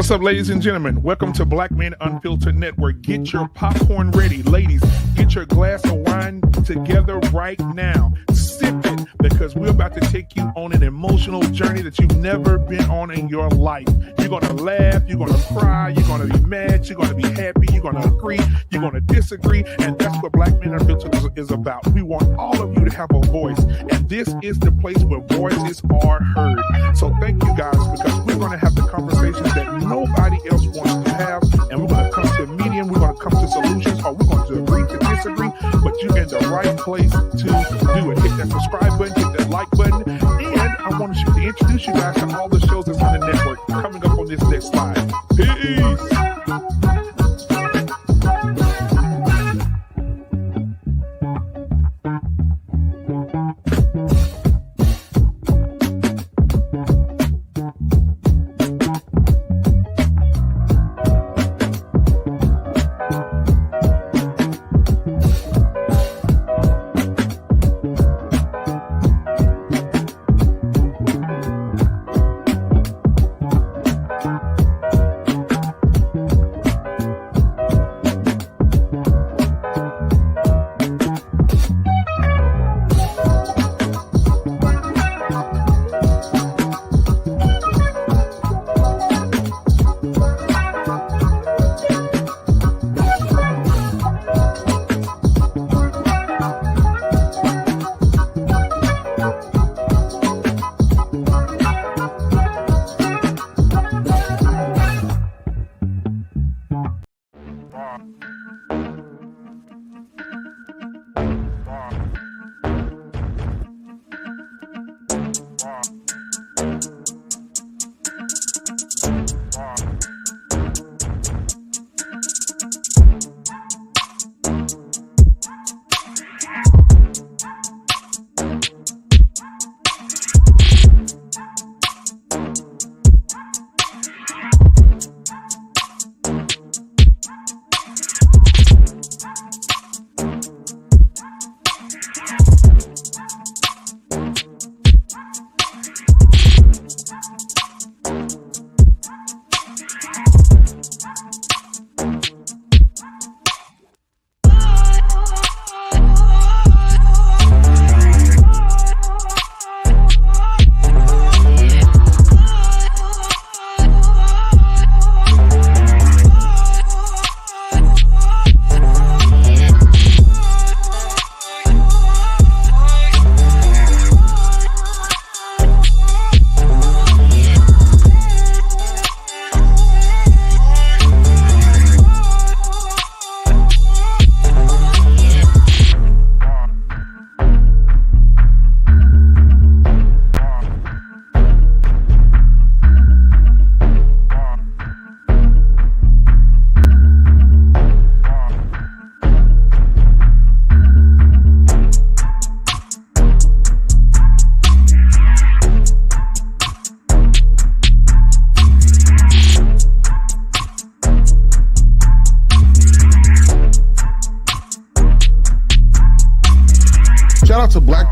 What's up, ladies and gentlemen? Welcome to Black Man Unfiltered Network. Get your popcorn ready. Ladies, get your glass of wine together right now. Sip it, because we're about to take you on an emotional journey that you've never been on in your life. You're going to laugh, you're going to cry, you're going to be mad, you're going to be happy, you're going to agree, you're going to disagree, and that's what Black Man Unfiltered is about. We want all of you to have a voice, and this is the place where voices are heard. So thank you guys, because we're going to have the conversations that nobody else wants to have, and we're going to come to a medium, we're going to come to solutions, or we're going to agree to disagree, but you're in the right place to do it. Hit that subscribe button, hit that like button, and I want to introduce you guys to all the shows that's on the network coming up on this next slide. Peace!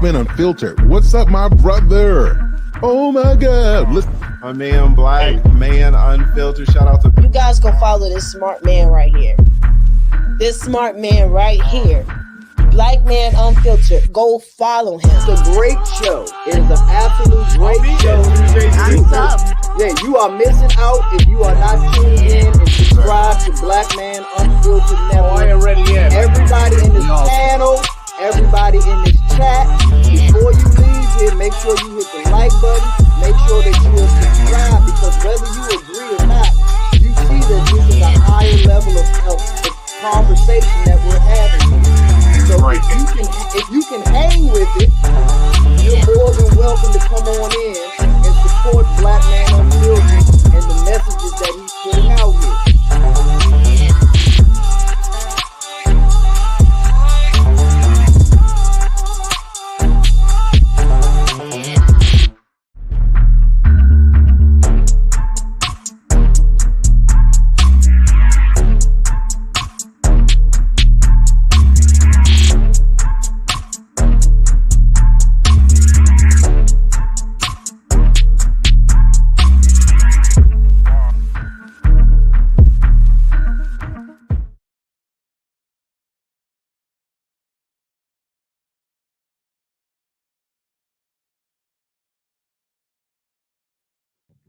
Man Unfiltered. What's up, my brother? Oh my God. Listen. My man, Black Man Unfiltered. Shout out to you guys. Go follow this smart man right here. This smart man right here. Black Man Unfiltered. Go follow him. It's a great show. It is an absolute great show. Yeah, you are missing out if you are not tuned in and subscribe to Black Man Unfiltered Network. I ain't ready yet. Everybody in this panel, everybody in this chat, before you leave here, make sure you hit the like button, make sure that you are subscribed, because whether you agree or not, you see that this is a higher level of conversation that we're having. So if you can hang with it, you're more than welcome to come on in and support Black Man Unfiltered and the messages that he's putting out here.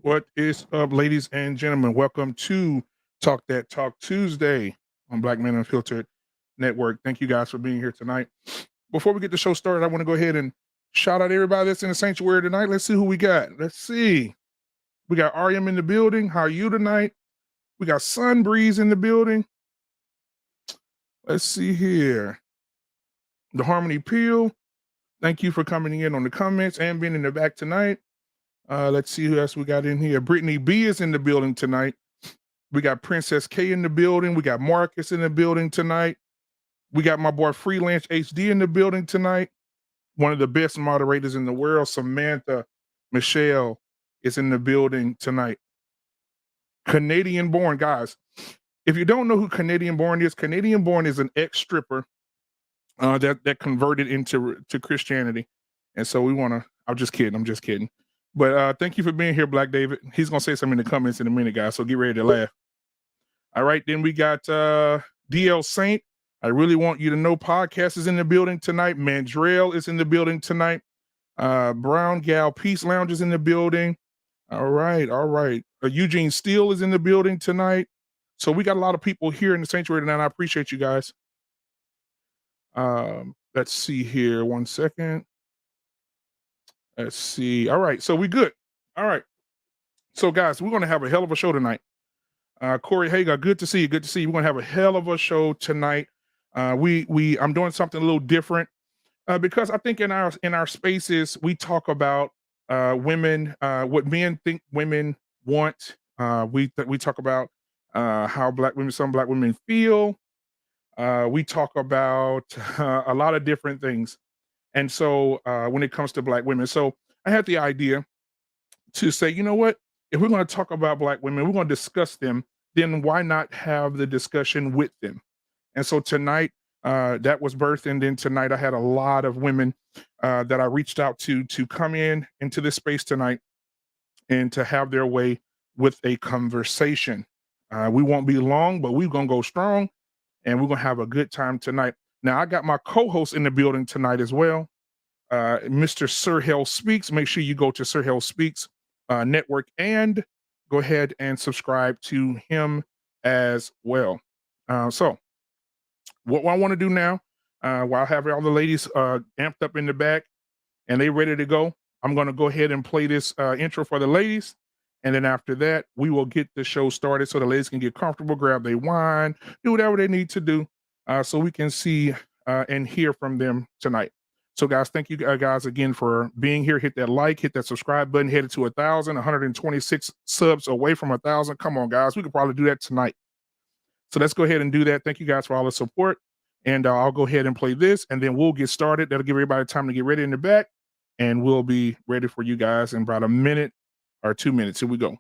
What is up, ladies and gentlemen? Welcome to Talk That Talk Tuesday on Black Man Unfiltered Network. Thank you guys for being here tonight. Before we get the show started, I want to go ahead and shout out everybody that's in the sanctuary tonight. Let's see who we got. Let's see. We got RM in the building. How are you tonight? We got Sunbreeze in the building. Let's see here. The Harmony Peel. Thank you for coming in on the comments and being in the back tonight. Let's see who else we got in here. Brittany B is in the building tonight. We got Princess K in the building. We got Marcus in the building tonight. We got my boy Freelance HD in the building tonight. One of the best moderators in the world, Samantha Michelle, is in the building tonight. Canadian Born, guys. If you don't know who Canadian Born is an ex-stripper that converted into Christianity. And so I'm just kidding. But thank you for being here, Black David. He's going to say something in the comments in a minute, guys, so get ready to laugh. All right, then we got DL Saint. I really want you to know podcast is in the building tonight. Mandrell is in the building tonight. Brown Gal Peace Lounge is in the building. All right. Eugene Steele is in the building tonight. So we got a lot of people here in the sanctuary tonight. I appreciate you guys. Let's see here. 1 second. Let's see. All right. So we good. All right. So guys, we're going to have a hell of a show tonight. Corey Hager, good to see you. Good to see you. We're going to have a hell of a show tonight. I'm doing something a little different because I think in our spaces, we talk about women, what men think women want. We talk about how some black women feel. We talk about a lot of different things. And so when it comes to black women, so I had the idea to say, you know what, if we're going to talk about black women, we're going to discuss them, then why not have the discussion with them? And so tonight that was birthed. And then tonight I had a lot of women that I reached out to come into this space tonight and to have their way with a conversation. We won't be long, but we're going to go strong and we're going to have a good time tonight. Now, I got my co-host in the building tonight as well, Mr. Sir Hell Speaks. Make sure you go to Sir Hell Speaks network and go ahead and subscribe to him as well. So what I want to do now, while I have all the ladies amped up in the back and they ready to go, I'm going to go ahead and play this intro for the ladies. And then after that, we will get the show started so the ladies can get comfortable, grab their wine, do whatever they need to do. So we can see and hear from them tonight. So guys, thank you guys again for being here. Hit that like, hit that subscribe button, headed to 126 subs away from 1,000. Come on, guys, we could probably do that tonight. So let's go ahead and do that. Thank you guys for all the support. And I'll go ahead and play this and then we'll get started. That'll give everybody time to get ready in the back and we'll be ready for you guys in about a minute or 2 minutes. Here we go.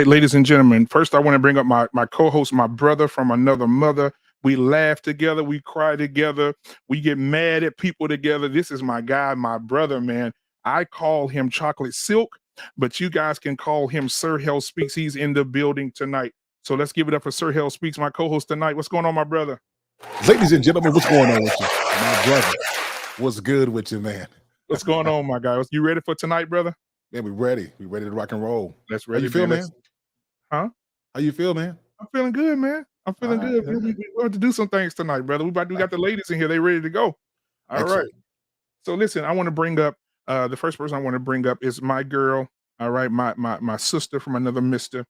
right, ladies and gentlemen. First, I want to bring up my co-host, my brother from another mother. We laugh together, we cry together, we get mad at people together. This is my guy, my brother, man. I call him Chocolate Silk, but you guys can call him Sir Hell Speaks. He's in the building tonight. So let's give it up for Sir Hell Speaks, my co-host tonight. What's going on, my brother? Ladies and gentlemen, what's going on with you? My brother. What's good with you, man? What's going on, my guy? You ready for tonight, brother? Yeah, we ready. We ready to rock and roll. Let's ready. How you feel, man? Huh? How you feel, man? I'm feeling good, man. I'm feeling good. We want to do some things tonight, brother. We got the ladies in here. They ready to go. All right. So listen, I want to bring up the first person I want to bring up is my girl. All right, my sister from another mister.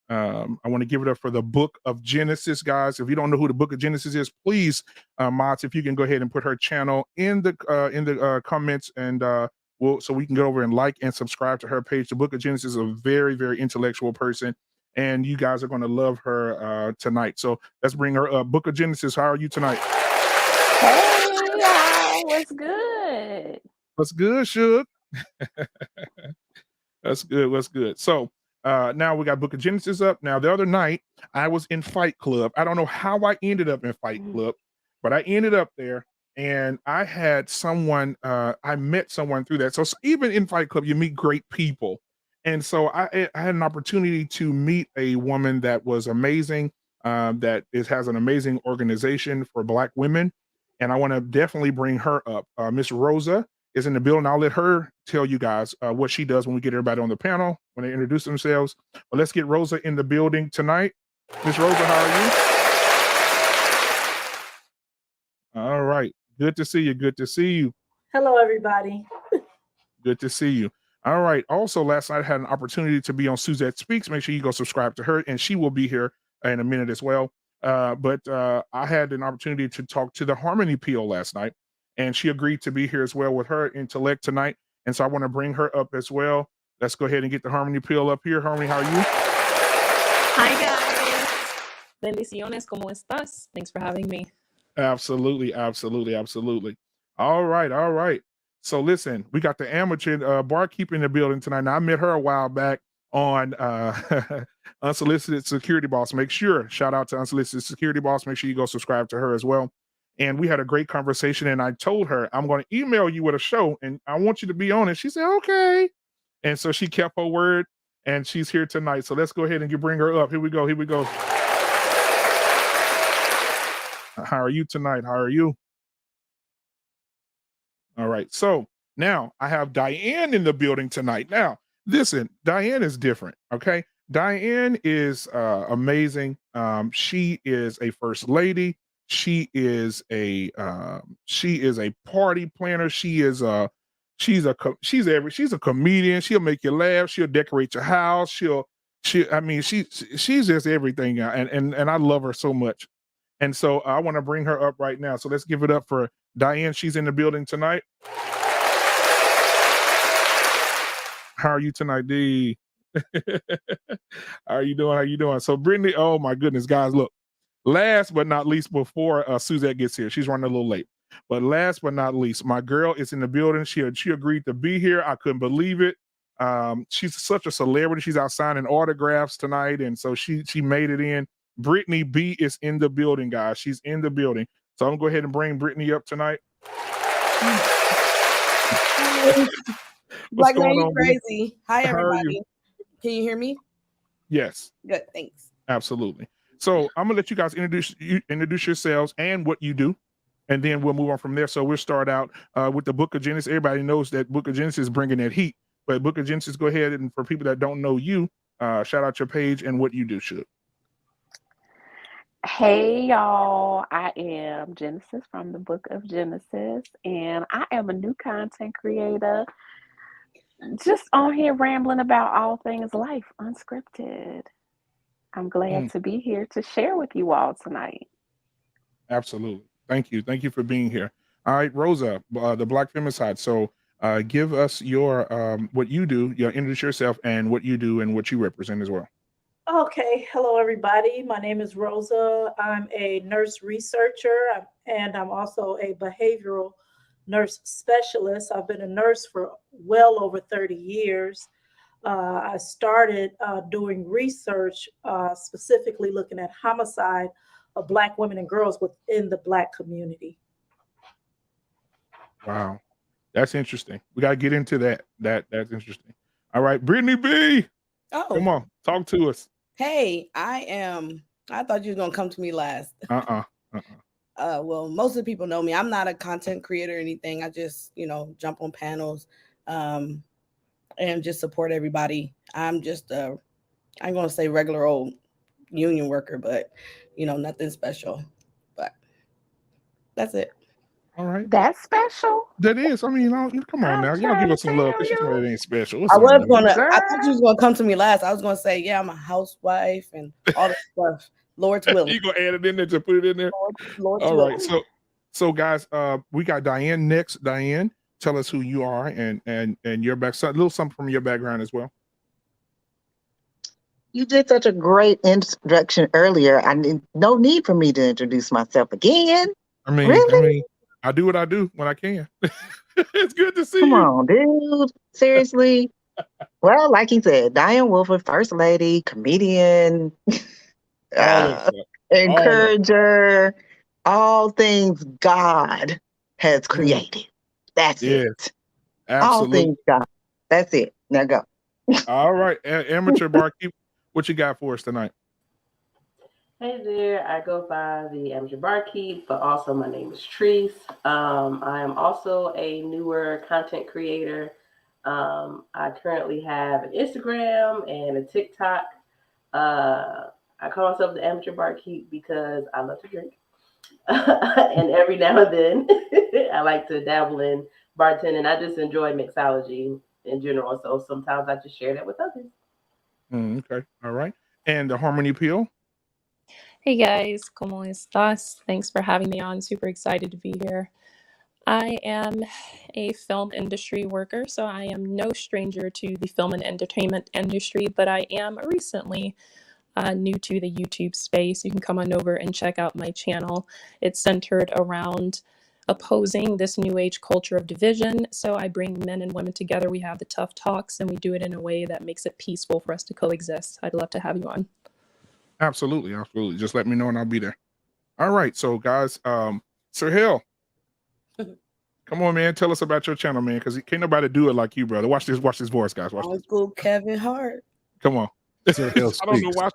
I want to give it up for the Book of Genesis, guys. If you don't know who the Book of Genesis is, please, mods, if you can go ahead and put her channel in the comments, and so we can go over and like and subscribe to her page. The Book of Genesis is a very, very intellectual person, and you guys are going to love her tonight. So let's bring her up. Book of Genesis, how are you tonight? Hey, y'all, what's good? What's good, Suge? That's good. What's good? So now we got Book of Genesis up. Now, the other night, I was in Fight Club. I don't know how I ended up in Fight Club, but I ended up there, and I had someone, I met someone through that. So even in Fight Club, you meet great people. And so I had an opportunity to meet a woman that was amazing, that has an amazing organization for Black women. And I want to definitely bring her up. Miss Rosa is in the building. I'll let her tell you guys what she does when we get everybody on the panel, when they introduce themselves. But let's get Rosa in the building tonight. Miss Rosa, how are you? All right. Good to see you. Good to see you. Hello, everybody. Good to see you. All right. Also, last night I had an opportunity to be on Suzette Speaks. Make sure you go subscribe to her, and she will be here in a minute as well. But I had an opportunity to talk to the Harmony PO last night, and she agreed to be here as well with her intellect tonight. And so I want to bring her up as well. Let's go ahead and get the Harmony PO up here. Harmony, how are you? Hi, guys. Bendiciones, ¿cómo estás? Thanks for having me. Absolutely, absolutely, absolutely. All right, all right. So listen, we got the amateur barkeeper in the building tonight. Now, I met her a while back on Unsolicited Security Boss. Make sure, shout out to Unsolicited Security Boss. Make sure you go subscribe to her as well. And we had a great conversation, and I told her, I'm going to email you with a show, and I want you to be on it. She said, okay. And so she kept her word, and she's here tonight. So let's go ahead and bring her up. Here we go. Here we go. How are you tonight? How are you? All right. So now I have Diane in the building tonight. Now, listen, Diane is different. Okay. Diane is amazing. She is a first lady. She is a party planner. She's a comedian. She'll make you laugh. She'll decorate your house. She's just everything. And I love her so much. And so I want to bring her up right now. So let's give it up for Diane. She's in the building tonight. How are you tonight, D? How are you doing? How you doing? So Brittany, oh my goodness, guys, look. Last but not least, before Suzette gets here, she's running a little late. But last but not least, my girl is in the building. She agreed to be here. I couldn't believe it. She's such a celebrity. She's out signing autographs tonight, and so she made it in. Brittany B is in the building, guys. She's in the building. So I'm gonna go ahead and bring Brittany up tonight. Black Man, you crazy. Hi, everybody. Can you hear me? Yes. Good, thanks. Absolutely. So I'm gonna let you guys introduce yourselves and what you do, and then we'll move on from there. So we'll start out with the Book of Genesis. Everybody knows that Book of Genesis is bringing that heat, but Book of Genesis, go ahead, and for people that don't know you, shout out your page and what you do. Hey, y'all. I am Genesis from the Book of Genesis, and I am a new content creator. Just on here rambling about all things life, unscripted. I'm glad to be here to share with you all tonight. Absolutely. Thank you. Thank you for being here. All right, Rosa, the Black Femicide. So give us your what you do, introduce yourself and what you do and what you represent as well. Okay. Hello, everybody. My name is Rosa. I'm a nurse researcher, and I'm also a behavioral nurse specialist. I've been a nurse for well over 30 years. I started doing research, specifically looking at homicide of Black women and girls within the Black community. Wow. That's interesting. We got to get into that. That's interesting. All right, Brittany B. Oh, Come on, talk to us. hey, I thought you were gonna come to me last. Well, most of the people know me. I'm not a content creator or anything. I just, jump on panels, and just support everybody. I'm just I'm gonna say regular old union worker, but nothing special. But that's it. All right. That's special. That is. I mean, come on now. Y'all give us some love because you. it ain't special. I thought Girl. you was gonna come to me last. I was gonna say, yeah, I'm a housewife and all this stuff. Lord's willing. You gonna add it in there to put it in there? Lord's all willing. right. So guys, we got Diane next. Diane, tell us who you are and your back. A little something from your background as well. You did such a great introduction earlier. No need for me to introduce myself again. Really? I do what I do when I can. It's good to see you. Come on, dude. Seriously. Well, like he said, Diane Wolford, First Lady, comedian, encourager, all things God has created. That's it. Absolutely. All things God. That's it. Now go. All right. Amateur barkeep, what you got for us tonight? Hey there, I go by the Amateur Barkeep, but also my name is Treese. I am also a newer content creator. I currently have an Instagram and a TikTok. I call myself the Amateur Barkeep because I love to drink. And every now and then, I like to dabble in bartending. I just enjoy mixology in general, so sometimes I just share that with others. Okay, all right. And the Harmony Peel? Hey guys, ¿cómo estás? Thanks for having me on. Super excited to be here. I am a film industry worker, so I am no stranger to the film and entertainment industry, but I am recently new to the YouTube space. You can come on over and check out my channel. It's centered around opposing this new age culture of division. So I bring men and women together. We have the tough talks, and we do it in a way that makes it peaceful for us to coexist. I'd love to have you on. Absolutely. Just let me know and I'll be there. All right. So guys, Sir Hill, come on, man. Tell us about your channel, man, because can't nobody do it like you, brother. Watch this voice, guys. Watch this. Uncle Kevin Hart. Come on. Sir Hill I don't know why.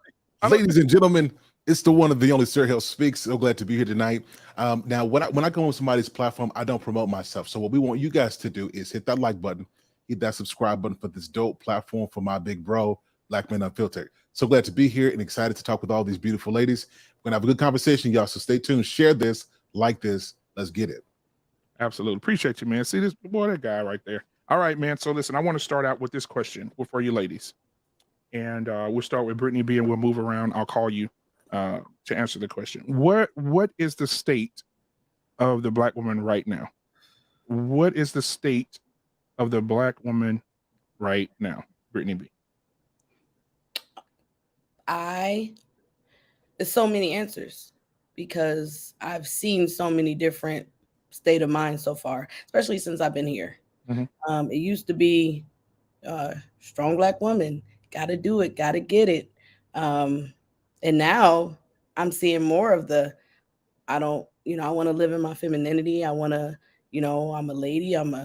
Ladies and gentlemen, it's the one of the only Sir Hill Speaks. So glad to be here tonight. Now, when I go on somebody's platform, I don't promote myself. So what we want you guys to do is hit that like button, hit that subscribe button for this dope platform for my big bro, Black Man Unfiltered. So glad to be here and excited to talk with all these beautiful ladies. We're gonna have a good conversation, y'all. So stay tuned, share this, like this. Let's get it. Absolutely. Appreciate you, man. See this boy, that guy right there. All right, man. So listen, I want to start out with this question for you ladies. And we'll start with Brittany B and we'll move around. I'll call you to answer the question. What is the state of the Black woman right now? What is the state of the Black woman right now, Brittany B? There's so many answers because I've seen so many different state of mind so far, especially since I've been here. Mm-hmm. It used to be strong Black woman, gotta do it, gotta get it. And now I'm seeing more of the, I want to live in my femininity. I want to, I'm a lady. To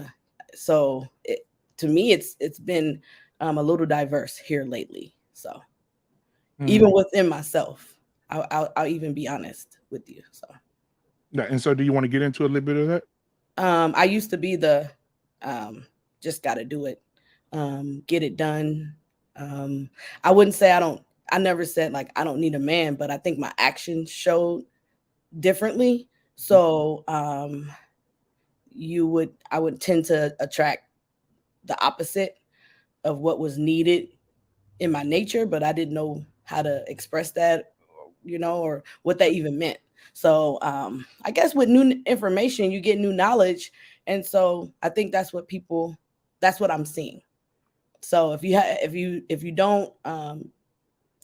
me, it's been a little diverse here lately. So even within myself, I'll even be honest with you. So yeah. And so do you want to get into a little bit of that? I used to be the just got to do it, get it done. I wouldn't say I never said like I don't need a man, but I think my actions showed differently. So I would tend to attract the opposite of what was needed in my nature, but I didn't know how to express that, or what that even meant. So I guess with new information, you get new knowledge. And so I think that's what I'm seeing. So if you don't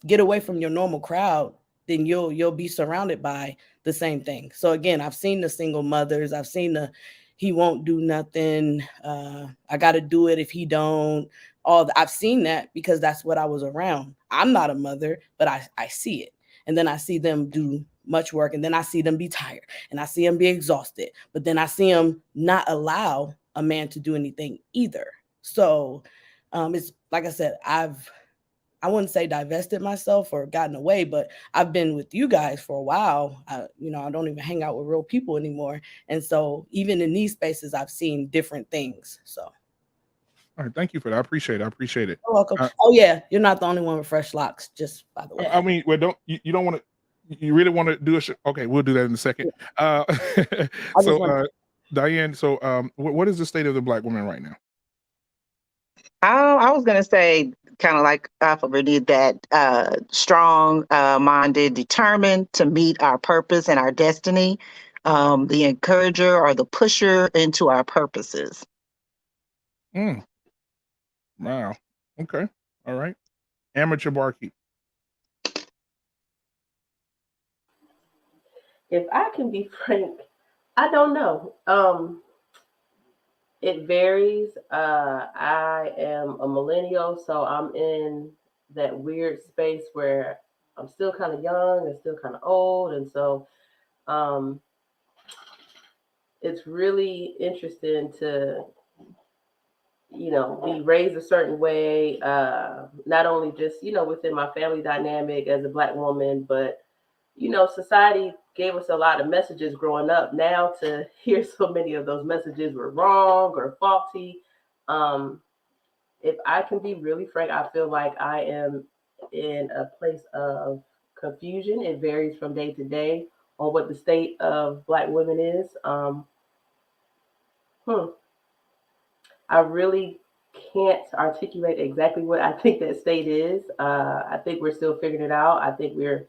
get away from your normal crowd, then you'll be surrounded by the same thing. So again, I've seen the single mothers, I've seen the, he won't do nothing. I got to do it if he don't. I've seen that because that's what I was around. I'm not a mother, but I see it. And then I see them do much work, and then I see them be tired, and I see them be exhausted. But then I see them not allow a man to do anything either. So it's like I said, I wouldn't say divested myself or gotten away, but I've been with you guys for a while. I don't even hang out with real people anymore. And so even in these spaces, I've seen different things. So. All right. Thank you for that. I appreciate it. You're welcome. Oh yeah. You're not the only one with fresh locks, just by the way. I mean, well, you don't want to, you really want to do a show? Okay. We'll do that in a second. So Diane, so what is the state of the Black woman right now? I was going to say, kind of like Alpha did, that strong-minded, determined to meet our purpose and our destiny, the encourager or the pusher into our purposes. Wow. Okay. All right. Amateur barkeep. If I can be frank, I don't know. It varies. I am a millennial, so I'm in that weird space where I'm still kind of young and still kind of old. And so it's really interesting to, be raised a certain way, not only just, within my family dynamic as a Black woman, but, society gave us a lot of messages growing up. Now to hear so many of those messages were wrong or faulty. If I can be really frank, I feel like I am in a place of confusion. It varies from day to day on what the state of Black women is. I really can't articulate exactly what I think that state is. I think we're still figuring it out. I think we're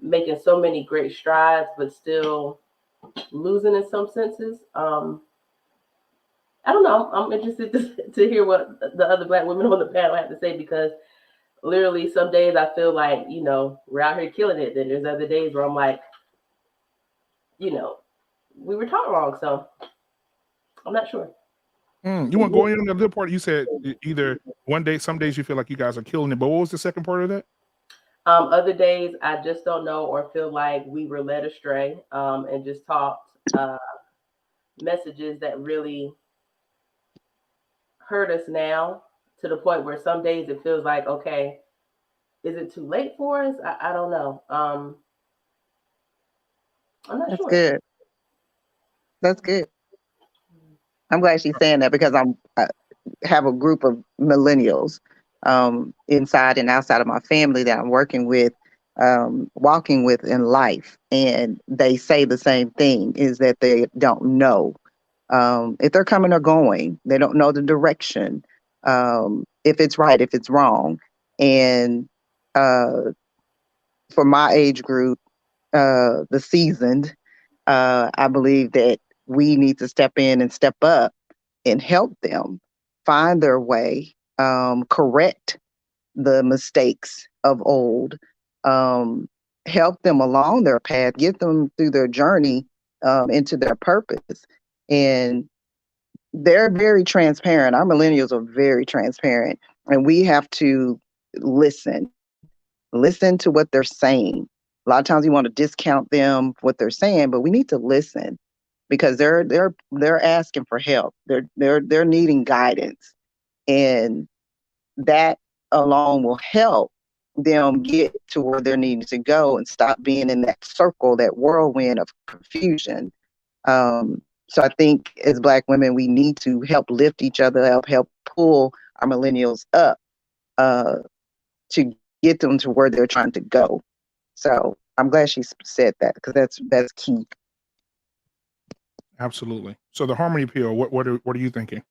making so many great strides, but still losing in some senses. I don't know. I'm interested to hear what the other Black women on the panel have to say, because literally some days I feel like, we're out here killing it. Then there's other days where I'm like, we were taught wrong. So I'm not sure. You want to go in on the other part? You said either one day, some days you feel like you guys are killing it, but what was the second part of that? Other days, I just don't know or feel like we were led astray and just taught messages that really hurt us now, to the point where some days it feels like, okay, is it too late for us? I don't know. I'm not That's sure. good. That's good. I'm glad she's saying that, because I have a group of millennials inside and outside of my family that I'm working with, walking with in life. And they say the same thing, is that they don't know if they're coming or going. They don't know the direction, if it's right, if it's wrong. And for my age group, the seasoned, I believe that we need to step in and step up and help them find their way, correct the mistakes of old, help them along their path, get them through their journey into their purpose. And they're very transparent. Our millennials are very transparent, and we have to listen to what they're saying. A lot of times we want to discount them, what they're saying, but we need to listen, because they're asking for help. They're needing guidance, and that alone will help them get to where they're needing to go and stop being in that circle, that whirlwind of confusion. So I think as Black women, we need to help lift each other up, help pull our millennials up to get them to where they're trying to go. So I'm glad she said that, because that's key. Absolutely. So the harmony pill, what are you thinking?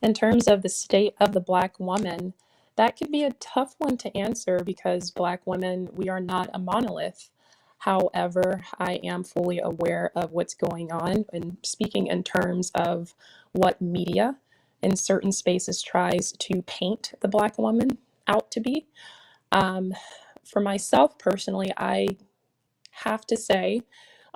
In terms of the state of the Black woman, that could be a tough one to answer, because Black women, we are not a monolith. However, I am fully aware of what's going on, and speaking in terms of what media in certain spaces tries to paint the Black woman out to be. For myself personally, I have to say,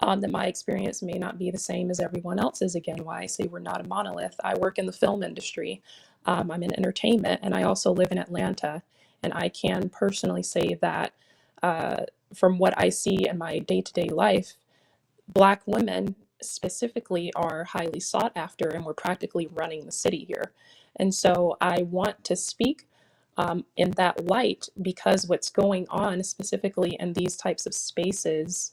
that my experience may not be the same as everyone else's. Again, why I say we're not a monolith. I work in the film industry. I'm in entertainment, and I also live in Atlanta. And I can personally say that from what I see in my day-to-day life, Black women specifically are highly sought after, and we're practically running the city here. And so I want to speak in that light, because what's going on specifically in these types of spaces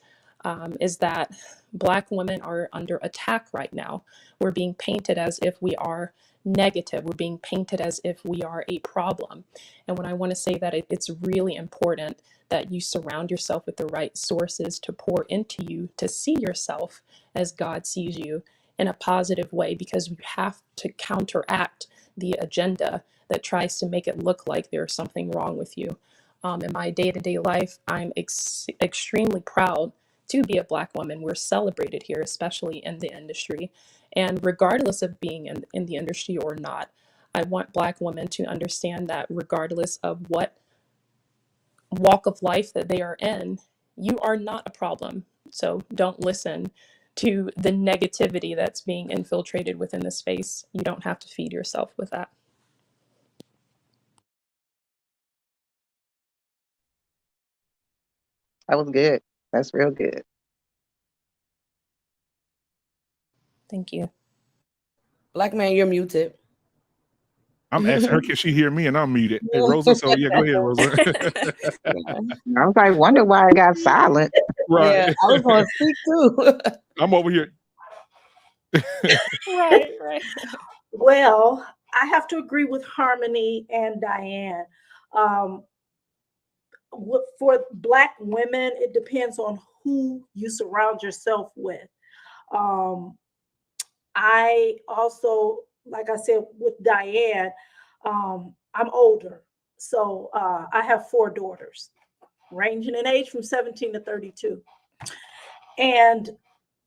is that Black women are under attack right now. We're being painted as if we are negative. We're being painted as if we are a problem. And when I want to say that it's really important that you surround yourself with the right sources to pour into you, to see yourself as God sees you in a positive way, because we have to counteract the agenda that tries to make it look like there's something wrong with you. In my day-to-day life, I'm extremely proud to be a Black woman. We're celebrated here, especially in the industry. And regardless of being in the industry or not, I want Black women to understand that regardless of what walk of life that they are in, you are not a problem. So don't listen to the negativity that's being infiltrated within the space. You don't have to feed yourself with that. That was good. That's real good. Thank you. Black man, you're muted. I'm asking her, can she hear me? And I'm muted. Hey, Rosa. So yeah, go ahead, Rosa. I was like, wonder why I got silent. Right. Yeah, I was going to speak too. I'm over here. Right. Well, I have to agree with Harmony and Diane. For Black women, it depends on who you surround yourself with. I also, like I said with Diane, I'm older. So I have 4 daughters, ranging in age from 17 to 32. And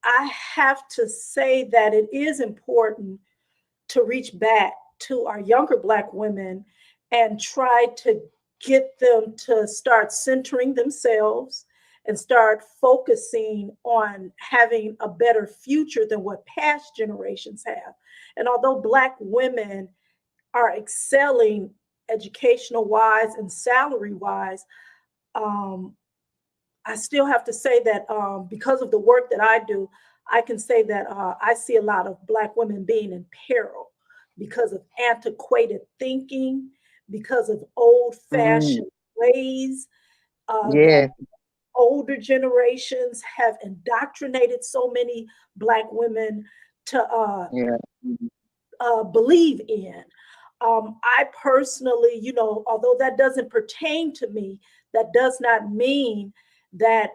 I have to say that it is important to reach back to our younger Black women and try to get them to start centering themselves and start focusing on having a better future than what past generations have. And although Black women are excelling educational wise and salary wise, I still have to say that because of the work that I do, I can say that I see a lot of Black women being in peril because of antiquated thinking, because of old-fashioned ways. Yeah. Older generations have indoctrinated so many Black women to believe in. I personally, although that doesn't pertain to me, that does not mean that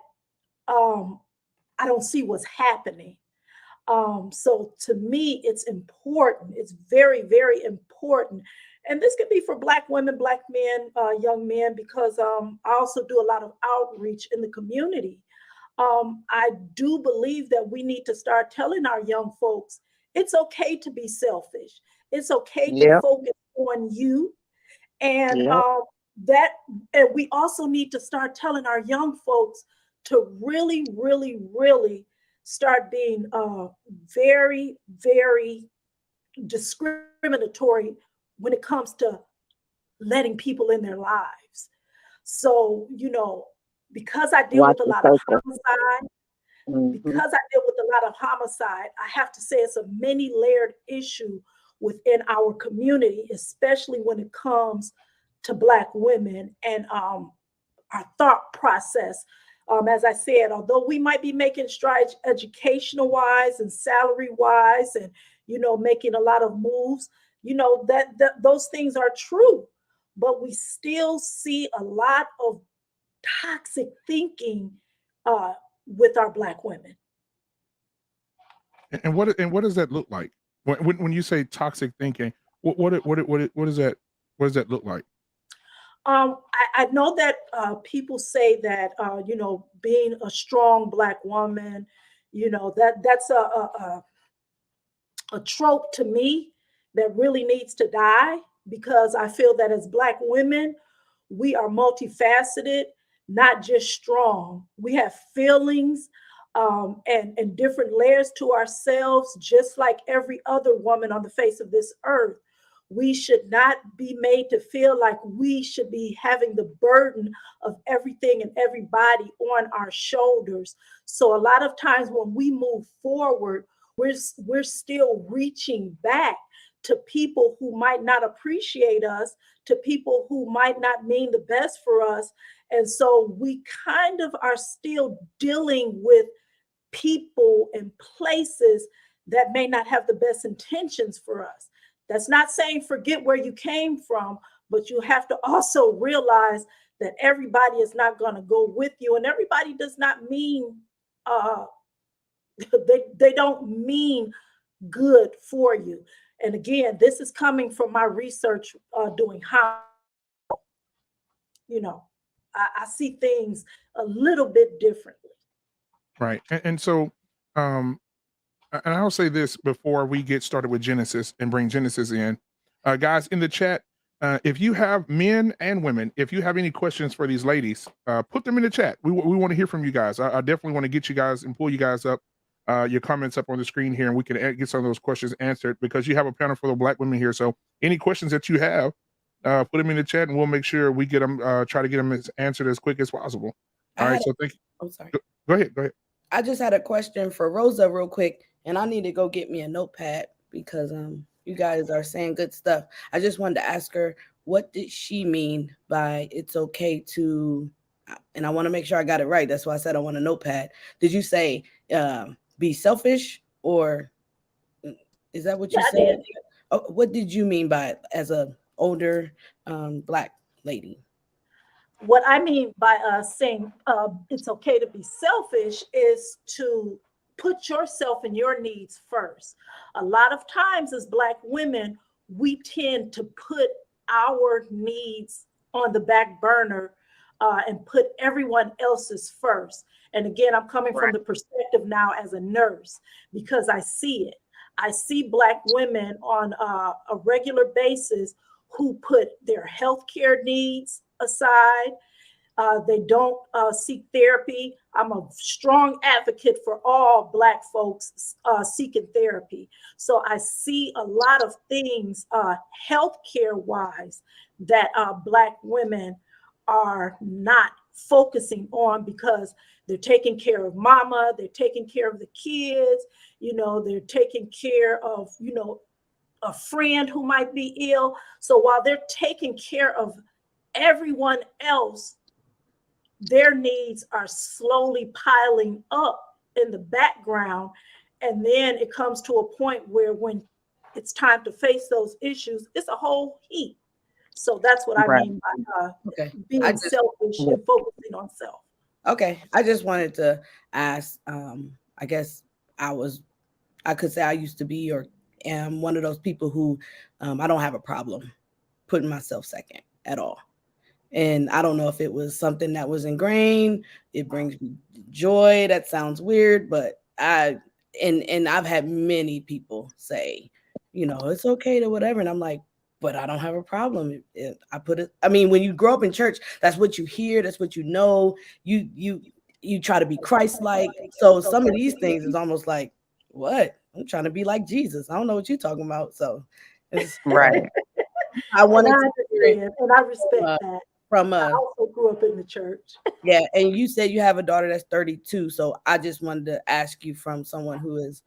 I don't see what's happening. So to me, it's important. It's very, very important. And this could be for Black women, Black men, young men, because I also do a lot of outreach in the community. I do believe that we need to start telling our young folks, it's okay to be selfish. It's okay to focus on you. And and we also need to start telling our young folks to really, really, really start being very, very discriminatory when it comes to letting people in their lives. So, because I deal with a lot of homicide, I have to say it's a many layered issue within our community, especially when it comes to Black women and our thought process. As I said, although we might be making strides educational wise and salary wise and, making a lot of moves, that those things are true, but we still see a lot of toxic thinking with our Black women. And what does that look like? When you say toxic thinking, what does that look like? I know that people say that being a strong Black woman, that's a trope to me that really needs to die, because I feel that as Black women, we are multifaceted, not just strong. We have feelings. and different layers to ourselves, just like every other woman on the face of this earth. We should not be made to feel like we should be having the burden of everything and everybody on our shoulders. So a lot of times when we move forward, we're still reaching back to people who might not appreciate us, to people who might not mean the best for us. And so we kind of are still dealing with people and places that may not have the best intentions for us. That's not saying forget where you came from, but you have to also realize that everybody is not going to go with you, and everybody does not mean they don't mean good for you. And again, this is coming from my research doing how, I see things a little bit differently. Right. And so, and I'll say this before we get started with Genesis and bring Genesis in. Guys, in the chat, if you have men and women, if you have any questions for these ladies, put them in the chat. We want to hear from you guys. I definitely want to get you guys and pull you guys up, your comments up on the screen here, and we can get some of those questions answered, because you have a panel full of Black women here. So any questions that you have, put them in the chat, and we'll make sure we get them, try to get them answered as quick as possible. All right. So thank you. I'm sorry. Go ahead. I just had a question for Rosa real quick, and I need to go get me a notepad because you guys are saying good stuff. I just wanted to ask her, what did she mean by it's okay to, and I want to make sure I got it right. That's why I said I want a notepad. Did you say be selfish, or is that what you said? Oh, what did you mean by it as a older Black lady? What I mean by saying it's okay to be selfish is to put yourself and your needs first. A lot of times as Black women, we tend to put our needs on the back burner and put everyone else's first. And again, I'm coming from the perspective now as a nurse, because I see it. I see Black women on a regular basis who put their healthcare needs aside. They don't seek therapy. I'm a strong advocate for all Black folks seeking therapy. So I see a lot of things healthcare wise that Black women are not focusing on, because they're taking care of mama, they're taking care of the kids, they're taking care of, a friend who might be ill. So while they're taking care of everyone else, their needs are slowly piling up in the background. And then it comes to a point where when it's time to face those issues, it's a whole heap. So that's what I mean by being selfish and focusing on self. Okay. I just wanted to ask, I guess I could say I used to be, or am one of those people who I don't have a problem putting myself second at all. And I don't know if it was something that was ingrained. It brings me joy. That sounds weird, but I've had many people say, it's okay to whatever. And I'm like, but I don't have a problem. When you grow up in church, that's what you hear. That's what you know. You try to be Christ-like. So some of these things is almost like, what? I'm trying to be like Jesus. I don't know what you're talking about. So it's right. I wanted to, and I respect that. I also grew up in the church. Yeah, and you said you have a daughter that's 32. So I just wanted to ask you, from someone who is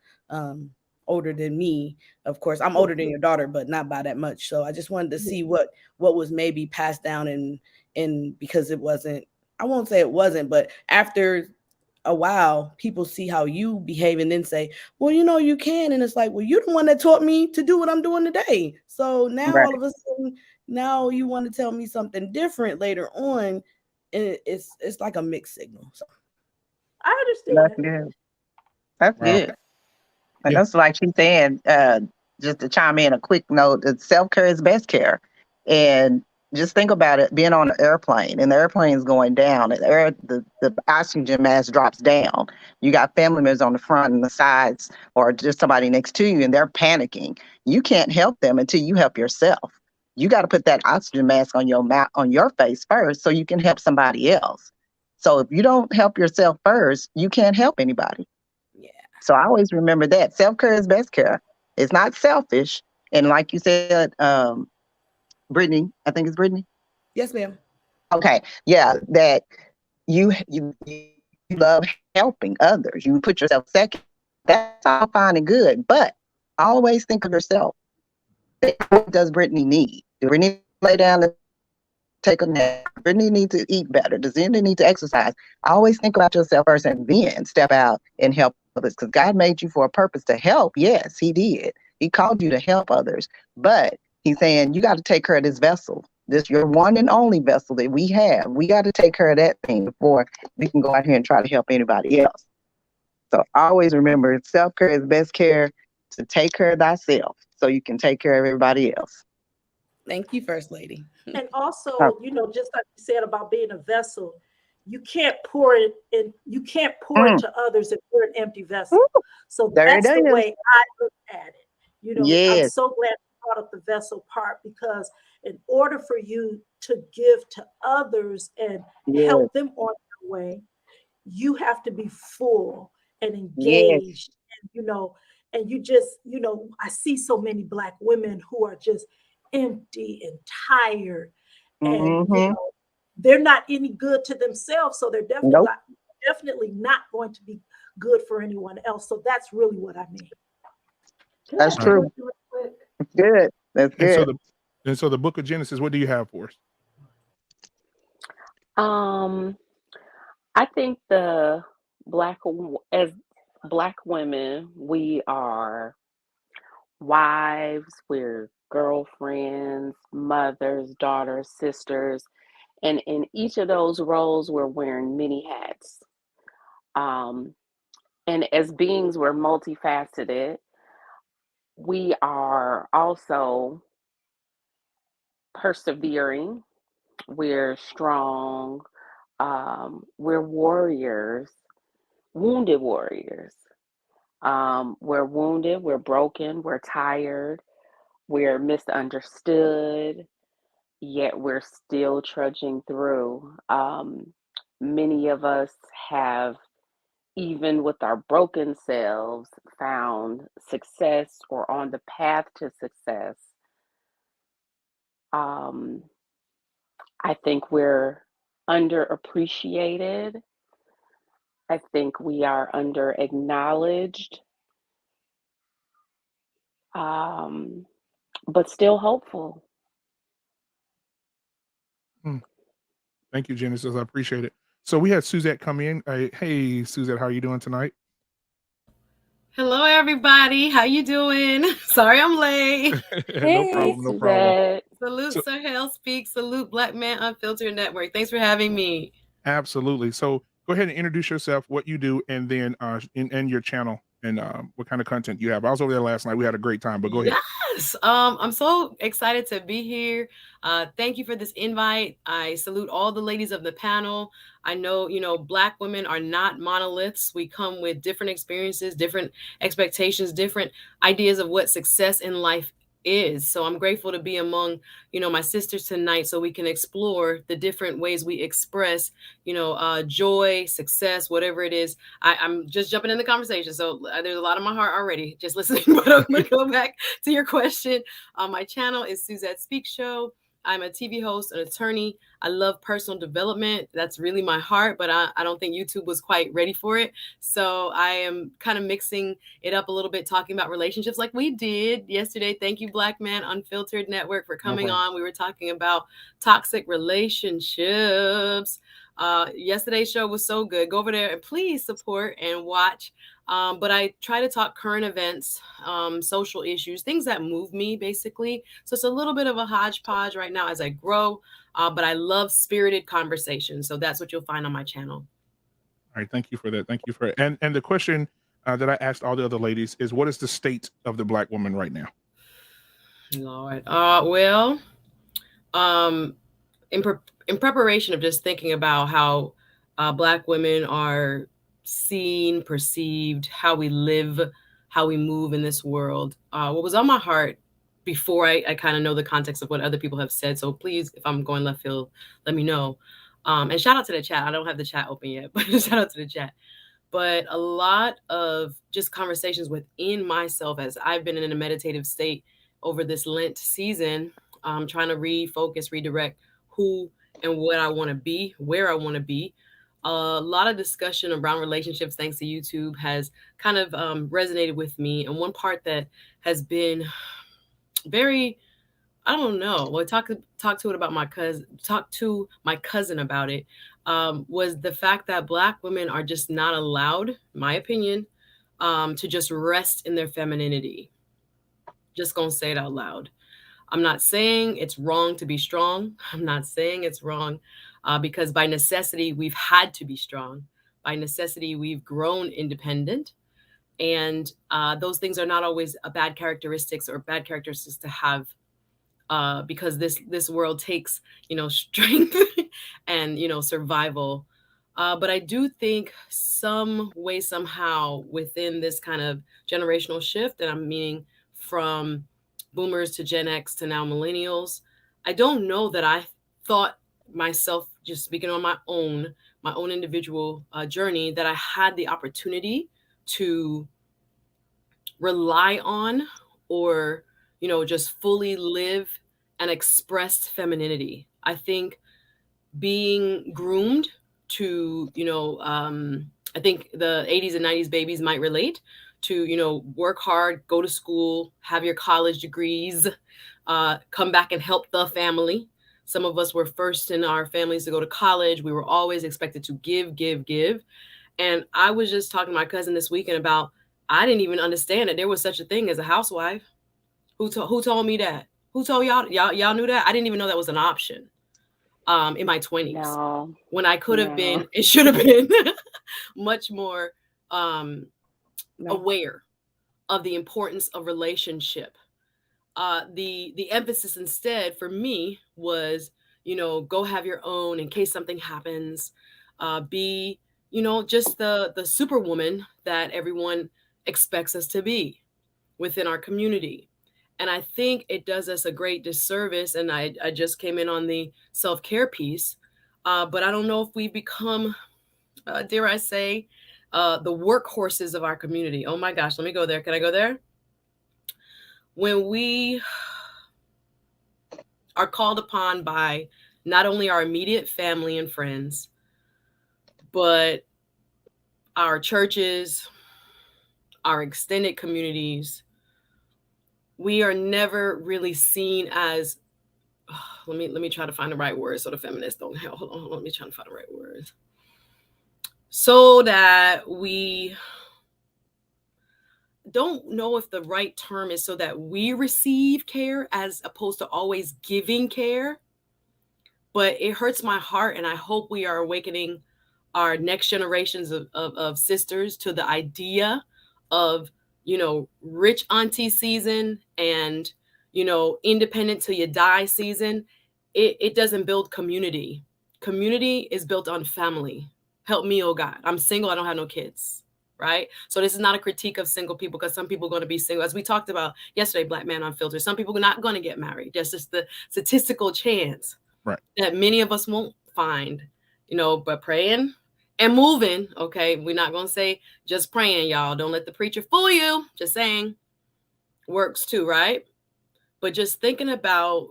older than me. Of course, I'm older than your daughter, but not by that much. So I just wanted to see what was maybe passed down, and because it wasn't, I won't say it wasn't, but after a while, people see how you behave and then say, well, you can. And it's like, well, you're the one that taught me to do what I'm doing today. So now all of a sudden, now you want to tell me something different later on. And it's like a mixed signal. So I understand. That's good. That's good. And that's like she's saying, just to chime in a quick note, that self-care is best care. And just think about it, being on an airplane, and the airplane is going down, and the oxygen mask drops down. You got family members on the front and the sides, or just somebody next to you, and they're panicking. You can't help them until you help yourself. You got to put that oxygen mask on your mouth, on your face first, so you can help somebody else. So if you don't help yourself first, you can't help anybody. Yeah. So I always remember that self-care is best care. It's not selfish. And like you said, Brittany, I think it's Brittany. Yes, ma'am. Okay. Yeah. That you love helping others. You put yourself second. That's all fine and good. But always think of yourself. What does Brittany need? Does Brittany lay down and take a nap? Does Brittany need to eat better? Does Brittany need to exercise? Always think about yourself first and then step out and help others. Because God made you for a purpose to help. Yes, he did. He called you to help others. But he's saying you got to take care of this vessel. This your one and only vessel that we have. We got to take care of that thing before we can go out here and try to help anybody else. So always remember, self-care is best care, to take care of thyself so you can take care of everybody else. Thank you, First Lady. And also, you know, just like you said about being a vessel, you can't pour it in, you can't pour into others if you're an empty vessel. So that's the way I look at it. You know, I'm so glad you brought up the vessel part, because in order for you to give to others and help them on their way, you have to be full and engaged. And, you know, and you just, you know, I see so many Black women who are just empty and tired, and you know, they're not any good to themselves, so they're definitely not going to be good for anyone else. So that's really what I mean. That's true. That's good. That's good. And so the book of Genesis, what do you have for us? I think as Black women, we are wives, we're girlfriends, mothers, daughters, sisters, and in each of those roles, we're wearing many hats. And as beings, we're multifaceted. We are also persevering. We're strong. We're warriors, wounded warriors. We're wounded, we're broken, we're tired, we're misunderstood, yet we're still trudging through. Many of us have, even with our broken selves, found success or on the path to success. I think we're underappreciated. I think we are under acknowledged, but still hopeful. Thank you, Genesis. I appreciate it. So we had Suzette come in. Hey, Suzette, how are you doing tonight? Hello, everybody. How you doing? Sorry I'm late. No problem, no problem. Salute Sir Hell Speak. Salute Black Man Unfiltered Network. Thanks for having me. Absolutely. So go ahead and introduce yourself, what you do, and then and your channel and what kind of content you have. I was over there last night. We had a great time, but go ahead. Yes. I'm so excited to be here. Thank you for this invite. I salute all the ladies of the panel. I know, you know, Black women are not monoliths. We come with different experiences, different expectations, different ideas of what success in life is. So I'm grateful to be among, you know, my sisters tonight, so we can explore the different ways we express, you know, joy, success, whatever it is. I'm just jumping in the conversation, so there's a lot on my heart already just listening. But I'm gonna go back to your question. My channel is Suzette Speak Show. I'm a TV host, an attorney. I love personal development. That's really my heart, but I don't think YouTube was quite ready for it. So I am kind of mixing it up a little bit, talking about relationships like we did yesterday. Thank you, Black Man Unfiltered Network, for coming on. We were talking about toxic relationships. Yesterday's show was so good. Go over there and please support and watch. But I try to talk current events, social issues, things that move me, basically. So it's a little bit of a hodgepodge right now as I grow, but I love spirited conversations. So that's what you'll find on my channel. All right. Thank you for that. Thank you for it. And the question that I asked all the other ladies is, what is the state of the Black woman right now? Lord. In preparation of just thinking about how Black women are seen, perceived, how we live, how we move in this world. What was on my heart before I kind of know the context of what other people have said. So please, if I'm going left field, let me know. And shout out to the chat. I don't have the chat open yet, but shout out to the chat. But a lot of just conversations within myself as I've been in a meditative state over this Lent season, trying to refocus, redirect who and what I want to be, where I want to be. A lot of discussion around relationships, thanks to YouTube, has kind of resonated with me. And one part that has been very, I don't know. Well, talk to it about my cousin. Talk to my cousin about it. Was the fact that Black women are just not allowed, in my opinion, to just rest in their femininity. Just gonna say it out loud. I'm not saying it's wrong to be strong. I'm not saying it's wrong because by necessity we've had to be strong. By necessity we've grown independent, and those things are not always bad characteristics or bad characteristics to have. Because this world takes, strength and, survival. But I do think some way, somehow within this kind of generational shift, and I'm meaning from boomers to Gen X to now millennials, I don't know that I thought myself, just speaking on my own individual journey, that I had the opportunity to rely on or just fully live and express femininity. I think being groomed to, I think the 80s and 90s babies might relate to, work hard, go to school, have your college degrees, come back and help the family. Some of us were first in our families to go to college. We were always expected to give. And I was just talking to my cousin this weekend about, I didn't even understand that there was such a thing as a housewife. Who told me that? Who told y'all? Y'all knew that? I didn't even know that was an option in my 20s. No. When I could have been, it should have been much more aware of the importance of relationship. The emphasis instead for me was, go have your own in case something happens. Be, just the superwoman that everyone expects us to be within our community. And I think it does us a great disservice. And I just came in on the self-care piece, but I don't know if we become, dare I say, the workhorses of our community. Oh my gosh, let me go there. Can I go there? When we are called upon by not only our immediate family and friends, but our churches, our extended communities, we are never really seen as, let me try to find the right words so the feminists don't help. Hold on, let me try to find the right words. So that we don't know if the right term is so that we receive care as opposed to always giving care. But it hurts my heart, and I hope we are awakening our next generations of sisters to the idea of, rich auntie season and, independent till you die season. It doesn't build community. Community is built on family. Help me, oh God. I'm single. I don't have no kids. Right. So this is not a critique of single people, because some people are going to be single. As we talked about yesterday, Black Man Unfiltered, some people are not going to get married. There's just the statistical chance that many of us won't find, but praying and moving. Okay. We're not going to say just praying, y'all. Don't let the preacher fool you. Just saying works too. Right. But just thinking about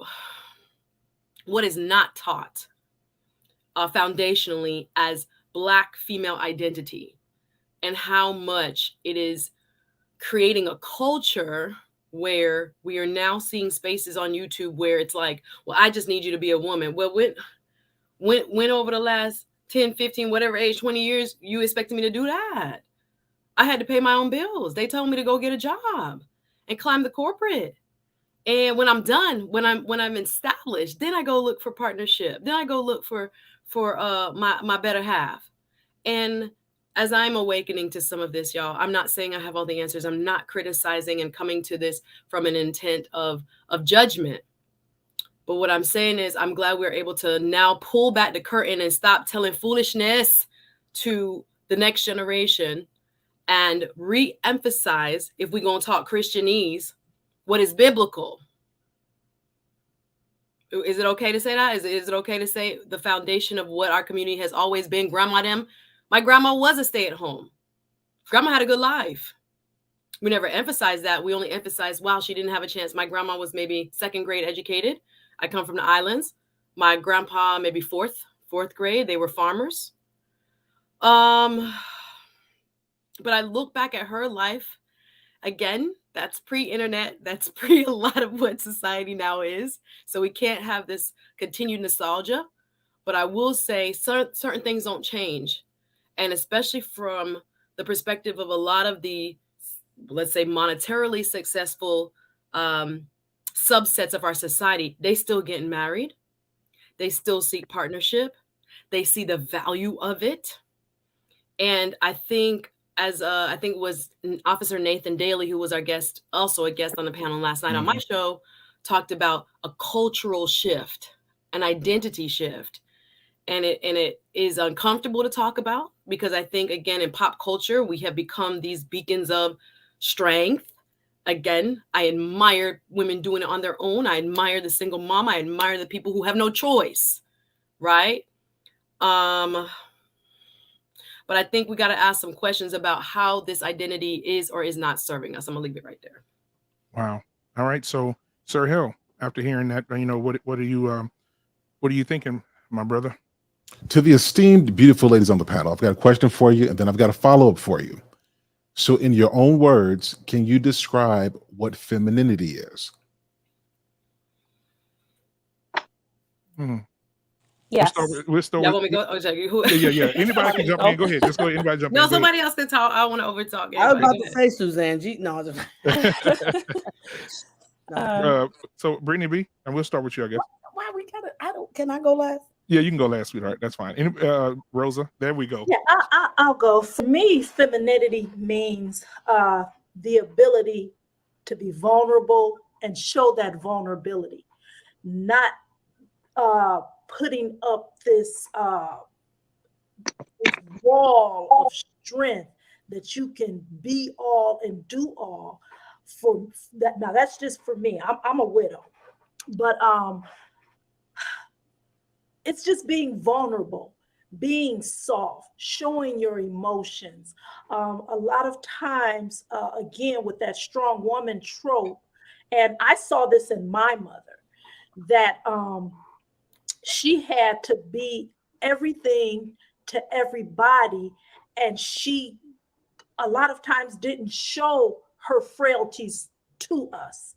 what is not taught foundationally as Black female identity, and how much it is creating a culture where we are now seeing spaces on YouTube where it's like, well, I just need you to be a woman. Well, when over the last 10, 15, whatever age, 20 years, you expected me to do that? I had to pay my own bills. They told me to go get a job and climb the corporate. And when I'm done, when I'm established, then I go look for partnership. Then I go look for my better half. And as I'm awakening to some of this, y'all, I'm not saying I have all the answers. I'm not criticizing and coming to this from an intent of judgment. But what I'm saying is I'm glad we're able to now pull back the curtain and stop telling foolishness to the next generation and re-emphasize, if we're going to talk Christianese, what is biblical. Is it okay to say that? Is it okay to say the foundation of what our community has always been? Grandma them. My grandma was a stay-at-home. Grandma had a good life. We never emphasized that. We only emphasized, wow, she didn't have a chance. My grandma was maybe 2nd grade educated. I come from the islands. My grandpa, maybe 4th grade. They were farmers. But I look back at her life. Again, that's pre-internet. That's pre a lot of what society now is. So we can't have this continued nostalgia. But I will say certain things don't change. And especially from the perspective of a lot of the, let's say, monetarily successful subsets of our society, they still getting married. They still seek partnership. They see the value of it. And I think I think it was Officer Nathan Daly, who was our guest, also a guest on the panel last night on my show, talked about a cultural shift, an identity shift. And it is uncomfortable to talk about because I think, again, in pop culture, we have become these beacons of strength. Again, I admire women doing it on their own. I admire the single mom. I admire the people who have no choice, right? But I think we got to ask some questions about how this identity is or is not serving us. I'm gonna leave it right there. Wow. All right. So, Sir Hill, after hearing that, what are you thinking, my brother? To the esteemed, beautiful ladies on the panel, I've got a question for you, and then I've got a follow-up for you. So in your own words, can you describe what femininity is? Yes. We'll start Y'all want me to go? Oh, yeah. Anybody can jump in. Go ahead. Just go ahead. Anybody jump in. No, somebody else can talk. I want to overtalk. I was about to say Suzanne G. No. So Brittany B, and we'll start with you, I guess. Why we gotta? Can I go last? Yeah, you can go last, sweetheart. That's fine. Rosa, there we go. Yeah, I'll go. For me, femininity means the ability to be vulnerable and show that vulnerability, not putting up this wall of strength that you can be all and do all for that. Now that's just for me. I'm a widow, but it's just being vulnerable, being soft, showing your emotions. A lot of times, again, with that strong woman trope, and I saw this in my mother, that she had to be everything to everybody, and she a lot of times didn't show her frailties to us.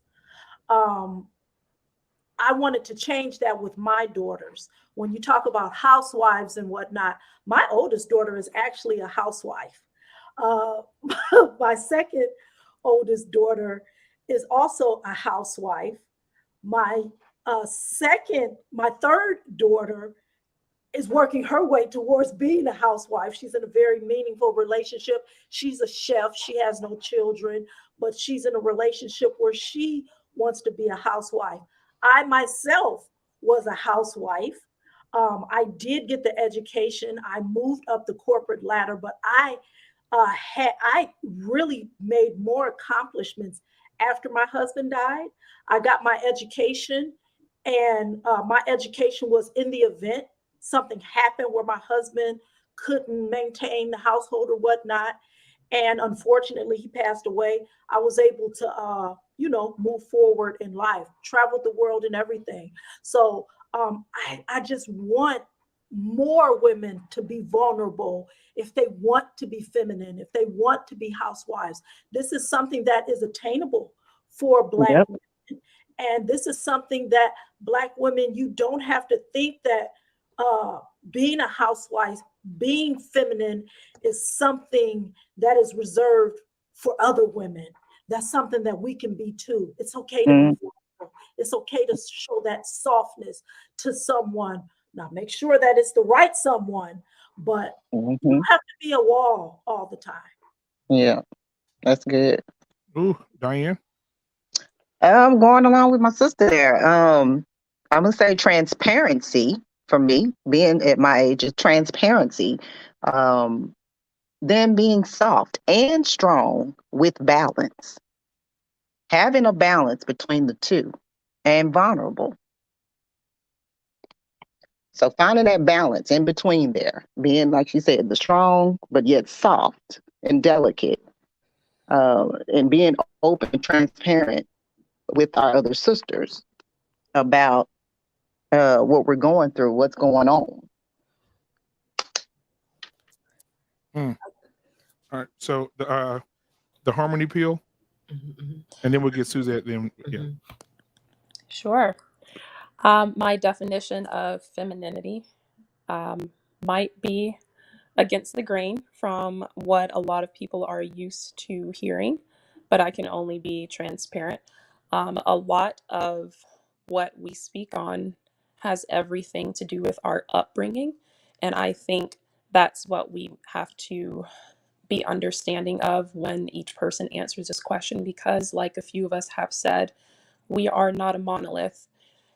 I wanted to change that with my daughters. When you talk about housewives and whatnot, my oldest daughter is actually a housewife. My second oldest daughter is also a housewife. My third daughter is working her way towards being a housewife. She's in a very meaningful relationship. She's a chef. She has no children, but she's in a relationship where she wants to be a housewife. I myself was a housewife. I did get the education. I moved up the corporate ladder, but I really made more accomplishments after my husband died. I got my education, and my education was in the event something happened where my husband couldn't maintain the household or whatnot. And unfortunately, he passed away. I was able to, move forward in life, traveled the world and everything. So I just want more women to be vulnerable if they want to be feminine, if they want to be housewives. This is something that is attainable for Black women. And this is something that Black women, you don't have to think that being a housewife, being feminine is something that is reserved for other women. That's something that we can be too. It's okay to be vulnerable. It's okay to show that softness to someone. Now, make sure that it's the right someone, but you don't have to be a wall all the time. Yeah, that's good. Ooh, Diane? I'm going along with my sister there. I'm going to say transparency for me, being at my age, is transparency. Then being soft and strong with balance. Having a balance between the two, and vulnerable. So finding that balance in between there, being, like she said, the strong, but yet soft and delicate, and being open and transparent with our other sisters about what we're going through, what's going on. All right. So the harmony pill, and then we'll get Suzette. Then yeah. Sure. My definition of femininity might be against the grain from what a lot of people are used to hearing, but I can only be transparent. A lot of what we speak on has everything to do with our upbringing, and I think that's what we have to be understanding of when each person answers this question, because like a few of us have said, we are not a monolith.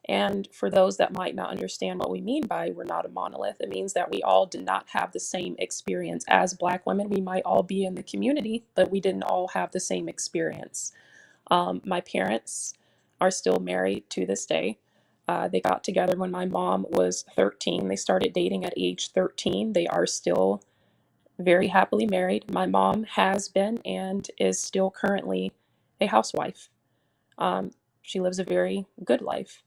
And for those that might not understand what we mean by we're not a monolith, it means that we all did not have the same experience. As Black women, we might all be in the community, but we didn't all have the same experience. My parents are still married to this day. They got together when my mom was 13. They started dating at age 13. They are still very happily married. My mom has been and is still currently a housewife. She lives a very good life.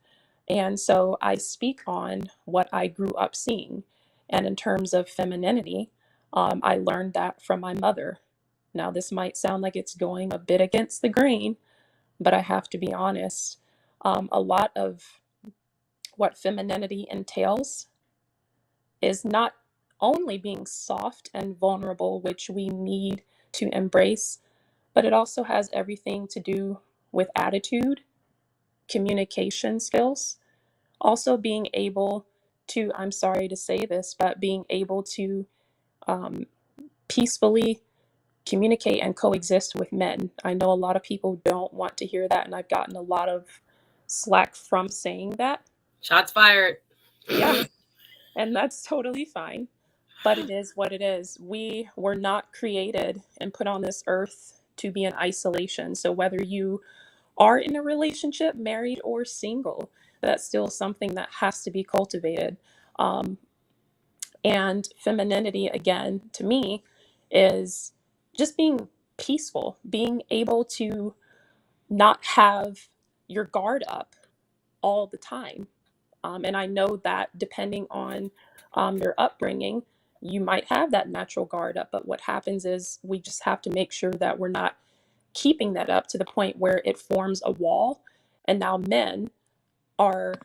And so I speak on what I grew up seeing. And in terms of femininity, I learned that from my mother. Now, this might sound like it's going a bit against the grain, but I have to be honest. A lot of what femininity entails is not only being soft and vulnerable, which we need to embrace, but it also has everything to do with attitude, communication skills, also being able to, I'm sorry to say this, but being able to peacefully communicate and coexist with men. I know a lot of people don't want to hear that, and I've gotten a lot of slack from saying that. Shots fired. Yeah, and that's totally fine, but it is what it is. We were not created and put on this earth to be in isolation. So whether you are in a relationship, married or single, that's still something that has to be cultivated. And femininity, again, to me, is just being peaceful, being able to not have your guard up all the time. And I know that depending on your upbringing, you might have that natural guard up. But what happens is we just have to make sure that we're not keeping that up to the point where it forms a wall. And now men are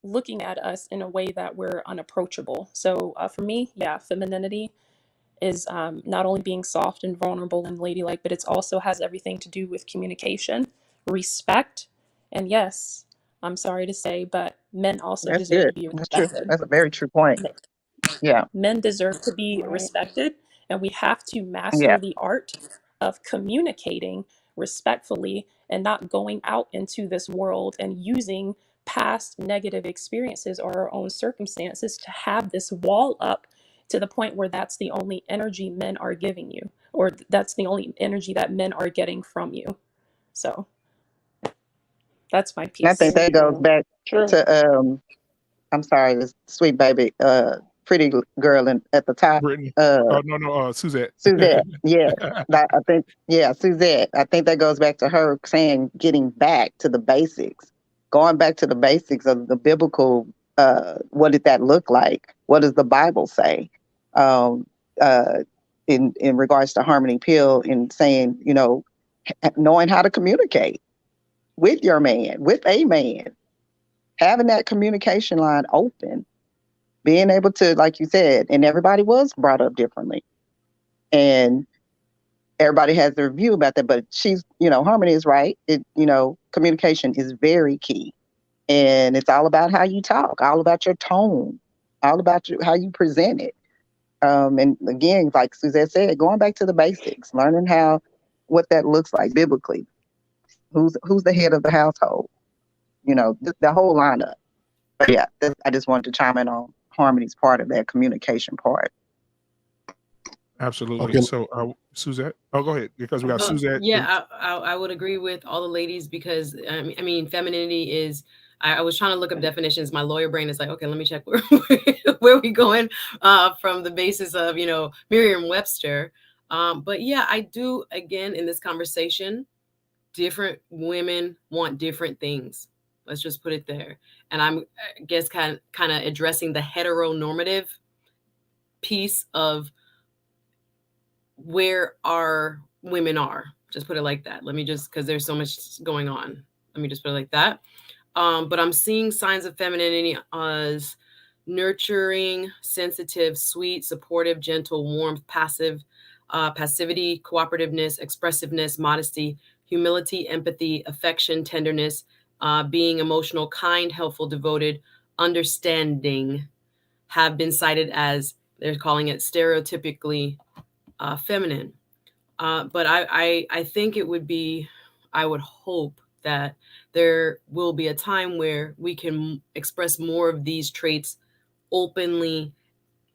looking at us in a way that we're unapproachable. So for me, yeah, femininity is not only being soft and vulnerable and ladylike, but it also has everything to do with communication, respect, and yes, I'm sorry to say, but men also That's deserve good. to be That's true. respected. That's a very true point. Yeah. Men deserve to be Right. respected, and we have to master Yeah. the art of communicating respectfully and not going out into this world and using past negative experiences or our own circumstances to have this wall up to the point where that's the only energy men are giving you, or that's the only energy that men are getting from you. So that's my I piece. think that goes back to I'm sorry, this sweet baby, pretty girl at the top. Brittany. No, Suzette. Suzette. Yeah. I think, yeah, Suzette. I think that goes back to her saying getting back to the basics, going back to the basics of the biblical. What did that look like? What does the Bible say? In regards to Harmony Pill, in saying, knowing how to communicate with your man, with a man, having that communication line open, being able to, like you said, and everybody was brought up differently. And everybody has their view about that, but she's, Harmony is right. Communication is very key. And it's all about how you talk, all about your tone, all about how you present it. And again, like Suzette said, going back to the basics, learning what that looks like biblically. Who's the head of the household? The whole lineup. But yeah, I just wanted to chime in on Harmony's part of that communication part. Absolutely. Okay. So, Suzette, go ahead, because we got Suzette. Yeah, I would agree with all the ladies, because I mean, femininity is I was trying to look up definitions. My lawyer brain is like, okay, let me check where we going from the basis of, Merriam-Webster. But yeah, I do, again, in this conversation, different women want different things. Let's just put it there. And I guess kind of addressing the heteronormative piece of where our women are. Just put it like that. Let me just, because there's so much going on. Let me just put it like that. But I'm seeing signs of femininity as nurturing, sensitive, sweet, supportive, gentle, warmth, passive, passivity, cooperativeness, expressiveness, modesty, humility, empathy, affection, tenderness, being emotional, kind, helpful, devoted, understanding, have been cited as, they're calling it stereotypically feminine. But I think it would be, I would hope that there will be a time where we can express more of these traits openly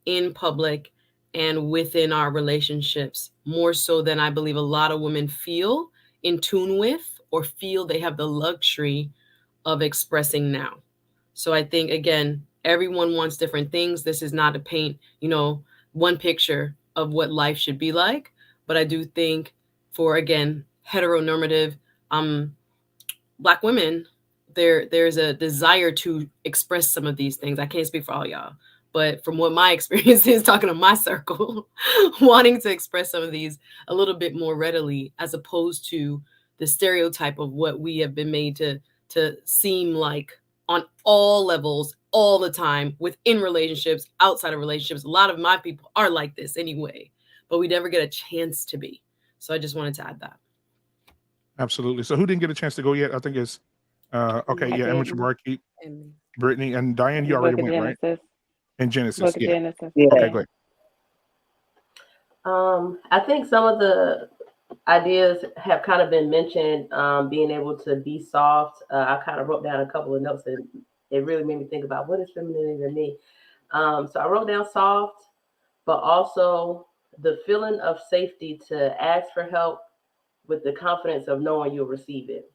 in public and within our relationships, more so than I believe a lot of women feel in tune with or feel they have the luxury of expressing now. So I think, again, everyone wants different things. This is not to paint, one picture of what life should be like. But I do think for, again, heteronormative Black women, there's a desire to express some of these things. I can't speak for all y'all, but from what my experience is, talking to my circle, wanting to express some of these a little bit more readily, as opposed to the stereotype of what we have been made to seem like on all levels, all the time, within relationships, outside of relationships. A lot of my people are like this anyway, but we never get a chance to be. So I just wanted to add that. Absolutely. So who didn't get a chance to go yet? I think it's Amateur Barkeep, Brittany, and Diane. You already went, right? And Genesis. Yeah. Genesis. Okay, great. I think some of the ideas have kind of been mentioned, being able to be soft. I kind of wrote down a couple of notes, and it really made me think about what is femininity to me. So I wrote down soft, but also the feeling of safety to ask for help with the confidence of knowing you'll receive it.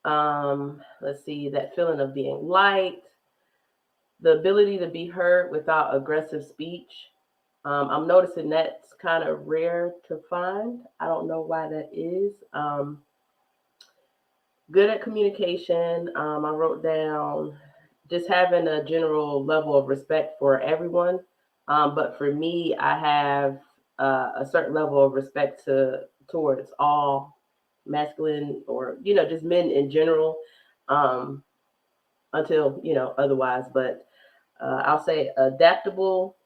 Let's see, that feeling of being liked, the ability to be heard without aggressive speech. I'm noticing that's kind of rare to find. I don't know why that is. Good at communication. I wrote down just having a general level of respect for everyone. But for me, I have a certain level of respect towards all masculine or, just men in general, until, otherwise. But I'll say adaptable,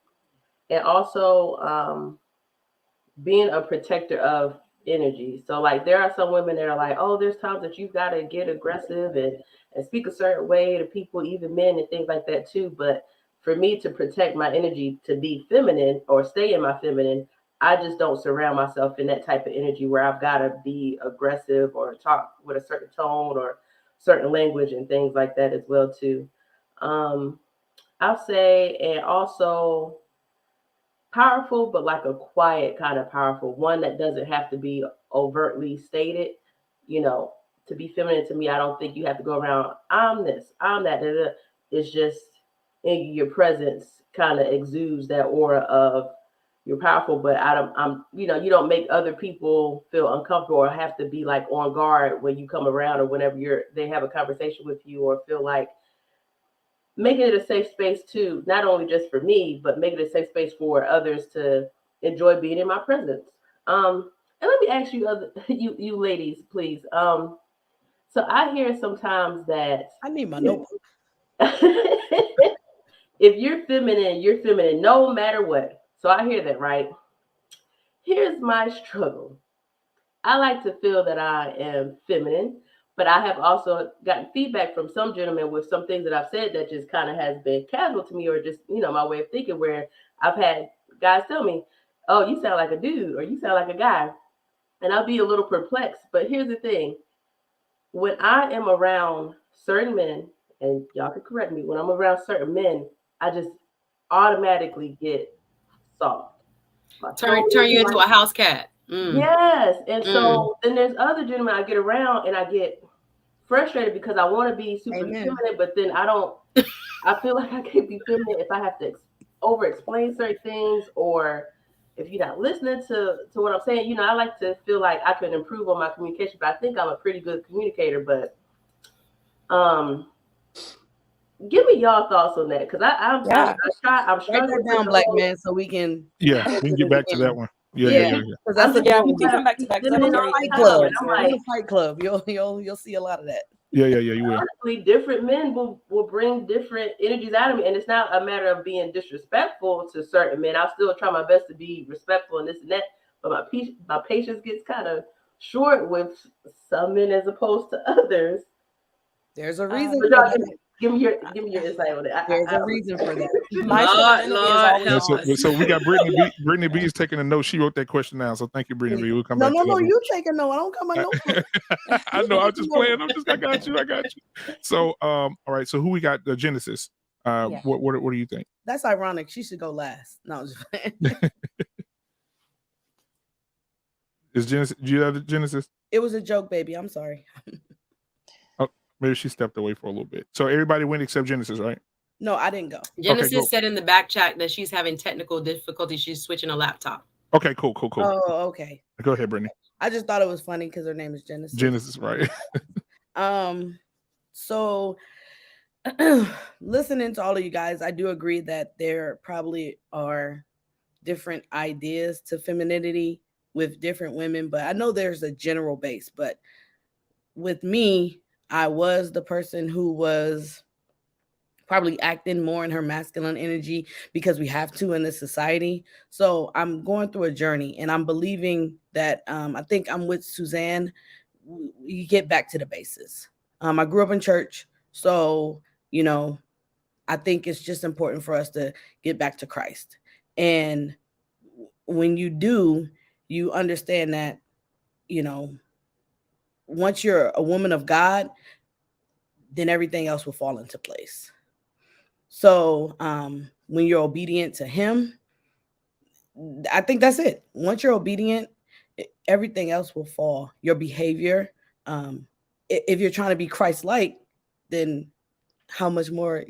and also being a protector of energy. So like there are some women that are like, oh, there's times that you've got to get aggressive and speak a certain way to people, even men and things like that too. But for me to protect my energy, to be feminine or stay in my feminine, I just don't surround myself in that type of energy where I've got to be aggressive or talk with a certain tone or certain language and things like that as well too. I'll say, and also powerful, but like a quiet kind of powerful, one that doesn't have to be overtly stated. To be feminine to me, I don't think you have to go around, I'm this, I'm that. It's just in your presence kind of exudes that aura of you're powerful, but you don't make other people feel uncomfortable or have to be like on guard when you come around or whenever they have a conversation with you, or feel like making it a safe space too, not only just for me, but making it a safe space for others to enjoy being in my presence. And let me ask you, you ladies, please. So I hear sometimes that I need my notebook. If you're feminine no matter what. So I hear that, right? Here's my struggle. I like to feel that I am feminine, but I have also gotten feedback from some gentlemen with some things that I've said that just kind of has been casual to me, or just, my way of thinking, where I've had guys tell me, oh, you sound like a dude, or you sound like a guy. And I'll be a little perplexed. But here's the thing. When I am around certain men, and y'all can correct me, when I'm around certain men, I just automatically get soft. Turn you into a house cat. Yes. And so then there's other gentlemen I get around and I get frustrated because I want to be super Amen. feminine, but then I feel like I can't be feminine if I have to over explain certain things, or if you're not listening to what I'm saying. I like to feel like I can improve on my communication, but I think I'm a pretty good communicator. But give me y'all thoughts on that, because I'm Write struggling that down, Black Man, so we can. Yeah, we can get back to that one. Yeah. Because that's a we can come back to that. 'cause that was very Fight good. Club. I'm like, Fight Club. You'll see a lot of that. Yeah, you will. Honestly, different men will bring different energies out of me, and it's not a matter of being disrespectful to certain men. I'll still try my best to be respectful and this and that, but my patience gets kind of short with some men as opposed to others. There's a reason. Give me your insight on it. There's a reason for that. My femininity is always So we got Brittany B. Brittany B is taking a note. She wrote that question down. So thank you, Brittany B. We'll come back. No, you take a note. I don't come a note. I know. I'm just playing. I got you. So all right. So who we got? The Genesis. What do you think? That's ironic. She should go last. No, I'm just playing. Is Genesis? Do you have the Genesis? It was a joke, baby. I'm sorry. Maybe she stepped away for a little bit. So everybody went except Genesis, right? No, I didn't go. Genesis said in the back chat that she's having technical difficulties. She's switching a laptop. Okay, cool. Oh, okay. Go ahead, Brittany. I just thought it was funny because her name is Genesis. Genesis, right? So listening to all of you guys, I do agree that there probably are different ideas to femininity with different women, but I know there's a general base. But with me, I was the person who was probably acting more in her masculine energy because we have to in this society. So I'm going through a journey, and I'm believing that I think I'm with Suzanne. We get back to the bases. I grew up in church, so I think it's just important for us to get back to Christ. And when you do, you understand that once you're a woman of God, then everything else will fall into place. So when you're obedient to him, I think that's it. Once you're obedient, everything else will fall. Your behavior, if you're trying to be Christ-like, then how much more,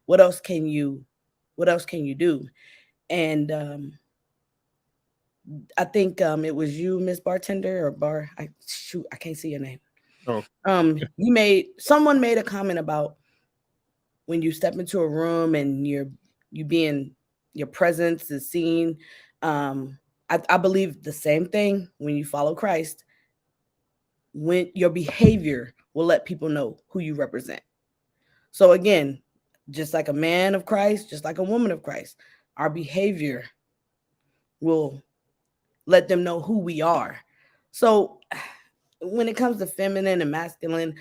what else can you do? And I think it was you, Miss Bartender, or I can't see your name. Oh. Someone made a comment about when you step into a room and your presence is seen. I believe the same thing when you follow Christ. When your behavior will let people know who you represent. So again, just like a man of Christ, just like a woman of Christ, our behavior will let them know who we are. So when it comes to feminine and masculine,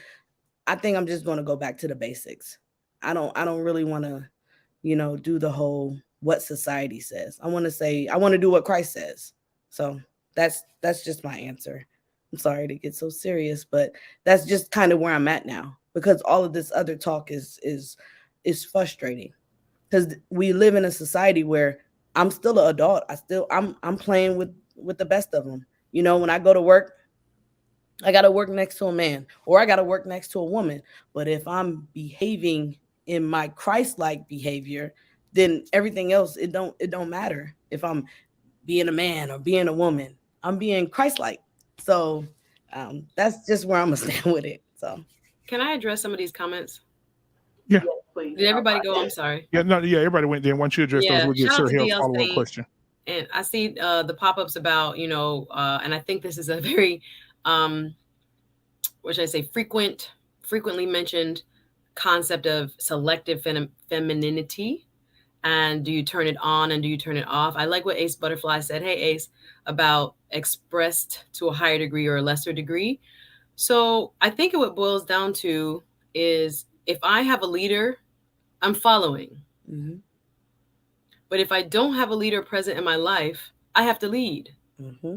I think I'm just going to go back to the basics. I don't really want to, do the whole what society says. I want to do what Christ says. So that's just my answer. I'm sorry to get so serious, but that's just kind of where I'm at now, because all of this other talk is frustrating, because we live in a society where I'm still an adult. I'm playing with the best of them. When I go to work, I got to work next to a man, or I got to work next to a woman. But if I'm behaving in my Christ-like behavior, then everything else, it don't matter. If I'm being a man or being a woman, I'm being Christ-like. So that's just where I'm gonna stand with it. So can I address some of these comments? Yeah. Please. Did everybody go? I'm sorry. Yeah, everybody went there. Once you address those, we'll get Sir Hill's follow-up question. And I see the pop-ups about, and I think this is a very, what should I say, frequently mentioned concept of selective femininity. And do you turn it on and do you turn it off? I like what Ace Butterfly said. Hey, Ace, about expressed to a higher degree or a lesser degree. So I think what it boils down to is, if I have a leader, I'm following. Mm-hmm. But if I don't have a leader present in my life, I have to lead. Mm-hmm.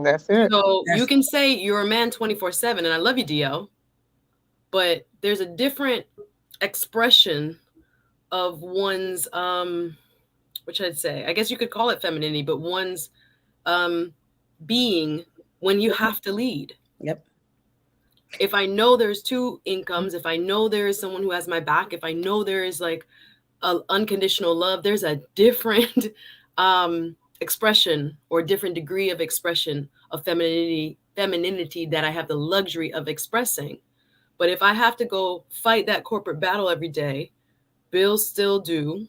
That's it. So you can say you're a man 24/7, and I love you, DL, but there's a different expression of one's, what should I say? I guess you could call it femininity, but one's being when you have to lead. Yep. If I know there's two incomes, if I know there is someone who has my back, if I know there is like unconditional love, there's a different expression or different degree of expression of femininity that I have the luxury of expressing. But if I have to go fight that corporate battle every day, bills still due,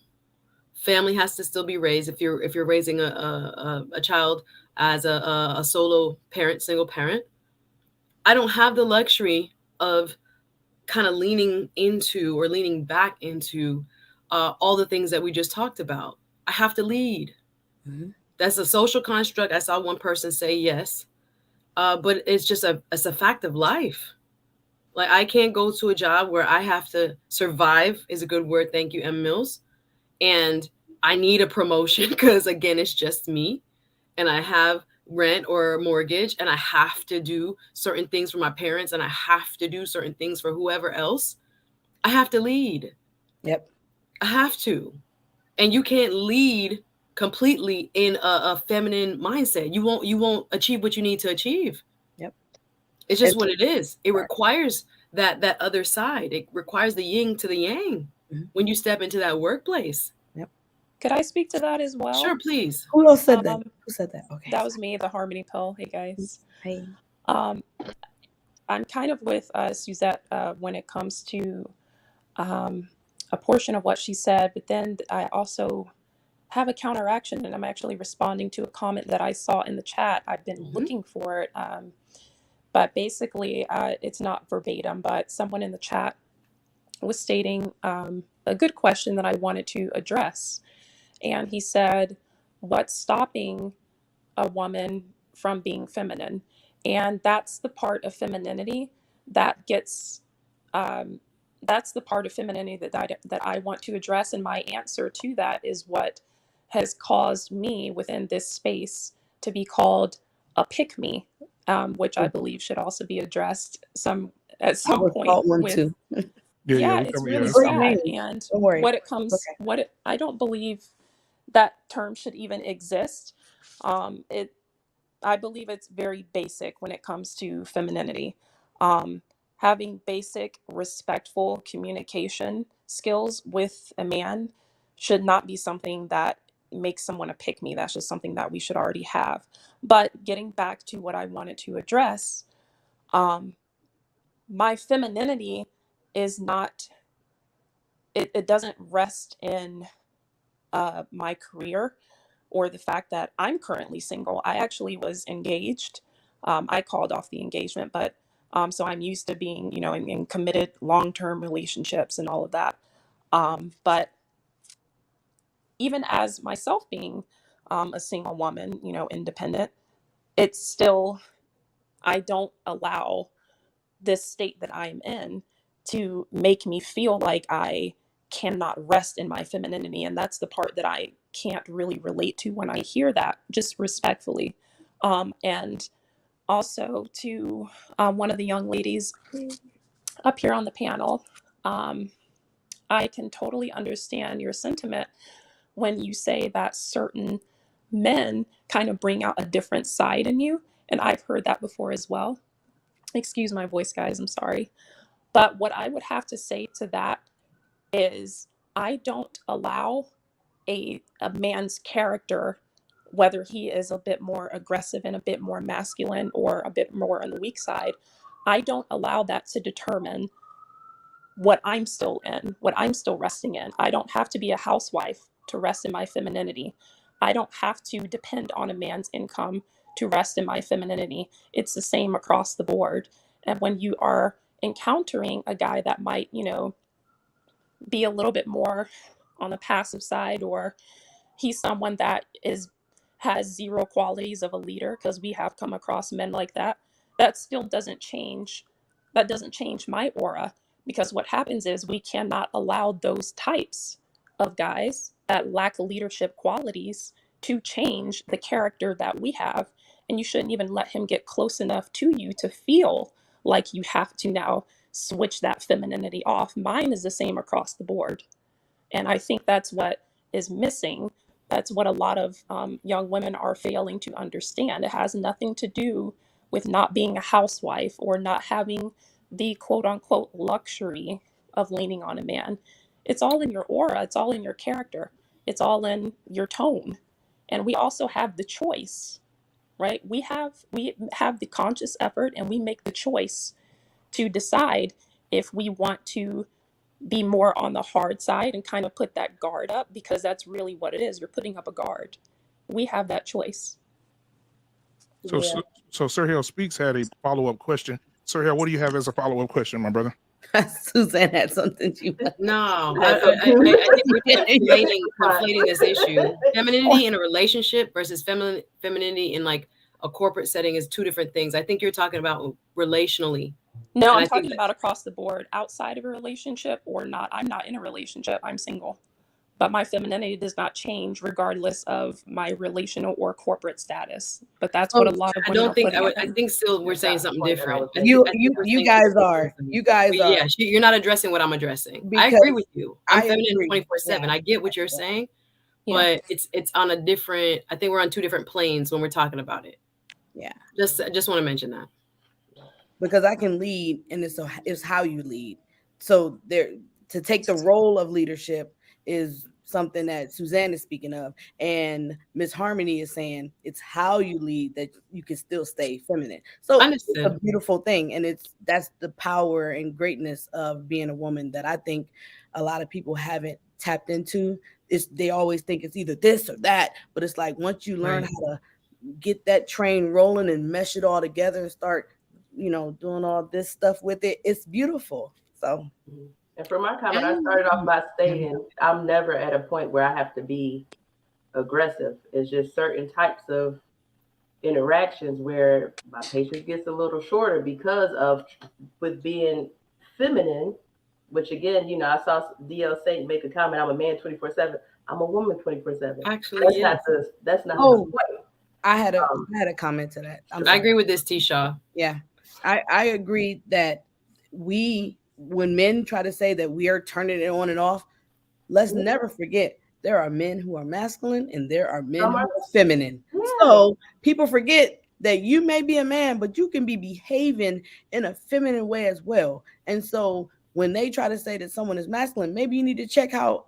family has to still be raised. If you're raising a child as a solo parent, single parent, I don't have the luxury of kind of leaning into or leaning back into all the things that we just talked about. I have to lead. Mm-hmm. That's a social construct. I saw one person say yes, but it's just it's a fact of life. Like, I can't go to a job where I have to survive, is a good word. Thank you, M. Mills. And I need a promotion because, again, it's just me. And I have rent or mortgage, and I have to do certain things for my parents, and I have to do certain things for whoever else. I have to lead. Yep. I have to. And you can't lead completely in a feminine mindset. You won't achieve what you need to achieve. Yep. It's just what it is. It requires that other side. It requires the yin to the yang when you step into that workplace. Yep. Could I speak to that as well? Sure, please. Who else said that? Who said that? Okay. That was me, the Harmony Pill. Hey, guys. Hey. I'm kind of with Suzette when it comes to a portion of what she said, but then I also have a counteraction, and I'm actually responding to a comment that I saw in the chat. I've been looking for it, but basically it's not verbatim, but someone in the chat was stating a good question that I wanted to address. And he said, what's stopping a woman from being feminine? And that's the part of femininity that gets, that's the part of femininity that I want to address. And my answer to that is what has caused me within this space to be called a pick-me, which I believe should also be addressed at some point. One too. Yeah, it's really sad. And what it comes, I don't believe that term should even exist. I believe it's very basic when it comes to femininity. Having basic, respectful communication skills with a man should not be something that makes someone a pick-me. That's just something that we should already have. But getting back to what I wanted to address, my femininity is not, it doesn't rest in my career or the fact that I'm currently single. I actually was engaged. I called off the engagement, but so I'm used to being, in committed long-term relationships and all of that. But even as myself being a single woman, independent, it's still, I don't allow this state that I'm in to make me feel like I cannot rest in my femininity. And that's the part that I can't really relate to when I hear that, just respectfully. And also to one of the young ladies up here on the panel, I can totally understand your sentiment when you say that certain men kind of bring out a different side in you. And I've heard that before as well. Excuse my voice, guys, I'm sorry. But what I would have to say to that is I don't allow a man's character, whether he is a bit more aggressive and a bit more masculine or a bit more on the weak side, I don't allow that to determine what I'm still in, what I'm still resting in. I don't have to be a housewife to rest in my femininity. I don't have to depend on a man's income to rest in my femininity. It's the same across the board. And when you are encountering a guy that might, be a little bit more on the passive side, or he's someone that has zero qualities of a leader, because we have come across men like that, that still doesn't change. That doesn't change my aura, because what happens is we cannot allow those types of guys that lack leadership qualities to change the character that we have. And you shouldn't even let him get close enough to you to feel like you have to now switch that femininity off. Mine is the same across the board. And I think that's what is missing. That's what a lot of young women are failing to understand. It has nothing to do with not being a housewife or not having the quote unquote luxury of leaning on a man. It's all in your aura, it's all in your character, it's all in your tone. And we also have the choice, right? We have the conscious effort, and we make the choice to decide if we want to be more on the hard side and kind of put that guard up, because that's really what it is. You're putting up a guard. We have that choice. So, Yeah. so Sir Hale Speaks had a follow-up question. Sir Hale, what do you have as a follow-up question, my brother? Suzanne had something she wanted. No, I think we're conflating this issue. Femininity in a relationship versus femininity in like a corporate setting is two different things. I think you're talking about relationally. No, And I'm I think talking about across the board, outside of a relationship or not. I'm not in a relationship, I'm single. But my femininity does not change regardless of my relational or corporate status. But that's what a lot of I women don't are think putting I think still we're saying something different. You guys are. Yeah, you're not addressing what I'm addressing. I Because agree with you. I'm I feminine agree. 24/7. Yeah. I get what you're saying, Yeah. but it's on a different. I think we're on two different planes when we're talking about it. Yeah. Just want to mention that. Because I can lead, and it's how you lead. So there, to take the role of leadership is something that Suzanne is speaking of, and Miss Harmony is saying it's how you lead that you can still stay feminine. So it's a beautiful thing, and that's the power and greatness of being a woman that I think a lot of people haven't tapped into. They always think it's either this or that, but it's like once you learn how to get that train rolling and mesh it all together and start, doing all this stuff with it, it's beautiful. So. And for my comment, I started off by stating I'm never at a point where I have to be aggressive. It's just certain types of interactions where my patience gets a little shorter because of with being feminine, which again, I saw DL Saint make a comment, I'm a man 24/7. I'm a woman 24/7. Actually, that's not the point. I had a comment to that. I agree with this, T-Shaw. Yeah. I agree that when men try to say that we are turning it on and off, let's never forget there are men who are masculine and there are men who are feminine. Yeah. So people forget that you may be a man, but you can be behaving in a feminine way as well. And so when they try to say that someone is masculine, maybe you need to check how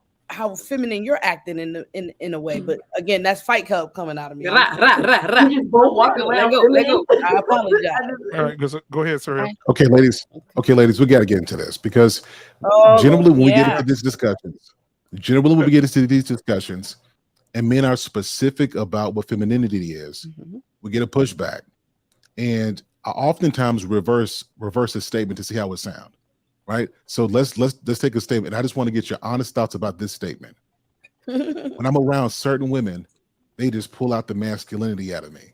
feminine you're acting in a way. But again, that's Fight Club coming out of me. You just both walk around. Let go. I apologize. All right, go ahead, Sir. Okay, ladies, we got to get into this because generally when we get into these discussions, and men are specific about what femininity is, we get a pushback, and I oftentimes reverse a statement to see how it sounds. Right. So let's take a statement. I just want to get your honest thoughts about this statement. When I'm around certain women, they just pull out the masculinity out of me.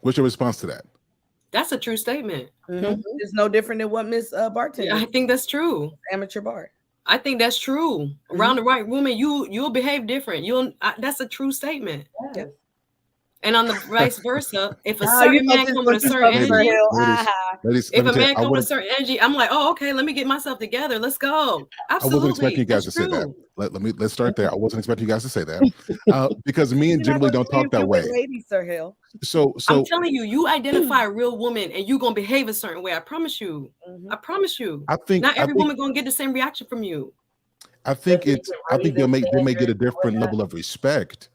What's your response to that? That's a true statement. It's no different than what Miss Bartender. I think that's true. Amateur bar. I think that's true. Around the right woman, you'll behave different. That's a true statement. Yeah. And on the vice versa, if a certain man comes with a certain energy, if a man comes with a certain energy, I'm like, oh, okay, let me get myself together. Let's go. Absolutely. I wasn't expecting you guys to say that. Let's start there. I wasn't expecting you guys to say that because men generally don't talk that way. Ladies, Sir Hill. So I'm telling you, you identify a real woman and you're gonna behave a certain way. I promise you. I promise you. I think not every woman gonna get the same reaction from you. I think they may get a different level of respect.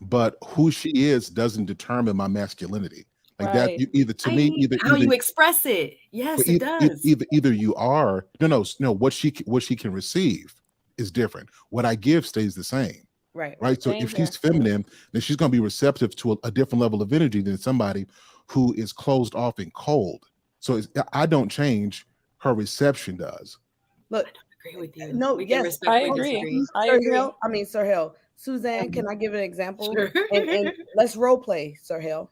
But who she is doesn't determine my masculinity. Like that, either how you express it. Yes, it does. Either you are no. What she can receive is different. What I give stays the same. Right. So if she's feminine, then she's going to be receptive to a different level of energy than somebody who is closed off and cold. So I don't change. Her reception does. Look, I don't agree with you. No, yes, I agree. Sir Hill. Suzanne, can I give an example? Sure. And let's role play, Sir Hill.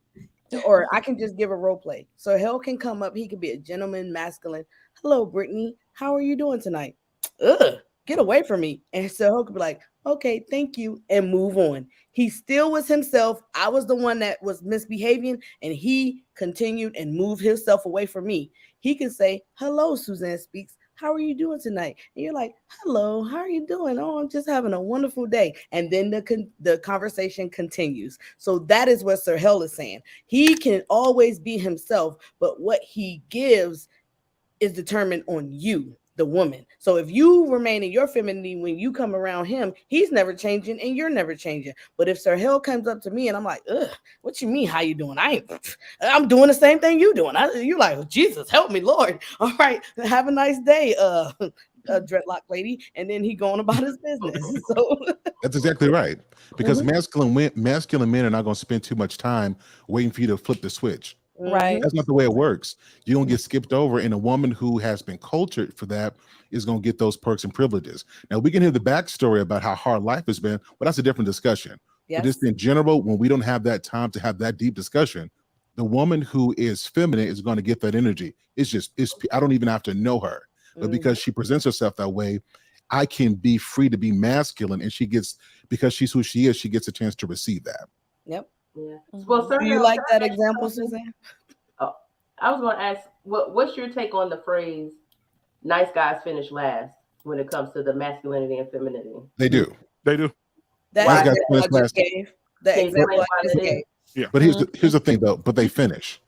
Or I can just give a role play. Sir Hill can come up. He can be a gentleman, masculine. Hello, Brittany. How are you doing tonight? Ugh, get away from me. And Sir Hill could be like, okay, thank you, and move on. He still was himself. I was the one that was misbehaving, and he continued and moved himself away from me. He can say, hello, Suzanne Speaks. How are you doing tonight? And you're like, hello, how are you doing? Oh, I'm just having a wonderful day. And then the conversation continues. So that is what Sir Hill is saying. He can always be himself, but what he gives is determined on you, the woman. So if you remain in your femininity when you come around him, he's never changing and you're never changing. But if Sir Hill comes up to me and I'm like, ugh, what you mean? How you doing? I'm doing the same thing you doing. You like, oh, Jesus, help me, Lord. All right, have a nice day, dreadlock lady. And then he going about his business. So that's exactly right. Because masculine men are not going to spend too much time waiting for you to flip the switch. Right. That's not the way it works. You don't get skipped over, and a woman who has been cultured for that is going to get those perks and privileges. Now, we can hear the backstory about how hard life has been, but that's a different discussion. Yes. But just in general, when we don't have that time to have that deep discussion, the woman who is feminine is going to get that energy. I don't even have to know her, but because she presents herself that way, I can be free to be masculine, and because she's who she is, she gets a chance to receive that. Yep. Yeah. Well, do you like that example, Suzanne? Oh, I was going to ask, what's your take on the phrase "nice guys finish last" when it comes to the masculinity and femininity? They do. They do. That example I just gave. The example I just gave. Yeah. But here's the thing, though. But they finish.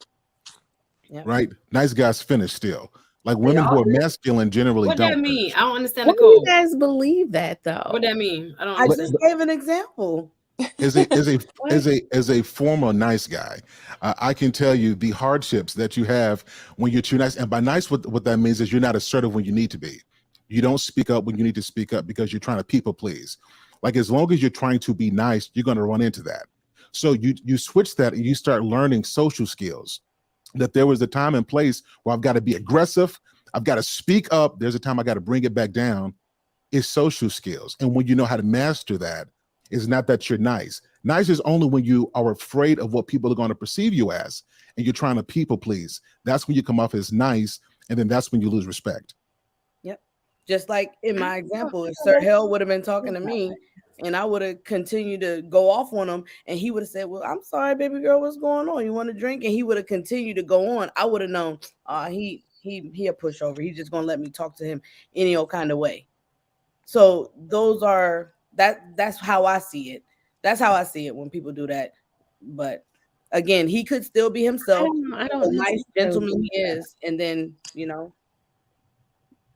Yep. Right? Nice guys finish still. Like women who are masculine generally What don't. that mean? I don't understand What the do you code. guys believe that though? What that mean? I don't. I just gave an example. As a former nice guy, I can tell you the hardships that you have when you're too nice. And by nice, what that means is you're not assertive when you need to be. You don't speak up when you need to speak up because you're trying to people please. Like as long as you're trying to be nice, you're going to run into that. So you switch that and you start learning social skills. That there was a time and place where I've got to be aggressive. I've got to speak up. There's a time I got to bring it back down. It's social skills. And when you know how to master that, it's not that you're nice. Nice is only when you are afraid of what people are going to perceive you as, and you're trying to people please. That's when you come off as nice, and then that's when you lose respect. Yep. Just like in my example, if Sir Hill would have been talking to me, and I would have continued to go off on him, and he would have said, "Well, I'm sorry, baby girl, what's going on? You want to drink?" And he would have continued to go on. I would have known, he a pushover. He's just gonna let me talk to him any old kind of way. So those are. That's how I see it. That's how I see it when people do that. But again, he could still be himself. I don't a nice gentleman he is, and then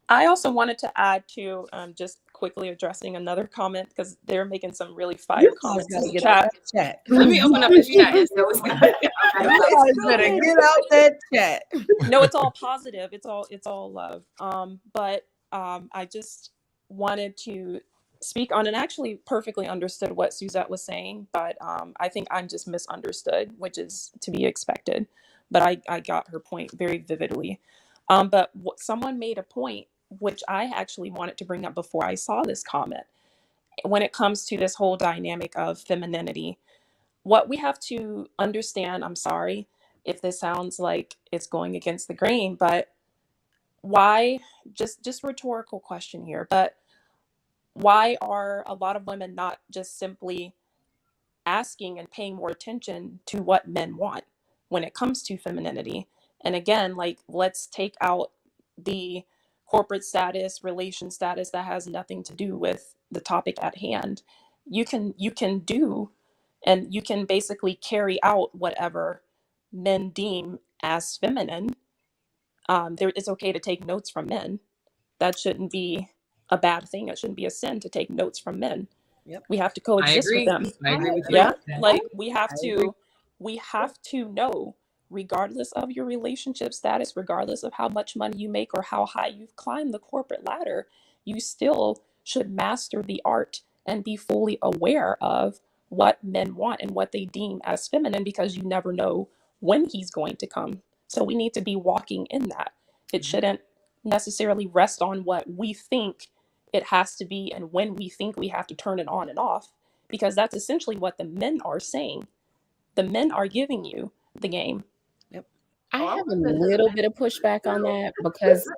I also wanted to add to just quickly addressing another comment because they're making some really fire comments in the chat. Let me open up the chat. And so you guys better get out that chat. No, it's all positive. It's all love. But I just wanted to speak on and actually perfectly understood what Suzette was saying, but I think I'm just misunderstood, which is to be expected. But I got her point very vividly. But someone made a point, which I actually wanted to bring up before I saw this comment. When it comes to this whole dynamic of femininity, what we have to understand, I'm sorry if this sounds like it's going against the grain, but why, just rhetorical question here, but why are a lot of women not just simply asking and paying more attention to what men want when it comes to femininity? And again, like, let's take out the corporate status, relation status that has nothing to do with the topic at hand. You can do, and you can basically carry out whatever men deem as feminine. It's okay to take notes from men. That shouldn't be a bad thing. It shouldn't be a sin to take notes from men. Yep. We have to coexist with them. I agree with you. Yeah, like we have to know, regardless of your relationship status, regardless of how much money you make or how high you've climbed the corporate ladder, you still should master the art and be fully aware of what men want and what they deem as feminine, because you never know when he's going to come. So we need to be walking in that. It shouldn't necessarily rest on what we think it has to be and when we think we have to turn it on and off, because that's essentially what the men are saying. The men are giving you the game. Yep. I have a little bit of pushback on that because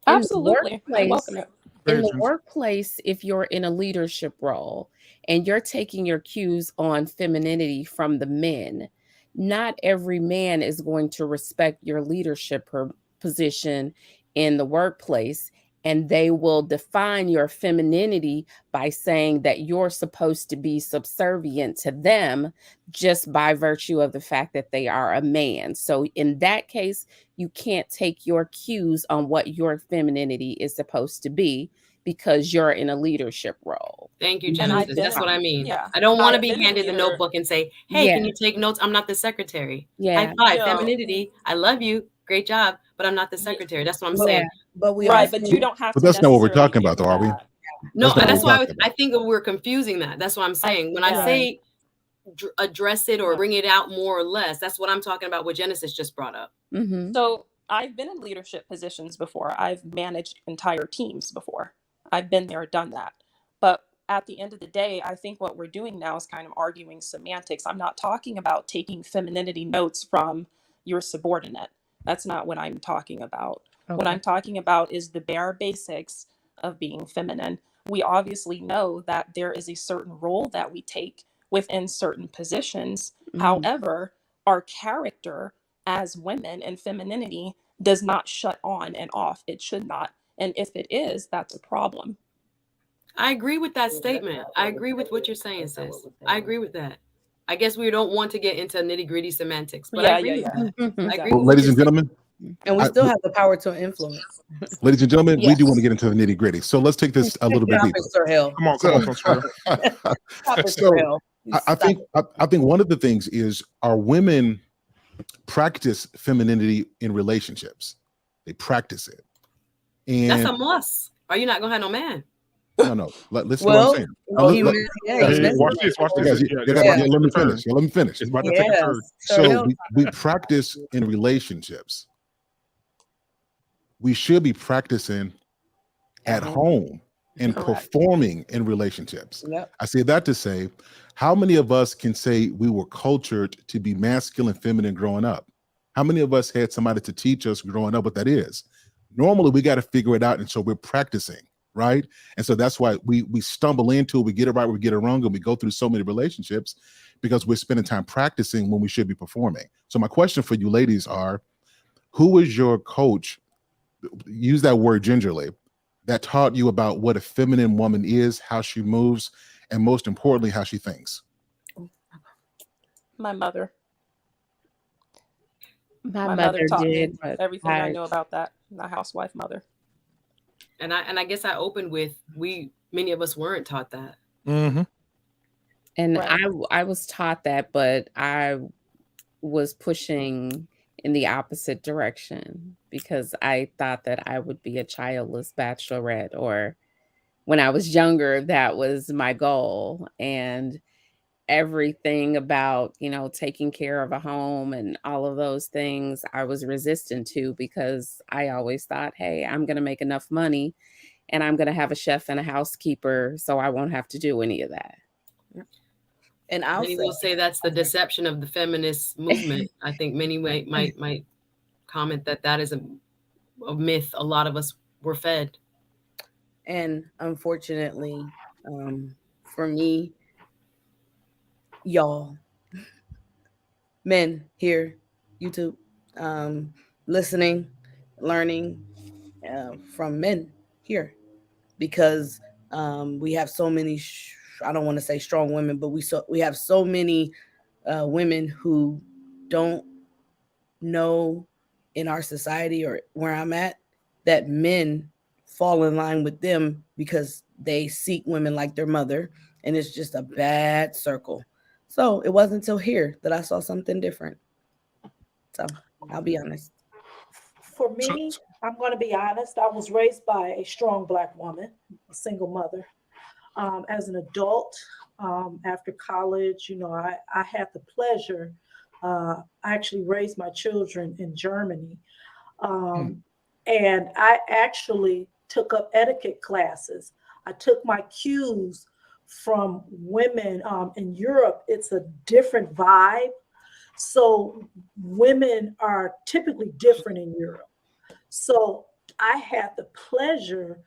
absolutely, I welcome it. In the workplace, if you're in a leadership role and you're taking your cues on femininity from the men, not every man is going to respect your leadership position in the workplace. and they will define your femininity by saying that you're supposed to be subservient to them just by virtue of the fact that they are a man. So in that case, you can't take your cues on what your femininity is supposed to be because you're in a leadership role. Thank you, And I've Genesis. been That's a- what I mean. yeah. I don't want to I've be been a handed the leader. notebook and say, hey, Yeah. can you take notes? I'm not the secretary. Yeah. High five, No. femininity. I love you. Great job. But I'm not the secretary. That's what I'm saying. But we Right, also, but you don't have But to that's not what we're necessarily talking about, do though, are we? that. No, That's not that's what why we're talking I about. think we're confusing that. That's what I'm saying. When I yeah. say address it or bring it out more or less, that's what I'm talking about, what Genesis just brought up. Mhm. So I've been in leadership positions before. I've managed entire teams before. I've been there, done that. But at the end of the day, I think what we're doing now is kind of arguing semantics. I'm not talking about taking femininity notes from your subordinate. That's not what I'm talking about. What Okay. I'm talking about is the bare basics of being feminine. We obviously know that there is a certain role that we take within certain positions. Mhm. However, our character as women and femininity does not shut on and off. It should not. And if it is, that's a problem. I agree with that statement. I agree with what you're saying, sis. I agree with that. I guess we don't want to get into nitty-gritty semantics, but I agree with that. I agree Exactly. with what Ladies you're and gentlemen, and we I- still have the power to influence. ladies and gentlemen, we do Yes. want to get into the nitty gritty. So let's take this a little bit Stop deeper. it, Sir Hill. Come on, Sir. Stop it, So, Sir Hill. I think one of the things is, our women practice femininity in relationships. They practice it. That's a And must. Are you not gonna have no man? no, listen to what Well, I'm saying. well, Let- he let- meant- yeah, Hey, he meant- watch this. you guys, Yeah, you guys, yeah. let me finish. Let me finish. It's about to take a Yes, turn. Sir So Hill. we practice in relationships. We should be practicing at home and Correct. performing in relationships. Yep. I say that to say, how many of us can say we were cultured to be masculine, feminine growing up? How many of us had somebody to teach us growing up what that is? Normally, we got to figure it out, and so we're practicing, right? And so that's why we stumble into it, we get it right, we get it wrong, and we go through so many relationships because we're spending time practicing when we should be performing. So my question for you ladies are, who was your coach, use that word gingerly, that taught you about what a feminine woman is, how she moves, and most importantly, how she thinks? My mother. My My mother taught did, me but everything I know about that. My housewife mother. And I guess I opened with, many of us weren't taught that. Mm-hmm. And Right. I was taught that, but I was pushing in the opposite direction because I thought that I would be a childless bachelorette, or when I was younger, that was my goal. And everything about, taking care of a home and all of those things, I was resistant to because I always thought, hey, I'm going to make enough money and I'm going to have a chef and a housekeeper, so I won't have to do any of that. And I'll Many will say that's the deception of the feminist movement. I think many might comment that is a myth a lot of us were fed. And unfortunately, for me, y'all, men here, YouTube, listening, learning from men here, because we have so many, I don't want to say strong women, but we have so many women who don't know in our society or where I'm at that men fall in line with them because they seek women like their mother, and it's just a bad circle. So it wasn't until here that I saw something different. So I'll be honest. For me, I'm going to be honest. I was raised by a strong Black woman, a single mother. As an adult, after college, I had the pleasure. I actually raised my children in Germany. And I actually took up etiquette classes. I took my cues from women in Europe. It's a different vibe. So women are typically different in Europe. So I had the pleasure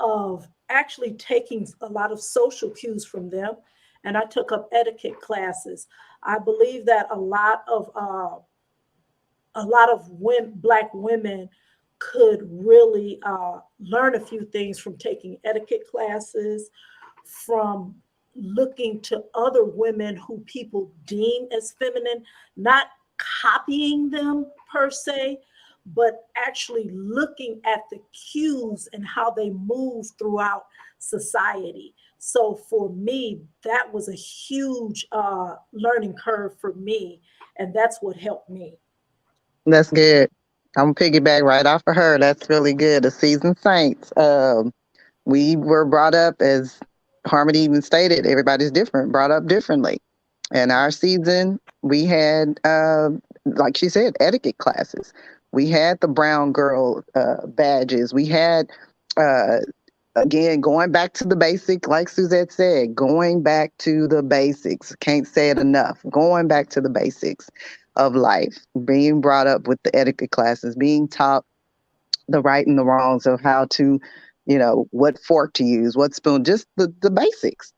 of actually taking a lot of social cues from them, and I took up etiquette classes. I believe that a lot of women, Black women could really learn a few things from taking etiquette classes, from looking to other women who people deem as feminine, not copying them per se, but actually looking at the cues and how they move throughout society. So for me, that was a huge learning curve for me, and that's what helped me. That's good. I'm gonna piggyback right off of her. That's really good. The seasoned saints. We were brought up, as Harmony even stated, everybody's different, brought up differently. In our season, we had, like she said, etiquette classes. We had the brown girl badges. We had, again, going back to the basic, like Suzette said, going back to the basics. Can't say it enough. Going back to the basics of life, being brought up with the etiquette classes, being taught the right and the wrongs of how to, what fork to use, what spoon, just the basics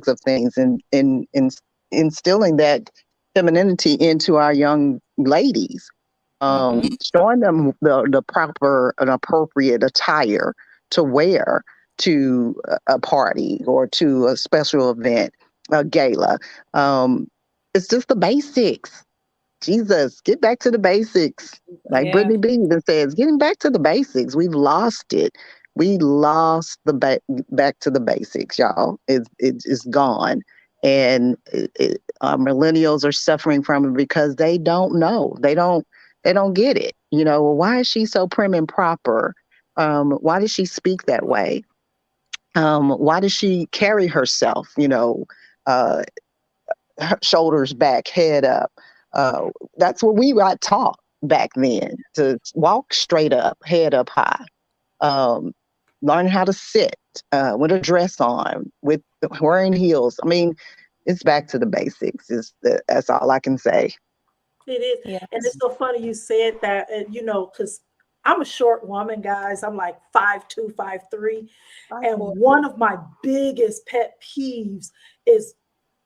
of things, and instilling that femininity into our young ladies, showing them the proper and appropriate attire to wear to a party or to a special event, a gala. It's just the basics. Jesus, get back to the basics. Like Brittany B even says, getting back to the basics. We've lost it. We lost the back to the basics, y'all. It's gone. And millennials are suffering from it because they don't know. They don't get it. Why is she so prim and proper? Why does she speak that way? Why does she carry herself, shoulders back, head up? That's what we got taught back then, to walk straight up, head up high. Learn how to sit with a dress on, with wearing heels. I mean, it's back to the basics. That's all I can say. It is. Yes. And it's so funny you said that, because I'm a short woman, guys. I'm like 5'2", 5'3". And one of my biggest pet peeves is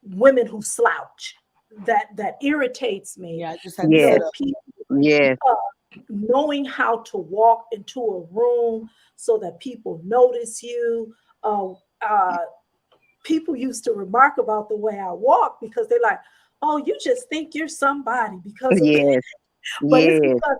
women who slouch. That irritates me. Yeah, I just had to sit up. People, knowing how to walk into a room so that people notice you. People used to remark about the way I walk because they're like, "Oh, you just think you're somebody because of yes, but it's because,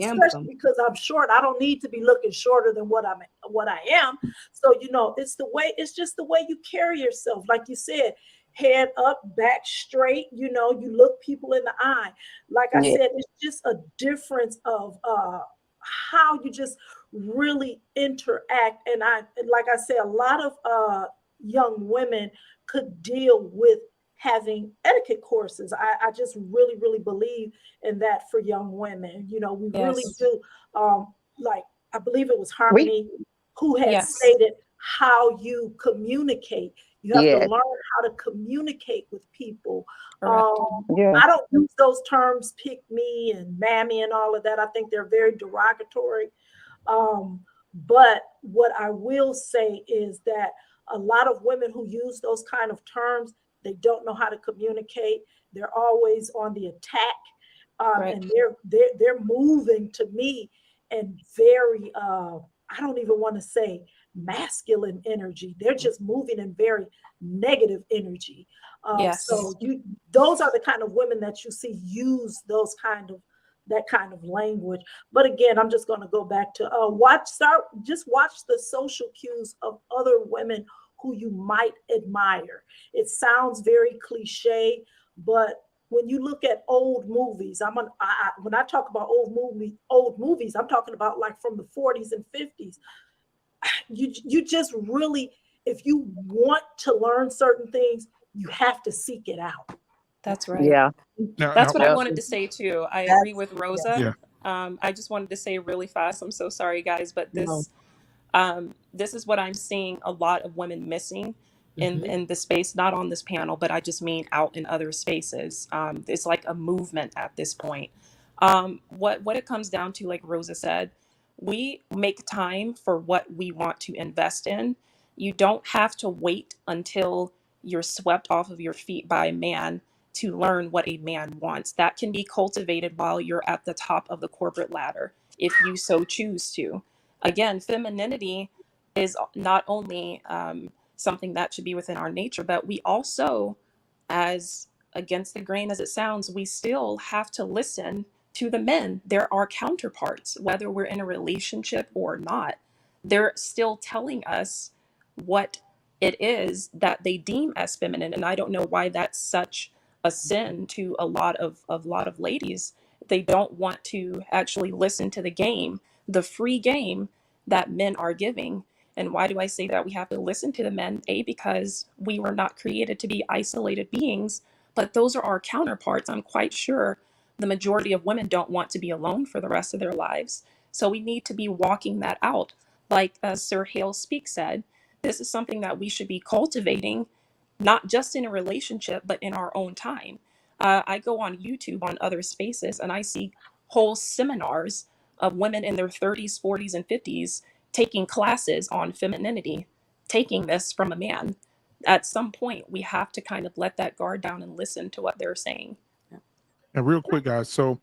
especially because I'm short. I don't need to be looking shorter than what I am. So it's just the way you carry yourself, like you said. Head up, back straight, you look people in the eye. Like I said, it's just a difference of how you just really interact. And like I said, a lot of young women could deal with having etiquette courses. I just really, really believe in that for young women. We really do. Like, I believe it was Harmony who had stated how you communicate. You have to learn how to communicate with people. I don't use those terms, pick me and mammy and all of that. I think they're very derogatory. But what I will say is that a lot of women who use those kind of terms, they don't know how to communicate. They're always on the attack. And they're moving to me in very, I don't even want to say masculine energy. They're just moving in very negative energy. So those are the kind of women that you see use that kind of language. But again, I'm just going to go back to watch the social cues of other women who you might admire. It sounds very cliche, but when you look at old movies, when I talk about old movies, I'm talking about like from the 40s and 50s. You just really, if you want to learn certain things, you have to seek it out. That's right. Yeah. That's what I wanted to say too. I agree with Rosa. I just wanted to say really fast, I'm so sorry guys, but this is what I'm seeing a lot of women missing in the space, not on this panel, but I just mean out in other spaces. It's like a movement at this point. What it comes down to, like Rosa said, we make time for what we want to invest in. You don't have to wait until you're swept off of your feet by a man to learn what a man wants. That can be cultivated while you're at the top of the corporate ladder. if you so choose to. Again, femininity is not only something that should be within our nature, but we also, as against the grain as it sounds, we still have to listen to the men. They're our counterparts, whether we're in a relationship or not. They're still telling us what it is that they deem as feminine. And I don't know why that's such a sin to a lot of ladies. They don't want to actually listen to the game, the free game that men are giving. And why do I say that we have to listen to the men? A, because we were not created to be isolated beings, but those are our counterparts. I'm quite sure the majority of women don't want to be alone for the rest of their lives. So we need to be walking that out. Like Sir Hale Speak said, this is something that we should be cultivating, not just in a relationship, but in our own time. I go on YouTube on other spaces and I see whole seminars of women in their 30s, 40s, and 50s taking classes on femininity, taking this from a man. At some point, we have to kind of let that guard down and listen to what they're saying. And real quick, guys. So,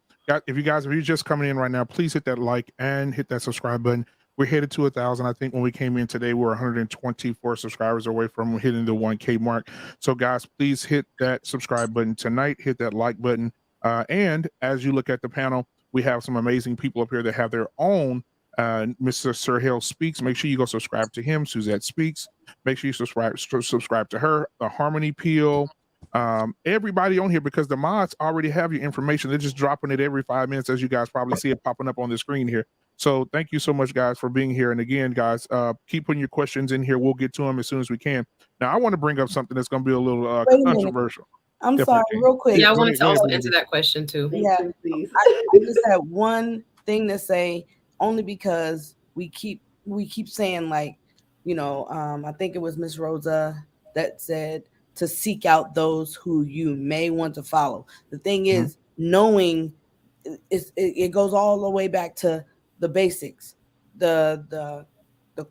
if you're just coming in right now, please hit that like and hit that subscribe button. We're headed to 1,000. I think when we came in today, we're 124 subscribers away from hitting the 1K mark. So, guys, please hit that subscribe button tonight. Hit that like button. And as you look at the panel, we have some amazing people up here that have their own. Mr. Sir Hale Speaks. Make sure you go subscribe to him. Suzette Speaks. Make sure you subscribe to her. The Harmony Peel. Everybody on here, because the mods already have your information. They're just dropping it every 5 minutes, as you guys probably see it popping up on the screen here. So thank you so much, guys, for being here. And again, guys, keep putting your questions in here. We'll get to them as soon as we can. Now, I want to bring up something that's going to be a little controversial. I'm sorry, real quick. Yeah, I wanted to also answer that question too. Yeah, I just had one thing to say, only because we keep saying, like, you know, I think it was Miss Rosa that said to seek out those who you may want to follow. The thing is, knowing it goes all the way back to the basics, the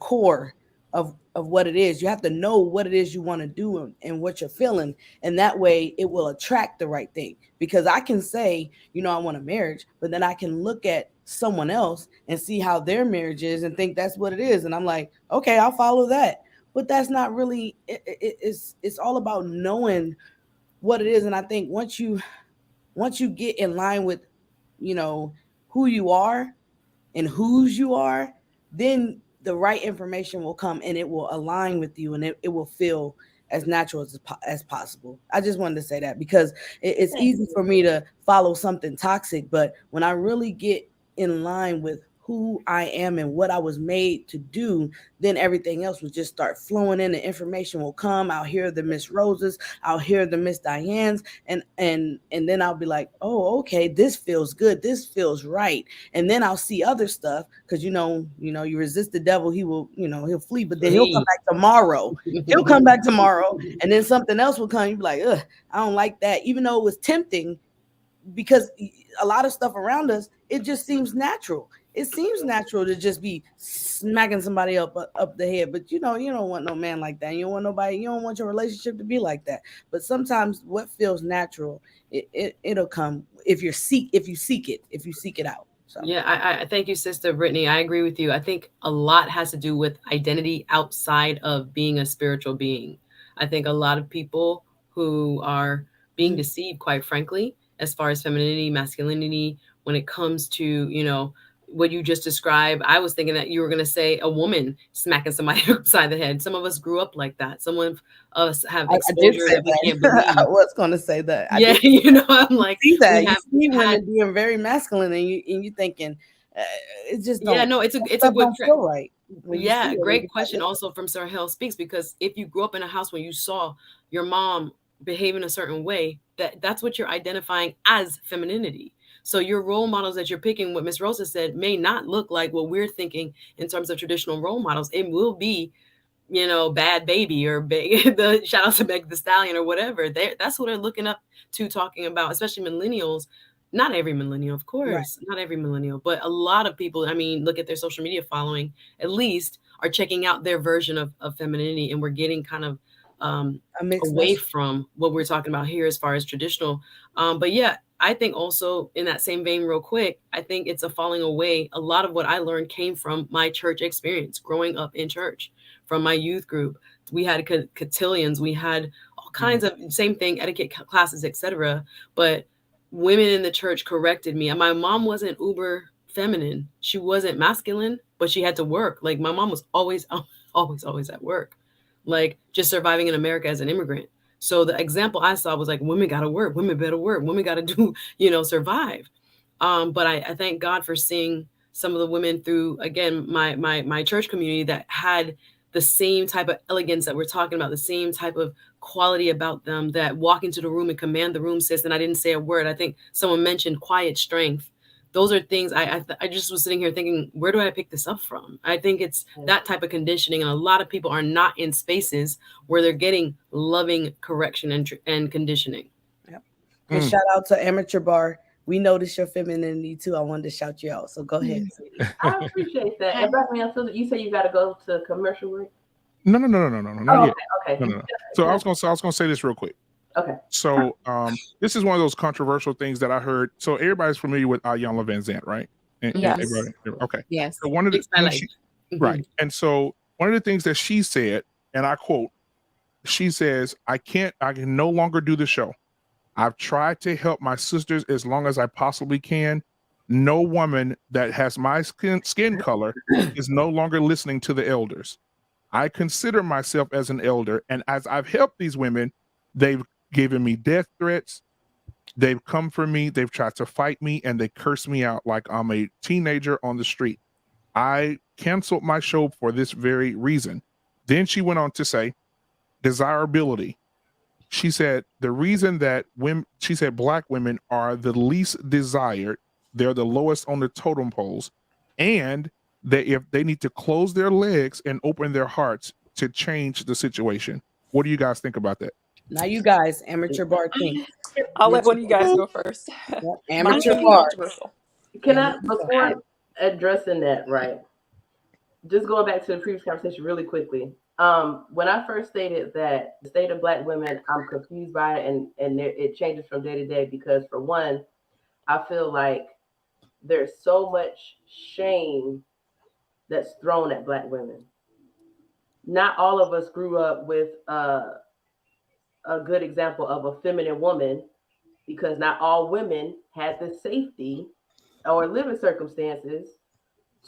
core of what it is. You have to know what it is you want to do and what you're feeling, and that way it will attract the right thing. Because I can say, you know, I want a marriage, but then I can look at someone else and see how their marriage is and think that's what it is, and I'm like, okay, I'll follow that. But that's not really it's all about knowing what it is. And I think once you get in line with, you know, who you are and whose you are, then the right information will come and it will align with you, and it will feel as natural as possible. I just wanted to say that because it's easy for me to follow something toxic, but when I really get in line with who I am and what I was made to do, then everything else will just start flowing in. The information will come. I'll hear the Miss Roses, I'll hear the Miss Dianes, and then I'll be like, oh, okay, this feels good, this feels right. And then I'll see other stuff, because you know, you resist the devil, he will, he'll flee, but then he'll come back tomorrow. He'll come back tomorrow, and then something else will come. You'll be like, ugh, I don't like that, even though it was tempting, because a lot of stuff around us, it just seems natural. It seems natural to just be smacking somebody up the head, but you don't want no man like that. You don't want nobody. You don't want your relationship to be like that. But sometimes what feels natural, it'll come if you seek it out. So. Yeah, I thank you, Sister Brittany. I agree with you. I think a lot has to do with identity outside of being a spiritual being. I think a lot of people who are being deceived, quite frankly, as far as femininity, masculinity, when it comes to, what you just described. I was thinking that you were going to say a woman smacking somebody upside the head. Some of us grew up like that. Some of us have exposure that we can't believe. I was going to say that. I'm like, see that. You see women being very masculine, and you thinking, it just don't. Yeah, no, it's a good feel right. Yeah, great question also from Sir Hale Speaks, because if you grew up in a house where you saw your mom behave in a certain way, that's what you're identifying as femininity. So your role models that you're picking, what Miss Rosa said, may not look like what we're thinking in terms of traditional role models. It will be, Bad Baby or the shout out to Meg the Stallion or whatever. That's what they're looking up to, talking about, especially millennials. Not every millennial, of course, right. Not every millennial, but a lot of people, look at their social media following, at least are checking out their version of femininity. And we're getting kind of away from what we're talking about here as far as traditional. But yeah, I think also in that same vein, real quick, I think it's a falling away. A lot of what I learned came from my church experience, growing up in church, from my youth group. We had cotillions, we had all kinds of same thing, etiquette classes, etc. But women in the church corrected me. And my mom wasn't uber feminine. She wasn't masculine, but she had to work. Like my mom was always at work, like just surviving in America as an immigrant. So the example I saw was like, women got to work, women better work, women got to do, survive. But I thank God for seeing some of the women through, again, my church community that had the same type of elegance that we're talking about, the same type of quality about them, that walk into the room and command the room, sis. And I didn't say a word. I think someone mentioned quiet strength. Those are things I just was sitting here thinking, where do I pick this up from? I think it's that type of conditioning. And a lot of people are not in spaces where they're getting loving correction and conditioning. Yep. And shout out to Amateur Bar. We noticed your femininity too. I wanted to shout you out. So go ahead. I appreciate that. And Black Man Unfiltered, you say you got to go to commercial break? No, not yet. Okay. No. So I was gonna say this real quick. Okay. So this is one of those controversial things that I heard. So everybody's familiar with Ayanna Van Zant, right? Yes. Okay. Yes. So one of the things right. And so one of the things that she said, and I quote, she says, I can no longer do the show. I've tried to help my sisters as long as I possibly can. No woman that has my skin color is no longer listening to the elders. I consider myself as an elder, and as I've helped these women, they've given me death threats. They've come for me. They've tried to fight me, and they curse me out like I'm a teenager on the street. I canceled my show for this very reason. Then she went on to say, desirability. She said the reason that she said black women are the least desired, they're the lowest on the totem poles, and that if they need to close their legs and open their hearts to change the situation. What do you guys think about that? Now you guys, Amateur Bar King. I'll let one of you guys go first. Amateur Bar. Can I, before addressing that, right, just going back to the previous conversation really quickly. When I first stated that the state of black women, I'm confused by it, and it changes from day to day because, for one, I feel like there's so much shame that's thrown at black women. Not all of us grew up with a good example of a feminine woman, because not all women had the safety or living circumstances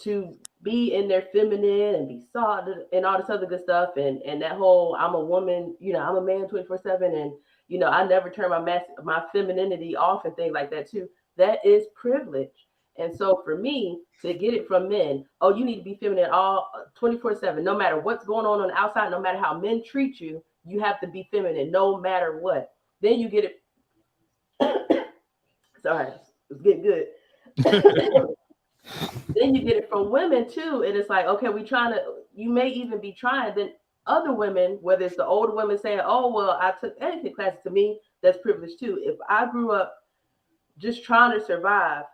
to be in their feminine and be sought and all this other good stuff. And that whole, I'm a woman, I'm a man 24/7. And, I never turn my femininity off and things like that too. That is privilege. And so for me to get it from men, oh, you need to be feminine all 24/7, no matter what's going on the outside, no matter how men treat you, you have to be feminine no matter what. Then you get it. Sorry, it's getting good. Then you get it from women too. And it's like, okay, you may even be trying. Then other women, whether it's the older women saying, oh, well, I took etiquette classes, to me, that's privilege too. If I grew up just trying to survive,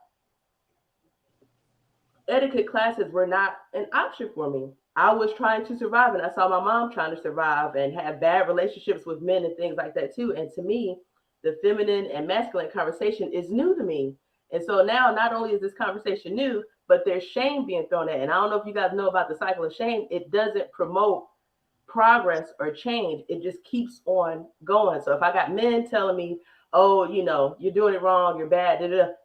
etiquette classes were not an option for me. I was trying to survive, and I saw my mom trying to survive and have bad relationships with men and things like that too. And to me, the feminine and masculine conversation is new to me. And so now not only is this conversation new, but there's shame being thrown at. And I don't know if you guys know about the cycle of shame. It doesn't promote progress or change. It just keeps on going. So if I got men telling me, oh, you're doing it wrong, you're bad,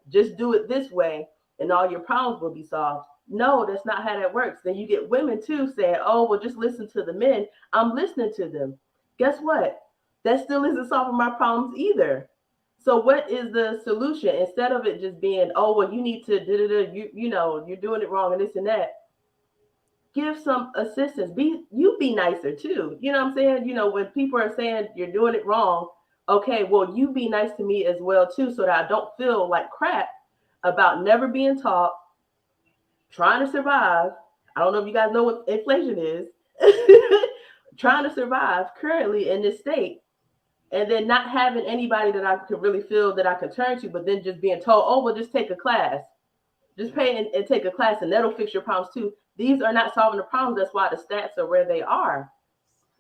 just do it this way and all your problems will be solved. No, that's not how that works. Then you get women too saying, oh, well, just listen to the men. I'm listening to them. Guess what? That still isn't solving my problems either. So what is the solution? Instead of it just being, oh, well, you need to, you're doing it wrong and this and that. Give some assistance. Be nicer too. You know what I'm saying? When people are saying you're doing it wrong, okay, well, you be nice to me as well too, so that I don't feel like crap about never being taught, trying to survive. I don't know if you guys know what inflation is. Trying to survive currently in this state. And then not having anybody that I could really feel that I could turn to, but then just being told, oh, well, just take a class. Just pay and take a class, and that'll fix your problems too. These are not solving the problems. That's why the stats are where they are.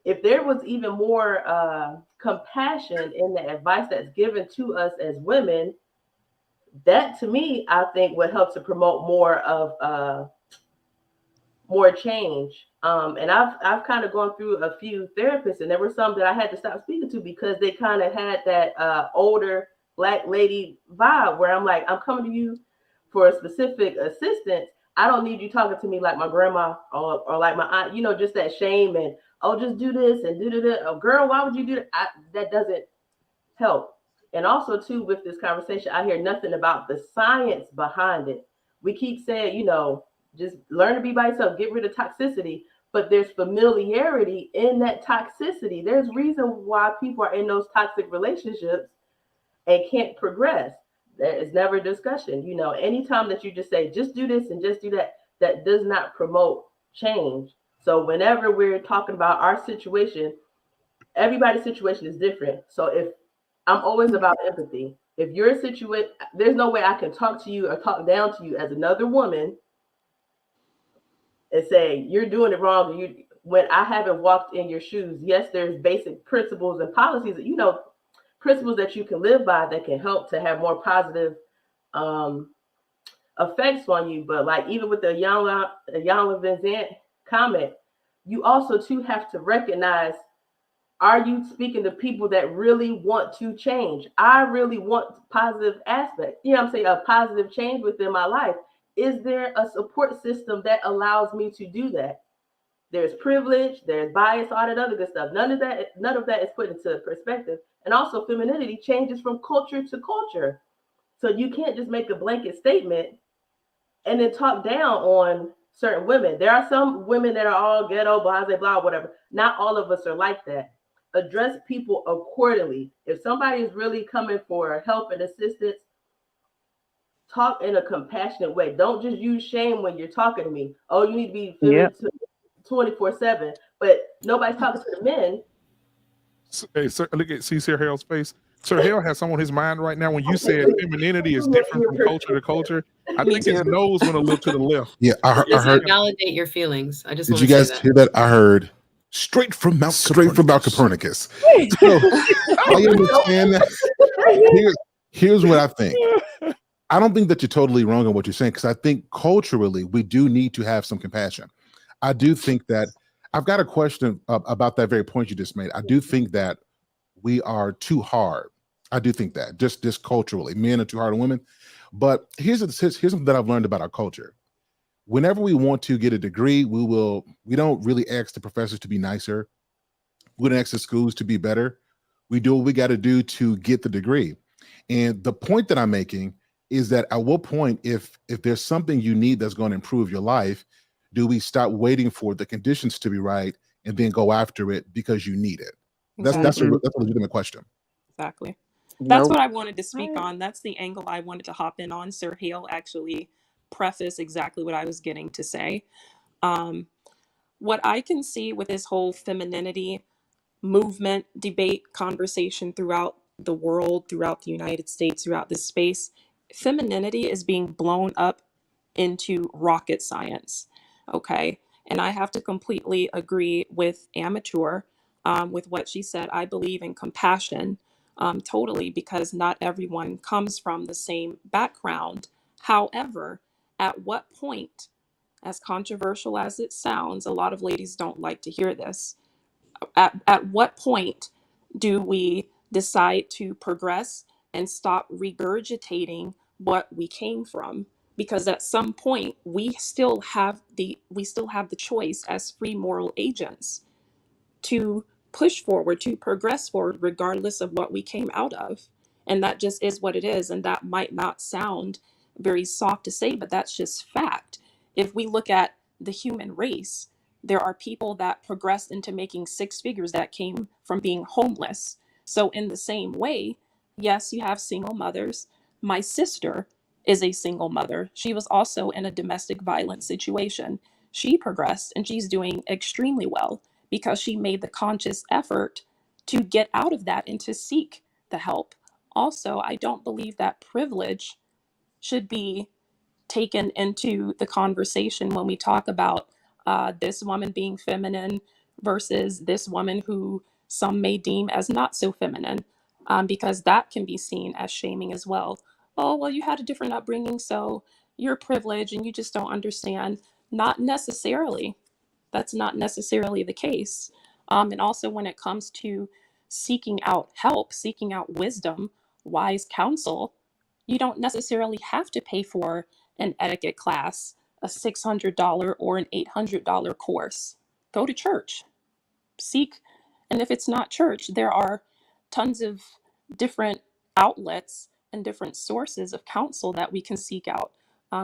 if there was even more compassion in the advice that's given to us as women, that to me, I think would help to promote more of more change. And I've kind of gone through a few therapists, and there were some that I had to stop speaking to because they kind of had that older Black lady vibe where I'm like, I'm coming to you for a specific assistance. I don't need you talking to me like my grandma or like my aunt, you know, just that shame and, oh, just do this and do that. Oh, girl, why would you do that? That doesn't help. And also, too, with this conversation, I hear nothing about the science behind it. We keep saying, you know, just learn to be by yourself, get rid of toxicity, but there's familiarity in that toxicity. There's reason why people are in those toxic relationships and can't progress. There is never discussion. You know, anytime that you just say, just do this and just do that, that does not promote change. So whenever we're talking about our situation, everybody's situation is different. So if I'm always about empathy, if you're situated, there's no way I can talk to you or talk down to you as another woman and say, you're doing it wrong. When I haven't walked in your shoes, yes, there's basic principles and policies that, you know, principles that you can live by that can help to have more positive effects on you. But like even with the Yana Vincent comment, you also too have to recognize, are you speaking to people that really want to change? I really want positive aspects. You know what I'm saying? A positive change within my life. Is there a support system that allows me to do that? There's privilege, there's bias, all that other good stuff. None of that is put into perspective. And also femininity changes from culture to culture. So you can't just make a blanket statement and then talk down on certain women. There are some women that are all ghetto, blah, blah, blah, whatever. Not all of us are like that. Address people accordingly. If somebody is really coming for help and assistance, talk in a compassionate way. Don't just use shame when you're talking to me. Oh, you need to be feminine 24/7. But nobody's talking to the men. Hey, sir, see Sir Harold's face. Sir Harold has something on his mind right now. When you said femininity is different from culture to culture, I think his nose went a little to the left. Yeah, I heard. Validate your feelings. I just Did want you to guys say that. hear that? I heard straight from Mount Copernicus. So I understand that. Here's what I think. I don't think that you're totally wrong on what you're saying, because I think culturally we do need to have some compassion. I do think that I've got a question about that very point you just made. I do think that we are too hard. I do think that just culturally, men are too hard on women. But here's something that I've learned about our culture. Whenever we want to get a degree, we don't really ask the professors to be nicer. We don't ask the schools to be better. We do what we got to do to get the degree. And the point that I'm making is that at what point, if there's something you need that's going to improve your life, do we stop waiting for the conditions to be right and then go after it because you need it? That's a legitimate question. Exactly. That's what I wanted to speak on. That's the angle I wanted to hop in on. Sir Hale actually prefaced exactly what I was getting to say. What I can see with this whole femininity movement, debate, conversation throughout the world, throughout the United States, throughout this space, femininity is being blown up into rocket science. Okay. And I have to completely agree with Amateur with what she said. I believe in compassion totally, because not everyone comes from the same background. However, at what point, as controversial as it sounds, a lot of ladies don't like to hear this. At what point do we decide to progress and stop regurgitating what we came from? Because at some point we still have the choice as free moral agents to push forward, to progress forward, regardless of what we came out of. And that just is what it is. And that might not sound very soft to say, but that's just fact. If we look at the human race, there are people that progressed into making six figures that came from being homeless. So in the same way, yes, you have single mothers. My sister is a single mother. She was also in a domestic violence situation. She progressed and she's doing extremely well because she made the conscious effort to get out of that and to seek the help. Also, I don't believe that privilege should be taken into the conversation when we talk about this woman being feminine versus this woman who some may deem as not so feminine, because that can be seen as shaming as well. Oh, well, you had a different upbringing, so you're privileged and you just don't understand. Not necessarily. That's not necessarily the case. And also, when it comes to seeking out help, seeking out wisdom, wise counsel, you don't necessarily have to pay for an etiquette class, a $600 or an $800 course. Go to church, seek. And if it's not church, there are tons of different outlets and different sources of counsel that we can seek out.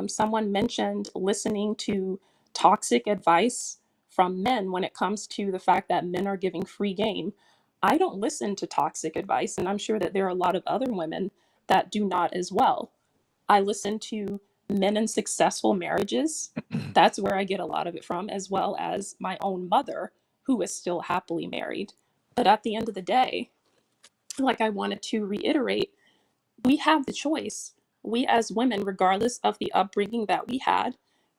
Someone mentioned listening to toxic advice from men when it comes to the fact that men are giving free game. I don't listen to toxic advice, and I'm sure that there are a lot of other women that do not as well. I listen to men in successful marriages. That's where I get a lot of it from, as well as my own mother, who is still happily married. But at the end of the day, like I wanted to reiterate, we have the choice. We as women, regardless of the upbringing that we had,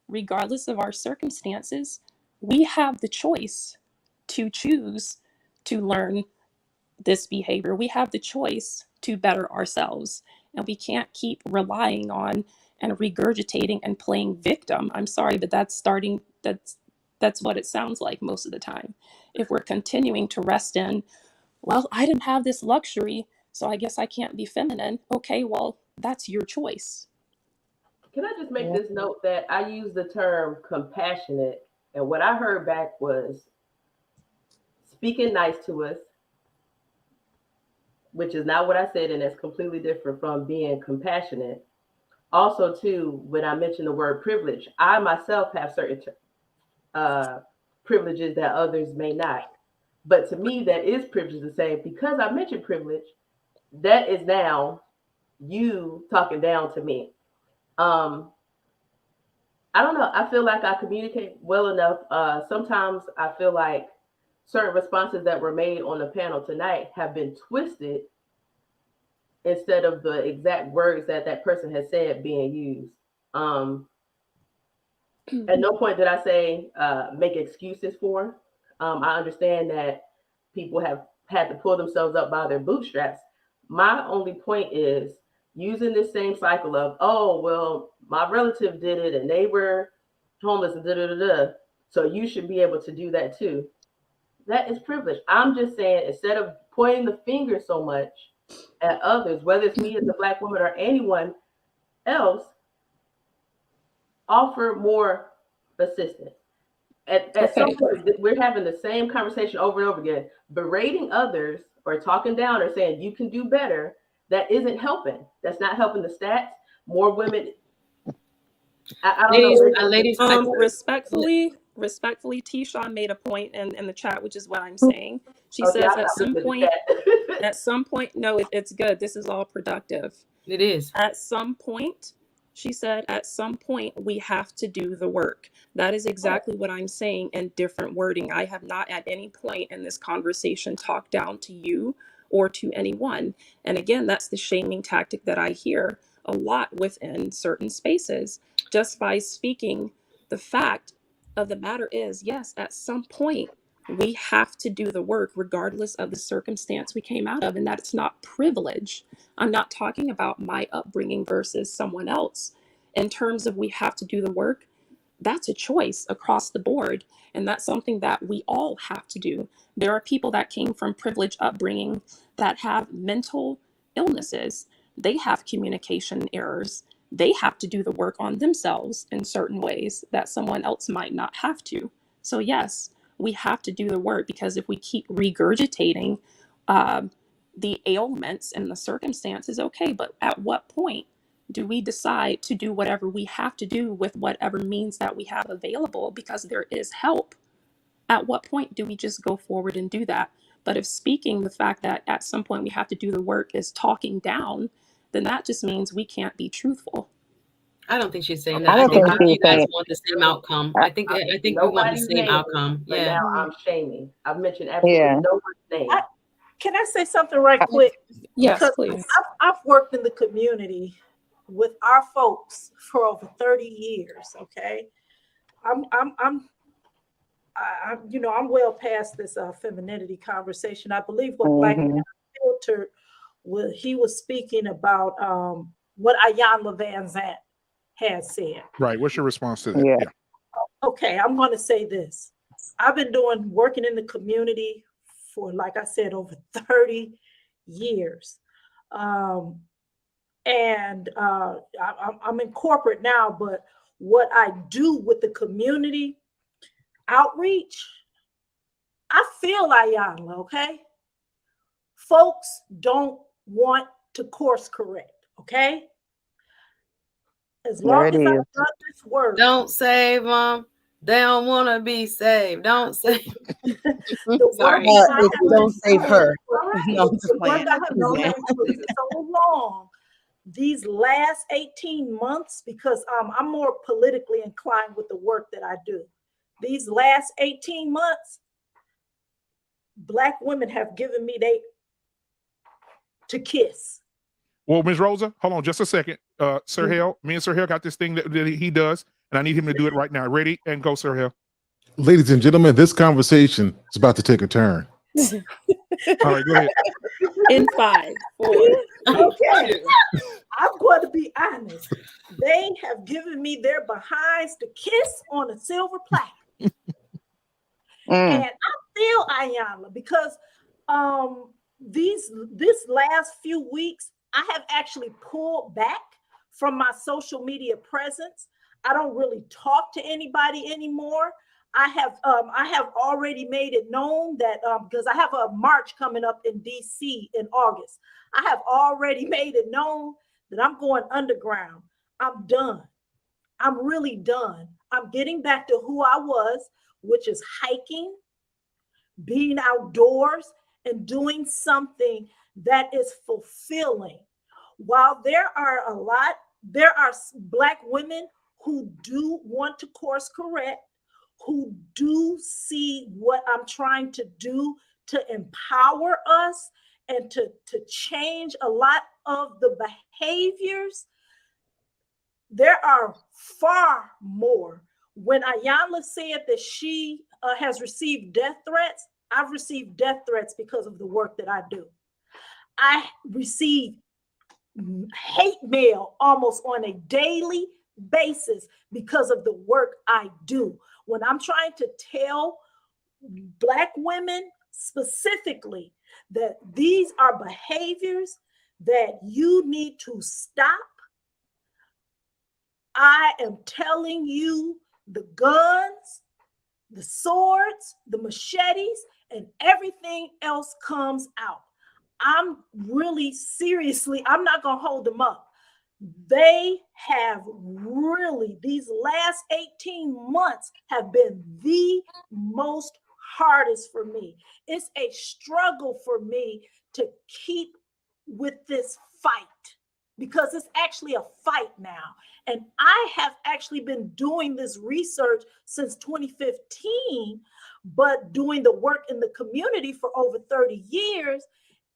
regardless of our circumstances, we have the choice to choose to learn this behavior. We have the choice to better ourselves. And we can't keep relying on and regurgitating and playing victim. I'm sorry, but that's what it sounds like most of the time. If we're continuing to rest in, well, I didn't have this luxury, so I guess I can't be feminine. Okay, well, that's your choice. Can I just make this note that I use the term compassionate, and what I heard back was speaking nice to us, which is not what I said, and that's completely different from being compassionate. Also, too, when I mentioned the word privilege, I myself have certain privileges that others may not. But to me, that is privilege to say, because I mentioned privilege, that is now you talking down to me. I don't know. I feel like I communicate well enough. Sometimes I feel like certain responses that were made on the panel tonight have been twisted instead of the exact words that that person has said being used. At no point did I say make excuses for. I understand that people have had to pull themselves up by their bootstraps. My only point is using this same cycle of, oh, well, my relative did it and they were homeless and da-da-da-da, so you should be able to do that too. That is privilege. I'm just saying, instead of pointing the finger so much at others, whether it's me as a Black woman or anyone else, offer more assistance. At some point, we're having the same conversation over and over again, berating others or talking down or saying you can do better. That isn't helping. That's not helping the stats. More women. I don't know. Ladies, respectfully, T-Shawn made a point in the chat, which is what I'm saying. She says at some point, no, it's good. This is all productive. It is. At some point, she said, at some point, we have to do the work. That is exactly what I'm saying in different wording. I have not at any point in this conversation talked down to you or to anyone. And again, that's the shaming tactic that I hear a lot within certain spaces. Just by speaking, the fact of the matter is, yes, at some point, we have to do the work regardless of the circumstance we came out of, and that it's not privilege. I'm not talking about my upbringing versus someone else. In terms of we have to do the work, that's a choice across the board. And that's something that we all have to do. There are people that came from privileged upbringing that have mental illnesses. They have communication errors. They have to do the work on themselves in certain ways that someone else might not have to. So yes, we have to do the work, because if we keep regurgitating the ailments and the circumstances, okay, but at what point do we decide to do whatever we have to do with whatever means that we have available, because there is help? At what point do we just go forward and do that? But if speaking the fact that at some point we have to do the work is talking down, then that just means we can't be truthful. I don't think she's saying that. I think you guys want the same outcome. I think we want the same outcome. But now I'm shaming. I've mentioned absolutely no one's name. Can I say something right quick? Yes, because please. I've worked in the community with our folks for over 30 years. Okay, I'm well past this femininity conversation. I believe what Black Man Unfiltered, he was speaking about what Ayanna Van Zant has said. Right. What's your response to that? Yeah. Okay, I'm going to say this. I've been working in the community for, like I said, over 30 years. I'm in corporate now, but what I do with the community outreach, I feel Ayanna, okay? Folks don't want to course correct, okay? As long as I've done this work. Don't save them. They don't want to be saved. Don't save. Sorry. Don't save her. No, I'm just playing. So long, these last 18 months, because I'm more politically inclined with the work that I do. These last 18 months, Black women have given me to kiss. Well, Ms. Rosa, hold on just a second. Sir Hale, me and Sir Hale got this thing that he does, and I need him to do it right now. Ready? And go, Sir Hale. Ladies and gentlemen, this conversation is about to take a turn. All right, go ahead. In 5, 4. Okay. I'm going to be honest. They have given me their behinds to kiss on a silver platter. And I feel Ayanna because this last few weeks, I have actually pulled back from my social media presence. I don't really talk to anybody anymore. I have already made it known that because I have a march coming up in DC in August. I have already made it known that I'm going underground. I'm done. I'm really done. I'm getting back to who I was, which is hiking, being outdoors, and doing something that is fulfilling. While there are Black women who do want to course correct, who do see what I'm trying to do to empower us and to change a lot of the behaviors, there are far more. When Ayanna said that she has received death threats, I've received death threats because of the work that I do. I receive hate mail almost on a daily basis because of the work I do. When I'm trying to tell Black women specifically that these are behaviors that you need to stop, I am telling you the guns, the swords, the machetes, and everything else comes out. I'm really seriously, I'm not going to hold them up. They have really, these last 18 months have been the most hardest for me. It's a struggle for me to keep with this fight because it's actually a fight now. And I have actually been doing this research since 2015, but doing the work in the community for over 30 years.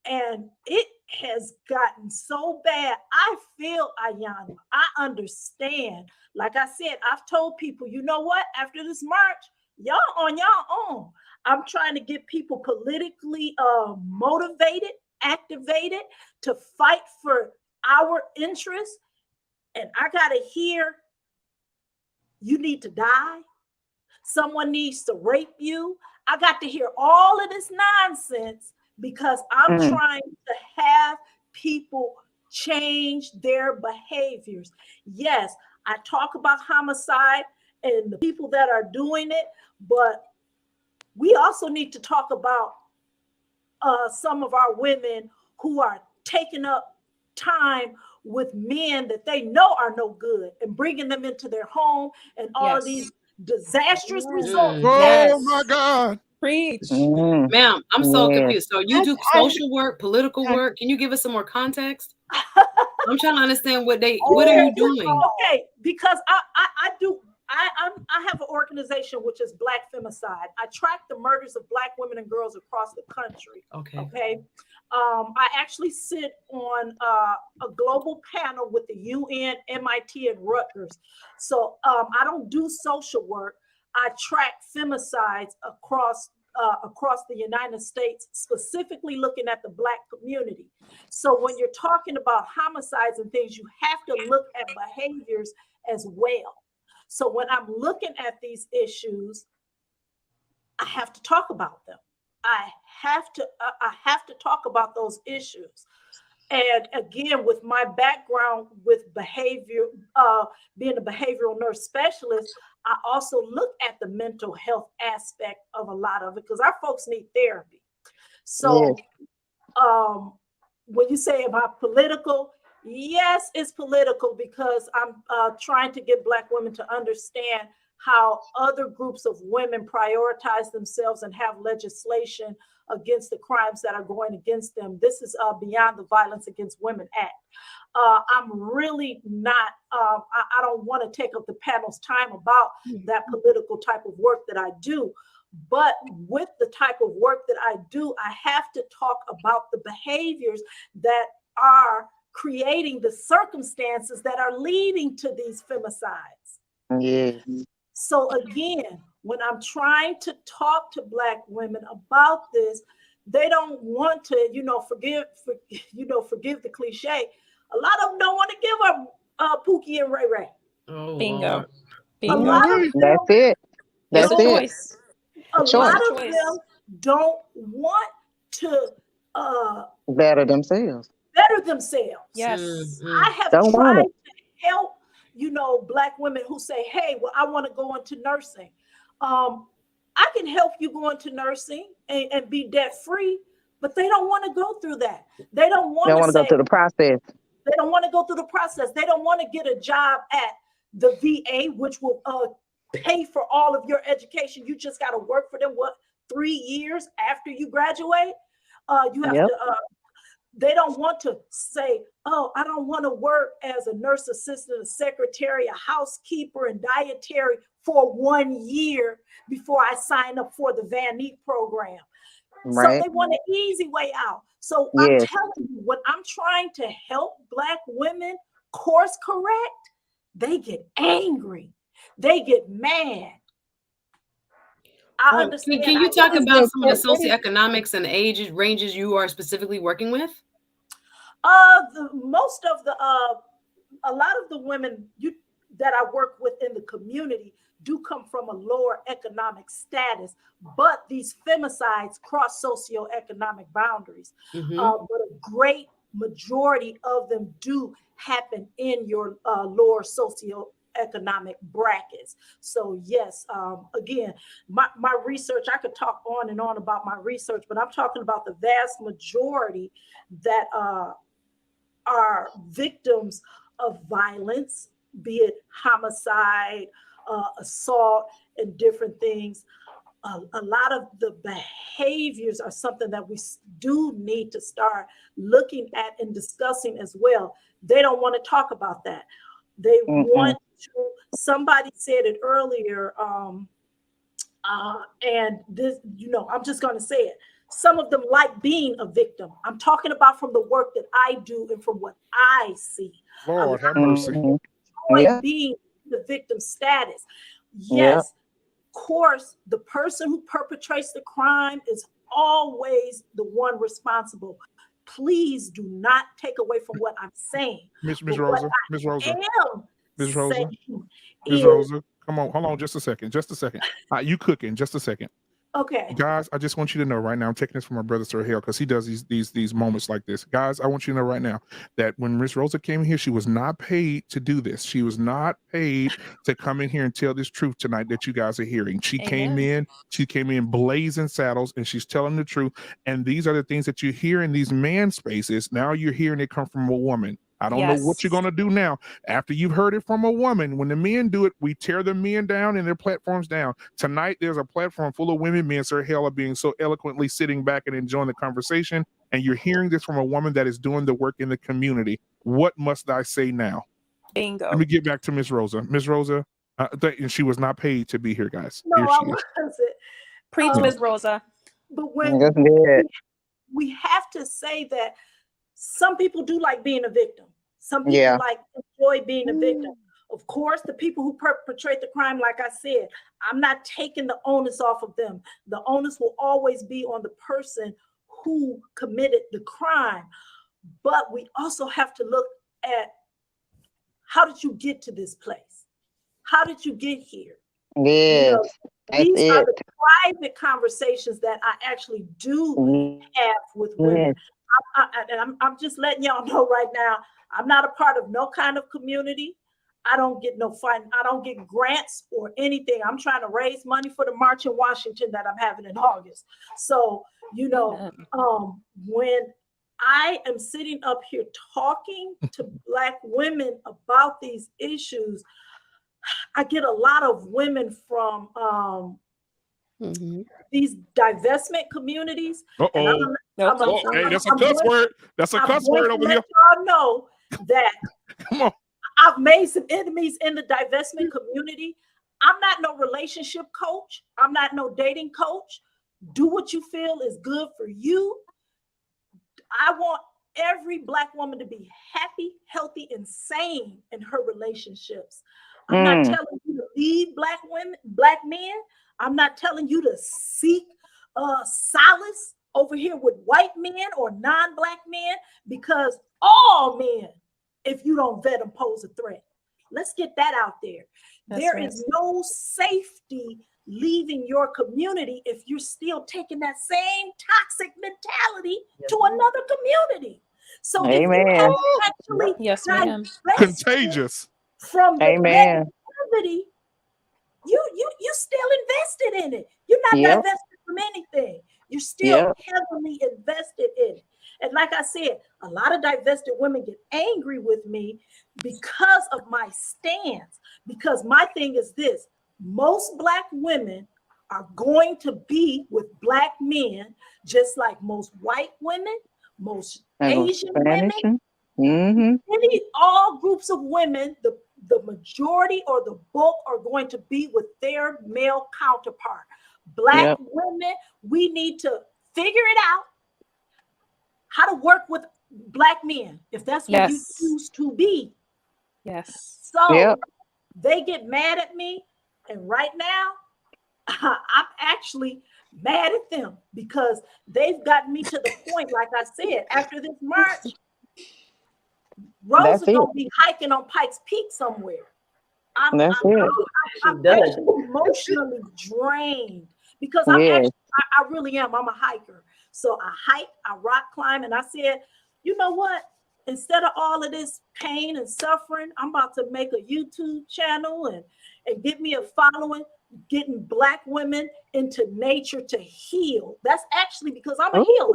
And it has gotten so bad. I feel Ayanna. I understand. Like I said, I've told people, you know what? After this march, y'all on your own. I'm trying to get people politically motivated, activated to fight for our interests. And I got to hear, you need to die. Someone needs to rape you. I got to hear all of this nonsense because I'm trying to have people change their behaviors. Yes, I talk about homicide and the people that are doing it, but we also need to talk about some of our women who are taking up time with men that they know are no good and bringing them into their home and all of these disastrous results. Oh my God. Preach. Ma'am, I'm so confused. So you do social work, political work. Can you give us some more context? I'm trying to understand what are you doing? Okay, because I have an organization which is Black Femicide. I track the murders of Black women and girls across the country. Okay. I actually sit on a global panel with the UN, MIT, and Rutgers. So I don't do social work. I track femicides across the United States, specifically looking at the Black community. So when you're talking about homicides and things, you have to look at behaviors as well. So when I'm looking at these issues, I have to talk about them. I have to talk about those issues. And again, with my background with behavior, being a behavioral nurse specialist, I also look at the mental health aspect of a lot of it, because our folks need therapy. So when you say about political, yes, it's political, because I'm trying to get Black women to understand how other groups of women prioritize themselves and have legislation against the crimes that are going against them. This is Beyond the Violence Against Women Act. I'm really not, I don't want to take up the panel's time about that political type of work that I do. But with the type of work that I do, I have to talk about the behaviors that are creating the circumstances that are leading to these femicides. Yes. So again, when I'm trying to talk to Black women about this, they don't want to, forgive the cliche. A lot of them don't want to give up Pookie and Ray Ray. Oh, Bingo. Lord. Bingo. A lot of them, That's it. That's It's a it. choice. a Choice. lot of Choice. them don't want to Better themselves. better themselves. Yes. I have Don't want tried it. to help, Black women who say, hey, well, I want to go into nursing. I can help you go into nursing and be debt free, but they don't want to go through that. They don't want Don't want to go through the process. They don't want to go through the process. They don't want to get a job at the VA, which will pay for all of your education. You just got to work for them, 3 years after you graduate? You have to, they don't want to say, oh, I don't want to work as a nurse assistant, a secretary, a housekeeper, and dietary for 1 year before I sign up for the Van Eek program. Right. So they want an easy way out. So Yes. I'm telling you, when I'm trying to help Black women course correct, they get angry. They get mad. I understand. Can you talk about some of the socioeconomics and age ranges you are specifically working with? A lot of the women that I work with in the community do come from a lower economic status, but these femicides cross socioeconomic boundaries. Mm-hmm. But a great majority of them do happen in your lower socioeconomic brackets. So yes, again, my research, I could talk on and on about my research, but I'm talking about the vast majority that are victims of violence, be it homicide, assault, and different things. A lot of the behaviors are something that we do need to start looking at and discussing as well. They don't want to talk about that. They want to, somebody said it earlier, and this, I'm just going to say it. Some of them like being a victim. I'm talking about from the work that I do and from what I see. Lord have mercy. Being the victim status. Yes, of course, the person who perpetrates the crime is always the one responsible. Please do not take away from what I'm saying. Miss Rosa, come on, hold on just a second. You cooking, just a second. Okay. Guys, I just want you to know right now, I'm taking this from my brother Sir Hale, because he does these moments like this. Guys, I want you to know right now that when Miss Rosa came here, she was not paid to do this. She was not paid to come in here and tell this truth tonight that you guys are hearing. She came in blazing saddles, and she's telling the truth. And these are the things that you hear in these man spaces. Now you're hearing it come from a woman. I don't know what you're going to do now. After you've heard it from a woman, when the men do it, we tear the men down and their platforms down. Tonight, there's a platform full of women. Me and Sir Hale are being so eloquently sitting back and enjoying the conversation. And you're hearing this from a woman that is doing the work in the community. What must I say now? Bingo. Let me get back to Miss Rosa. Miss Rosa, and she was not paid to be here, guys. No, here I wasn't. Preach, Miss Rosa. But when we have to say that some people do like being a victim. Some people enjoy being a victim. Of course, the people who perpetrate the crime, like I said, I'm not taking the onus off of them. The onus will always be on the person who committed the crime. But we also have to look at, how did you get to this place? How did you get here? Yes, These are the private conversations that I actually do have with women. I'm just letting y'all know right now, I'm not a part of no kind of community. I don't get no fund. I don't get grants or anything. I'm trying to raise money for the march in Washington that I'm having in August. So, when I am sitting up here talking to Black women about these issues, I get a lot of women from these divestment communities. Hey, that's a cuss word. That's a cuss word over here. Y'all know that Come on. I've made some enemies in the divestment community. I'm not no relationship coach. I'm not no dating coach. Do what you feel is good for you. I want every Black woman to be happy, healthy, and sane in her relationships. I'm not telling you to leave Black men. I'm not telling you to seek solace over here with white men or non-Black men, because all men, if you don't vet them, pose a threat. Let's get that out there. There is no safety leaving your community if you're still taking that same toxic mentality to another community. So if you actually contagious from the negativity, you still invested in it. You're not divested from anything. You're still heavily invested in it. And like I said, a lot of divested women get angry with me because of my stance. Because my thing is this: most Black women are going to be with Black men, just like most white women, most Asian women, all groups of women. The majority or the bulk are going to be with their male counterpart. Black women, we need to figure it out how to work with Black men, if that's what you choose to be. So they get mad at me, and right now I'm actually mad at them because they've gotten me to the point, like I said, after this march, Rose is gonna be hiking on Pikes Peak somewhere. I'm actually emotionally drained because I really am. I'm a hiker. So I hike, I rock climb, and I said, you know what? Instead of all of this pain and suffering, I'm about to make a YouTube channel and get me a following, getting Black women into nature to heal. That's actually because I'm a healer.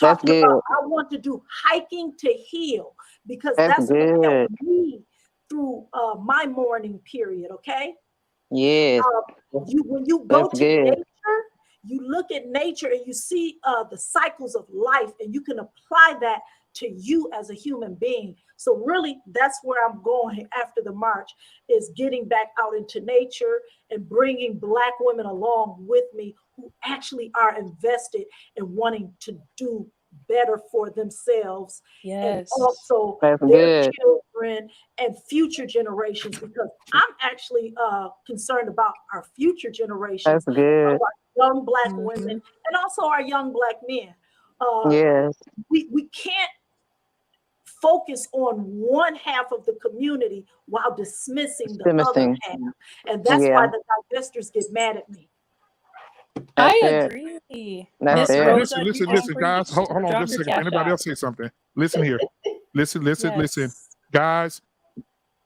Talking about I want to do hiking to heal because that's what helped me through my mourning period. Okay. Yes. When you go to nature, you look at nature and you see the cycles of life, and you can apply that to you as a human being. So really, that's where I'm going after the march, is getting back out into nature and bringing Black women along with me who actually are invested in wanting to do better for themselves and also their children and future generations, because I'm actually concerned about our future generations, our young Black women, and also our young Black men. We can't focus on one half of the community while dismissing the other half, and that's why the divestors get mad at me. I agree. Listen, guys. Hold on just a second. Anybody else say something? Listen here. Listen. Guys,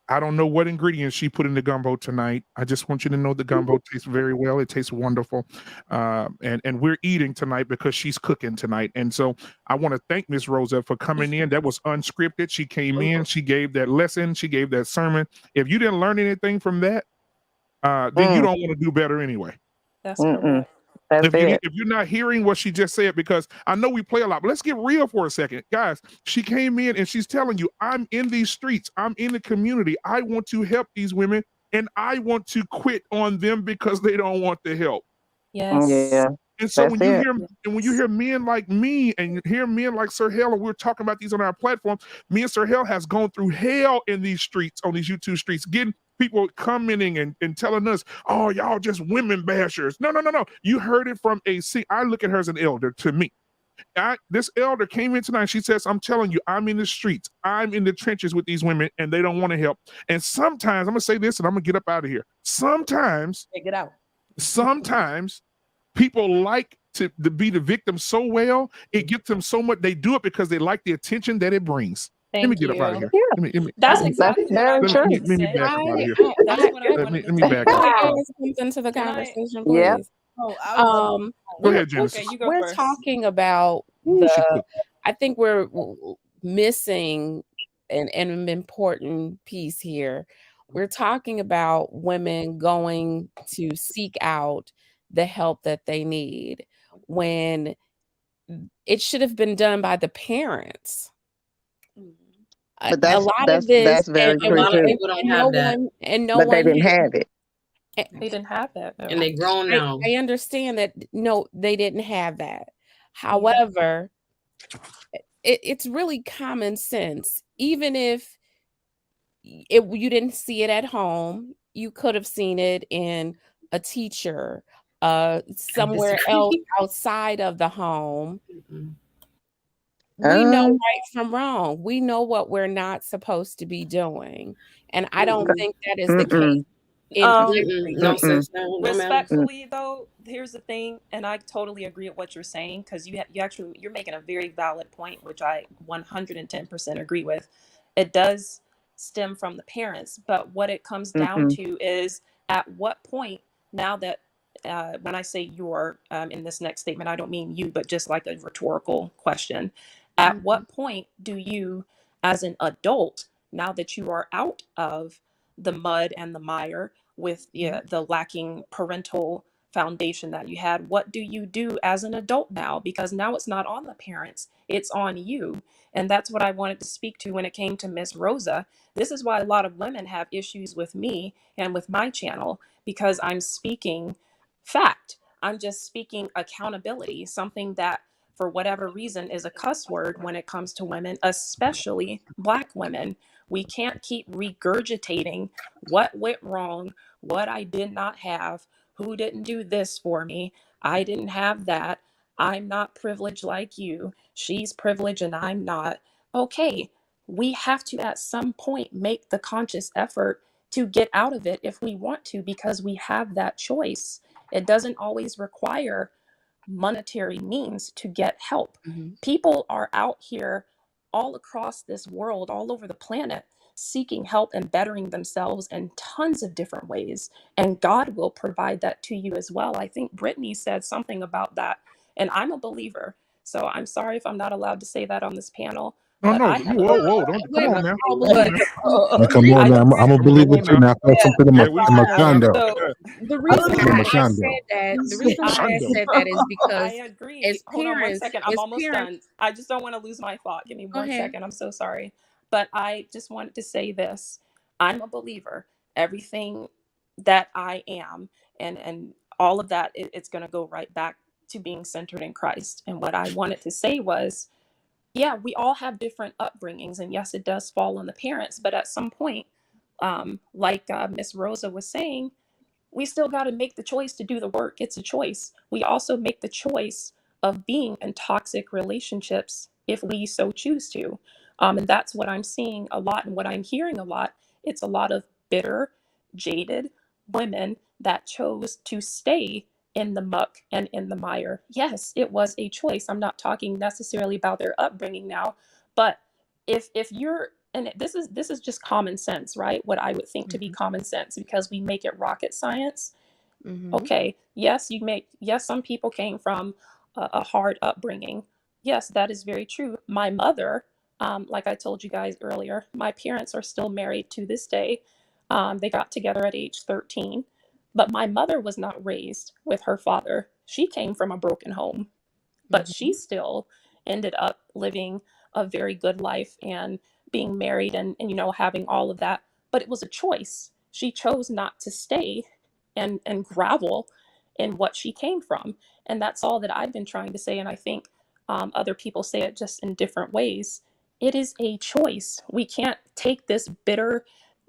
I don't know what ingredients she put in the gumbo tonight. I just want you to know the gumbo tastes very well. It tastes wonderful. And we're eating tonight because she's cooking tonight. And so I want to thank Miss Rosa for coming in. That was unscripted. She came in, she gave that lesson, she gave that sermon. If you didn't learn anything from that, then you don't want to do better anyway. That's correct. If you're not hearing what she just said, because I know we play a lot, but let's get real for a second. Guys, she came in and she's telling you, I'm in these streets, I'm in the community, I want to help these women, and I want to quit on them because they don't want the help. Yes. And so That's it. when you hear men like me and you hear men like Sir Hell, and we're talking about these on our platform, me and Sir Hell has gone through hell in these streets, on these YouTube streets, getting people commenting and telling us, oh, y'all just women bashers. No. You heard it from I look at her as an elder to me. This elder came in tonight. She says, I'm telling you, I'm in the streets. I'm in the trenches with these women and they don't want to help. And sometimes, I'm going to say this and I'm going to get up out of here. Sometimes people like to be the victim so well, it gets them so much. They do it because they like the attention that it brings. Let me get up out of here. That's exactly what I very wanted true. to say. Back up out of here. That's what I wanted to Let me say. back Can up. I add something to the conversation, please? Yeah. Go ahead, Genesis. Okay, you go We're first. talking about I think we're missing an important piece here. We're talking about women going to seek out the help that they need when it should have been done by the parents. But A lot of this, that's very true too. But they didn't have it. They didn't have that, though. And they grown now. I understand that. No, they didn't have that. However, it's really common sense. Even if you didn't see it at home, you could have seen it in a teacher, somewhere else outside of the home. We know right from wrong. We know what we're not supposed to be doing. And I don't think that is the case. Respectfully, though, here's the thing, and I totally agree with what you're saying, because you're making a very valid point, which I 110% agree with. It does stem from the parents, but what it comes down to is, at what point, now that when I say you're in this next statement, I don't mean you, but just like a rhetorical question. At what point do you, as an adult, now that you are out of the mud and the mire with the lacking parental foundation that you had, what do you do as an adult now? Because now it's not on the parents, it's on you. And that's what I wanted to speak to when it came to Miss Rosa. This is why a lot of women have issues with me and with my channel, because I'm speaking fact. I'm just speaking accountability, something that for whatever reason is a cuss word when it comes to women, especially Black women. We can't keep regurgitating what went wrong, what I did not have, who didn't do this for me, I didn't have that, I'm not privileged like you, she's privileged and I'm not. Okay, we have to at some point make the conscious effort to get out of it if we want to, because we have that choice. It doesn't always require monetary means to get help. People are out here all across this world, all over the planet, seeking help and bettering themselves in tons of different ways. And God will provide that to you as well. I think Brittany said something about that, and I'm a believer. So I'm sorry if I'm not allowed to say that on this panel. No, whoa, don't come on now. Come on now, I'm a believer too. Now, I something in my condo. The reason why I said that is because I agree. as Hold on 1 parents, second. I'm almost done. I just don't want to lose my thought. Give me 1 second. I'm so sorry. But I just wanted to say this. I'm a believer. Everything that I am and all of that, it's going to go right back to being centered in Christ. And what I wanted to say was, yeah, we all have different upbringings. And yes, it does fall on the parents. But at some point, like Miss Rosa was saying, we still got to make the choice to do the work. It's a choice. We also make the choice of being in toxic relationships if we so choose to. And that's what I'm seeing a lot, and what I'm hearing a lot. It's a lot of bitter, jaded women that chose to stay in the muck and in the mire. Yes, it was a choice. I'm not talking necessarily about their upbringing now, but if you're, and this is just common sense, right? What I would think to be common sense, because we make it rocket science. Okay, yes, some people came from a hard upbringing. Yes, that is very true. My mother, like I told you guys earlier, my parents are still married to this day. They got together at age 13, but my mother was not raised with her father. She came from a broken home, but she still ended up living a very good life and being married and having all of that. But it was a choice. She chose not to stay and gravel in what she came from. And that's all that I've been trying to say. And I think other people say it just in different ways. It is a choice. We can't take this bitter,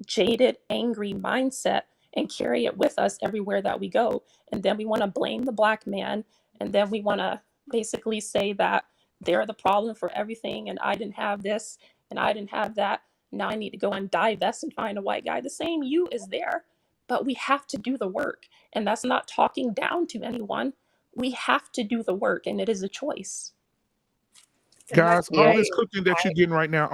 jaded, angry mindset and carry it with us everywhere that we go. And then we want to blame the Black man. And then we want to basically say that they're the problem for everything. And I didn't have this and I didn't have that. Now I need to go and divest and find a white guy. The same you is there, but we have to do the work. And that's not talking down to anyone. We have to do the work, and it is a choice. Guys, all this cooking that you're getting right now,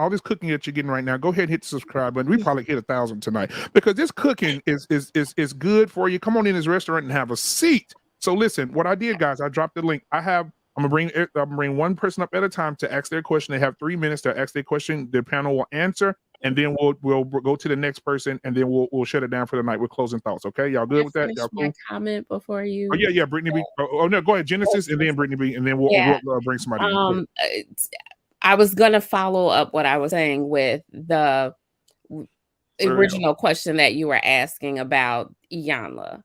go ahead and hit the subscribe button. We probably hit 1,000 tonight because this cooking is good for you. Come on in this restaurant and have a seat. So listen, what I did, guys, I dropped the link. I'm gonna bring one person up at a time to ask their question. They have 3 minutes to ask their question. The panel will answer, and then we'll go to the next person, and then we'll shut it down for the night with closing thoughts. Okay, y'all good with that? Y'all cool? Comment before you. Oh yeah, Brittany B. Oh no, go ahead, Genesis, and then Brittany B, and then we'll bring somebody in. I was gonna follow up what I was saying with the original question that you were asking about Iyanla.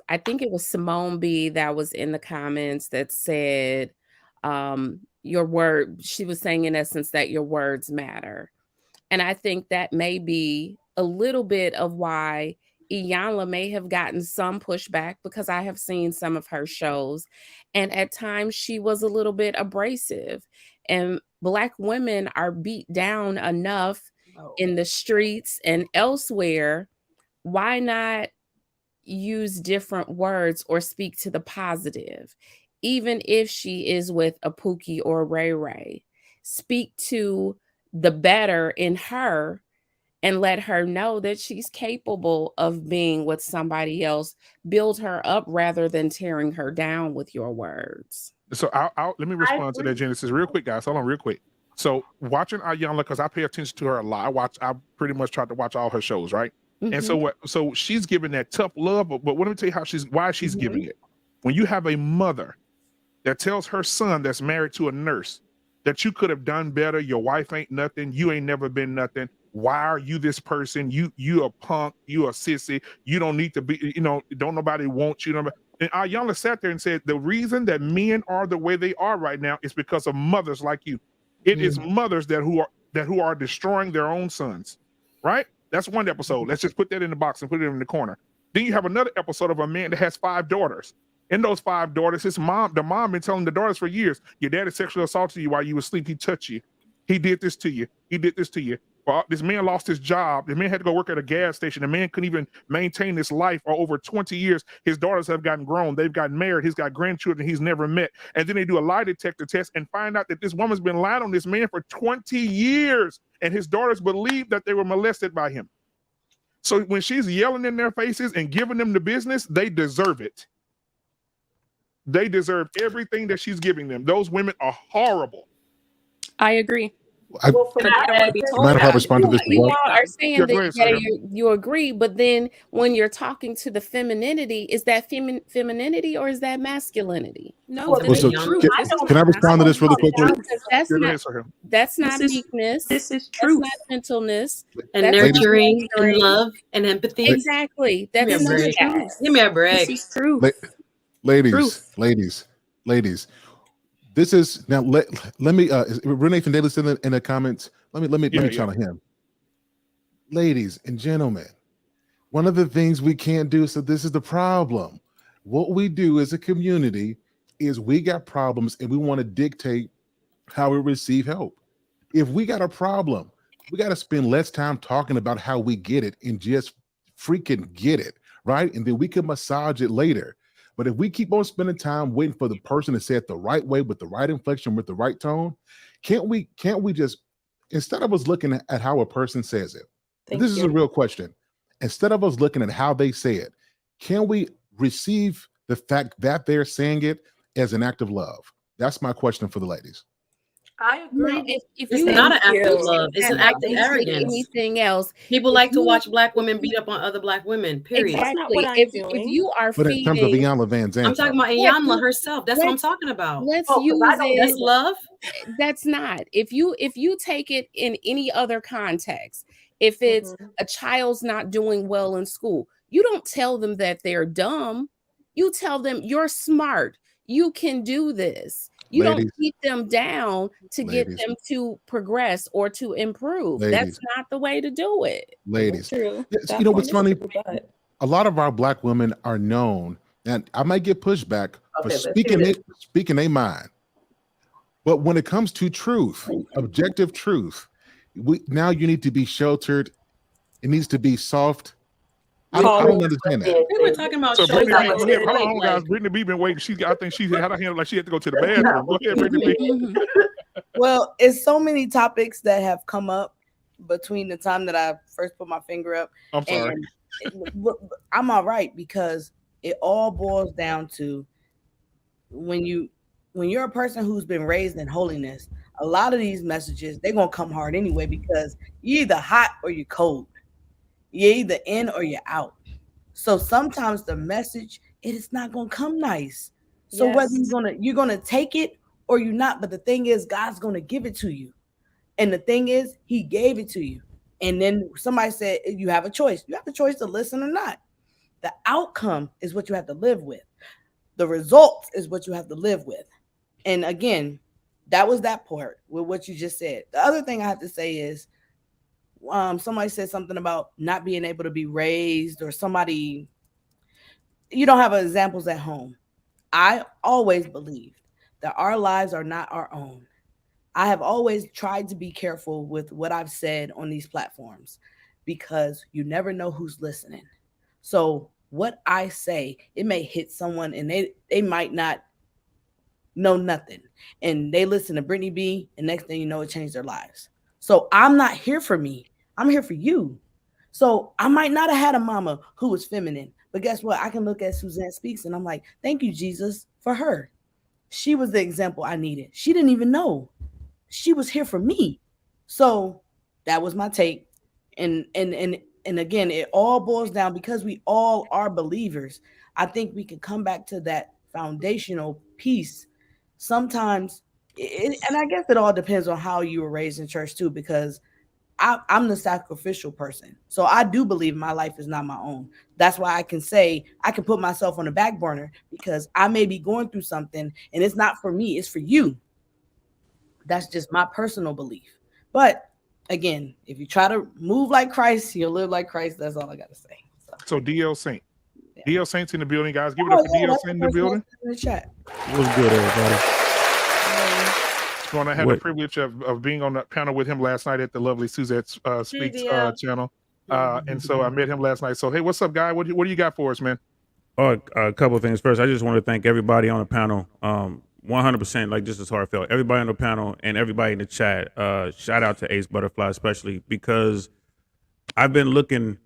I think it was Simone B that was in the comments that said your word. She was saying in essence that your words matter. And I think that may be a little bit of why Iyanla may have gotten some pushback, because I have seen some of her shows and at times she was a little bit abrasive, and Black women are beat down enough in the streets and elsewhere. Why not use different words or speak to the positive? Even if she is with a Pookie or a Ray Ray, speak to the better in her and let her know that she's capable of being with somebody else. Build her up rather than tearing her down with your words. So let me respond to that, Genesis, real quick, guys. Hold on, real quick. So watching Iyanla, because I pay attention to her a lot. I pretty much tried to watch all her shows, right? Mm-hmm. And so she's giving that tough love, but let me tell you why she's giving it. When you have a mother that tells her son that's married to a nurse that you could have done better, your wife ain't nothing, you ain't never been nothing. Why are you this person? You a punk, you a sissy, you don't need to be, don't nobody want you. And Iyanla sat there and said, the reason that men are the way they are right now is because of mothers like you. It is mothers who are destroying their own sons, right? That's one episode. Let's just put that in the box and put it in the corner. Then you have another episode of a man that has 5 daughters. In those 5 daughters, the mom been telling the daughters for years, your daddy sexually assaulted you while you were asleep. He touched you. He did this to you. He did this to you. Well, this man lost his job. The man had to go work at a gas station. The man couldn't even maintain his life for over 20 years. His daughters have gotten grown. They've gotten married. He's got grandchildren he's never met. And then they do a lie detector test and find out that this woman's been lying on this man for 20 years. And his daughters believe that they were molested by him. So when she's yelling in their faces and giving them the business, they deserve it. They deserve everything that she's giving them. Those women are horrible. I agree. You all are saying that you agree, but then when you're talking to the femininity, is that femininity or is that masculinity? No, can I respond to this really quickly? That's not weakness. This is truth. That's not gentleness. And nurturing and love and empathy. Exactly. That's truth. Give me a break. This is true. Ladies. This is now. Let me. Renee Fidelis in the comments. Let me channel him. Ladies and gentlemen, one of the things we can't do. So this is the problem. What we do as a community is we got problems and we want to dictate how we receive help. If we got a problem, we got to spend less time talking about how we get it and just freaking get it, right? And then we can massage it later. But if we keep on spending time waiting for the person to say it the right way with the right inflection, with the right tone, can't we just, instead of us looking at how a person says it, this is a real question. Instead of us looking at how they say it, can we receive the fact that they're saying it as an act of love? That's my question for the ladies. I agree. If it's not an act of love, it's an act of arrogance. Anything else? People like to watch Black women beat up on other Black women. Period. Exactly. If you are feeding, in terms of Iyanla Van Zandt, I'm talking about Iyanla herself. That's what I'm talking about. Let's use it. That's love. That's not. If you take it in any other context, if it's a child's not doing well in school, you don't tell them that they're dumb. You tell them you're smart. You can do this. You don't Ladies. beat them down to get Ladies. them to progress or to improve. Ladies. That's not the way to do it. Ladies. True. Yes, That you know point what's is funny? true, but A lot of our Black women are known, and I might get pushback for Okay, let's hear speaking their mind. But when it comes to truth, objective truth, now you need to be sheltered. It needs to be soft. I don't understand that. We were talking about So shows. Brittany, that B, was hold on, like- guys. Brittany B been waiting. I think she had her hand like she had to go to the bathroom. Go ahead, Brittany B. Well, it's so many topics that have come up between the time that I first put my finger up. I'm sorry. And I'm all right, because it all boils down to when you're a person who's been raised in holiness, a lot of these messages, they're gonna come hard anyway, because you're either hot or you're cold. You're either in or you're out. So sometimes the message, it is not gonna come nice. So whether you're gonna take it or you're not, but the thing is, God's gonna give it to you. And the thing is, He gave it to you. And then somebody said you have a choice. You have the choice to listen or not. The outcome is what you have to live with. The result is what you have to live with. And again, that was that part with what you just said. The other thing I have to say is, somebody said something about not being able to be raised, or somebody, you don't have examples at home. I always believed that our lives are not our own. I have always tried to be careful with what I've said on these platforms, because you never know who's listening. So what I say, it may hit someone and they might not know nothing, and they listen to Brittany B, and next thing you know, it changed their lives. So I'm not here for me. I'm here for you. So I might not have had a mama who was feminine, but guess what? I can look at Suzanne Speaks and I'm like, thank you, Jesus, for her. She was the example I needed. She didn't even know. She was here for me. So that was my take. And again, it all boils down, because we all are believers. I think we can come back to that foundational piece. Sometimes, and I guess it all depends on how you were raised in church too, because I'm the sacrificial person. So I do believe my life is not my own. That's why I can say I can put myself on the back burner, because I may be going through something and it's not for me, it's for you. That's just my personal belief. But again, if you try to move like Christ, you'll live like Christ. That's all I got to say. So DL Saint. Yeah. DL Saint's in the building, guys. Give it up for DL Saint in the building. In the chat. What's good, everybody? I had the privilege of being on that panel with him last night at the lovely Suzette Speaks channel. And so I met him last night. So, hey, what's up, guy? What do you got for us, man? Oh, a couple of things. First, I just want to thank everybody on the panel. 100%, like, just as heartfelt. Everybody on the panel and everybody in the chat. Shout out to Ace Butterfly, especially because I've been looking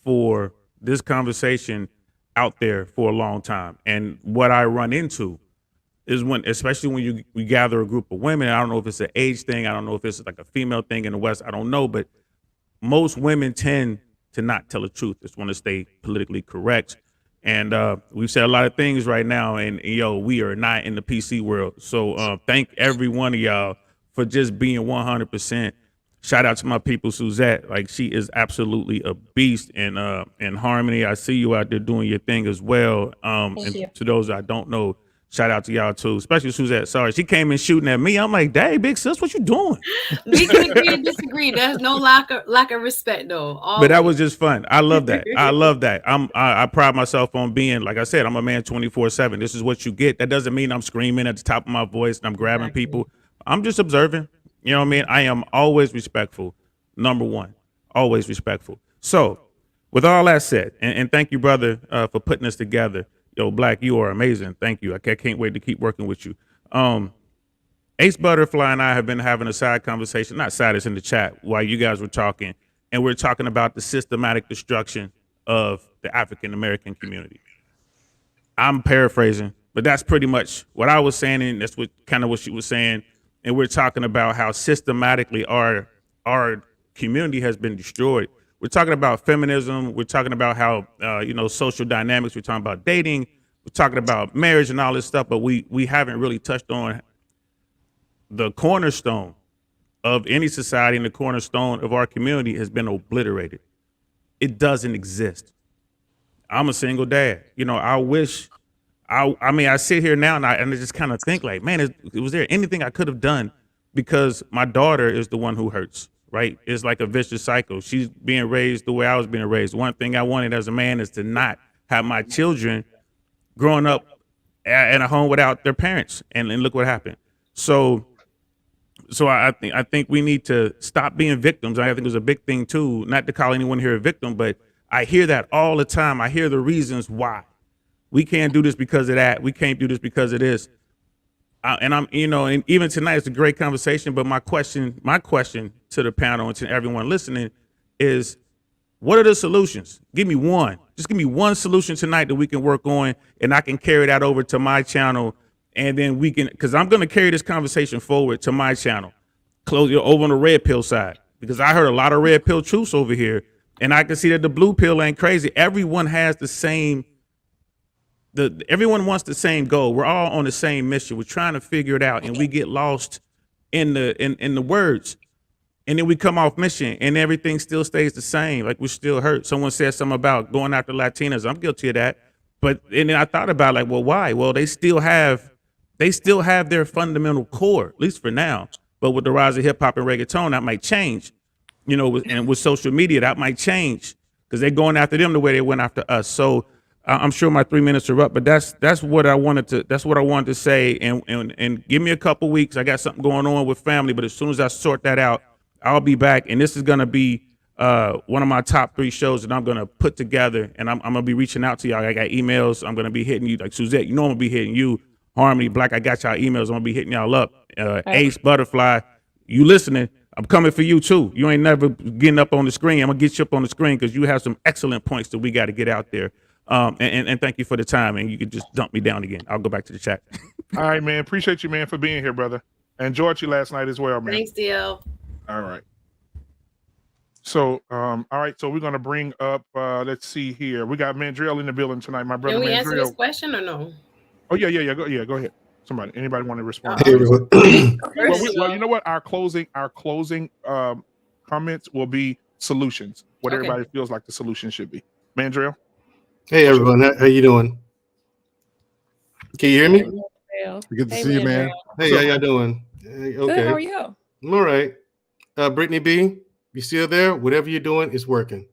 for this conversation out there for a long time. And what I run into is especially when we gather a group of women, I don't know if it's an age thing, I don't know if it's like a female thing in the West, I don't know, but most women tend to not tell the truth. Just want to stay politically correct. And we've said a lot of things right now, and we are not in the PC world. So thank every one of y'all for just being 100%. Shout out to my people, Suzette. Like, she is absolutely a beast in harmony. I see you out there doing your thing as well. And to those I don't know, shout out to y'all too, especially Suzette. Sorry, she came in shooting at me. I'm like, dang, big sis, what you doing? We can agree and disagree. There's no lack of respect, though. Always. But that was just fun. I love that. I love that. I pride myself on being, like I said, I'm a man 24/7. This is what you get. That doesn't mean I'm screaming at the top of my voice and I'm grabbing people. I'm just observing. You know what I mean? I am always respectful. Number one, always respectful. So, with all that said, and thank you, brother, for putting this together. Yo, Black, you are amazing. Thank you. I can't wait to keep working with you. Ace Butterfly and I have been having a side conversation, not side, it's in the chat, while you guys were talking, and we're talking about the systematic destruction of the African American community. I'm paraphrasing, but that's pretty much what I was saying, and that's what she was saying. And we're talking about how systematically our community has been destroyed. We're talking about feminism. We're talking about how, social dynamics. We're talking about dating. We're talking about marriage and all this stuff, but we haven't really touched on the cornerstone of any society, and the cornerstone of our community has been obliterated. It doesn't exist. I'm a single dad. You know, I wish. I mean, I sit here now and I just kind of think like, man, was there anything I could have done? Because my daughter is the one who hurts, right? It's like a vicious cycle. She's being raised the way I was being raised. One thing I wanted as a man is to not have my children growing up in a home without their parents, and look what happened. So I think we need to stop being victims. I think it was a big thing too, not to call anyone here a victim, but I hear that all the time. I hear the reasons why we can't do this because of that. We can't do this because of this. And I'm, you know, and even tonight it's a great conversation. But my question to the panel and to everyone listening is, what are the solutions? Give me one. Just give me one solution tonight that we can work on, and I can carry that over to my channel, and then we can, because I'm going to carry this conversation forward to my channel, close it over on the red pill side, because I heard a lot of red pill truths over here, and I can see that the blue pill ain't crazy. Everyone has the same. Everyone wants the same goal. We're all on the same mission. We're trying to figure it out, and we get lost in the words, and then we come off mission, and everything still stays the same. Like, we're still hurt. Someone said something about going after Latinas. I'm guilty of that, and then I thought about, like, well, why? Well, they still have their fundamental core, at least for now. But with the rise of hip hop and reggaeton, that might change. You know, and with social media, that might change because they're going after them the way they went after us. So. I'm sure my 3 minutes are up, but that's what I wanted to say. And give me a couple weeks. I got something going on with family, but as soon as I sort that out, I'll be back. And this is gonna be one of my top 3 shows that I'm gonna put together. And I'm gonna be reaching out to y'all. I got emails. I'm gonna be hitting you, like Suzette. You know I'm gonna be hitting you. Harmony, Black. I got y'all emails. I'm gonna be hitting y'all up. Ace, Butterfly. You listening? I'm coming for you too. You ain't never getting up on the screen. I'm gonna get you up on the screen because you have some excellent points that we got to get out there. And thank you for the time, and you can just dump me down again. I'll go back to the chat. All right, man. Appreciate you, man, for being here, brother. I enjoyed you last night as well, man. Thanks, DL. All right. So, all right. So we're gonna bring up. Let's see here. We got Mandrell in the building tonight, my brother. Can we Mandrell. answer this question or no? Oh yeah. Go ahead. Anybody want to respond? Hey, everyone. Well, you know what? Our closing comments will be solutions. What everybody feels like the solution should be. Mandrell. Hey everyone, how you doing? Can you hear me? Good to see you, man. Hey, how y'all doing? Hey, okay. Good, how are you? I'm all right. Brittany B, you still there? Whatever you're doing is working.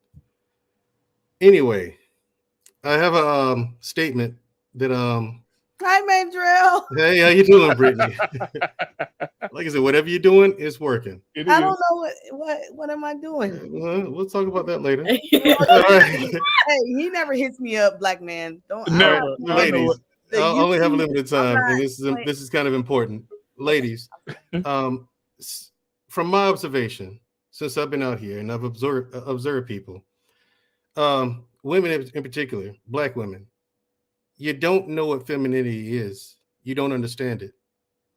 Anyway, I have a statement that Hi, Mandrell. Hey, how you doing, Brittany? Like I said, whatever you're doing is working. I don't know what am I doing? We'll talk about that later. Hey, he never hits me up, Black man. Don't never. Ladies, I only have a limited time, and this is kind of important. Ladies, from my observation, since I've been out here and I've observed people, women in particular, Black women, you don't know what femininity is. You don't understand it.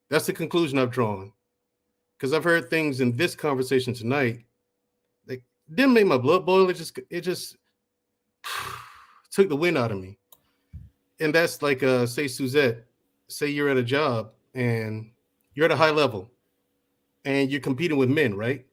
That's the conclusion I've drawn. Because I've heard things in this conversation tonight that didn't make my blood boil. It just took the wind out of me. And that's like, say Suzette, say you're at a job and you're at a high level and you're competing with men, right?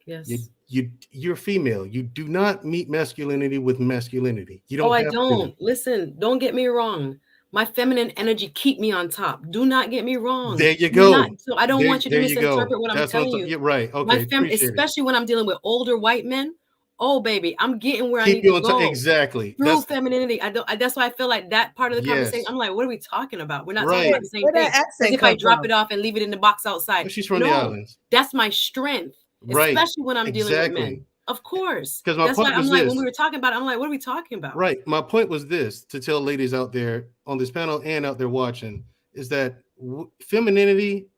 Yes. You're female. You do not meet masculinity with masculinity. You don't. I don't. Listen, don't get me wrong. My feminine energy keep me on top. Do not get me wrong. There you go. So I don't want you to misinterpret what I'm telling you. You're right. Okay. Especially when I'm dealing with older white men. Oh, baby, I'm getting where I need to go. Exactly. Through femininity. That's why I feel like that part of the conversation. I'm like, what are we talking about? We're not talking about the same thing. As if I drop it off and leave it in the box outside. She's from the islands. That's my strength. Right. Especially when I'm dealing with men. Of course. Because my point was like, when we were talking about it, I'm like, what are we talking about? Right. My point was this, to tell ladies out there on this panel and out there watching, is that femininity,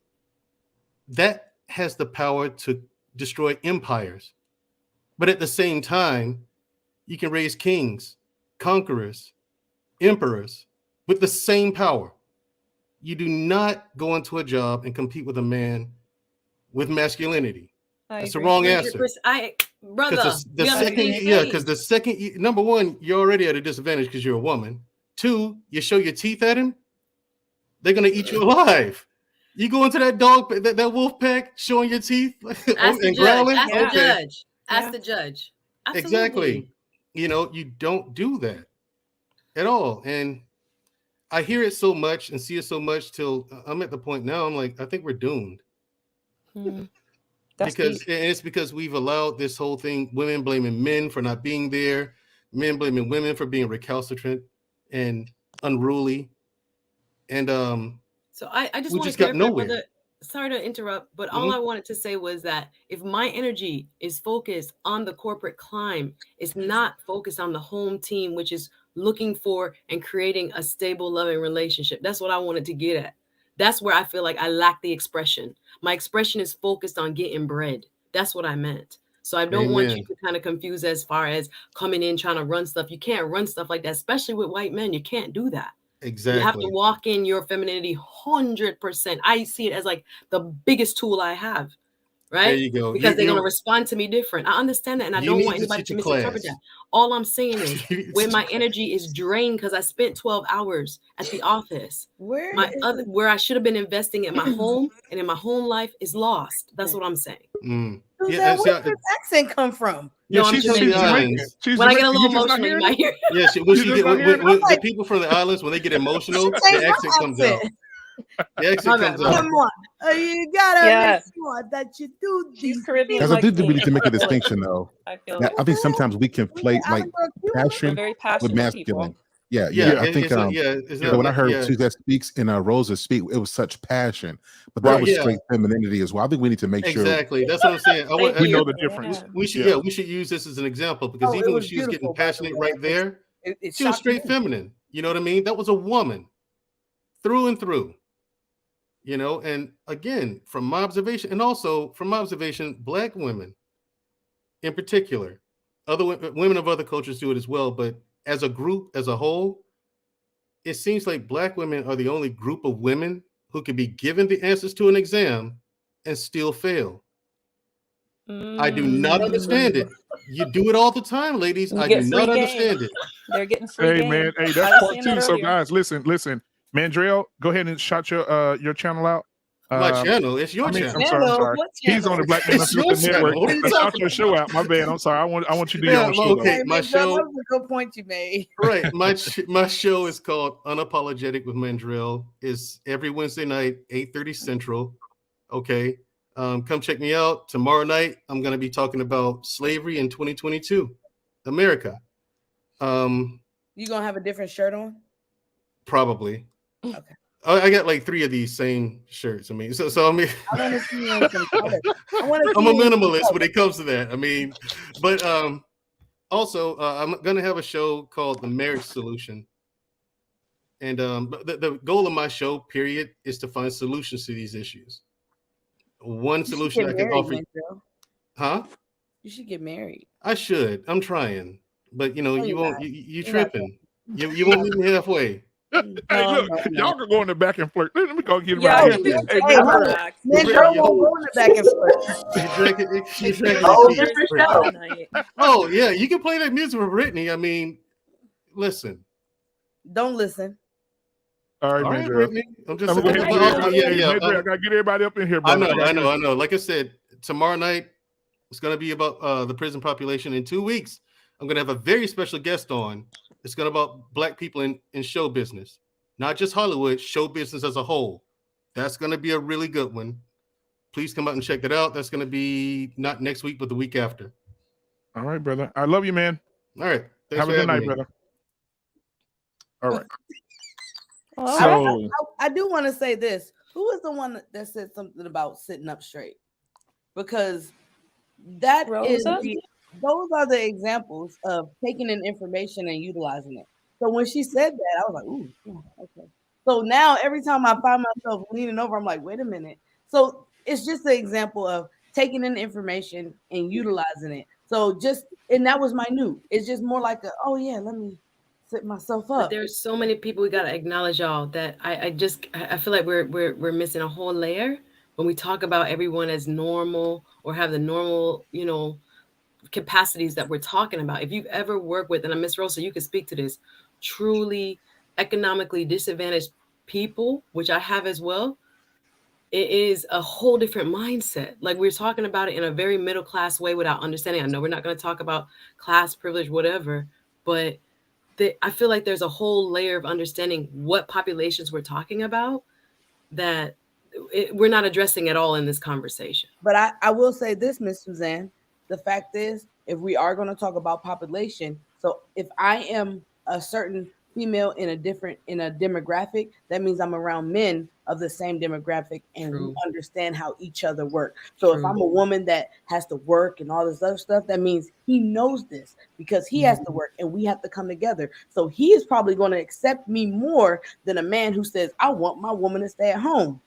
that has the power to destroy empires. But at the same time, you can raise kings, conquerors, emperors with the same power. You do not go into a job and compete with a man with masculinity. That's the wrong answer. Because the second, number one, you're already at a disadvantage because you're a woman. Two, you show your teeth at him, they're gonna eat you alive. You go into that that wolf pack showing your teeth and growling. Ask the judge. Absolutely. Exactly. You know, you don't do that. at all. And I hear it so much and see it so much till I'm at the point now. I'm like, I think we're doomed. Because it's because we've allowed this whole thing, women blaming men for not being there, men blaming women for being recalcitrant and unruly. And so I just we want just to got nowhere. brother, sorry to interrupt, but all I wanted to say was that if my energy is focused on the corporate climb, it's not focused on the home team, which is looking for and creating a stable, loving relationship. That's what I wanted to get at. That's where I feel like I lack the expression. My expression is focused on getting bread. That's what I meant. So I don't want you to kind of confuse as far as coming in trying to run stuff. You can't run stuff like that, especially with white men. You can't do that. Exactly. You have to walk in your femininity 100%. I see it as like the biggest tool I have, right? There you go. Because they're going to respond to me different. I understand that, and I don't want anybody to misinterpret that. All I'm saying is when my energy is drained because I spent 12 hours at the office, where I should have been investing in my home and in my home life is lost. That's what I'm saying. Where did this accent come from? Yeah, she's from the islands. When I get a little emotional, you might hear. Yeah, when the people from the islands, when they get emotional, the accent comes out. The accent comes out. Come on, you gotta make sure that you do these Caribbean. Because I do really to make a distinction, though. I think sometimes we conflate like passion with masculine. Yeah. I think when I heard Tuesday Speaks and Rosa speak, it was such passion, but that was straight femininity as well. I think we need to make sure. Exactly, that's what I'm saying. We know the difference. We should use this as an example because even when she was getting passionate right there, she was straight feminine. You know what I mean? That was a woman through and through. You know, and again, from my observation, and also from my observation, Black women in particular, other women of other cultures do it as well, but as a group, as a whole, it seems like Black women are the only group of women who can be given the answers to an exam and still fail. I do not understand it. You do it all the time, ladies. I do not understand it. They're getting free game. Man, hey, that's part two. So guys, listen. Mandrell, go ahead and shout your channel out. My channel, it's your channel. I'm sorry. He's on the Black Man Unfiltered Network. Shout your show out, my bad. I'm sorry. I want you to do your show. Okay, my show. That was a good point you made. Right, my show is called Unapologetic with Mandrell. It's every Wednesday night, 8:30 Central. Okay, come check me out. Tomorrow night, I'm going to be talking about slavery in 2022, America. You gonna have a different shirt on? Probably. Okay. I got like 3 of these same shirts. I mean, so I mean, I want to see you in some colors. I'm a minimalist when it comes to that. I mean, but also I'm gonna have a show called The Marriage Solution, and the goal of my show, period, is to find solutions to these issues. One solution I can offer you. Huh? You should get married. I should. I'm trying, but you know, you won't. You tripping. You won't meet me halfway. Hey, look, y'all can go in the back and flirt. Let me go get it right here. Mandrell won't go in the back and flirt. Oh yeah, you can play that music with Brittany. I mean, listen. Don't listen. All right, man. Brittany. I'm just I gotta get everybody up in here. I know. Like I said, tomorrow night it's gonna be about the prison population. In 2 weeks, I'm gonna have a very special guest on. It's going to be about Black people in show business, not just Hollywood, show business as a whole. That's going to be a really good one. Please come out and check that out. That's going to be not next week, but the week after. All right, brother. I love you, man. All right. Have a good night, brother. All right. So I do want to say this. Who was the one that said something about sitting up straight? Because that Rosa? Those are the examples of taking in information and utilizing it. So when she said that, I was like, ooh, okay. So now every time I find myself leaning over, I'm like, wait a minute. So it's just an example of taking in information and utilizing it. So and that was minute. It's just more like oh yeah, let me set myself up. But there's so many people we gotta acknowledge, y'all, that I feel like we're missing a whole layer when we talk about everyone as normal or have the normal, capacities that we're talking about. If you've ever worked with, and Miss Rosa, you can speak to this, truly economically disadvantaged people, which I have as well, it is a whole different mindset. Like we're talking about it in a very middle class way without understanding. I know we're not going to talk about class privilege, whatever, but I feel like there's a whole layer of understanding what populations we're talking about that we're not addressing at all in this conversation. But I will say this, Miss Suzanne, the fact is, if we are going to talk about population, so if I am a certain female in a demographic, that means I'm around men of the same demographic, and we understand how each other work. So if I'm a woman that has to work and all this other stuff, that means he knows this because he has to work and we have to come together. So he is probably going to accept me more than a man who says, I want my woman to stay at home.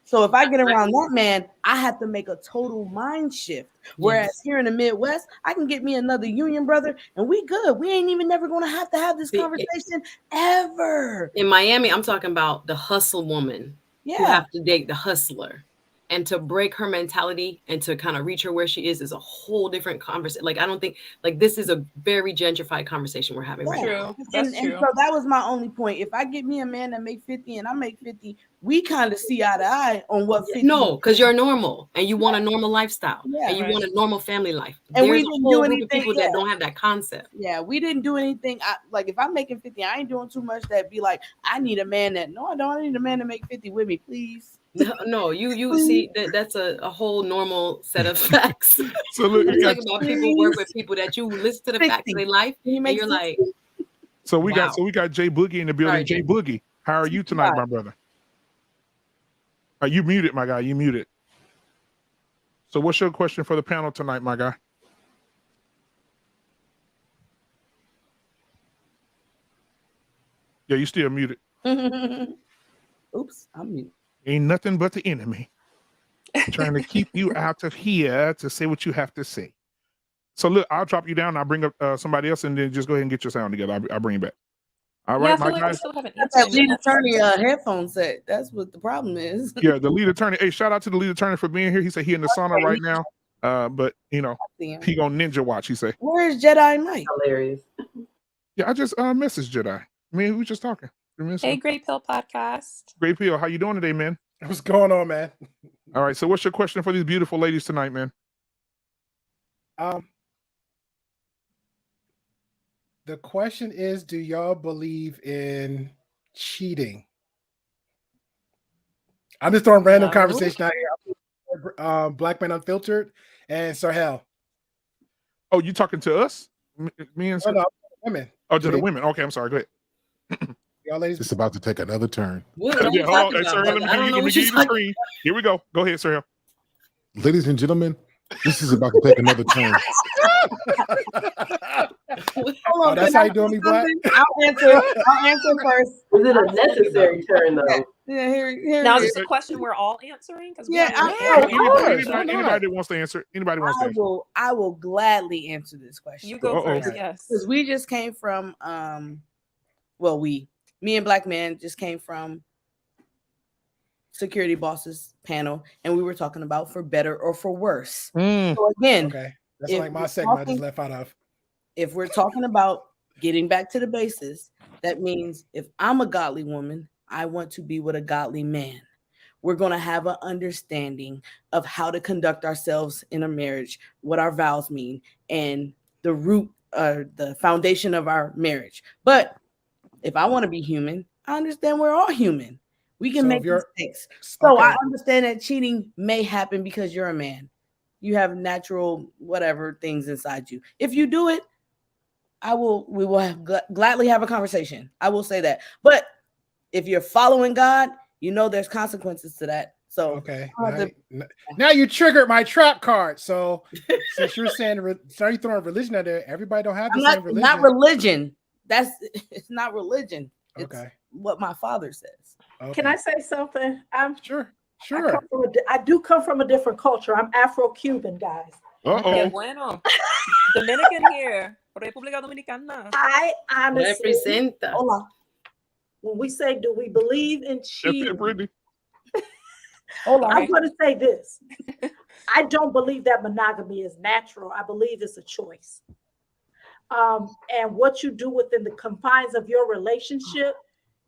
So if I get around that man, I have to make a total mind shift. Whereas here in the Midwest, I can get me another union brother and we good. We ain't even never going to have this conversation ever. In Miami, I'm talking about the hustle woman who have to date the hustler. And to break her mentality and to kind of reach her where she is a whole different conversation. Like, I don't think, like, this is a very gentrified conversation we're having right now. And so that was my only point. If I get me a man that make 50 and I make 50, we kind of see eye to eye on what 50. No, because you're normal and you want a normal lifestyle and you want a normal family life. And there's a whole group of people that don't have that concept. Yeah, we didn't do anything. Like, if I'm making 50, I ain't doing too much that be like, I need a man that, no, I don't. I need a man to make 50 with me, please. No, you see that's a whole normal set of facts. So look, you talking about people work with people that you listen to the facts of their life, and you're like, so we got Jay Boogie in the building. Sorry, Jay Boogie, how are you tonight, my brother? Are you muted, my guy? You muted. So what's your question for the panel tonight, my guy? Yeah, you still muted. Oops, I'm muted. Ain't nothing but the enemy trying to keep you out of here to say what you have to say. So look, I'll drop you down. I'll bring up somebody else, and then just go ahead and get your sound together. I'll bring you back. All right, my guys. That lead attorney headphone set. That's what the problem is. Yeah, the lead attorney. Hey, shout out to the lead attorney for being here. He said he in the sauna right now. But he gonna ninja watch. He say. Where's Jedi Knight? Hilarious. Yeah, I just messaged Jedi. I mean, we were just talking. Hey, Great Pill Podcast. Great Pill. How you doing today, man? What's going on, man? All right. So what's your question for these beautiful ladies tonight, man? The question is, do y'all believe in cheating? I'm just throwing random conversation out here. Black Man Unfiltered and Sahel. Oh, you talking to us? Me and women. Oh, to the women. Okay, I'm sorry. Go ahead. Y'all ladies, it's about to take another turn. Yeah, hold on. Sir, let me give you the screen. Here we go. Go ahead, sir. Ladies and gentlemen, this is about to take another turn. Hold on, that's how you doing me, Black? I'll answer first. Is it a necessary turn though? Yeah, here. Now, is this a question we're all answering? Anybody that wants to answer. Anybody wants to answer. I will gladly answer this question. You go first. Yes, because we just came from me and Black Man just came from Security Bosses panel, and we were talking about for better or for worse. So again, okay, that's like my segment I just left out of. If we're talking about getting back to the basis, that means if I'm a godly woman, I want to be with a godly man. We're going to have an understanding of how to conduct ourselves in a marriage, what our vows mean, and the root, the foundation of our marriage. But if I want to be human, I understand we're all human. We can make mistakes. So I understand that cheating may happen because you're a man. You have natural whatever things inside you. If you do it, we will gladly have a conversation. I will say that. But if you're following God, you know there's consequences to that. So now you triggered my trap card. So since you're saying you throwing religion out there, everybody don't have the same religion. Not religion. It's not religion. It's what my father says. Okay. Can I say something? I'm sure. I do come from a different culture. I'm Afro-Cuban, guys. Okay, bueno. Dominican here. República Dominicana. I honestly representa. Hola. When we say, do we believe in cheating? Hold on. I'm going to say this. I don't believe that monogamy is natural. I believe it's a choice. And what you do within the confines of your relationship,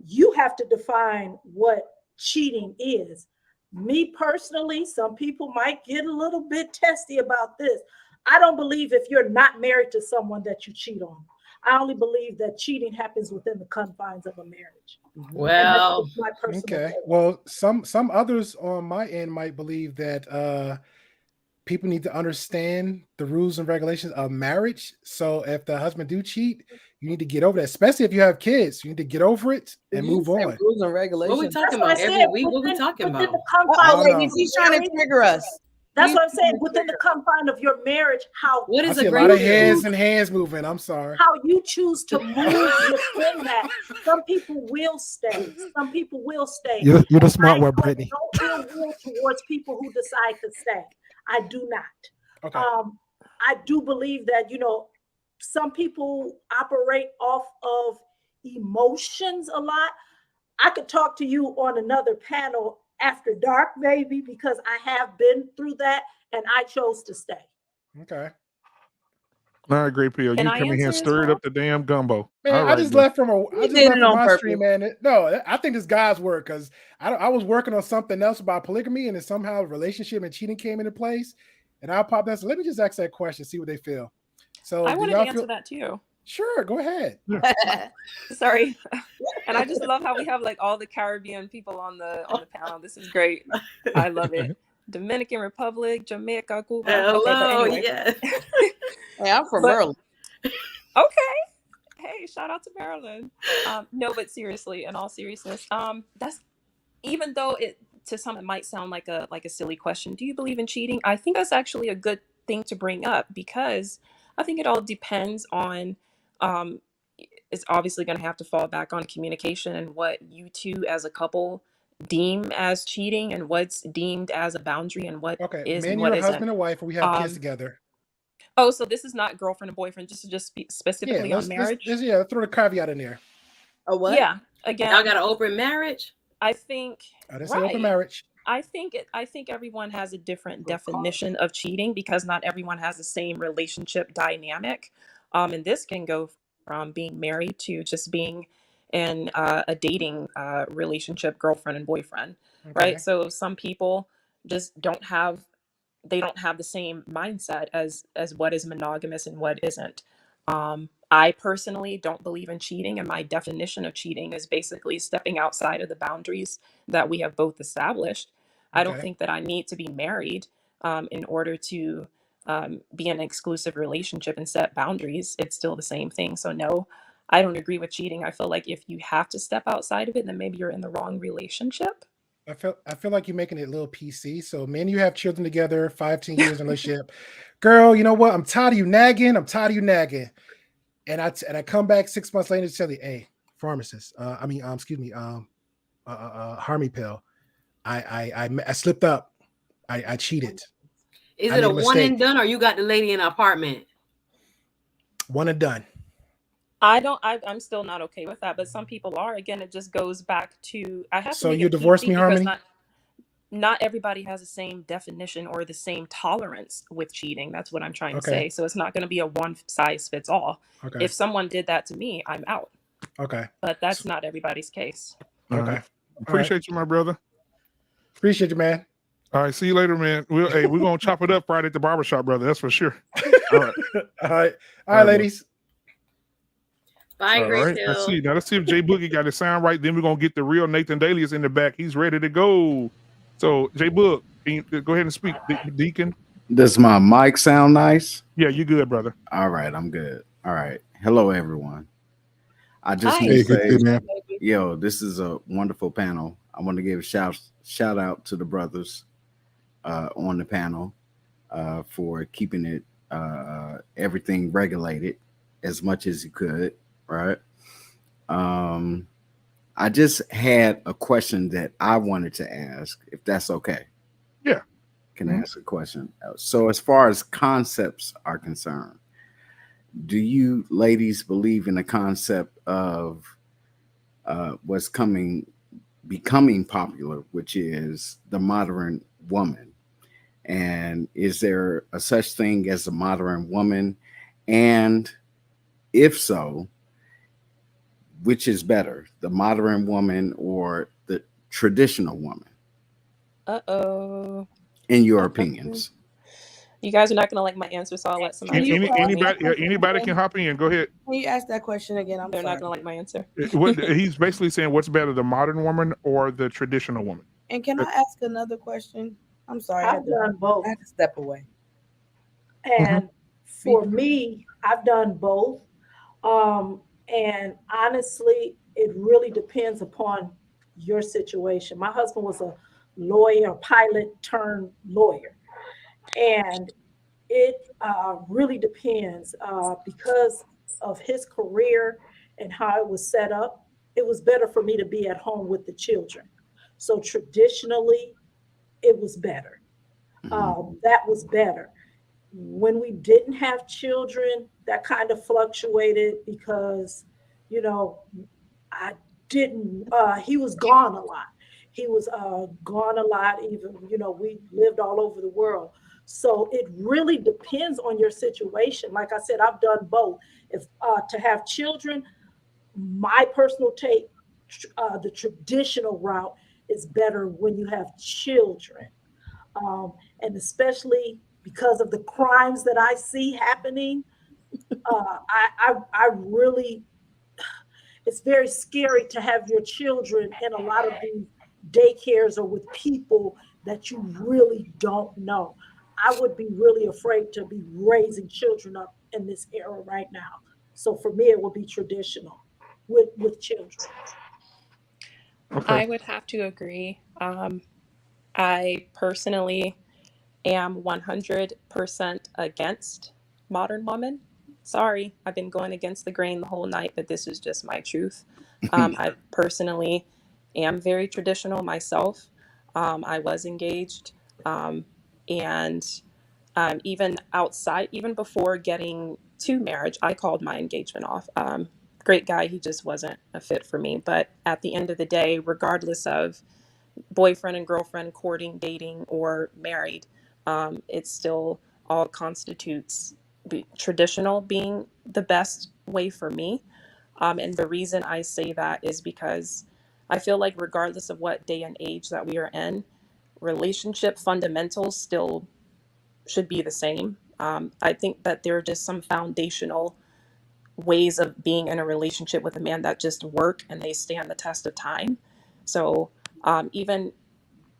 you have to define what cheating is. Me personally, some people might get a little bit testy about this. I don't believe if you're not married to someone that you cheat on. I only believe that cheating happens within the confines of a marriage. Well, that's my personal okay. opinion. Well, some others on my end might believe that people need to understand the rules and regulations of marriage. So if the husband do cheat, you need to get over that, especially if you have kids. You need to get over it and move on. Rules and regulations. What we talking That's what about I every said, week? What we talking about? The confines of ladies, he's trying to trigger us. That's what I'm saying. Within the confine of your marriage, how What I is see a a lot of great heads and hands moving. I'm sorry. how you choose to move within that. Some people will stay. Some people will stay. You're the And smart I one, have Brittany. no ill will towards people who decide to stay. I do not. Okay. I do believe that, you know, some people operate off of emotions a lot. I could talk to you on another panel after dark, maybe, because I have been through that and I chose to stay. Okay. All right, Great Pill. Can You I come in here and answer as stirred well? up the damn gumbo. Man, All I right, just then. left from did it on my purpose. stream, man. No, I think this guy's work because I was working on something else about polygamy, and then somehow relationship and cheating came into place, and I popped out. So let me just ask that question, see what they feel. So I do wanted to y'all answer feel? that too. Sure, go ahead. Sorry. And I just love how we have like all the Caribbean people on the panel. This is great. I love it. Dominican Republic, Jamaica, Cuba. Hello, Okay, but anyway. yeah. Hey, I'm from But- Maryland. Okay. Hey, shout out to Maryland. No, but seriously, in all seriousness, that's even though it to some it might sound like a silly question. Do you believe in cheating? I think that's actually a good thing to bring up because I think it all depends on it's obviously going to have to fall back on communication and what you two as a couple deem as cheating and what's deemed as a boundary and what Okay, is man, and you're what a isn't. husband and wife, or we have kids together. Oh, so this is not girlfriend and boyfriend. This is just specifically on marriage. Let's throw the caveat in there. A what? Yeah. Again, Y'all got an open marriage? I think I didn't say open marriage. I think everyone has a different definition of cheating because not everyone has the same relationship dynamic. And this can go from being married to just being in a dating relationship, girlfriend and boyfriend, right? So some people just don't have the same mindset as what is monogamous and what isn't. I personally don't believe in cheating, and my definition of cheating is basically stepping outside of the boundaries that we have both established. I don't think that I need to be married in order to be in an exclusive relationship and set boundaries. It's still the same thing. So no, I don't agree with cheating. I feel like if you have to step outside of it, then maybe you're in the wrong relationship. I feel like you're making it a little PC. So, man, you have children together, 5-10 years in a relationship. Girl, you know what? I'm tired of you nagging. And I come back 6 months later to tell you, hey, pharmacist. Harmy pill. I slipped up. I cheated. Is I it made a a one mistake. and done, or you got the lady in an apartment? One and done. I'm still not okay with that, but some people are. Again, it just goes back to I have So to make you it divorced PC me, because Harmony? not everybody has the same definition or the same tolerance with cheating. That's what I'm trying to say. So it's not going to be a one size fits all. Okay. If someone did that to me, I'm out. Okay. But that's not everybody's case. Okay. Appreciate you, my brother. Appreciate you, man. All right, see you later, man. We're gonna chop it up Friday at the barbershop, brother. That's for sure. All right. All right, ladies. Bye, All right. Let's see. Now let's see if Jay Boogie got his sound right. Then we're gonna get the real Nathan Dalius in the back. He's ready to go. So Jay Boog, can you go ahead and speak, Deacon. Does my mic sound nice? Yeah, you good, brother. All right, I'm good. All right. Hello, everyone. I just Hi. want to Hey, good, say, man. yo, this is a wonderful panel. I want to give a shout out to the brothers on the panel for keeping it everything regulated as much as you could, right? I just had a question that I wanted to ask, if that's okay. Yeah. Can I ask a question? So as far as concepts are concerned, do you ladies believe in the concept of what's becoming popular, which is the modern woman? And is there a such thing as a modern woman? And if so, which is better, the modern woman or the traditional woman? Uh-oh. In your opinions? You guys are not going to like my answer, so I'll let somebody else tell me. Anybody can hop in. Go ahead. Can you ask that question again? They're not going to like my answer. He's basically saying, what's better, the modern woman or the traditional woman? And can I ask another question? I'm sorry. I've done both. I had to step away. And for me, I've done both. And honestly, it really depends upon your situation. My husband was a lawyer, a pilot turned lawyer. And it really depends because of his career and how it was set up. It was better for me to be at home with the children. So traditionally, it was better. That was better. When we didn't have children, that kind of fluctuated because, you know, he was gone a lot. He was gone a lot, even, you know, we lived all over the world. So it really depends on your situation. Like I said, I've done both. If to have children, my personal take, the traditional route is better when you have children. And especially because of the crimes that I see happening, I really, it's very scary to have your children in a lot of these daycares or with people that you really don't know. I would be really afraid to be raising children up in this era right now. So for me, it would be traditional with children. Okay. I would have to agree. I personally am 100% against modern woman. Sorry, I've been going against the grain the whole night, but this is just my truth. I personally am very traditional myself. I was engaged, and even outside, even before getting to marriage, I called my engagement off. Great guy, he just wasn't a fit for me. But at the end of the day, regardless of boyfriend and girlfriend, courting, dating, or married, it still all constitutes traditional being the best way for me. And the reason I say that is because I feel like regardless of what day and age that we are in, relationship fundamentals still should be the same. I think that there are just some foundational ways of being in a relationship with a man that just work and they stand the test of time. So even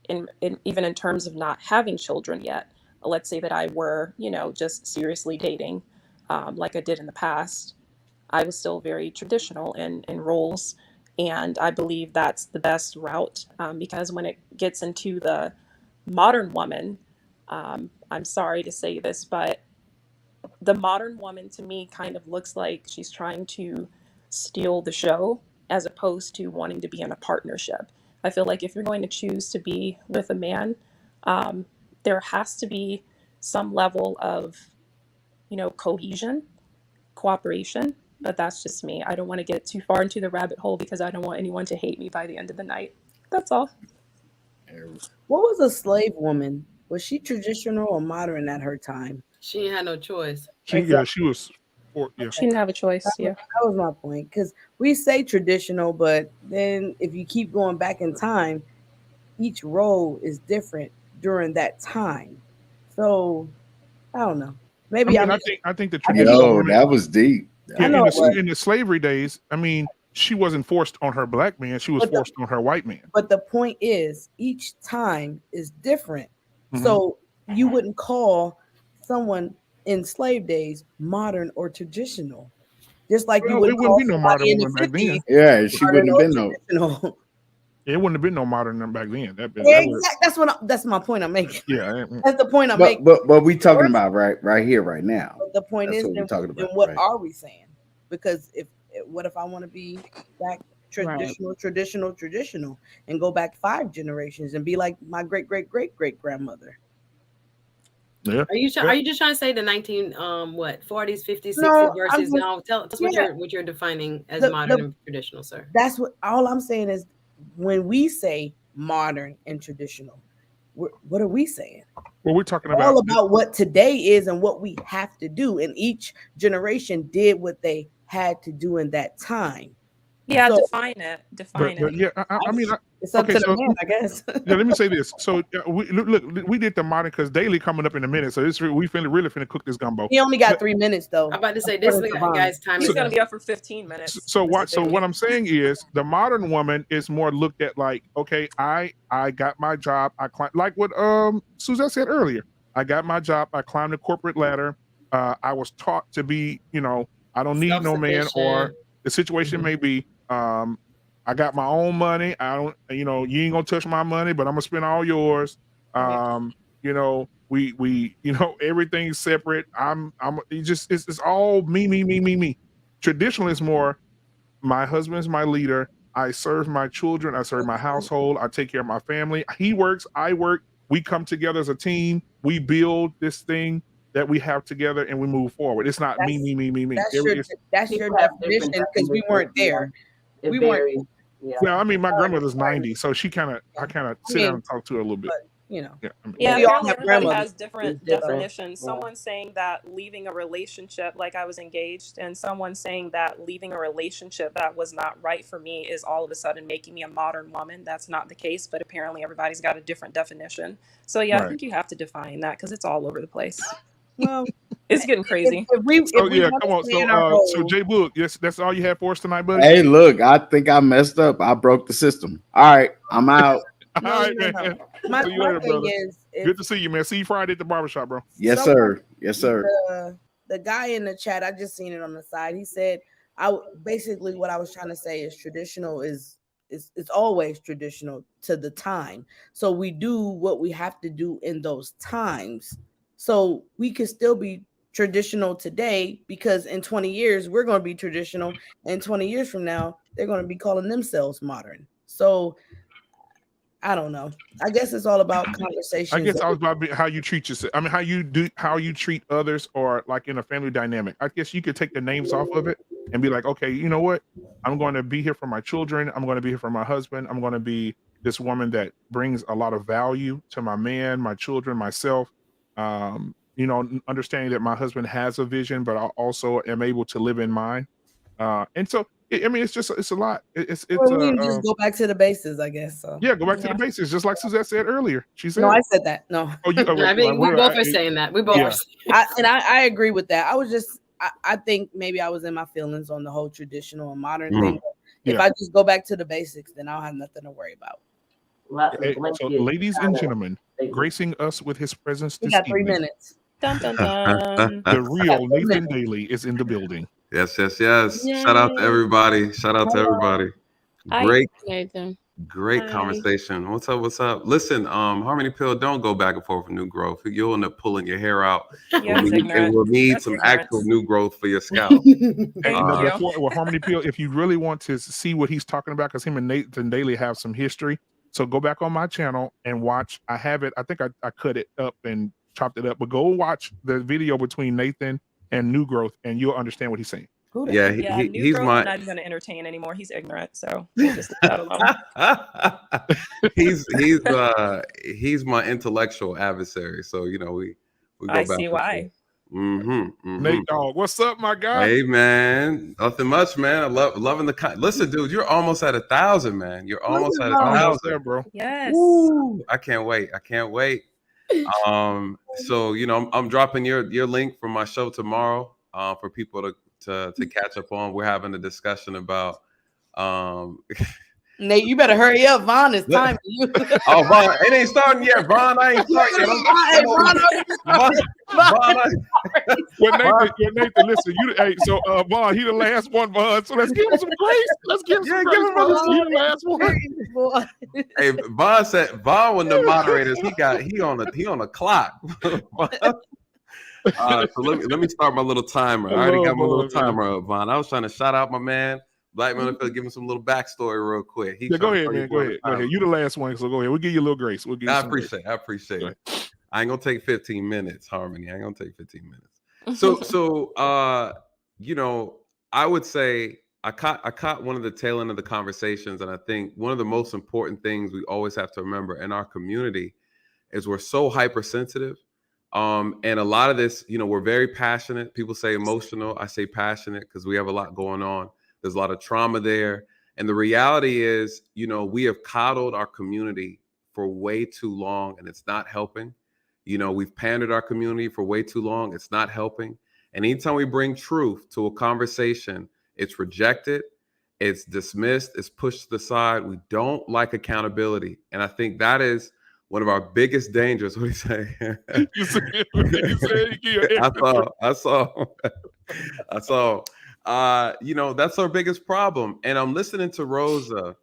in terms of not having children yet, let's say that I were, you know, just seriously dating, like I did in the past, I was still very traditional in roles. And I believe that's the best route because when it gets into the modern woman, I'm sorry to say this, but the modern woman to me kind of looks like she's trying to steal the show as opposed to wanting to be in a partnership. I feel like if you're going to choose to be with a man, there has to be some level of, you know, cohesion, cooperation. But that's just me. I don't want to get too far into the rabbit hole because I don't want anyone to hate me by the end of the night. That's all. What was a slave woman? Was she traditional or modern at her time? She had no choice. She was. She didn't have a choice. That was my point. Because we say traditional, but then if you keep going back in time, each role is different during that time. So I don't know. Maybe I think the traditional woman, that was deep. In the slavery days, I mean, she wasn't forced on her black man; she was forced on her white man. But the point is, each time is different. So you wouldn't call someone in slave days modern or traditional, just like you wouldn't call somebody in the 50s. Yeah, she wouldn't have been no. It wouldn't have been no modern back then. That's my point I'm making. Yeah, that's the point I'm making. But we talking about right here, right now. But the point is, what are we saying? Because what if I want to be back traditional, and go back 5 generations and be like my great grandmother? Yeah. Are you just trying to say the 40s, 50s, 60s versus now? Tell us what you're defining as modern and traditional, sir. That's what all I'm saying is when we say modern and traditional, what are we saying? Well, we're talking all about what today is and what we have to do, and each generation did what they had to do in that time. Yeah, So define it. Define But it. yeah, I mean, it's up okay, to the so man, I guess. yeah, let me say this. So look, we did the modern because daily coming up in a minute. So we really finna cook this gumbo. He only got 3 minutes though. I'm about to say this guy's time He's is gonna up. be up for 15 minutes. So This what? is So daily. what I'm saying is, the modern woman is more looked at like, okay, I got my job. I climbed, like what Suzette said earlier. I got my job. I climbed the corporate ladder. I was taught to be, I don't need no man, or the situation may be. I got my own money. I don't, you ain't gonna touch my money, but I'm gonna spend all yours. We everything's separate. It's all me. Traditional is more, my husband's my leader. I serve my children. I serve my household. I take care of my family. He works. I work. We come together as a team. We build this thing that we have together, and we move forward. It's not me. That's your definition because we weren't there. We weren't. Well, I mean, my grandmother's 90, so I kind of sit down and talk to her a little bit. Yeah, apparently everybody has different definitions. Someone saying that leaving a relationship, like I was engaged, and someone saying that leaving a relationship that was not right for me is all of a sudden making me a modern woman. That's not the case, but apparently everybody's got a different definition. So yeah, I think you have to define that because it's all over the place. Well, it's getting crazy. Come on. So Jay Book, yes, that's all you have for us tonight, buddy. Hey, look, I think I messed up. I broke the system. All right, I'm out. All right, man. My See you later, thing brother. is, Good to see you, man. See you Friday at the barbershop, bro. Yes, sir. Yes, sir. The guy in the chat, I just seen it on the side. He said, basically what I was trying to say is traditional is it's always traditional to the time. So we do what we have to do in those times. So we could still be traditional today because in 20 years we're going to be traditional, and 20 years from now they're going to be calling themselves modern. So I don't know. I guess it's all about conversations. I guess I was about how you treat yourself. I mean, how you treat others, or like in a family dynamic. I guess you could take the names off of it and be like, okay, you know what? I'm going to be here for my children. I'm going to be here for my husband. I'm going to be this woman that brings a lot of value to my man, my children, myself. Understanding that my husband has a vision, but I also am able to live in mine. And so, I mean, it's a lot. It's just go back to the bases, I guess. So yeah, go back to the basics, just like Suzette said earlier. She said, no, I said that. No, I mean, we both are saying that. We both are saying I agree with that. I was just, I think maybe I was in my feelings on the whole traditional and modern thing. If I just go back to the basics, then I'll have nothing to worry about. So, ladies and gentlemen, gracing us with his presence We this got 3 evening, minutes. Dun, dun, dun. the real Nathan Daly is in the building. Yes. Shout out to everybody. Great conversation. What's up? Listen, Harmony Pill, don't go back and forth with new growth. You'll end up pulling your hair out. And we'll need some actual new growth for your scalp. Well, Harmony Pill, if you really want to see what he's talking about, because him and Nathan Daly have some history, so go back on my channel and watch. I have it. I think I cut it up and chopped it up, but go watch the video between Nathan and New Growth, and you'll understand what he's saying. Yeah, he's I'm not even going to entertain anymore. He's ignorant, so we'll just leave that alone. he's my intellectual adversary, so we go I back. see why. Nate Dogg, what's up, my guy? Hey man, nothing much, man. I loving the listen, dude. You're almost at 1,000, man. You're almost at 1,000, there, bro. Yes. Woo. I can't wait. So I'm dropping your link from my show tomorrow for people to catch up on. We're having a discussion about Nate, you better hurry up. Vaughn, it's time for you. Oh, Vaughn, it ain't starting yet. Vaughn, I ain't starting yet. Nathan, listen, so Vaughn, he the last one, Vaughn. So let's give him some grace. Let's give him some grace. He the last one. Hey, Vaughn was the moderators. He on the clock. So let me start my little timer. I already got my little timer up, Vaughn. I was trying to shout out my man Black Man Unfiltered, give him some little backstory real quick. Go ahead, man. Go ahead. You the last one, so go ahead. We'll give you a little grace. I appreciate it. I ain't gonna take 15 minutes, Harmony. I ain't gonna take 15 minutes. So I would say I caught one of the tail end of the conversations, and I think one of the most important things we always have to remember in our community is we're so hypersensitive. And a lot of this, we're very passionate. People say emotional. I say passionate because we have a lot going on. There's a lot of trauma there. And the reality is, you know, we have coddled our community for way too long, and it's not helping. You know, we've pandered our community for way too long. It's not helping. And anytime we bring truth to a conversation, it's rejected, it's dismissed, it's pushed to the side. We don't like accountability. And I think that is one of our biggest dangers. What do you say? I saw. You know, that's our biggest problem. And I'm listening to Rosa,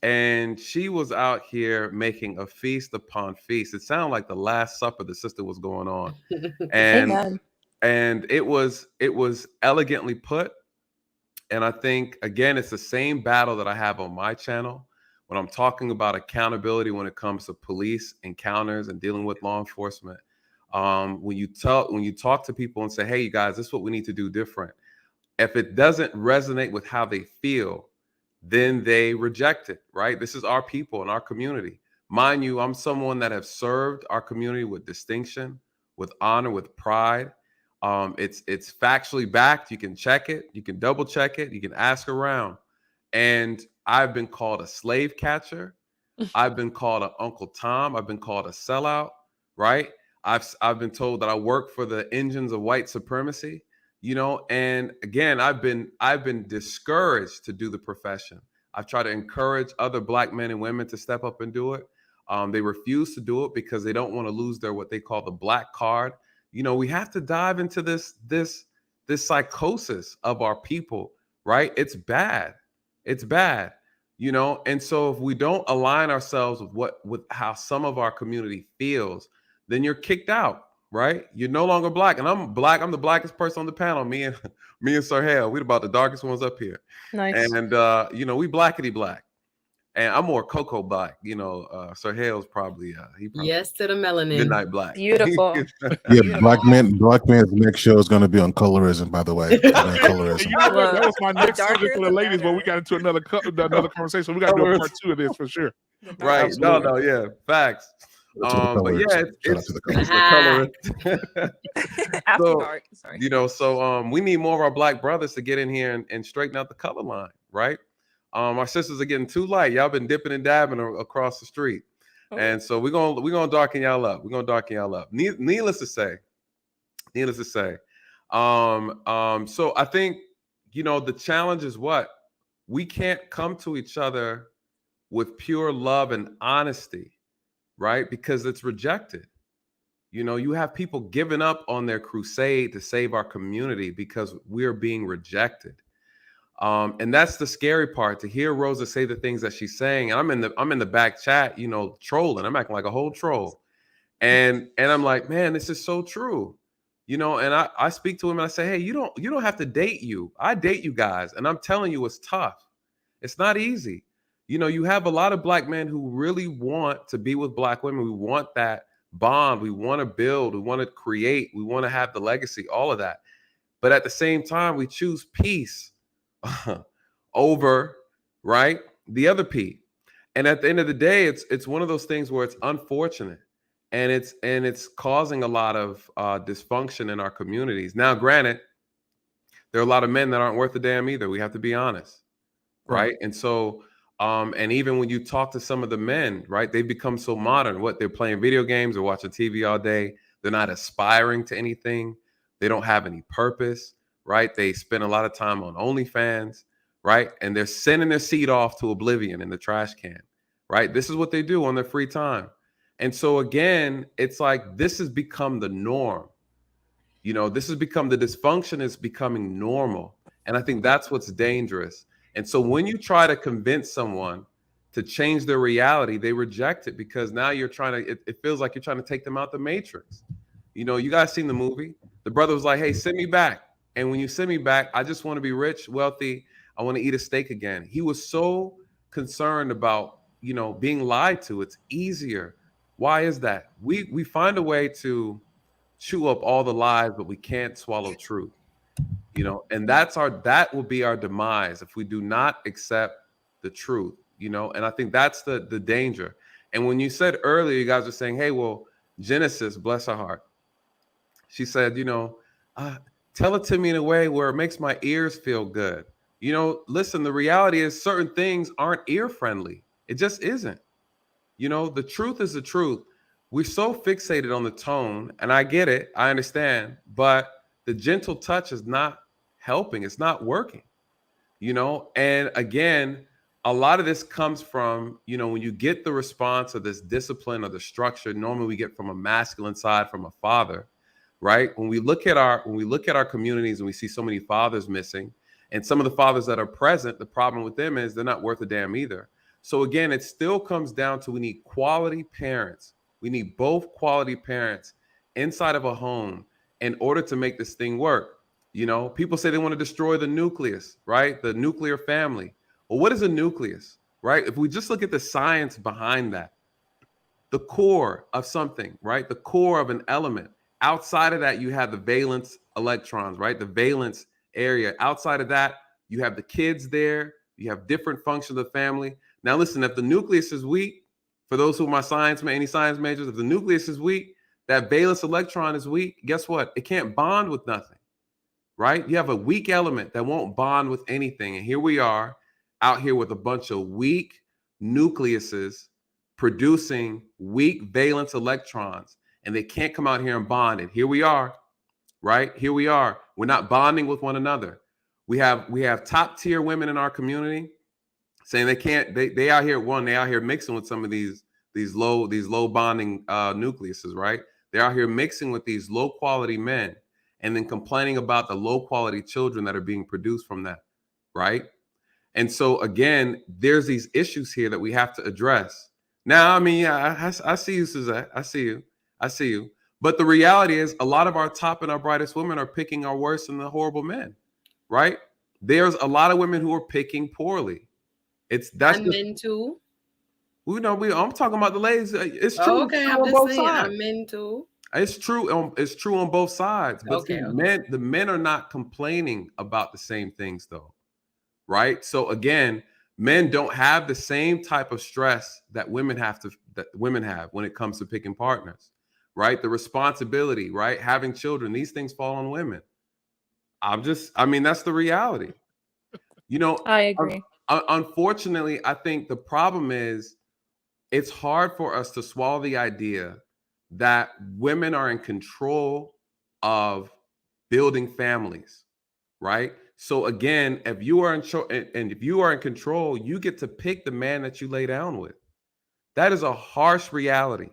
and she was out here making a feast upon feast. It sounded like the Last Supper the sister was going on. And it was elegantly put. And I think, again, it's the same battle that I have on my channel when I'm talking about accountability when it comes to police encounters and dealing with law enforcement. When you talk to people and say, hey, you guys, this is what we need to do different. If it doesn't resonate with how they feel, then they reject it, right? This is our people and our community. Mind you, I'm someone that have served our community with distinction, with honor, with pride. It's factually backed. You can check it. You can double check it. You can ask around. And I've been called a slave catcher. I've been called an Uncle Tom. I've been called a sellout, right? I've been told that I work for the engines of white supremacy, you know. And again, I've been discouraged to do the profession. I've tried to encourage other Black men and women to step up and do it. They refuse to do it because they don't want to lose their what they call the black card. You know, we have to dive into this psychosis of our people, right? It's bad. It's bad, you know. And so if we don't align ourselves with how some of our community feels, then you're kicked out, right? You're no longer Black. And I'm Black. I'm the blackest person on the panel. Me and Sir Hale, we're about the darkest ones up here. Nice. And you know, we blackity black. And I'm more cocoa black, you know. Sir Hale's probably yes to the melanin. Midnight Black. Beautiful. Yeah, Black Man's next show is going to be on colorism, by the way. Colorism. You know what? That was my next subject for the ladies, but we got into another conversation. We got to do a part 2 of this for sure. Right? Absolutely. No, yeah, facts. But yeah, it's the color. So, you know, so we need more of our Black brothers to get in here and straighten out the color line, right? Our sisters are getting too light. Y'all been dipping and dabbing across the street. And so we're gonna darken y'all up. We're gonna darken y'all up. Needless to say. So I think, you know, the challenge is what? We can't come to each other with pure love and honesty, right? Because it's rejected. You know, you have people giving up on their crusade to save our community because we're being rejected. And that's the scary part, to hear Rosa say the things that she's saying. And I'm in the back chat, you know, trolling. I'm acting like a whole troll. And I'm like, man, this is so true. You know, and I speak to him and I say, hey, you don't have to date you. I date you guys. And I'm telling you, it's tough. It's not easy. You know, you have a lot of Black men who really want to be with Black women. We want that bond. We want to build. We want to create. We want to have the legacy, all of that. But at the same time, we choose peace over, right, the other P. And at the end of the day, it's one of those things where it's unfortunate, and it's causing a lot of dysfunction in our communities. Now, granted, there are a lot of men that aren't worth a damn either. We have to be honest, right? And so, and even when you talk to some of the men, right, they've become so modern. What, they're playing video games or watching TV all day. They're not aspiring to anything. They don't have any purpose. Right? They spend a lot of time on OnlyFans, right? And they're sending their seed off to oblivion in the trash can, right? This is what they do on their free time. And so again, it's like, this has become the norm. You know, this has become, the dysfunction is becoming normal. And I think that's what's dangerous. And so when you try to convince someone to change their reality, they reject it, because now you're trying to, it feels like you're trying to take them out the matrix. You know, you guys seen the movie. The brother was like, hey, send me back. And when you send me back, I just want to be rich, wealthy. I want to eat a steak again. He was so concerned about, you know, being lied to. It's easier. Why is that? We find a way to chew up all the lies, but we can't swallow truth. You know, and that will be our demise if we do not accept the truth, you know, and I think that's the danger. And when you said earlier, you guys were saying, hey, well, Genesis, bless her heart. She said, you know, tell it to me in a way where it makes my ears feel good. You know, listen, the reality is certain things aren't ear friendly. It just isn't. You know, the truth is the truth. We're so fixated on the tone, and I get it, I understand, but the gentle touch is not helping. It's not working, you know? And again, a lot of this comes from, you know, when you get the response of this discipline or the structure, normally we get from a masculine side, from a father, right? When we look at our communities and we see so many fathers missing, and some of the fathers that are present, the problem with them is they're not worth a damn either. So again, it still comes down to we need quality parents. We need both quality parents inside of a home in order to make this thing work. You know, people say they want to destroy the nucleus, right? The nuclear family. Well, what is a nucleus, right? If we just look at the science behind that, the core of something, right? The core of an element. Outside of that, you have the valence electrons, right? The valence area. Outside of that, you have the kids there. You have different functions of the family. Now, listen, if the nucleus is weak, for those who are any science majors, if the nucleus is weak, that valence electron is weak, guess what? It can't bond with nothing, right? You have a weak element that won't bond with anything. And here we are out here with a bunch of weak nucleuses producing weak valence electrons, and they can't come out here and bond. And here we are, right? Here we are. We're not bonding with one another. We have top tier women in our community saying they can't, they out here mixing with some of these low bonding nucleuses, right? They're out here mixing with these low quality men and then complaining about the low quality children that are being produced from that, right? And so again, there's these issues here that we have to address. Now, I mean, yeah, I see you, Suzette. I see you. But the reality is a lot of our top and our brightest women are picking our worst and the horrible men, right? There's a lot of women who are picking poorly. Men too. I'm talking about the ladies. It's true. Oh, okay, I'm just saying, I'm men too. It's true. It's true on both sides. But Okay, the men are not complaining about the same things, though, right? So again, men don't have the same type of stress that women have when it comes to picking partners, right? The responsibility, right? Having children, these things fall on women. That's the reality. You know, I agree. Unfortunately, I think the problem is it's hard for us to swallow the idea that women are in control of building families, right? So again, if you are in control, you get to pick the man that you lay down with. That is a harsh reality,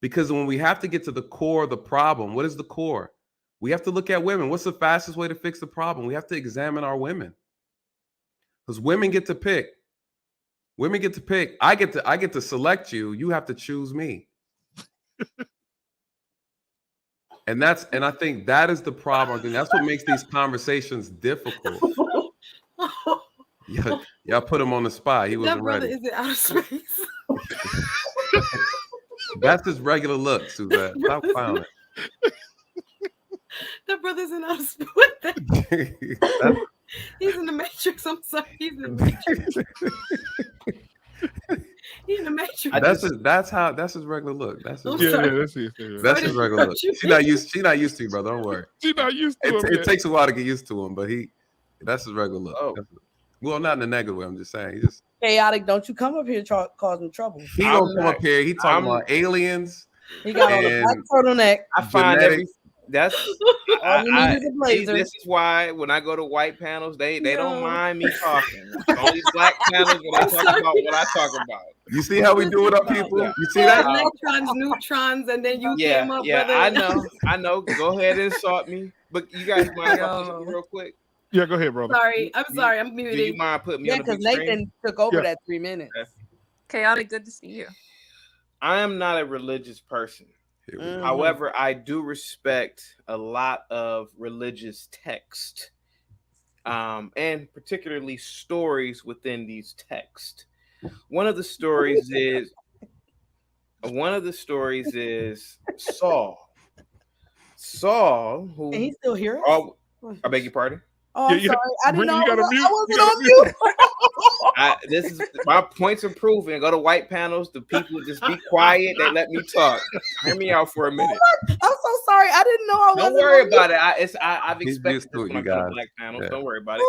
because when we have to get to the core of the problem, what is the core? We have to look at women. What's the fastest way to fix the problem? We have to examine our women. Because women get to pick. Women get to pick. I get to select you. You have to choose me. And I think that is the problem. I think that's what makes these conversations difficult. Y'all put him on the spot. He wasn't ready. Is it out of space? That's his regular look, Suzette. Stop clowning. That brother's in outer space. He's in the Matrix. I'm sorry. He's in the Matrix. He's in the Matrix. That's his regular look. That's his regular look. She's not used to you, brother. Don't worry. She's not used to him. It takes a while to get used to him, but that's his regular look. Oh. Well, not in a negative way. I'm just saying. Chaotic, don't you come up here causing trouble. He don't come up here. He talking about aliens. He got on a black turtleneck. I find this is why when I go to white panels, they don't mind me talking. Only black panels when I talk about what I talk about. You see how we do it up, people? You see that? Electrons, neutrons, and then you came up. Yeah, brother. I know. Go ahead and insult me, but you guys mind real quick? Yeah, go ahead, brother. I'm sorry. I'm muted. Do you mind putting me on the big because screen? Nathan took over that 3 minutes. Chaotic, good to see you. I am not a religious person. Mm-hmm. However, I do respect a lot of religious text, and particularly stories within these texts. One of the stories is Saul. Saul, who and he's still here. Oh, I beg your pardon. Oh, I'm sorry. I didn't know. I wasn't on mute. This is my points are proven. Go to white panels. The people just be quiet. They let me talk. Hear me out for a minute. I'm so sorry. I didn't know I wasn't. Don't worry about it. I've expected this when I go to black panels. Yeah. Don't worry about it.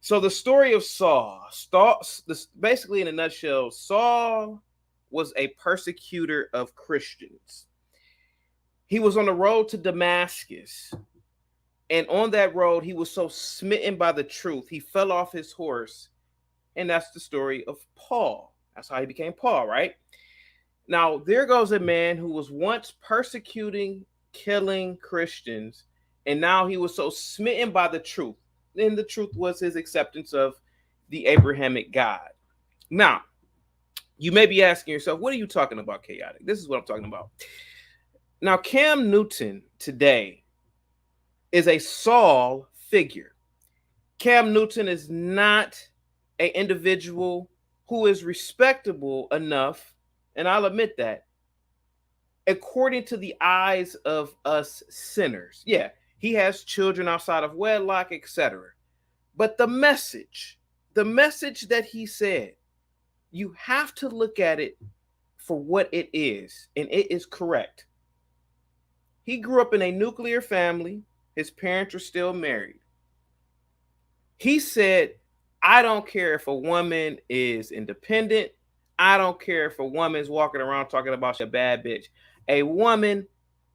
So the story of Saul, basically in a nutshell, Saul was a persecutor of Christians. He was on the road to Damascus. And on that road, he was so smitten by the truth, he fell off his horse. And that's the story of Paul. That's how he became Paul, right? Now, there goes a man who was once persecuting, killing Christians, and now he was so smitten by the truth. And the truth was his acceptance of the Abrahamic God. Now, you may be asking yourself, what are you talking about, Chaotic? This is what I'm talking about. Now, Cam Newton today is a Saul figure. Cam Newton is not an individual who is respectable enough, and I'll admit that, according to the eyes of us sinners. Yeah, he has children outside of wedlock, etc. But the message that he said, you have to look at it for what it is, and it is correct. He grew up in a nuclear family. His parents are still married. He said, I don't care if a woman is independent. I don't care if a woman's walking around talking about a bad bitch. A woman,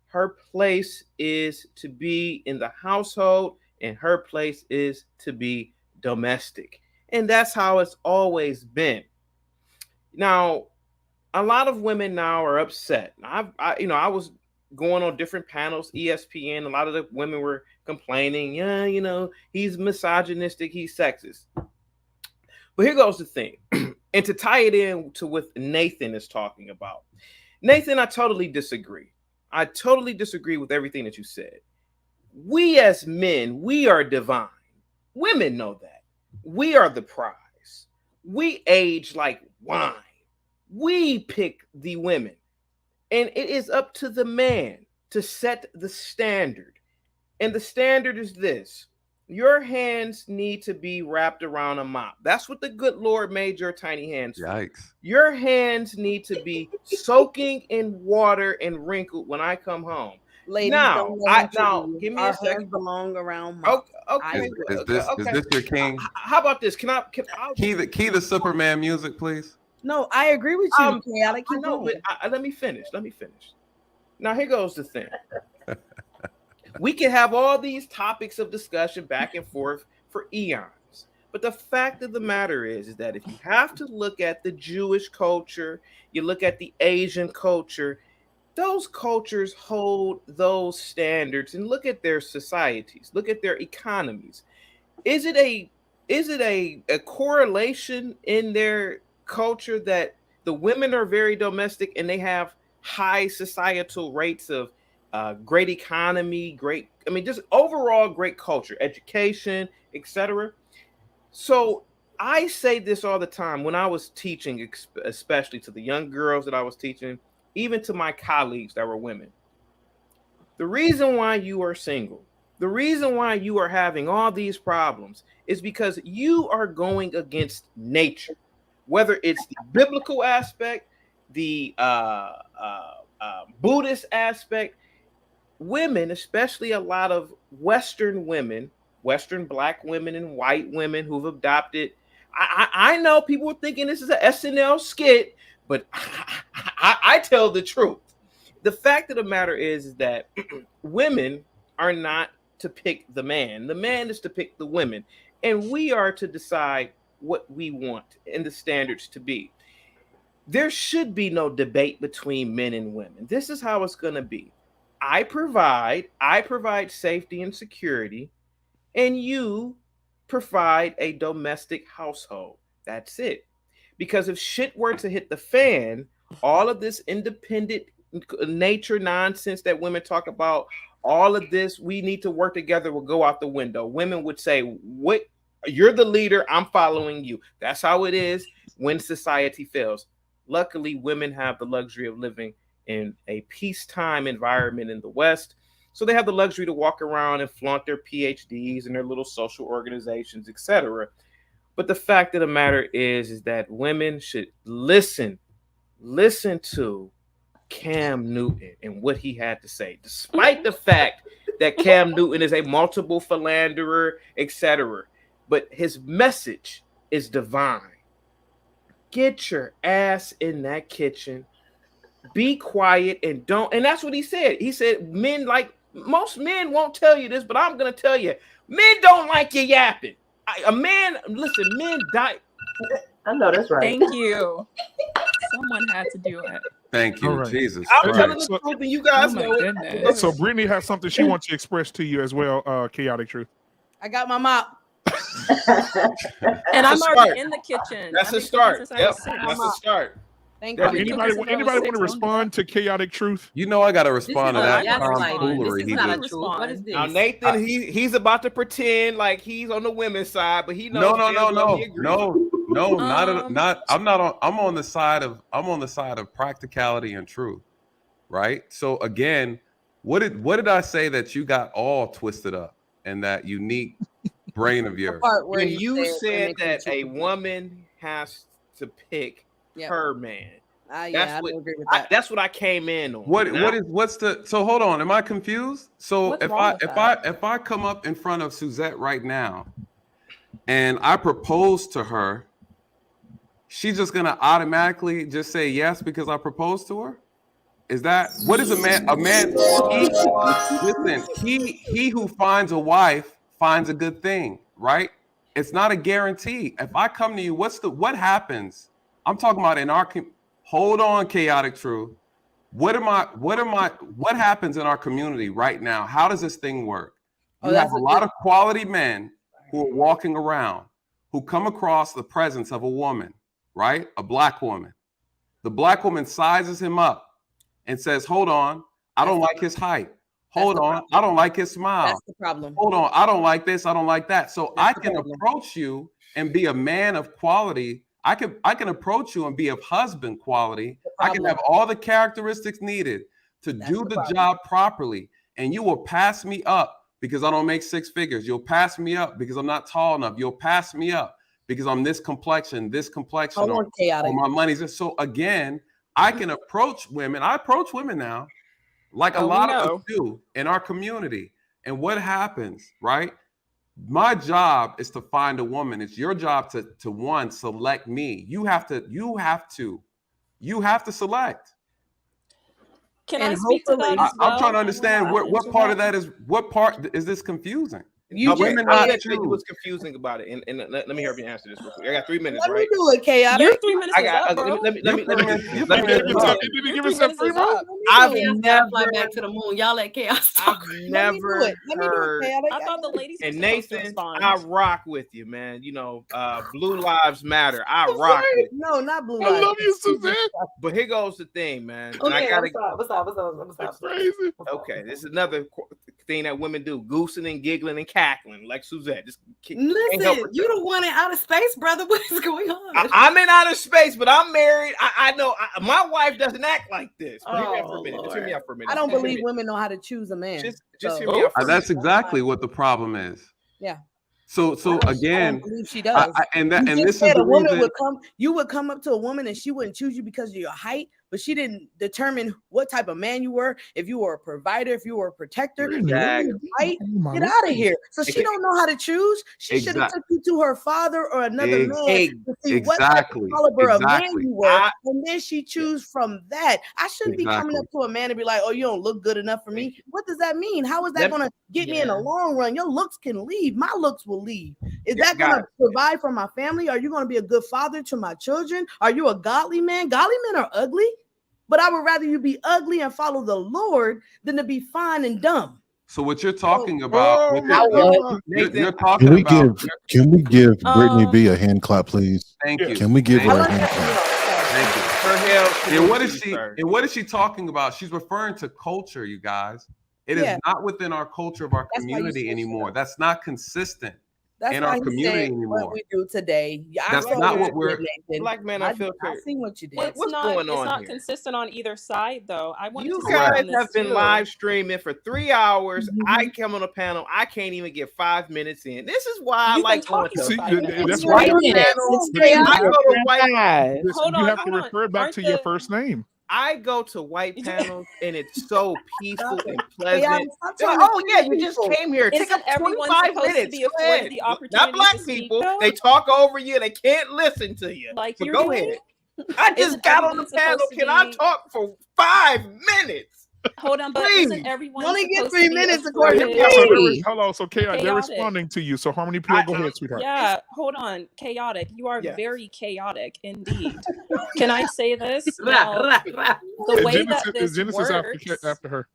her place is to be in the household, and her place is to be domestic. And that's how it's always been. Now, a lot of women now are upset. I was going on different panels, ESPN. A lot of the women were complaining, yeah, he's misogynistic, he's sexist. But here goes the thing. And to tie it in to what Nathan is talking about. Nathan, I totally disagree. I totally disagree with everything that you said. We as men, we are divine. Women know that. We are the prize. We age like wine. We pick the women. And it is up to the man to set the standard. And the standard is this. Your hands need to be wrapped around a mop. That's what the good Lord made your tiny hands for. Yikes. Your hands need to be soaking in water and wrinkled when I come home. Ladies, now, give me Our a second. hands belong around mop. Okay. Is this your king? How about this? Can I key the Superman music, please? No, I agree with you, Chaotic. I know, but let me finish. Now, here goes the thing. We can have all these topics of discussion back and forth for eons. But the fact of the matter is that if you have to look at the Jewish culture, you look at the Asian culture, those cultures hold those standards, and look at their societies, look at their economies. Is it a correlation in their culture that the women are very domestic and they have high societal rates of great economy, just overall great culture, education, etc. So I say this all the time when I was teaching, especially to the young girls that I was teaching, even to my colleagues that were women. The reason why you are single, the reason why you are having all these problems is because you are going against nature, whether it's the biblical aspect, the Buddhist aspect. Women, especially a lot of Western women, Western Black women and white women who've adopted. I know people are thinking this is an SNL skit, but I tell the truth. The fact of the matter is that women are not to pick the man. The man is to pick the women. And we are to decide what we want and the standards to be. There should be no debate between men and women. This is how it's going to be. I provide safety and security, and you provide a domestic household. That's it. Because if shit were to hit the fan, all of this independent nature nonsense that women talk about, all of this, we need to work together, will go out the window. Women would say, "What? You're the leader. I'm following you." That's how it is when society fails. Luckily, women have the luxury of living in a peacetime environment in the West. So they have the luxury to walk around and flaunt their PhDs and their little social organizations, etc. But the fact of the matter is that women should listen to Cam Newton and what he had to say, despite the fact that Cam Newton is a multiple philanderer, etc. but his message is divine. Get your ass in that kitchen. Be quiet and don't. And that's what he said. He said, men, like most men won't tell you this, but I'm going to tell you, men don't like you yapping. Listen, men die. I know that's right. Thank you. Someone had to do it. Thank you, right. Jesus. I'm telling the truth, and you guys know it. So Brittany has something she wants to express to you as well, Chaotic Truth. I got my mop. And I'm already in the kitchen. That's a start. Yep. That's a start. Thank you. Anybody want to respond to Chaotic Truth? You know I got to respond to that tomfoolery. Now Nathan, he's about to pretend like he's on the women's side, but he knows. No, not. I'm on the side of practicality and truth, right? So again, what did I say that you got all twisted up in that unique brain of yours? When you said that a woman has to pick her man. I don't agree with that. That's what I came in on. So hold on, am I confused? So if I come up in front of Suzette right now and I propose to her, she's just gonna automatically just say yes because I proposed to her? Is that what is a man? He who finds a wife finds a good thing, right? It's not a guarantee. If I come to you, what happens? I'm talking about in our hold on, Chaotic Truth. What happens in our community right now? How does this thing work? You have a lot of quality men who are walking around who come across the presence of a woman, right? A black woman. The black woman sizes him up and says, hold on, I don't like his height. Hold on, I don't like his smile. That's the problem. Hold on, I don't like this, I don't like that. So I can approach you and be a man of quality. I can approach you and be of husband quality. I can have all the characteristics needed to do the job properly. And you will pass me up because I don't make six figures. You'll pass me up because I'm not tall enough. You'll pass me up because I'm this complexion, or my money's this. So again, I can approach women. I approach women now, like a lot of us do in our community. And what happens, right? My job is to find a woman. It's your job to one, select me. You have to select. Can I speak to that as well? I'm trying to understand what part is this confusing? I'll tell you what's confusing about it, and let me hear you answer this real quick. I got 3 minutes, right? Let me do it, Chaotic. Your 3 minutes is up, bro. Let me give us a free roll. I've never fly back to the moon. Y'all let Chaos talk. I've never heard. I thought the ladies. And Nathan, I rock with you, man. You know, Blue Lives Matter. I rock with you. No, not Blue Lives. I love you, Suzanne. But here goes the thing, man. Okay, what's up? That's crazy. Okay, this is another thing that women do: goosing and giggling and cackling, like Suzette. Just listen, you the one in outer space, brother. What is going on? I'm in outer space, but I'm married. I know my wife doesn't act like this. But hear me out for a minute. Just hear me out for a minute. I don't believe women know how to choose a man. Just hear me out for a minute. That's exactly what the problem is. Yeah. So again, I believe she does. And this is the a woman reason. You would come up to a woman and she wouldn't choose you because of your height, but she didn't determine what type of man you were. If you were a provider, if you were a protector, right? Get out of here. So she don't know how to choose. She should have took you to her father or another man to see what type of caliber of man you were, and then she choose from that. I shouldn't be coming up to a man and be like, "Oh, you don't look good enough for me." What does that mean? How is that going to get me in the long run? Your looks can leave. My looks will leave. Is that going to provide for my family? Are you going to be a good father to my children? Are you a godly man? Godly men are ugly, but I would rather you be ugly and follow the Lord than to be fine and dumb. So what you're talking about? You're talking Can we give Brittany B a hand clap, please? Thank you. Can we give her a hand clap? Thank you. And what is she talking about? She's referring to culture, you guys. It is not within our culture of our community anymore. That's not consistent. That's in our community anymore. What we do today. That's not what we're. Black Man Unfiltered. I seen what you did. What's going on It's not here? consistent on either side, though. You guys have been live streaming for 3 hours. I come on a panel. I can't even get 5 minutes in. This is why I like going to. That's why I go to white. You have to refer back to your first name. I go to white panels and it's so peaceful and Hey, pleasant. stop They're like, trying to oh yeah, trick you just people. came here. Take Isn't up everyone 25 supposed to minutes. be Go afforded ahead. the Not opportunity black to speak, people. though? They talk over you. They can't listen to you. Like But you're go doing? ahead. I just Isn't got on the everyone supposed panel. to Can I be? talk for 5 minutes? Hold on, but Please. isn't everyone Only get supposed 3 to be minutes according to Yeah, so afforded? hold on. So chaotic, they're Chaotic. responding to you. So Harmony, please go ahead, sweetheart. Yeah, hold on. Chaotic. You are Yes. very chaotic indeed. Can I say this? Rah, Now, rah, rah. the Is way Genesis, that is this Genesis works, after her?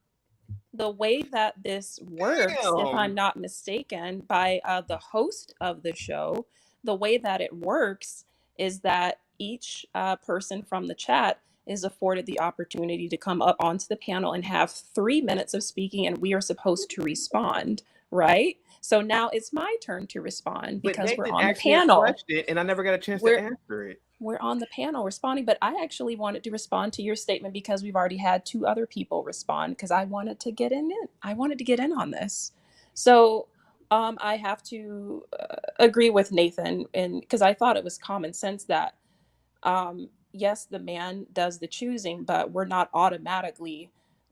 the way that this works, if Damn. I'm not mistaken, by the host of the show, the way that it works is that each person from the chat is afforded the opportunity to come up onto the panel and have 3 minutes of speaking, and we are supposed to respond, right? So now it's my turn to respond But because we're Nathan on the asked me a panel. question and I never got a chance to We're answer it. we're on the panel responding, but I actually wanted to respond to your statement because we've already had 2 other people respond because I wanted to get in. I wanted to get in on this. So I have to agree with Nathan, and because I thought it was common sense that yes, the man does the choosing, but we're not automatically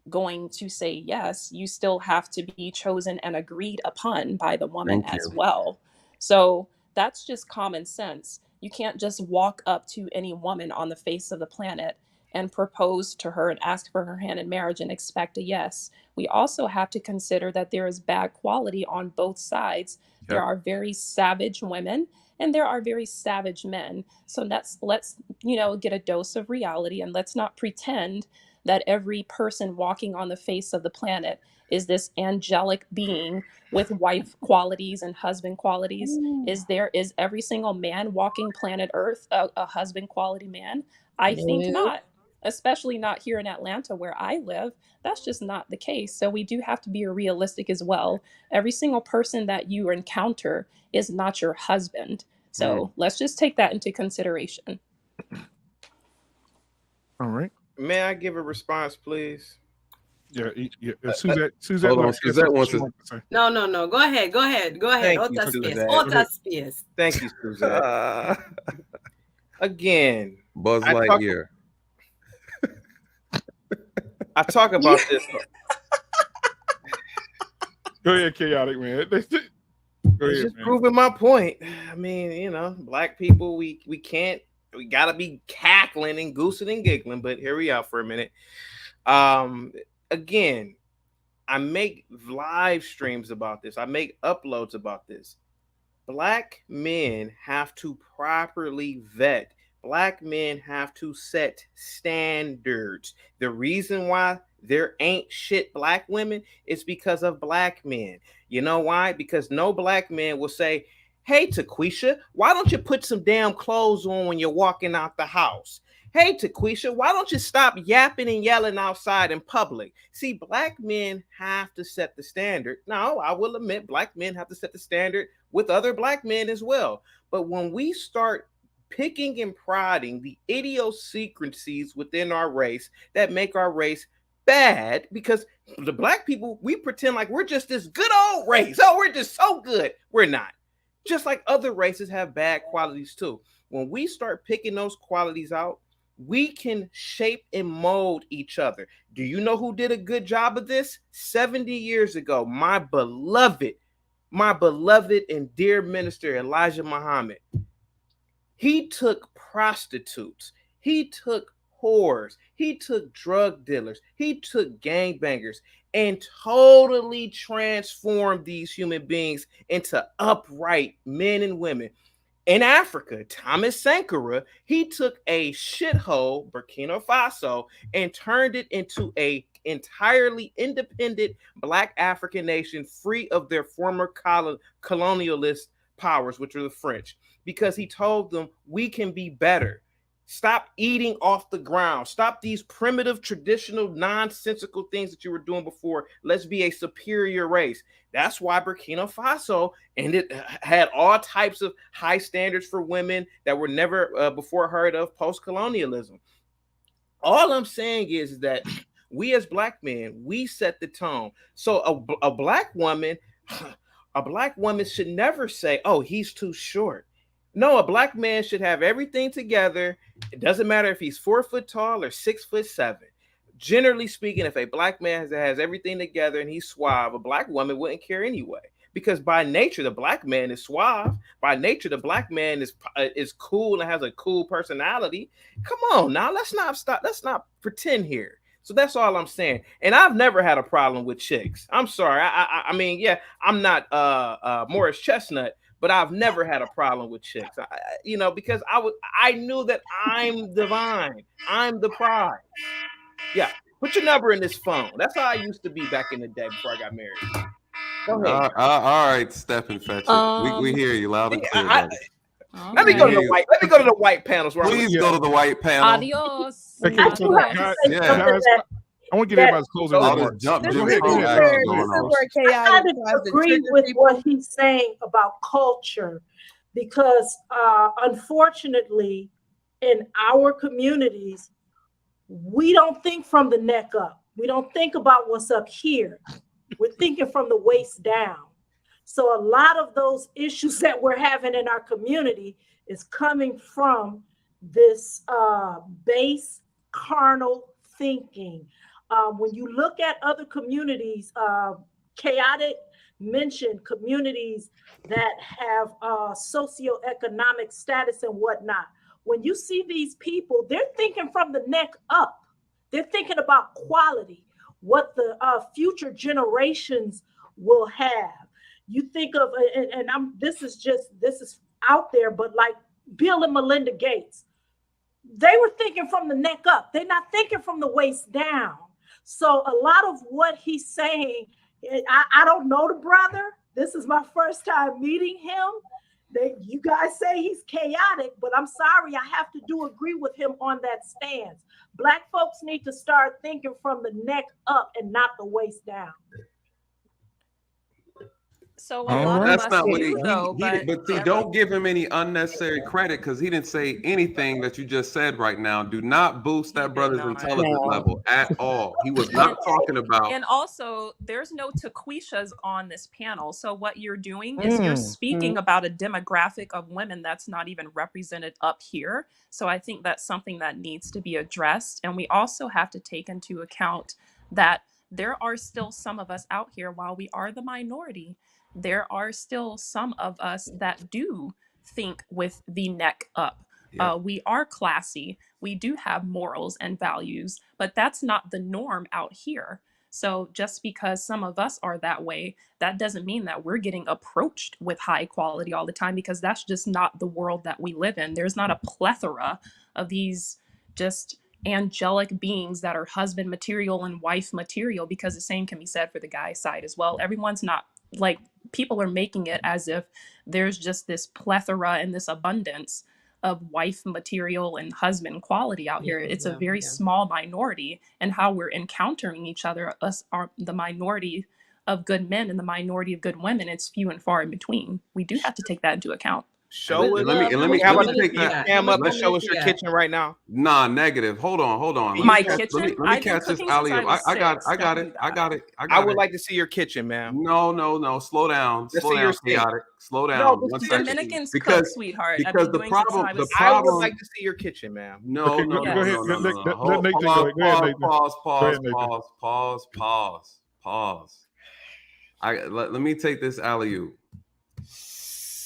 going to say yes. You still have to be chosen and agreed upon by the woman Thank as you. well. So that's just common sense. You can't just walk up to any woman on the face of the planet and propose to her and ask for her hand in marriage and expect a yes. We also have to consider that there is bad quality on both sides. There Yep. are very savage women and there are very savage men. So let's get a dose of reality, and let's not pretend that every person walking on the face of the planet is this angelic being with wife qualities and husband qualities. Is every single man walking planet Earth a husband quality man? I think No. not, especially not here in Atlanta where I live. That's just not the case. So we do have to be realistic as well. Every single person that you encounter is not your husband. So let's just take that into consideration. All right. May I give a response, please? Yeah. Suzette Hold on, has Suzette something wants she to. wants to say. No. Go ahead. Thank you, Otas pies. Suzette. Otas pies. Thank you, Suzette. Again, Buzz I talk- Lightyear. I talk about this. Go ahead, chaotic man. Go It's ahead, just man. proving my point. I mean, black people, we gotta be cackling and goosing and giggling, but here we are for a minute. Again, I make live streams about this. I make uploads about this. Black men have to properly vet. Black men have to set standards. The reason why there ain't shit black women is because of black men. You know why? Because no black man will say, hey, Taquisha, why don't you put some damn clothes on when you're walking out the house? Hey, Taquisha, why don't you stop yapping and yelling outside in public? See, black men have to set the standard. Now, I will admit black men have to set the standard with other black men as well. But when we start picking and prodding the idiosyncrasies within our race that make our race bad, because the black people, we pretend like we're just this good old race. Oh, we're just so good. We're not. Just like other races have bad qualities too. When we start picking those qualities out, we can shape and mold each other. Do you know who did a good job of this? 70 years ago, my beloved and dear minister, Elijah Muhammad. He took prostitutes. He took whores. He took drug dealers. He took gangbangers and totally transformed these human beings into upright men and women. In Africa, Thomas Sankara, he took a shithole, Burkina Faso, and turned it into a entirely independent Black African nation free of their former colonialist powers, which are the French, because he told them, we can be better. Stop eating off the ground. Stop these primitive, traditional, nonsensical things that you were doing before. Let's be a superior race. That's why Burkina Faso had all types of high standards for women that were never before heard of post-colonialism. All I'm saying is that we as black men, we set the tone. So a black woman should never say, oh, he's too short. No, a black man should have everything together. It doesn't matter if he's 4 foot tall or 6'7". Generally speaking, if a black man has everything together and he's suave, a black woman wouldn't care anyway. Because by nature, the black man is suave. By nature, the black man is cool and has a cool personality. Come on now, let's not pretend here. So that's all I'm saying. And I've never had a problem with chicks. I'm sorry. I mean, yeah, I'm not Morris Chestnut, but I've never had a problem with chicks. Because I knew that I'm divine. I'm the prize. Yeah, put your number in this phone. That's how I used to be back in the day before I got married. Go ahead. All right, Stephen Fetch it. We hear you loud and clear. Let me go to the white. Let me go to the white panels. Please go to the white panel. Adios. Okay, guys, I want to get everybody's closing remarks. I kind of agree with what he's saying about culture, because unfortunately, in our communities, we don't think from the neck up. We don't think about what's up here. We're thinking from the waist down. So a lot of those issues that we're having in our community is coming from this base carnal thinking. When you look at other communities, Chaotic mentioned communities that have socioeconomic status and whatnot. When you see these people, they're thinking from the neck up. They're thinking about quality, what the future generations will have. You think of, this is out there, but like Bill and Melinda Gates, they were thinking from the neck up. They're not thinking from the waist down. So a lot of what he's saying, I don't know the brother. This is my first time meeting him. You guys say he's chaotic, but I'm sorry, I have to agree with him on that stance. Black folks need to start thinking from the neck up and not the waist down. So a lot That's of not us what do, though. but see, don't give him any unnecessary credit, because he didn't say anything that you just said right now. Do not boost that brother's intelligence level at all. He was not talking about. And also, there's no Taquishas on this panel. So what you're doing is you're speaking about a demographic of women that's not even represented up here. So I think that's something that needs to be addressed. And we also have to take into account that there are still some of us out here, while we are the minority, there are still some of us that do think with the neck up. Yeah. We are classy. We do have morals and values, but that's not the norm out here. So just because some of us are that way, that doesn't mean that we're getting approached with high quality all the time, because that's just not the world that we live in. There's not a plethora of these just angelic beings that are husband material and wife material, because the same can be said for the guy side as well. Everyone's not like, people are making it as if there's just this plethora and this abundance of wife material and husband quality out here. It's a very small minority, and how we're encountering each other, us are the minority of good men and the minority of good women. It's few and far in between. We do have to take that into account. Show it. Let me take that. Let's show us your kitchen right now. Nah, negative. Hold on. My kitchen. Let me catch this alley up. I got it. I would like to see your kitchen, ma'am. No. Slow down. Slow down, chaotic. Slow down. No, the Dominicans cook, sweetheart. Because the problem. I would like to see your kitchen, ma'am. No. Go ahead. Pause. Let me take this alley-oop.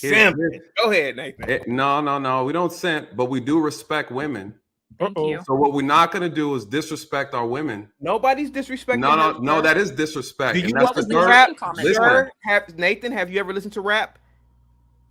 Go ahead, Nathan. No. We don't simp, but we do respect women. Thank you. So what we're not going to do is disrespect our women. Nobody's disrespecting. No, that is disrespect. And that's the third. Sir, Nathan, have you ever listened to rap?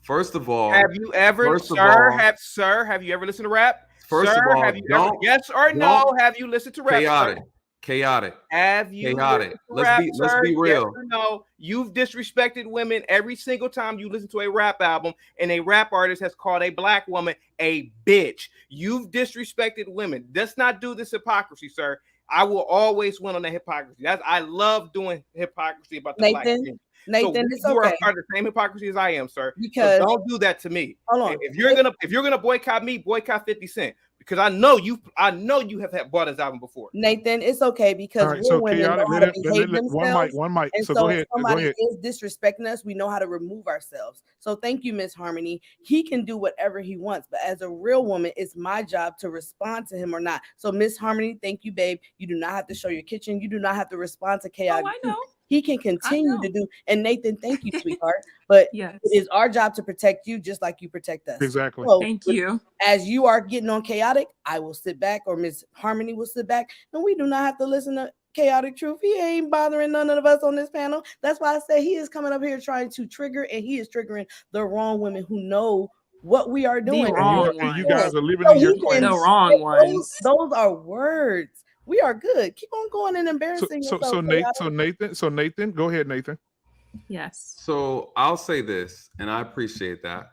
First of all, have you ever, have you ever listened to rap? First of all, yes or no? Have you listened to rap? Chaotic. Have you? Chaotic. Let's be real. Yes or no, you've disrespected women every single time you listen to a rap album, and a rap artist has called a black woman a bitch. You've disrespected women. Let's not do this hypocrisy, sir. I will always win on the hypocrisy. I love doing hypocrisy about the black men. Nathan, so you are the same hypocrisy as I am, sir. Because so don't do that to me. Hold on. If you're gonna boycott me, boycott 50 Cent. because I know you have bought his album before. Nathan, it's okay because All right, real so women know chaotic. how Let to it, behave themselves. one mic. And So so go if ahead. somebody Go ahead. is disrespecting us, we know how to remove ourselves. So thank you, Miss Harmony. He can do whatever he wants, but as a real woman, it's my job to respond to him or not. So Miss Harmony, thank you, babe. You do not have to show your kitchen. You do not have to respond to chaotic. I know. He can continue to do. And Nathan, thank you, sweetheart. But Yes. it is our job to protect you just like you protect us. Exactly. So Thank you. as you are getting on chaotic, I will sit back, or Miss Harmony will sit back, and we do not have to listen to chaotic truth. He ain't bothering none of us on this panel. That's why I say he is coming up here trying to trigger, and he is triggering the wrong women who know what we are doing. And you guys are living in your class. The wrong ones. Those are words. We are good. Keep on going and embarrassing yourself. So Nathan, go ahead, Nathan. Yes. So I'll say this, and I appreciate that.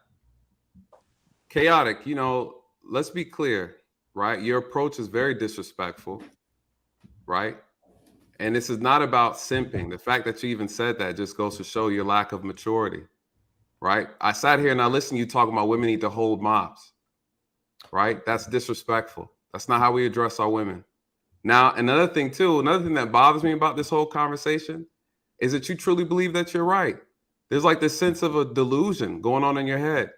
Chaotic, let's be clear, right? Your approach is very disrespectful, right? And this is not about simping. The fact that you even said that just goes to show your lack of maturity, right? I sat here and I listened to you talking about women need to hold mobs, right? That's disrespectful. That's not how we address our women. Now, another thing that bothers me about this whole conversation is that you truly believe that you're right. There's like this sense of a delusion going on in your head.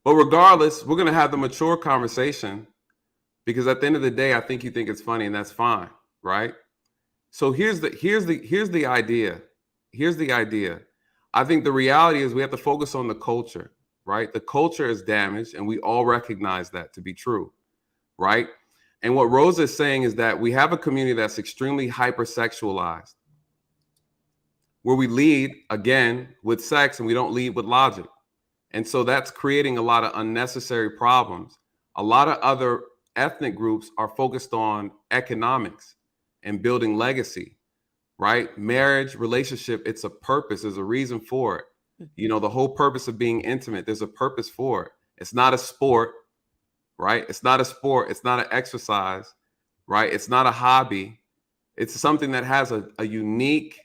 But regardless, we're going to have the mature conversation, because at the end of the day, I think you think it's funny, and that's fine, right? So here's the idea. Here's the idea. I think the reality is we have to focus on the culture, right? The culture is damaged, and we all recognize that to be true, right? And what Rosa is saying is that we have a community that's extremely hypersexualized, where we lead, again, with sex and we don't lead with logic. And so that's creating a lot of unnecessary problems. A lot of other ethnic groups are focused on economics and building legacy, right? Marriage, relationship, it's a purpose. There's a reason for it. The whole purpose of being intimate, there's a purpose for it. It's not a sport. Right? It's not a sport. It's not an exercise, right? It's not a hobby. It's something that has a unique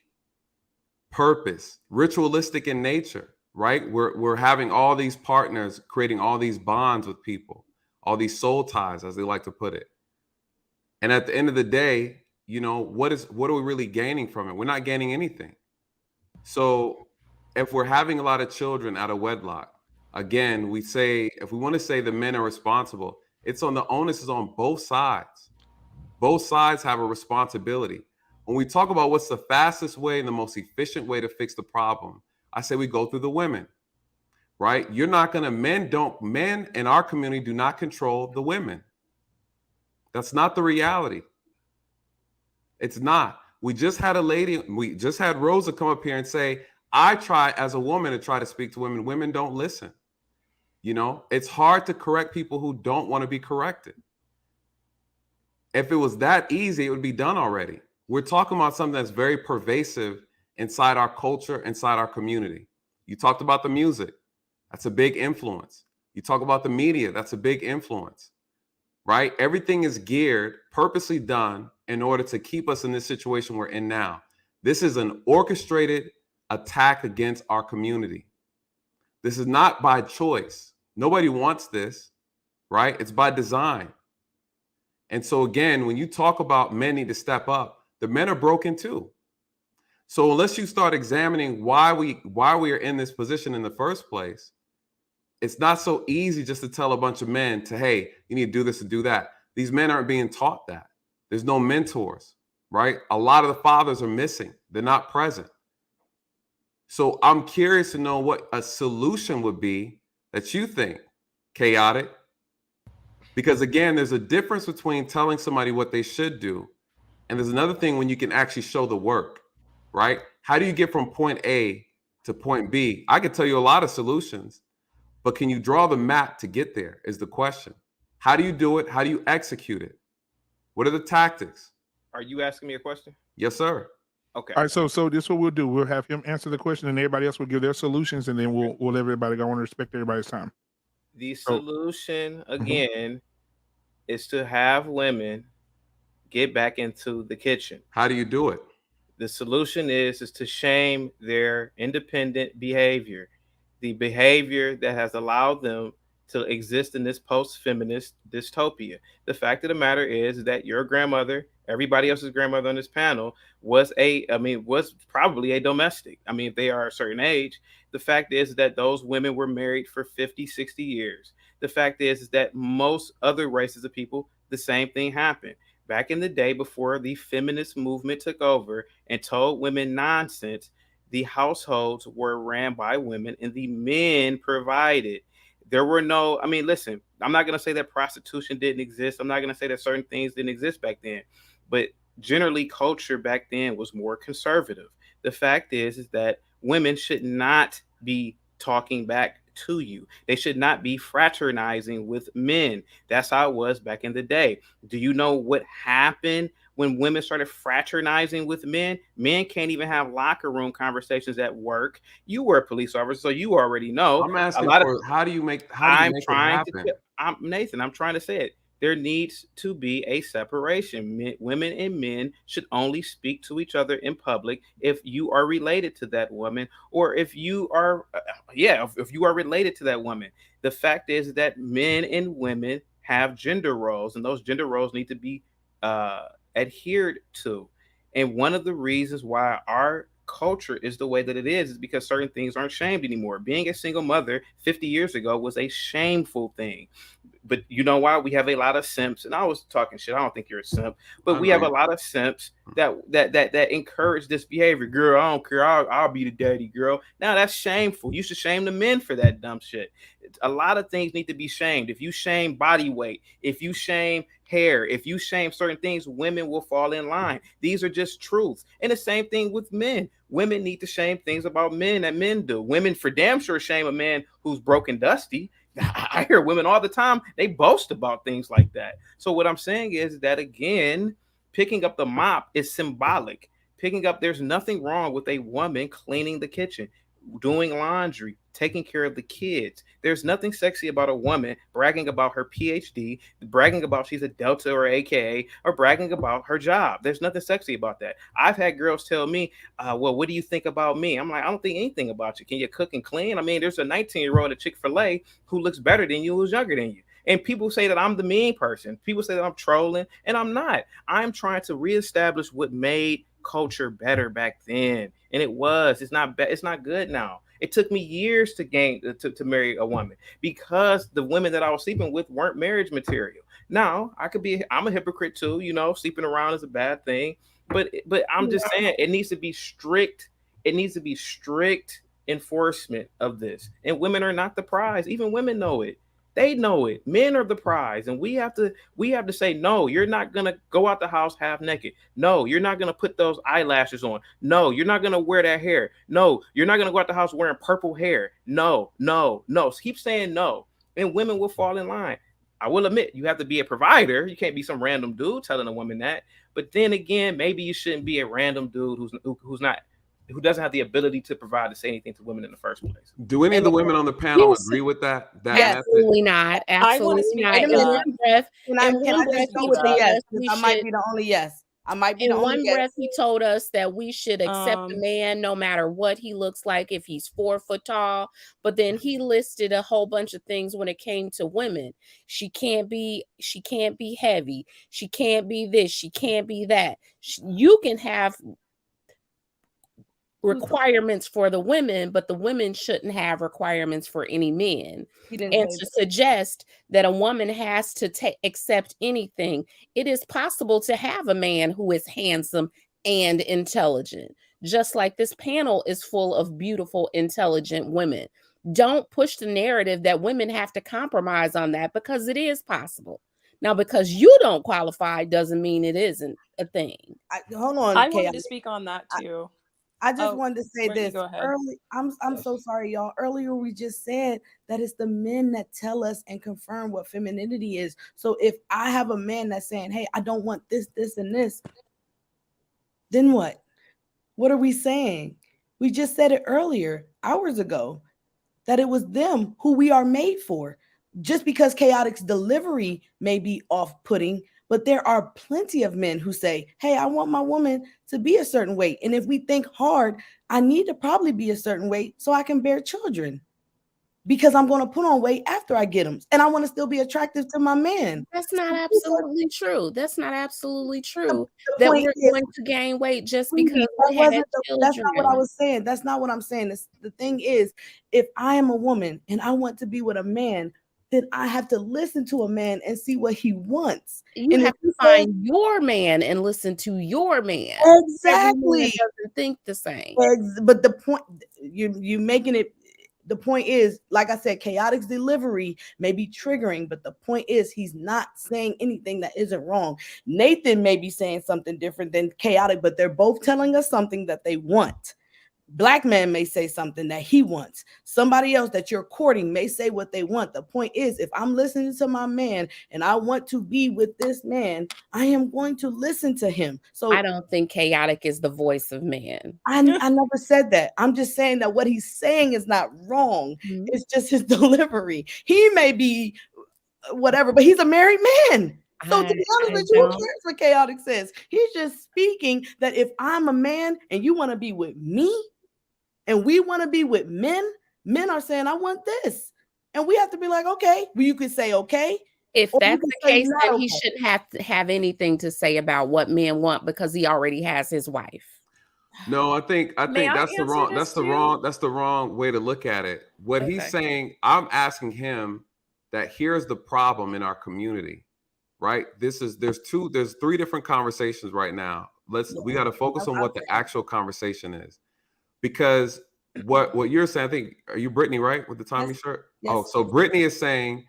purpose, ritualistic in nature, right? We're having all these partners, creating all these bonds with people, all these soul ties, as they like to put it. And at the end of the day, what are we really gaining from it? We're not gaining anything. So if we're having a lot of children out of wedlock, again, we say, if we want to say the men are responsible, the onus is on both sides. Both sides have a responsibility. When we talk about what's the fastest way and the most efficient way to fix the problem, I say we go through the women, right? Men in our community do not control the women. That's not the reality. It's not. We just had Rosa come up here and say, I try as a woman to try to speak to women. Women don't listen. It's hard to correct people who don't want to be corrected. If it was that easy, it would be done already. We're talking about something that's very pervasive inside our culture, inside our community. You talked about the music. That's a big influence. You talk about the media. That's a big influence, right? Everything is geared, purposely done in order to keep us in this situation we're in now. This is an orchestrated attack against our community. This is not by choice. Nobody wants this, right? It's by design. And so again, when you talk about men need to step up, the men are broken too. So unless you start examining why we are in this position in the first place, it's not so easy just to tell a bunch of men hey, you need to do this and do that. These men aren't being taught that. There's no mentors, right? A lot of the fathers are missing. They're not present. So I'm curious to know what a solution would be that you think, chaotic. Because again, there's a difference between telling somebody what they should do, and there's another thing when you can actually show the work, right? How do you get from point A to point B? I could tell you a lot of solutions, but can you draw the map to get there is the question. How do you do it? How do you execute it? What are the tactics? Are you asking me a question? Yes, sir. Okay. All right, so this is what we'll do. We'll have him answer the question, and everybody else will give their solutions, and then we'll let everybody go. I want to respect everybody's time. The solution, again, is to have women get back into the kitchen. How do you do it? The solution is to shame their independent behavior, the behavior that has allowed them to exist in this post-feminist dystopia. The fact of the matter is that your grandmother, everybody else's grandmother on this panel, was probably a domestic. I mean, if they are a certain age, the fact is that those women were married for 50, 60 years. The fact is that most other races of people, the same thing happened. Back in the day, before the feminist movement took over and told women nonsense, the households were ran by women and the men provided. There were no, I mean, listen, I'm not going to say that prostitution didn't exist. I'm not going to say that certain things didn't exist back then, but generally culture back then was more conservative. The fact is that women should not be talking back to you. They should not be fraternizing with men. That's how it was back in the day. Do you know what happened when women started fraternizing with men? Men can't even have locker room conversations at work. You were a police officer, so you already know. I'm asking how do you make it happen? Nathan, I'm trying to say it. There needs to be a separation. Women and men should only speak to each other in public if you are related to that woman, or if you are, if you are related to that woman. The fact is that men and women have gender roles, and those gender roles need to be adhered to. And one of the reasons why our culture is the way that it is because certain things aren't shamed anymore. Being a single mother 50 years ago was a shameful thing. But you know why? We have a lot of simps, and I was talking shit. I don't think you're a simp, but we have a lot of simps that encourage this behavior. Girl, I don't care. I'll be the daddy, girl. Now that's shameful. You should shame the men for that dumb shit. A lot of things need to be shamed. If you shame body weight, if you shame hair, if you shame certain things, women will fall in line. These are just truths. And the same thing with men. Women need to shame things about men that men do. Women for damn sure shame a man who's broken dusty. I hear women all the time, they boast about things like that. So what I'm saying is that, again, picking up the mop is symbolic. There's nothing wrong with a woman cleaning the kitchen, doing laundry, taking care of the kids. There's nothing sexy about a woman bragging about her PhD, bragging about she's a Delta or AKA, or bragging about her job. There's nothing sexy about that. I've had girls tell me, well, what do you think about me? I'm like, I don't think anything about you. Can you cook and clean? I mean, there's a 19-year-old at Chick-fil-A who looks better than you, who's younger than you. And people say that I'm the mean person. People say that I'm trolling, and I'm not. I'm trying to reestablish what made culture better back then. And it was. It's not good now. It took me years to marry a woman because the women that I was sleeping with weren't marriage material. Now I'm a hypocrite too, sleeping around is a bad thing, but I'm just saying it needs to be strict. It needs to be strict enforcement of this. And women are not the prize. Even women know it. They know it. Men are the prize, and we have to say, no, you're not gonna go out the house half naked. No, you're not gonna put those eyelashes on. No, you're not gonna wear that hair. No, you're not gonna go out the house wearing purple hair. No. Keep saying no, and women will fall in line. I will admit, you have to be a provider. You can't be some random dude telling a woman that. But then again, maybe you shouldn't be a random dude who doesn't have the ability to provide to say anything to women in the first place. Do any of the women on the panel agree with that? Absolutely not. Absolutely not. In one breath, he might be the only yes. I might be the only one breath, he told us that we should accept a man no matter what he looks like, if he's 4 foot tall. But then he listed a whole bunch of things when it came to women. She can't be heavy. She can't be this. She can't be that. You can have requirements for the women, but the women shouldn't have requirements for any men. And to suggest that a woman has to accept anything, it is possible to have a man who is handsome and intelligent, just like this panel is full of beautiful, intelligent women. Don't push the narrative that women have to compromise on that, because it is possible. Now, because you don't qualify doesn't mean it isn't a thing. Hold on, I wanted to speak on that too. I just wanted to say this. Go ahead. I'm so sorry, y'all. Earlier, we just said that it's the men that tell us and confirm what femininity is. So if I have a man that's saying, hey, I don't want this, this, and this, then what? What are we saying? We just said it earlier, hours ago, that it was them who we are made for. Just because Chaotic's delivery may be off-putting, but there are plenty of men who say, hey, I want my woman to be a certain weight. And if we think hard, I need to probably be a certain weight so I can bear children. because I'm going to put on weight after I get them, and I want to still be attractive to my man. That's not absolutely true. That's not absolutely true. The That point we're is, going to gain weight just please, because that we had wasn't that's not what I children. was saying. That's not what I'm saying. The thing is, if I am a woman and I want to be with a man, then I have to listen to a man and see what he wants. You And have to find your man and listen to your man. Every man exactly doesn't think the same. But the point you making it. The point is, like I said, chaotic's delivery may be triggering, but the point is he's not saying anything that isn't wrong. Nathan may be saying something different than chaotic, but they're both telling us something that they want. Black man may say something that he wants. Somebody else that you're courting may say what they want. The point is, if I'm listening to my man and I want to be with this man, I am going to listen to him. So I don't think chaotic is the voice of man. I never said that. I'm just saying that what he's saying is not wrong. Mm-hmm. It's just his delivery. He may be whatever, but he's a married man. So to be honest with you, who cares what chaotic says? He's just speaking that if I'm a man and you want to be with me and we want to be with men are saying, I want this. And we have to be like, okay. Well, you could say, okay. If that's the case, then he shouldn't have to have anything to say about what men want because he already has his wife. No, I think that's the wrong way to look at it. What he's saying, I'm asking him that here's the problem in our community, right? There's three different conversations right now. We got to focus on what the actual conversation is. Because what you're saying, I think, are you Brittany, right? With the Tommy shirt? Yes. Oh, so Brittany is saying,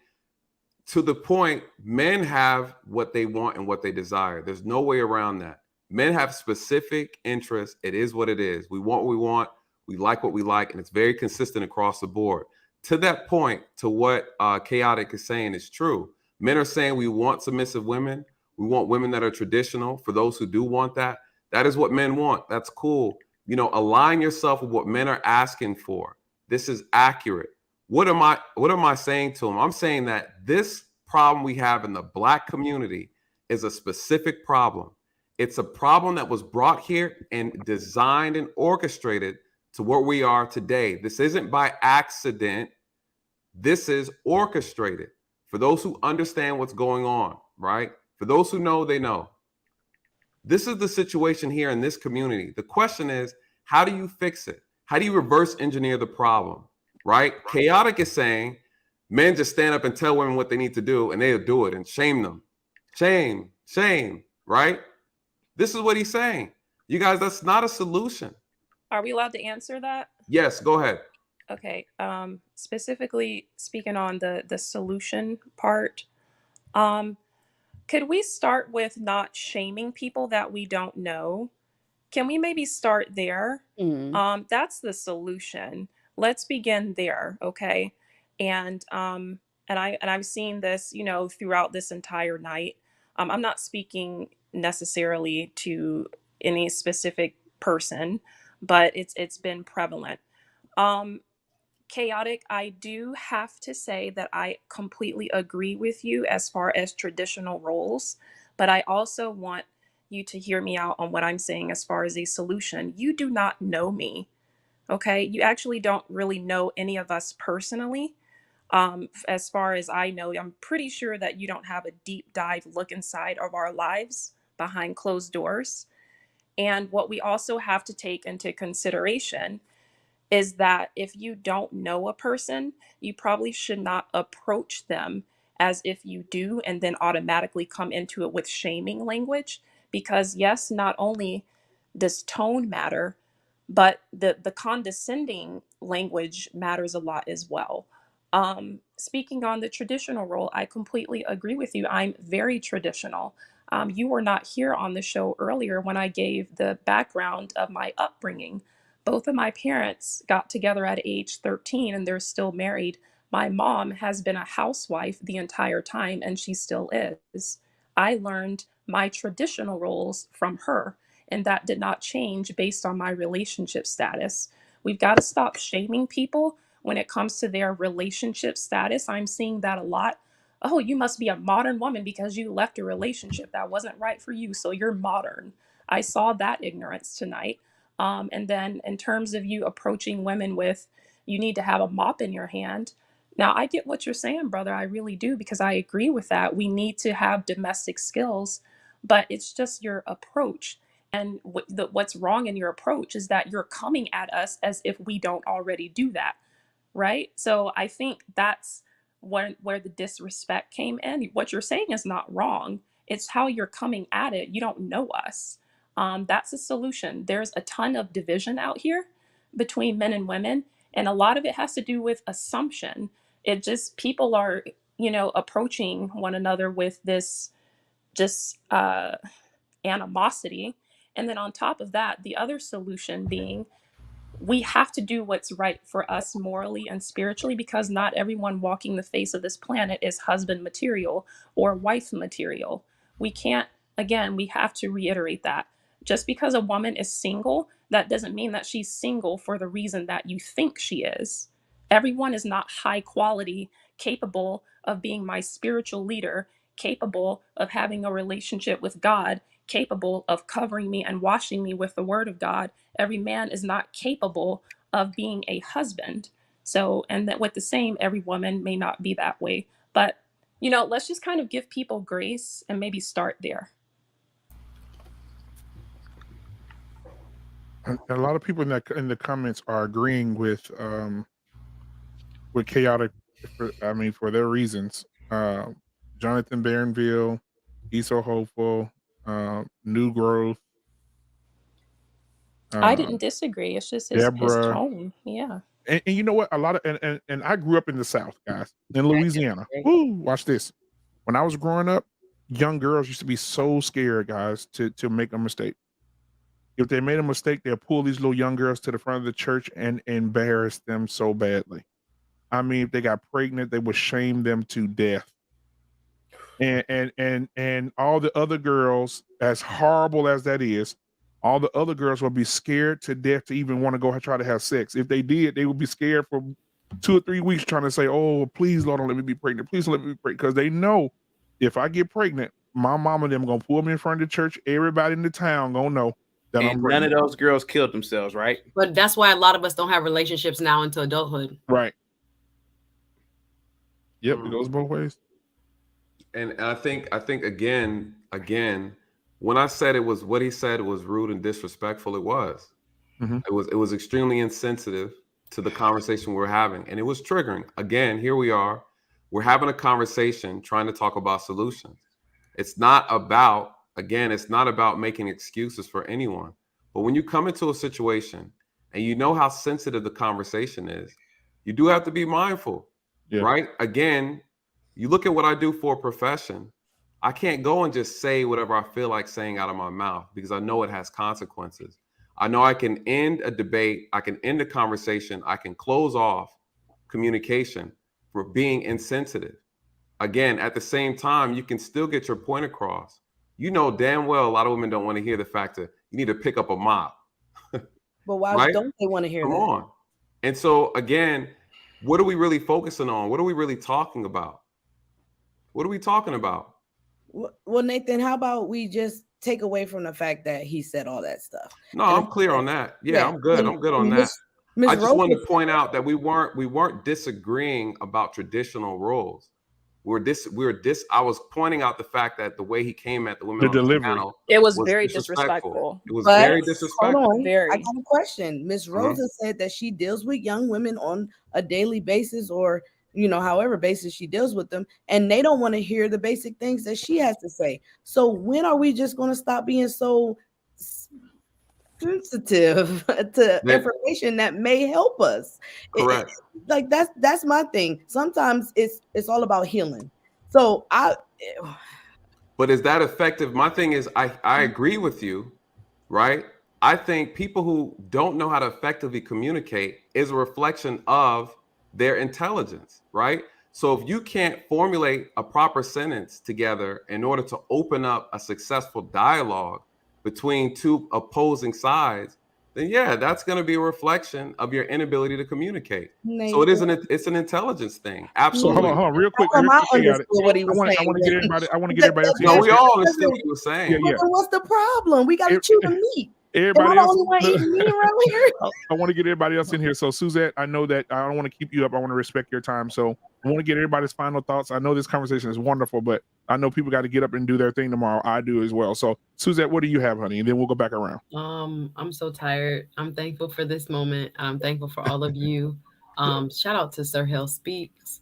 to the point, men have what they want and what they desire. There's no way around that. Men have specific interests. It is what it is. We want what we want. We like what we like. And it's very consistent across the board. To that point, to what Chaotic is saying is true. Men are saying we want submissive women. We want women that are traditional. For those who do want that, that is what men want. That's cool. You know, align yourself with what men are asking for. This is accurate. What am I saying to him? I'm saying that this problem we have in the Black community is a specific problem. It's a problem that was brought here and designed and orchestrated to where we are today. This isn't by accident. This is orchestrated. For those who understand what's going on, right? For those who know, they know. This is the situation here in this community. The question is, how do you fix it? How do you reverse engineer the problem, right? Chaotic is saying men just stand up and tell women what they need to do and they'll do it and shame them. Shame, right? This is what he's saying. You guys, that's not a solution. Are we allowed to answer that? Yes, go ahead. Okay. Specifically speaking on the solution part, could we start with not shaming people that we don't know? Can we maybe start there? That's the solution. Let's begin there, okay? And I've seen this, you know, throughout this entire night. I'm not speaking necessarily to any specific person, but it's been prevalent. Chaotic, I do have to say that I completely agree with you as far as traditional roles, but I also want you to hear me out on what I'm saying as far as a solution. You do not know me, okay? You actually don't really know any of us personally. As far as I know, I'm pretty sure that you don't have a deep dive look inside of our lives behind closed doors. And what we also have to take into consideration is that if you don't know a person, you probably should not approach them as if you do and then automatically come into it with shaming language. Because yes, not only does tone matter, but the condescending language matters a lot as well. Speaking on the traditional role, I completely agree with you. I'm very traditional. You were not here on the show earlier when I gave the background of my upbringing. Both of my parents got together at age 13 and they're still married. My mom has been a housewife the entire time and she still is. I learned my traditional roles from her, and that did not change based on my relationship status. We've got to stop shaming people when it comes to their relationship status. I'm seeing that a lot. Oh, you must be a modern woman because you left a relationship that wasn't right for you, so you're modern. I saw that ignorance tonight. And then in terms of you approaching women with, you need to have a mop in your hand. Now, I get what you're saying, brother. I really do, because I agree with that. We need to have domestic skills, but it's just your approach. And what's wrong in your approach is that you're coming at us as if we don't already do that, right? So I think that's where the disrespect came in. What you're saying is not wrong. It's how you're coming at it. You don't know us. That's a solution. There's a ton of division out here between men and women, and a lot of it has to do with assumption. It just, people are, approaching one another with this just animosity. And then on top of that, the other solution being, we have to do what's right for us morally and spiritually, because not everyone walking the face of this planet is husband material or wife material. We can't, again, we have to reiterate that. Just because a woman is single, that doesn't mean that she's single for the reason that you think she is. Everyone is not high quality, capable of being my spiritual leader, capable of having a relationship with God, capable of covering me and washing me with the word of God. Every man is not capable of being a husband. So, and that with the same, every woman may not be that way. But, let's just kind of give people grace and maybe start there. And a lot of people in the comments are agreeing with chaotic, for their reasons. Jonathan Barronville, he's so hopeful. New growth. I didn't disagree. It's just his tone. Yeah. And you know what? A lot of and I grew up in the South, guys, in Louisiana. Woo, watch this. When I was growing up, young girls used to be so scared, guys, to make a mistake. If they made a mistake, they'll pull these little young girls to the front of the church and embarrass them so badly. I mean, if they got pregnant, they would shame them to death. And all the other girls, as horrible as that is, all the other girls would be scared to death to even want to go try to have sex. If they did, they would be scared for 2 or 3 weeks trying to say, "Oh, please, Lord, don't let me be pregnant. Please don't let me be pregnant." Because they know if I get pregnant, my mama and them gonna pull me in front of the church. Everybody in the town gonna know that I'm And pregnant. none of those girls killed themselves, right? But that's why a lot of us don't have relationships now into adulthood. Right. Yep, it goes both ways. And I think again, when I said it was what he said was rude and disrespectful, it was. Mm-hmm. It was extremely insensitive to the conversation we're having, and it was triggering. Again, here we are. We're having a conversation trying to talk about solutions. It's not about making excuses for anyone. But when you come into a situation and you know how sensitive the conversation is, you do have to be mindful, right? Again, you look at what I do for a profession. I can't go and just say whatever I feel like saying out of my mouth because I know it has consequences. I know I can end a debate. I can end a conversation. I can close off communication for being insensitive. Again, at the same time, you can still get your point across. You know damn well a lot of women don't want to hear the fact that you need to pick up a mop. But why right? don't they want to hear Come that? on. And so again, what are we really focusing on? What are we really talking about? What are we talking about? Well, Nathan, how about we just take away from the fact that he said all that stuff? No, I'm clear on that. Yeah, I'm good. I'm good on that. I just wanted to point out that we weren't disagreeing about traditional roles. I was pointing out the fact that the way he came at the women on the panel, it was very disrespectful. It was very disrespectful. Hold on. I got a question. Miss Rosa said that she deals with young women on a daily basis, or however basis she deals with them, and they don't want to hear the basic things that she has to say. So when are we just going to stop being so sensitive to information that may help us? Correct. Like that's my thing. Sometimes it's all about healing. So but is that effective? My thing is I agree with you, right? I think people who don't know how to effectively communicate is a reflection of their intelligence, right? So if you can't formulate a proper sentence together in order to open up a successful dialogue between two opposing sides, then yeah, that's going to be a reflection of your inability to communicate. So it's an intelligence thing. Absolutely. So hold on, real quick. I want to get everybody. I want to get everybody. No, we all understood what you were saying. What's the problem? We got to chew the meat. Everybody else, one eating meat around here? I want to get everybody else in here. So, Suzette, I know that I don't want to keep you up. I want to respect your time. So, I want to get everybody's final thoughts. I know this conversation is wonderful, but I know people got to get up and do their thing tomorrow. I do as well. So, Suzette, what do you have, honey? And then we'll go back around. I'm so tired. I'm thankful for this moment. I'm thankful for all of you. Shout out to Sir Hill Speaks.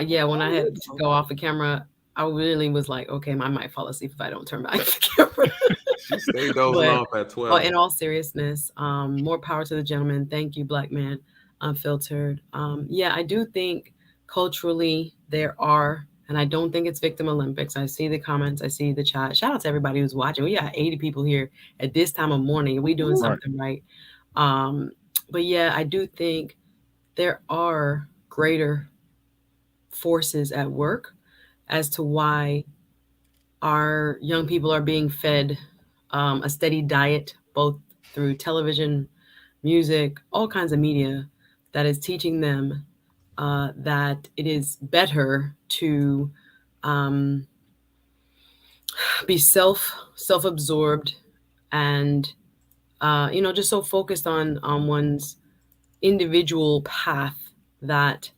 Yeah, when I had to go off the camera, I really was like, okay, I might fall asleep if I don't turn back the camera. She stayed dozing off at 12. Well, in all seriousness, more power to the gentleman. Thank you, Black Man Unfiltered. Yeah, I do think culturally there are, and I don't think it's victim Olympics. I see the comments, I see the chat. Shout out to everybody who's watching. We got 80 people here at this time of morning. We doing something right. But yeah, I do think there are greater forces at work as to why our young people are being fed a steady diet, both through television, music, all kinds of media, that is teaching them that it is better to be self-absorbed and just so focused on one's individual path that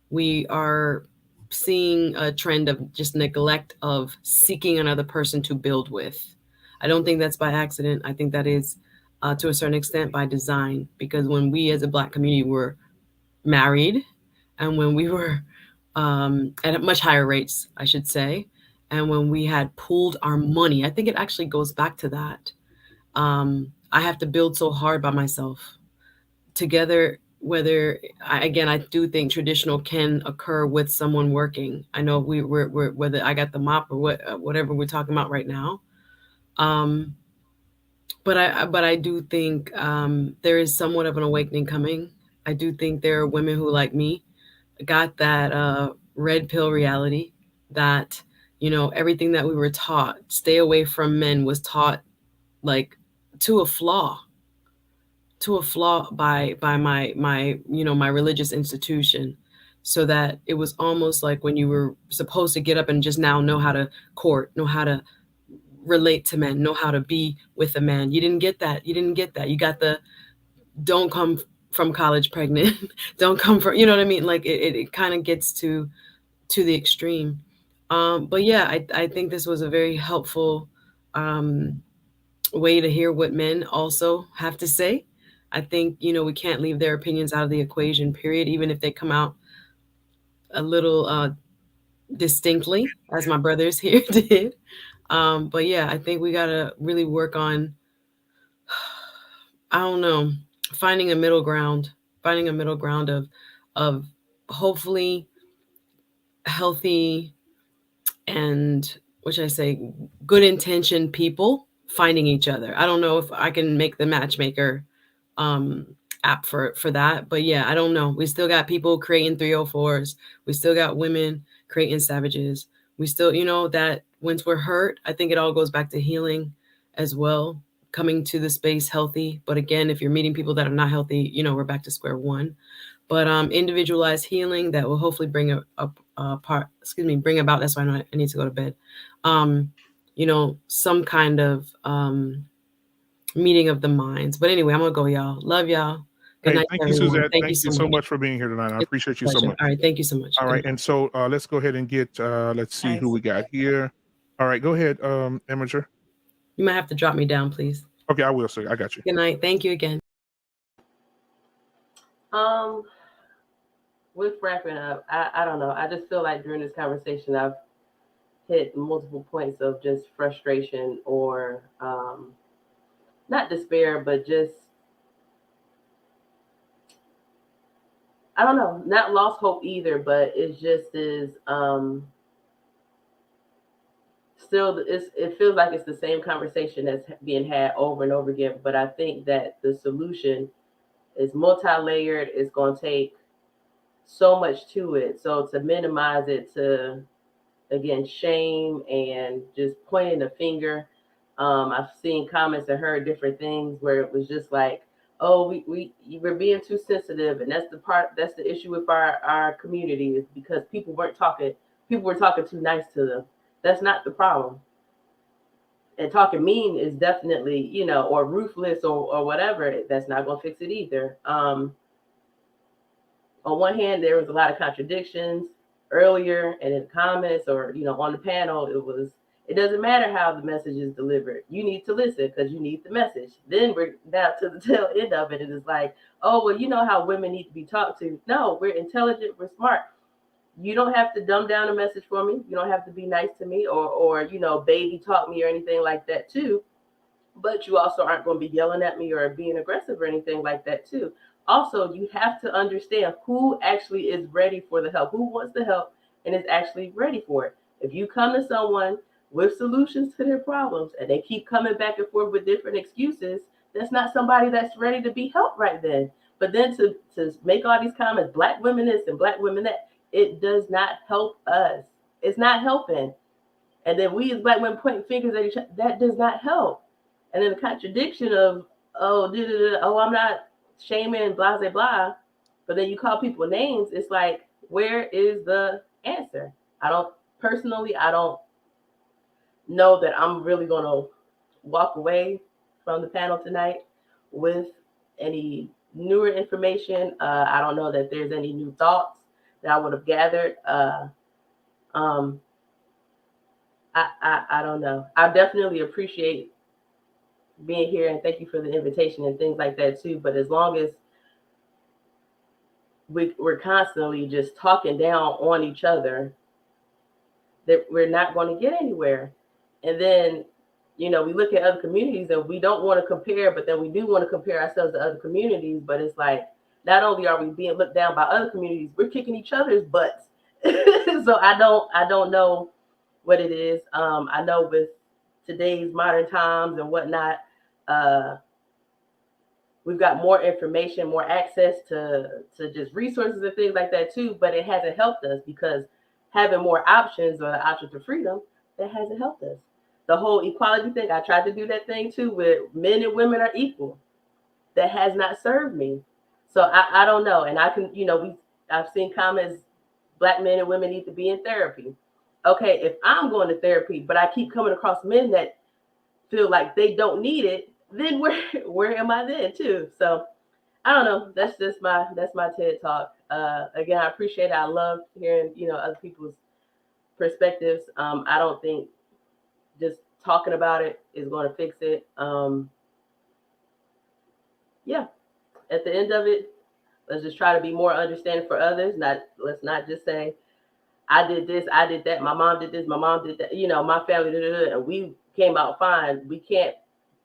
we are seeing a trend of just neglect of seeking another person to build with. I don't think that's by accident. I think that is to a certain extent by design, because when we as a Black community were married and when we were at much higher rates, I should say, and when we had pooled our money, I think it actually goes back to that. I have to build so hard by myself. Together, I do think traditional can occur with someone working. I know we're whether I got the mop or whatever we're talking about right now. But I do think there is somewhat of an awakening coming. I do think there are women who, like me, got that red pill reality that, everything that we were taught, stay away from men, was taught like to a flaw by my religious institution, so that it was almost like when you were supposed to get up and just now know how to court, know how to relate to men, know how to be with a man. You didn't get that. You got the don't come from college pregnant. Don't come from, you know what I mean? Like it kind of gets to the extreme. But yeah, I think this was a very helpful way to hear what men also have to say. I think, we can't leave their opinions out of the equation, period, even if they come out a little distinctly, as my brothers here did. But yeah, I think we got to really work on, I don't know, finding a middle ground of hopefully healthy and, what should I say, good intentioned people finding each other. I don't know if I can make the matchmaker app for that, but yeah, I don't know. We still got people creating 304s. We still got women creating savages. We still, that once we're hurt, I think it all goes back to healing as well, coming to the space healthy. But again, if you're meeting people that are not healthy, we're back to square one. But individualized healing that will hopefully bring about, that's why I need to go to bed. Some kind of meeting of the minds. But anyway, I'm gonna go, y'all. Love y'all. Good night, thank you, everyone. Suzette. Thank you so much for being here tonight. I appreciate you so much. All right, thank you so much. All right, and so let's go ahead and get let's see who we got here. All right, go ahead, Amateur. You might have to drop me down, please. Okay, I will, sir. I got you. Good night. Thank you again. With wrapping up, I don't know. I just feel like during this conversation, I've hit multiple points of just frustration or not despair, but just, I don't know, not lost hope either, but it just is still, it feels like it's the same conversation that's being had over and over again. But I think that the solution is multi-layered. It's going to take so much to it. So to minimize it to, again, shame and just pointing the finger. I've seen comments and heard different things where it was just like, oh, we're being too sensitive. And that's the issue with our community, is because people were talking too nice to them. That's not the problem. And talking mean is definitely, you know, or ruthless or whatever. That's not going to fix it either. On one hand, there was a lot of contradictions earlier, and in the comments or, you know, on the panel, it doesn't matter how the message is delivered. You need to listen because you need the message. Then we're down to the tail end of it. And it's like, oh, well, you know how women need to be talked to. No, we're intelligent, we're smart. You don't have to dumb down a message for me. You don't have to be nice to me or you know, baby talk me or anything like that too. But you also aren't going to be yelling at me or being aggressive or anything like that too. Also, you have to understand who actually is ready for the help, who wants the help and is actually ready for it. If you come to someone with solutions to their problems and they keep coming back and forth with different excuses, that's not somebody that's ready to be helped right then. But then to make all these comments, black women this and black women that, it does not help us. It's not helping. And then we as black women pointing fingers at each other, that does not help. And then the contradiction of, I'm not shaming, blah, blah, blah. But then you call people names. It's like, where is the answer? I don't know that I'm really going to walk away from the panel tonight with any newer information. I don't know that there's any new thoughts that I would have gathered. I don't know. I definitely appreciate being here and thank you for the invitation and things like that too. But as long as we're constantly just talking down on each other, that we're not going to get anywhere. And then, you know, we look at other communities and we don't want to compare, but then we do want to compare ourselves to other communities. But it's like, not only are we being looked down by other communities, we're kicking each other's butts. So I don't know what it is. I know with today's modern times and whatnot, we've got more information, more access to just resources and things like that too, but it hasn't helped us because having more options or the option to freedom, that hasn't helped us. The whole equality thing, I tried to do that thing too, where men and women are equal. That has not served me. So I don't know. And I can, you know, I've seen comments, black men and women need to be in therapy. Okay, if I'm going to therapy, but I keep coming across men that feel like they don't need it, then where am I then too? So I don't know. That's my TED talk. Again, I appreciate it. I love hearing, you know, other people's perspectives. I don't think just talking about it is going to fix it. Yeah. At the end of it, let's just try to be more understanding for others. Let's not just say, I did this, I did that, my mom did this, my mom did that, you know, my family did it, and we came out fine. We can't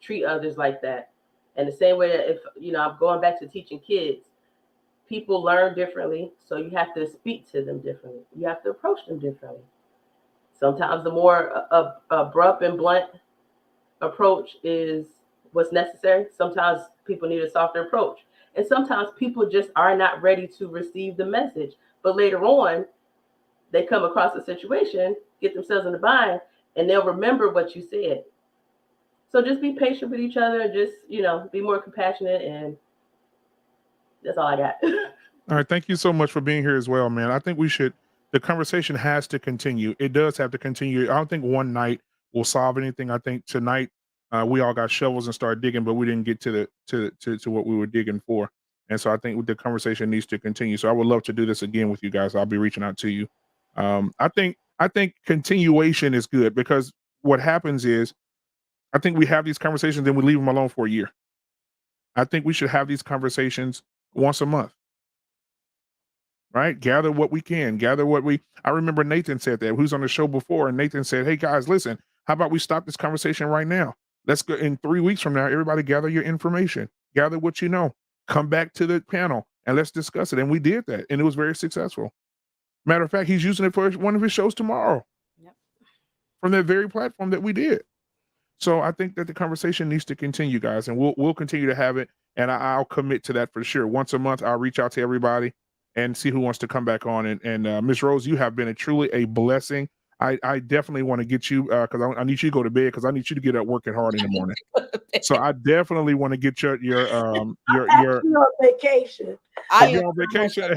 treat others like that. And the same way that if, you know, I'm going back to teaching kids, people learn differently, so you have to speak to them differently. You have to approach them differently. Sometimes the more abrupt and blunt approach is what's necessary. Sometimes people need a softer approach. And sometimes people just are not ready to receive the message. But later on, they come across a situation, get themselves in the bind, and they'll remember what you said. So just be patient with each other and just, you know, be more compassionate. And that's all I got. All right. Thank you so much for being here as well, man. I think the conversation has to continue. It does have to continue. I don't think one night will solve anything. I think tonight we all got shovels and started digging, but we didn't get to what we were digging for. And so I think the conversation needs to continue. So I would love to do this again with you guys. I'll be reaching out to you. I think continuation is good because what happens is I think we have these conversations, then we leave them alone for a year. I think we should have these conversations once a month. Right? Gather what we can, I remember Nathan said that, who's on the show before, and Nathan said, hey guys, listen, how about we stop this conversation right now? Let's go in 3 weeks from now, everybody gather your information, gather what you know, come back to the panel and let's discuss it. And we did that and it was very successful. Matter of fact, he's using it for one of his shows tomorrow. Yep. From that very platform that we did. So I think that the conversation needs to continue, guys, and we'll continue to have it. And I'll commit to that for sure. Once a month, I'll reach out to everybody and see who wants to come back on. And Ms. Rose, you have been truly a blessing. I definitely want to get you because I need you to go to bed because I need you to get up working hard in the morning. So I definitely want to get your I'm actually on vacation. You're on vacation.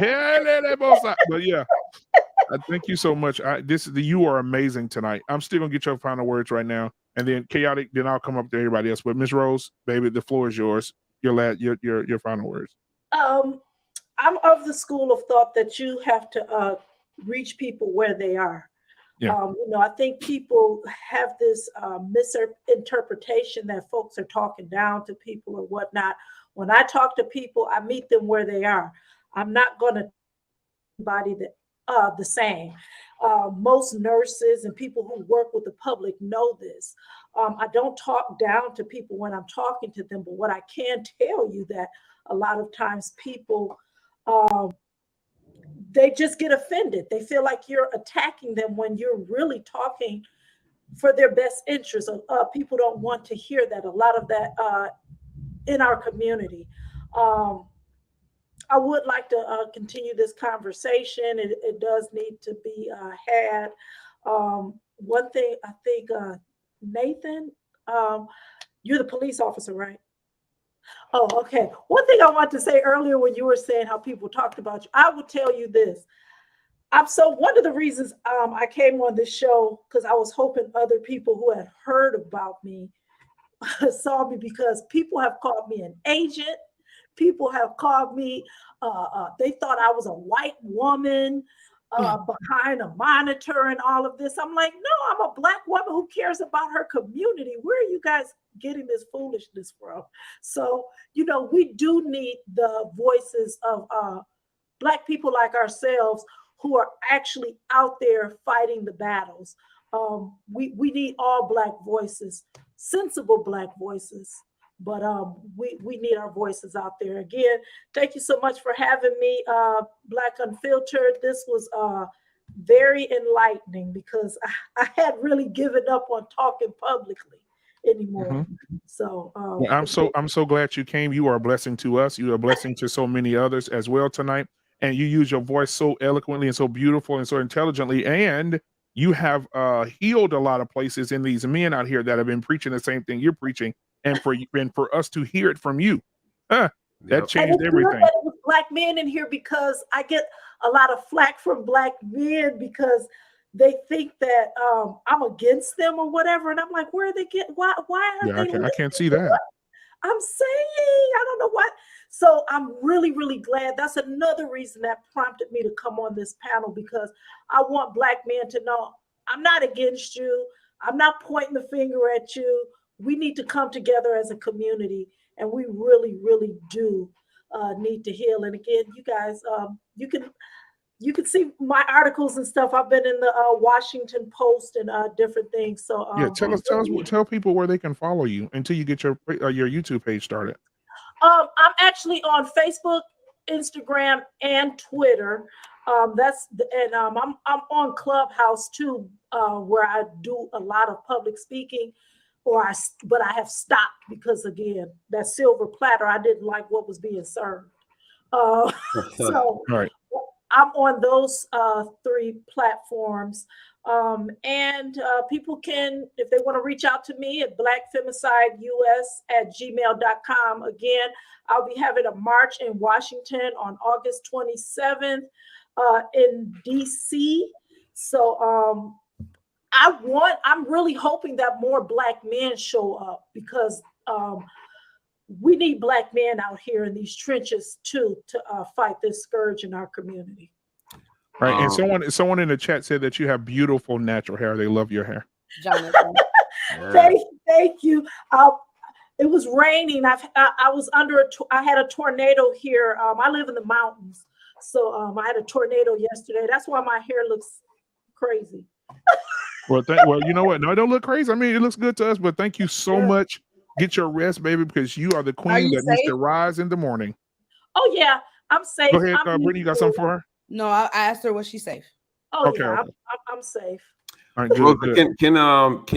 But yeah, thank you so much. You are amazing tonight. I'm still gonna get your final words right now, and then chaotic. Then I'll come up to everybody else. But Miss Rose, baby, the floor is yours. Your final words. I'm of the school of thought that you have to reach people where they are. Yeah. I think people have this misinterpretation that folks are talking down to people or whatnot. When I talk to people, I meet them where they are. I'm not going to body the same. Most nurses and people who work with the public know this. I don't talk down to people when I'm talking to them, but what I can tell you that a lot of times people, they just get offended. They feel like you're attacking them when you're really talking for their best interest. People don't want to hear that. A lot of that in our community. I would like to continue this conversation. It does need to be had. One thing I think, Nathan, you're the police officer, right? Oh, okay. One thing I want to say earlier when you were saying how people talked about you, I will tell you this. One of the reasons I came on this show, because I was hoping other people who had heard about me saw me, because people have called me an agent. People have called me, they thought I was a white woman behind a monitor and all of this. I'm like, no, I'm a Black woman who cares about her community. Where are you guys getting this foolishness from? So, we do need the voices of Black people like ourselves who are actually out there fighting the battles. We need all Black voices, sensible Black voices. But we need our voices out there. Again, thank you so much for having me, Black Unfiltered. This was very enlightening, because I had really given up on talking publicly anymore. Mm-hmm. So I'm so glad you came. You are a blessing to us. You are a blessing to so many others as well tonight. And you use your voice so eloquently and so beautiful and so intelligently. And you have healed a lot of places in these men out here that have been preaching the same thing you're preaching. And for us to hear it from you, that changed everything. It was Black men in here, because I get a lot of flack from Black men because they think that I'm against them or whatever, and I'm like, where are they get? Why are they? I can't see that. I'm saying, I don't know what. So I'm really, really glad. That's another reason that prompted me to come on this panel, because I want Black men to know I'm not against you. I'm not pointing the finger at you. We need to come together as a community, and we really, really do need to heal. And again, you guys, you can see my articles and stuff. I've been in the Washington Post and different things. So tell people where they can follow you until you get your YouTube page started. I'm actually on Facebook, Instagram, and Twitter. I'm on Clubhouse too, where I do a lot of public speaking. But I have stopped because, again, that silver platter, I didn't like what was being served. So right. I'm on those 3 platforms. And people can, if they want to reach out to me at blackfemicideus@gmail.com. Again, I'll be having a march in Washington on August 27th in DC. So I'm really hoping that more Black men show up, because we need Black men out here in these trenches too, to fight this scourge in our community. Right. And someone in the chat said that you have beautiful natural hair. They love your hair. Jonathan. Thank you. It was raining. I was I had a tornado here. I live in the mountains. So I had a tornado yesterday. That's why my hair looks crazy. Well, you know what? No, it don't look crazy. I mean, it looks good to us, but thank you so much. Get your rest, baby, because you are the queen that needs to rise in the morning. Oh, yeah. I'm safe. Go ahead, Brittany, you got something for her? No, I asked her was she safe. Oh, okay, yeah, okay. I'm safe. All right, good. Can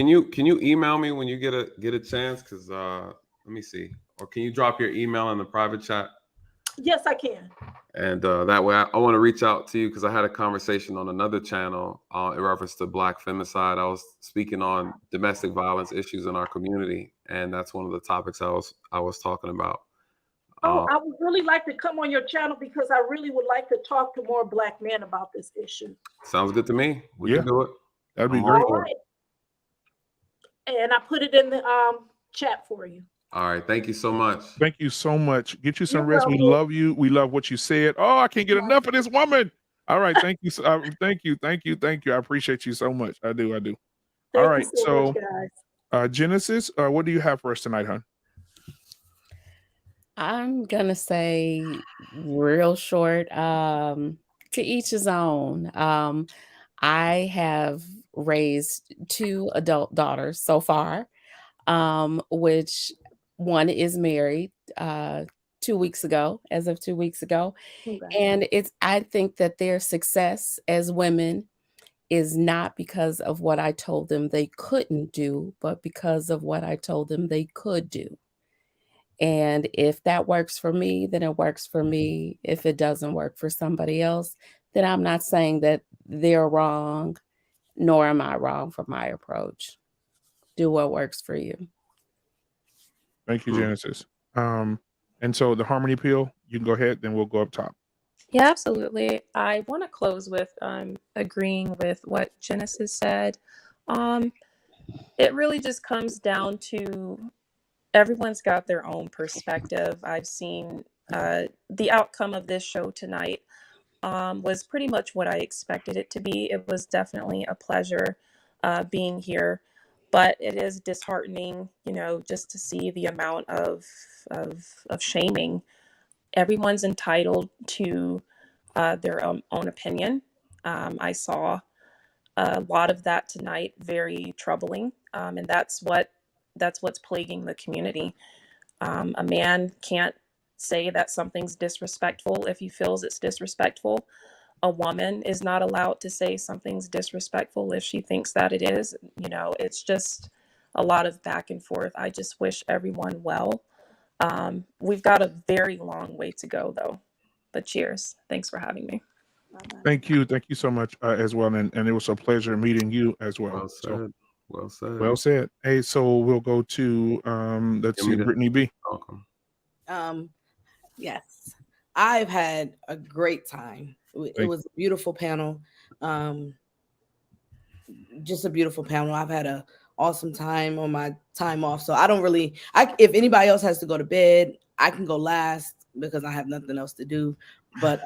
you email me when you get a chance? Because let me see. Or can you drop your email in the private chat? Yes, I can. And that way, I want to reach out to you, because I had a conversation on another channel in reference to Black femicide. I was speaking on domestic violence issues in our community, and that's one of the topics I was talking about. I would really like to come on your channel, because I really would like to talk to more Black men about this issue. Sounds good to me. We can do it. That'd be great. All right. And I put it in the chat for you. All right. Thank you so much. Thank you so much. Get you some You're rest. We welcome. love you. We love what you said. Oh, I can't get enough of this woman. All right. Thank you. Thank you. I appreciate you so much. I do. All Thank right. you so much, guys. Genesis, what do you have for us tonight, hon? I'm gonna say real short. To each his own. I have raised 2 adult daughters so far, which one is married 2 weeks ago, as of 2 weeks ago. And I think that their success as women is not because of what I told them they couldn't do, but because of what I told them they could do. And if that works for me, then it works for me. If it doesn't work for somebody else, then I'm not saying that they're wrong, nor am I wrong for my approach. Do what works for you. Thank you, Genesis. And so the harmony pill, you can go ahead, then we'll go up top. Yeah, absolutely. I want to close with agreeing with what Genesis said. It really just comes down to everyone's got their own perspective. I've seen the outcome of this show tonight was pretty much what I expected it to be. It was definitely a pleasure being here, but it is disheartening, just to see the amount of shaming. Everyone's entitled to their own opinion. I saw a lot of that tonight, very troubling, and that's what's plaguing the community. A man can't say that something's disrespectful if he feels it's disrespectful. A woman is not allowed to say something's disrespectful if she thinks that it is. It's just a lot of back and forth. I just wish everyone well. We've got a very long way to go, though. But cheers. Thanks for having me. Thank you so much as well. And it was a pleasure meeting you as well. Well said. Well said. Hey, so we'll go to let's see, Brittany B. Yes, I've had a great time. It was a beautiful panel. Just a beautiful panel. I've had an awesome time on my time off. So I don't really, if anybody else has to go to bed, I can go last because I have nothing else to do. But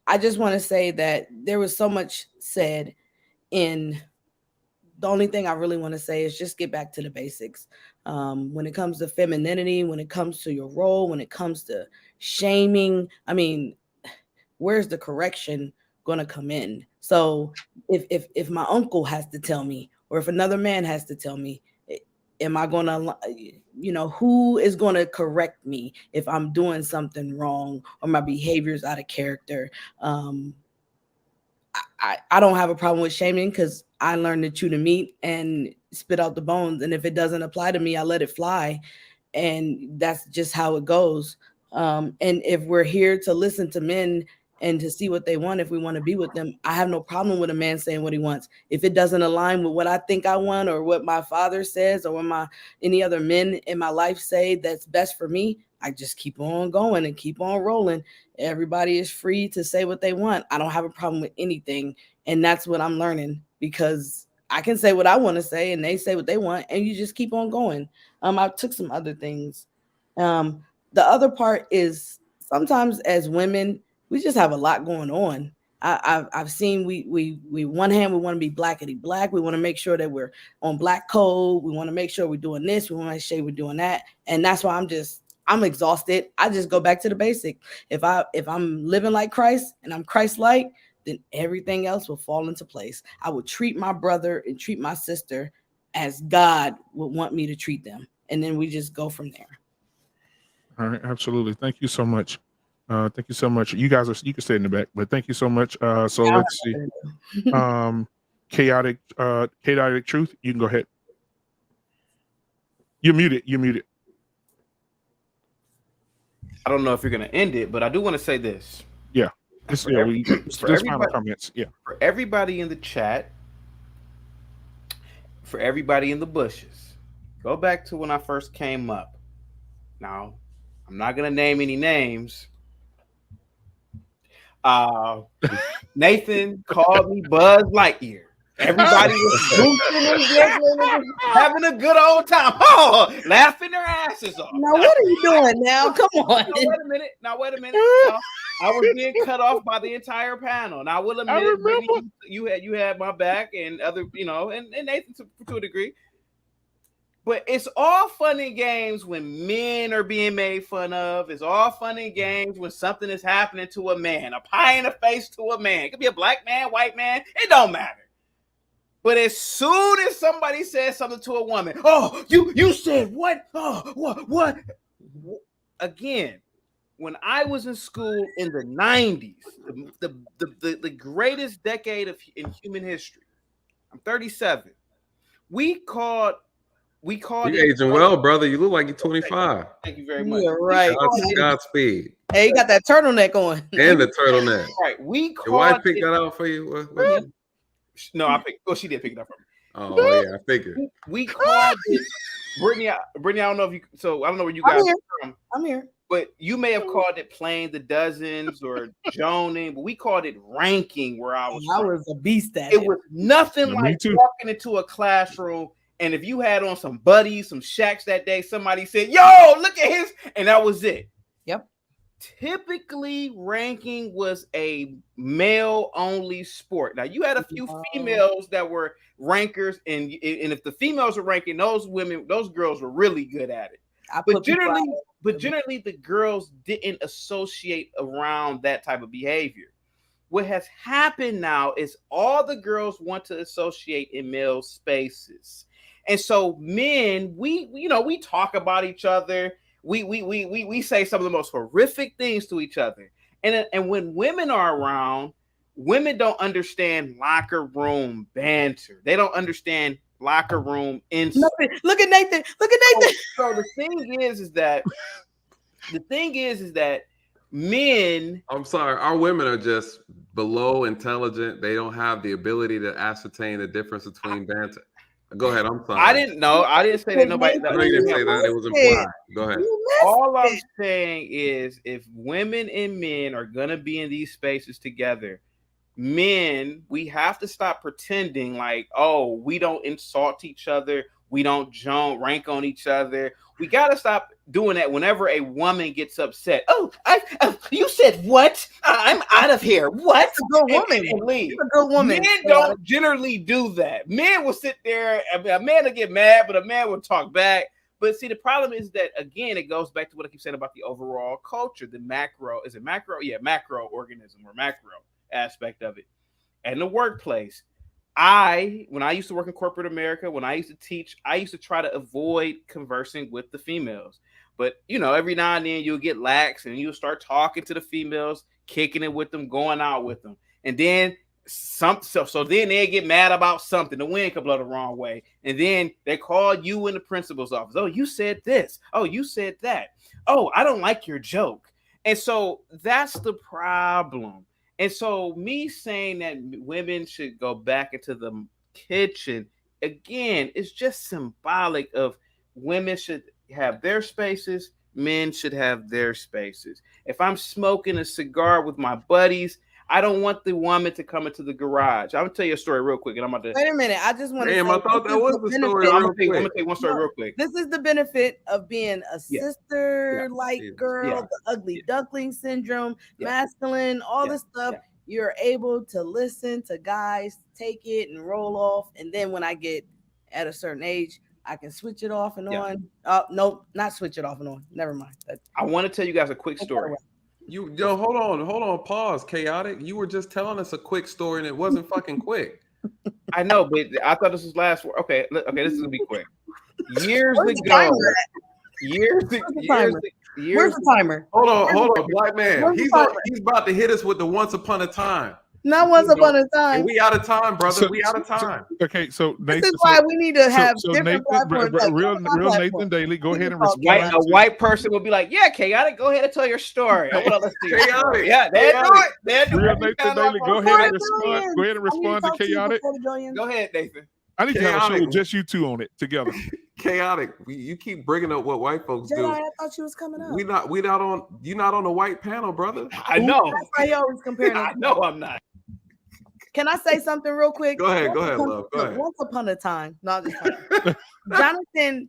I just want to say that there was so much said in. The only thing I really want to say is just get back to the basics. When it comes to femininity, when it comes to your role, when it comes to shaming, I mean, where's the correction going to come in? So if my uncle has to tell me, or if another man has to tell me, am I going to, who is going to correct me if I'm doing something wrong or my behavior is out of character? I don't have a problem with shaming because I learned to chew the meat and spit out the bones. And if it doesn't apply to me, I let it fly. And that's just how it goes. And if we're here to listen to men and to see what they want, if we want to be with them, I have no problem with a man saying what he wants. If it doesn't align with what I think I want or what my father says or what any other men in my life say that's best for me, I just keep on going and keep on rolling. Everybody is free to say what they want. I don't have a problem with anything. And that's what I'm learning, because I can say what I want to say and they say what they want, and you just keep on going. I took some other things. The other part is sometimes as women, we just have a lot going on. I've seen we one hand, we want to be blackety black. We want to make sure that we're on black code. We want to make sure we're doing this. We want to make sure we're doing that. And that's why I'm exhausted. I just go back to the basic. If I'm living like Christ and I'm Christ-like, then everything else will fall into place. I would treat my brother and treat my sister as God would want me to treat them. And then we just go from there. All right, absolutely. Thank you so much. Thank you so much. You guys you can stay in the back, but thank you so much. So let's see. Chaotic Truth, you can go ahead. You're muted. I don't know if you're going to end it, but I do want to say this. Yeah. Final comments. Yeah. For everybody in the chat, for everybody in the bushes, go back to when I first came up. Now, I'm not going to name any names, Nathan called me Buzz Lightyear. Everybody was goofing and giggling and having a good old time. Oh, laughing their asses off. Now, what are you doing now? Come on. Now, wait a minute. I was being cut off by the entire panel. Now, I will admit, Brittany, you had my back and other, and Nathan to a degree. But it's all fun and games when men are being made fun of. It's all fun and games when something is happening to a man, a pie in the face to a man. It could be a black man, white man. It don't matter. But as soon as somebody says something to a woman, oh, you said what? Oh, what? Again, when I was in school in the 90s, the greatest decade in human history, I'm 37. We called you aging well, brother. You look like you're 25. Thank you very much. You're right. Godspeed. Hey, you got that turtleneck on. And the turtleneck. Right. Your wife picked that out for you? No, I picked. Well, she did pick it up for me. Oh yeah, I figured. We called it Brittany. I don't know if you. So I don't know where you guys are from. I'm here. But you may have called it playing the dozens or joning, but we called it ranking. Where I was a beast at it. Was nothing like walking into a classroom, and if you had on some buddies, some shacks that day, somebody said, "Yo, look at his," and that was it. Yep. Typically, ranking was a male-only sport. Now, you had a few females that were rankers, and if the females were ranking, those girls were really good at it. But generally, the girls didn't associate around that type of behavior. What has happened now is all the girls want to associate in male spaces, and so men, we talk about each other. We say some of the most horrific things to each other. And when women are around, women don't understand locker room banter. They don't understand locker room insight. Look at Nathan. So the thing is that men. I'm sorry, our women are just below intelligent. They don't have the ability to ascertain the difference between banter. Go ahead. I'm sorry. I didn't know. I didn't say that nobody. I know you didn't say that. It was implied. Go ahead. All I'm saying is, if women and men are gonna be in these spaces together, men, we have to stop pretending like, oh, we don't insult each other, we don't rank on each other. We gotta stop doing that whenever a woman gets upset. Oh, you said what? I'm out of here. What? Good woman. And leave. A good woman. Men don't generally do that. Men will sit there. A man will get mad, but a man will talk back. But see, the problem is that, again, it goes back to what I keep saying about the overall culture, the macro. Is it macro? Yeah, macro organism or macro aspect of it. And the workplace. When I used to work in corporate America, when I used to teach, I used to try to avoid conversing with the females. But, every now and then you'll get lax and you'll start talking to the females, kicking it with them, going out with them. And then so then they get mad about something. The wind could blow the wrong way. And then they call you in the principal's office. Oh, you said this. Oh, you said that. Oh, I don't like your joke. And so that's the problem. And so me saying that women should go back into the kitchen, again, it's just symbolic of women should have their spaces, men should have their spaces. If I'm smoking a cigar with my buddies, I don't want the woman to come into the garage. I'm gonna tell you a story real quick, and I'm about to. Wait a minute. I just want to. Damn, I thought that was the story. I'm gonna tell you one story real quick. This is the benefit of being a sister-like girl, the ugly duckling syndrome, masculine, all this stuff. You're able to listen to guys, take it and roll off, and then when I get at a certain age, I can switch it off and on. Nope, not switch it off and on. Never mind. I want to tell you guys a quick story. Hold on, pause. Chaotic. You were just telling us a quick story and it wasn't fucking quick. I know, but I thought this was last. Okay, this is gonna be quick. Years ago. Where's the timer? Hold on, Black Man. He's about to hit us with the once upon a time. Not once upon a time. And we out of time, brother. We out of time. So Nathan, this is why we need to have different Nathan, real Nathan Daly, go ahead and respond. A white person will be like, "Yeah, Chaotic, go ahead and tell your story." Chaotic, yeah, they do it. Real Nathan Daly, go ahead and respond. Go ahead and respond to Chaotic. Go ahead, Nathan. I need to have a show with just you two on it together. Chaotic. You keep bringing up what white folks do. Jedi, I thought you was coming up. You're not on the white panel, brother. I know. That's why you always comparing us. I know I'm not. Can I say something real quick? Go ahead, love. Go ahead. Once upon a time,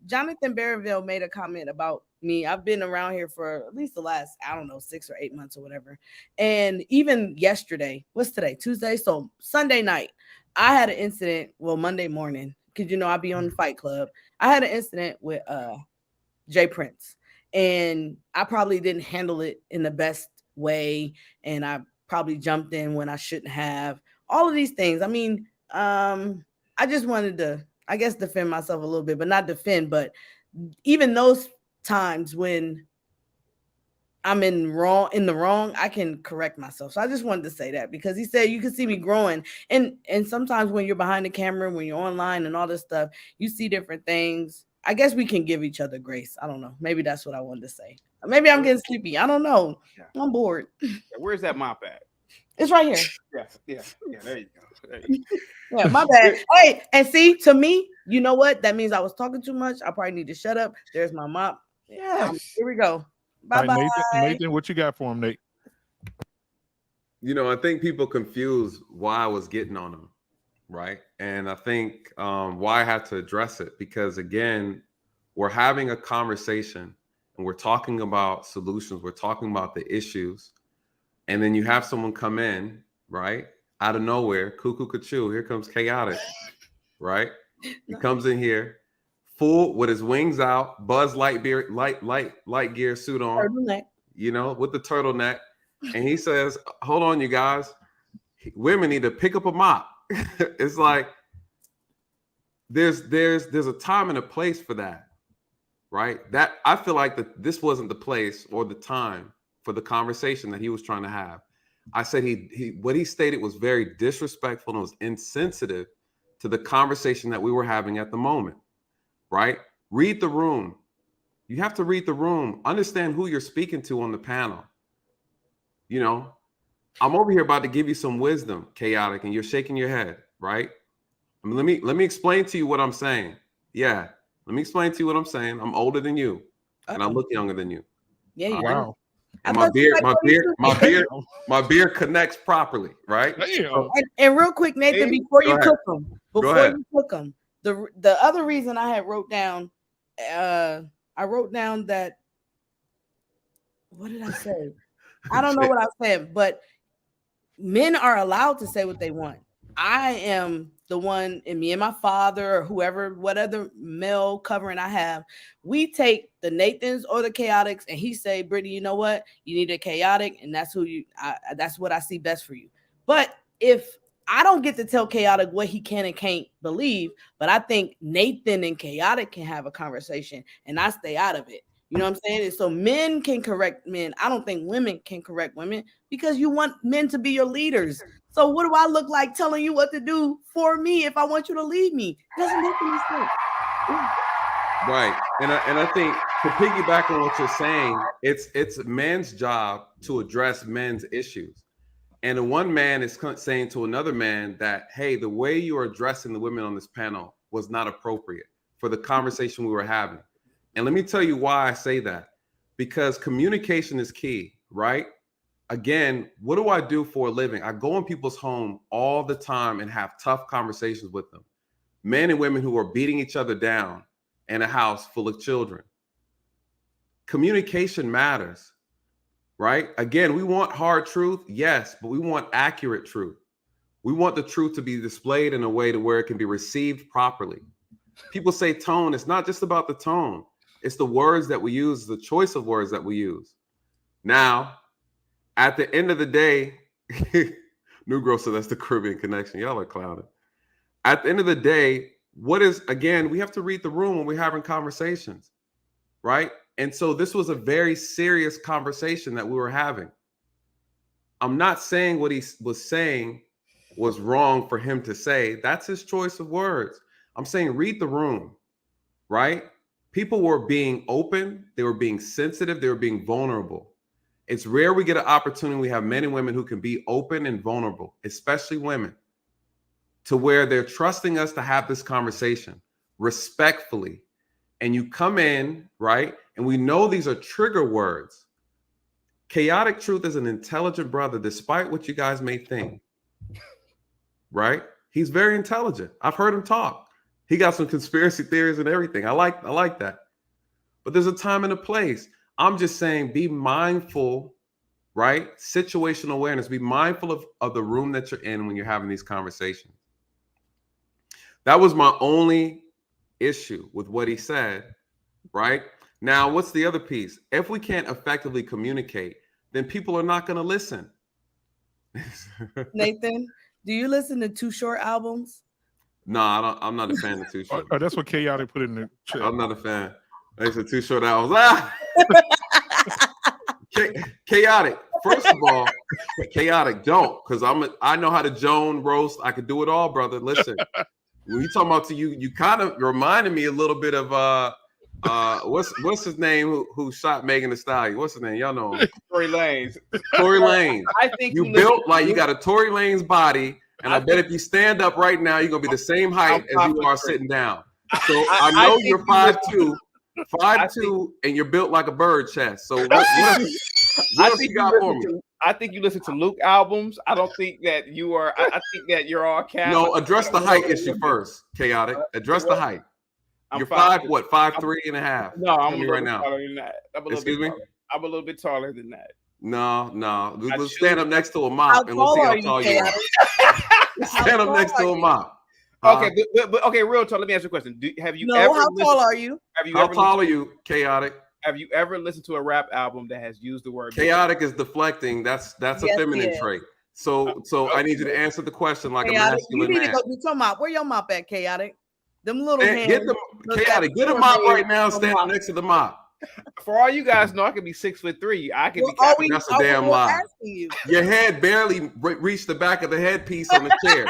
Jonathan Barreville made a comment about me. I've been around here for at least the last, 6 or 8 months or whatever. And even yesterday, what's today? Tuesday. So Sunday night, I had an incident. Well, Monday morning, because I be on the Fight Club. I had an incident with Jay Prince, and I probably didn't handle it in the best way, and I probably jumped in when I shouldn't have. All of these things. I mean, I just wanted to, I guess, defend myself a little bit, but not defend. But even those times when I'm in the wrong, I can correct myself. So I just wanted to say that, because he said you can see me growing. And sometimes when you're behind the camera, when you're online and all this stuff, you see different things. I guess we can give each other grace. I don't know. Maybe that's what I wanted to say. Maybe I'm getting sleepy. I don't know. I'm bored. Where's that mop at? It's right here. Yeah. There you go. Yeah, my bad. Hey, and see, to me, you know what? That means I was talking too much. I probably need to shut up. There's my mop. Yeah, here we go. Bye bye. Nathan, what you got for him, Nate? I think people confuse why I was getting on them, right? And I think why I had to address it, because again, we're having a conversation and we're talking about solutions. We're talking about the issues. And then you have someone come in, right? Out of nowhere, cuckoo cuckoo, here comes Chaotic, right? He comes in here, full with his wings out, Buzz Lightyear suit on, turtleneck. With the turtleneck. And he says, hold on, you guys. Women need to pick up a mop. It's like there's a time and a place for that, right? That I feel like that this wasn't the place or the time for the conversation that he was trying to have. I said what he stated was very disrespectful and was insensitive to the conversation that we were having at the moment, right? Read the room. You have to read the room. Understand who you're speaking to on the panel. I'm over here about to give you some wisdom, Chaotic, and you're shaking your head, right? I mean, let me explain to you what I'm saying. Yeah, let me explain to you what I'm saying. I'm older than you, and I look younger than you. Yeah, you wow. And my beard connects properly, right? And real quick, Nathan, before you cook them, the other reason I had wrote down that, what did I say? I don't know what I said, but men are allowed to say what they want. I am the one, and me and my father or whoever, whatever male covering I have, we take the Nathans or the Chaotics, and he say, Brittany, you know what? You need a Chaotic, and that's that's what I see best for you. But if I don't get to tell Chaotic what he can and can't believe, but I think Nathan and Chaotic can have a conversation, and I stay out of it. You know what I'm saying? And so men can correct men. I don't think women can correct women, because you want men to be your leaders. So what do I look like telling you what to do for me if I want you to lead me? It doesn't make any sense. Right. And I think to piggyback on what you're saying, it's men's job to address men's issues. And one man is saying to another man that, hey, the way you are addressing the women on this panel was not appropriate for the conversation we were having. And let me tell you why I say that. Because communication is key, right? Again, what do I do for a living? I go in people's home all the time and have tough conversations with them. Men and women who are beating each other down in a house full of children. Communication matters, right? Again, we want hard truth, yes, but we want accurate truth. We want the truth to be displayed in a way to where it can be received properly. People say tone. It's not just about the tone. It's the words that we use, the choice of words that we use. Now, at the end of the day, Negro said that's the Caribbean connection. Y'all are clowning. At the end of the day, we have to read the room when we're having conversations, right? And so this was a very serious conversation that we were having. I'm not saying what he was saying was wrong for him to say. That's his choice of words. I'm saying read the room, right? People were being open. They were being sensitive. They were being vulnerable. It's rare we get an opportunity. We have men and women who can be open and vulnerable, especially women, to where they're trusting us to have this conversation respectfully. and you come in, right? And we know these are trigger words. Chaotic Truth is an intelligent brother, despite what you guys may think, right? He's very intelligent. I've heard him talk. He got some conspiracy theories and everything. I like that. But there's a time and a place. I'm just saying, be mindful, right? Situational awareness. Be mindful of the room that you're in when you're having these conversations. That was my only issue with what he said, right? Now, what's the other piece? If we can't effectively communicate, then people are not going to listen. Nathan, do you listen to Too Short albums? No, I'm not a fan of Too Short. Oh, that's what Chaotic put in the chat. I'm not a fan. They said Too Short albums. Chaotic. First of all, Chaotic, don't, because I know how to Joan roast. I could do it all, brother. Listen, when you talking about you kind of reminded me a little bit of what's his name who shot Megan Thee Stallion? What's his name? Y'all know him. Tory Lanez. Tory Lanez. I think you built like you got a Tory Lanez body, and I bet if you stand up right now, you're gonna be the same height as you are sitting down. So I know you're 5'2", 5'2", and you're built like a bird chest. So what else you got for me? I think you listen to Luke albums. I don't think that you are. I think that you're all Catholic. No, address the height issue first, Chaotic. Address the height. You're 5'3.5". No, I'm a right little now. taller than that. Excuse me? I'm a little bit taller than that. No. Let's stand up next to a mop and let's see how tall you are. Stand up next to a mop. Okay, but okay, real talk. Let me ask you a question. Have you ever? How tall are you? How tall are you, Chaotic? Have you ever listened to a rap album that has used the word Chaotic is deflecting? That's a feminine trait. So I need you to answer the question like Chaotic, a masculine you need man. to go get your mop. Where your mop at, Chaotic? Them little hands. Chaotic, get a mop right now and stand next to the mop. For all you guys know, I could be 6'3". I could be. That's a damn lie. Your head barely reached the back of the headpiece on the chair.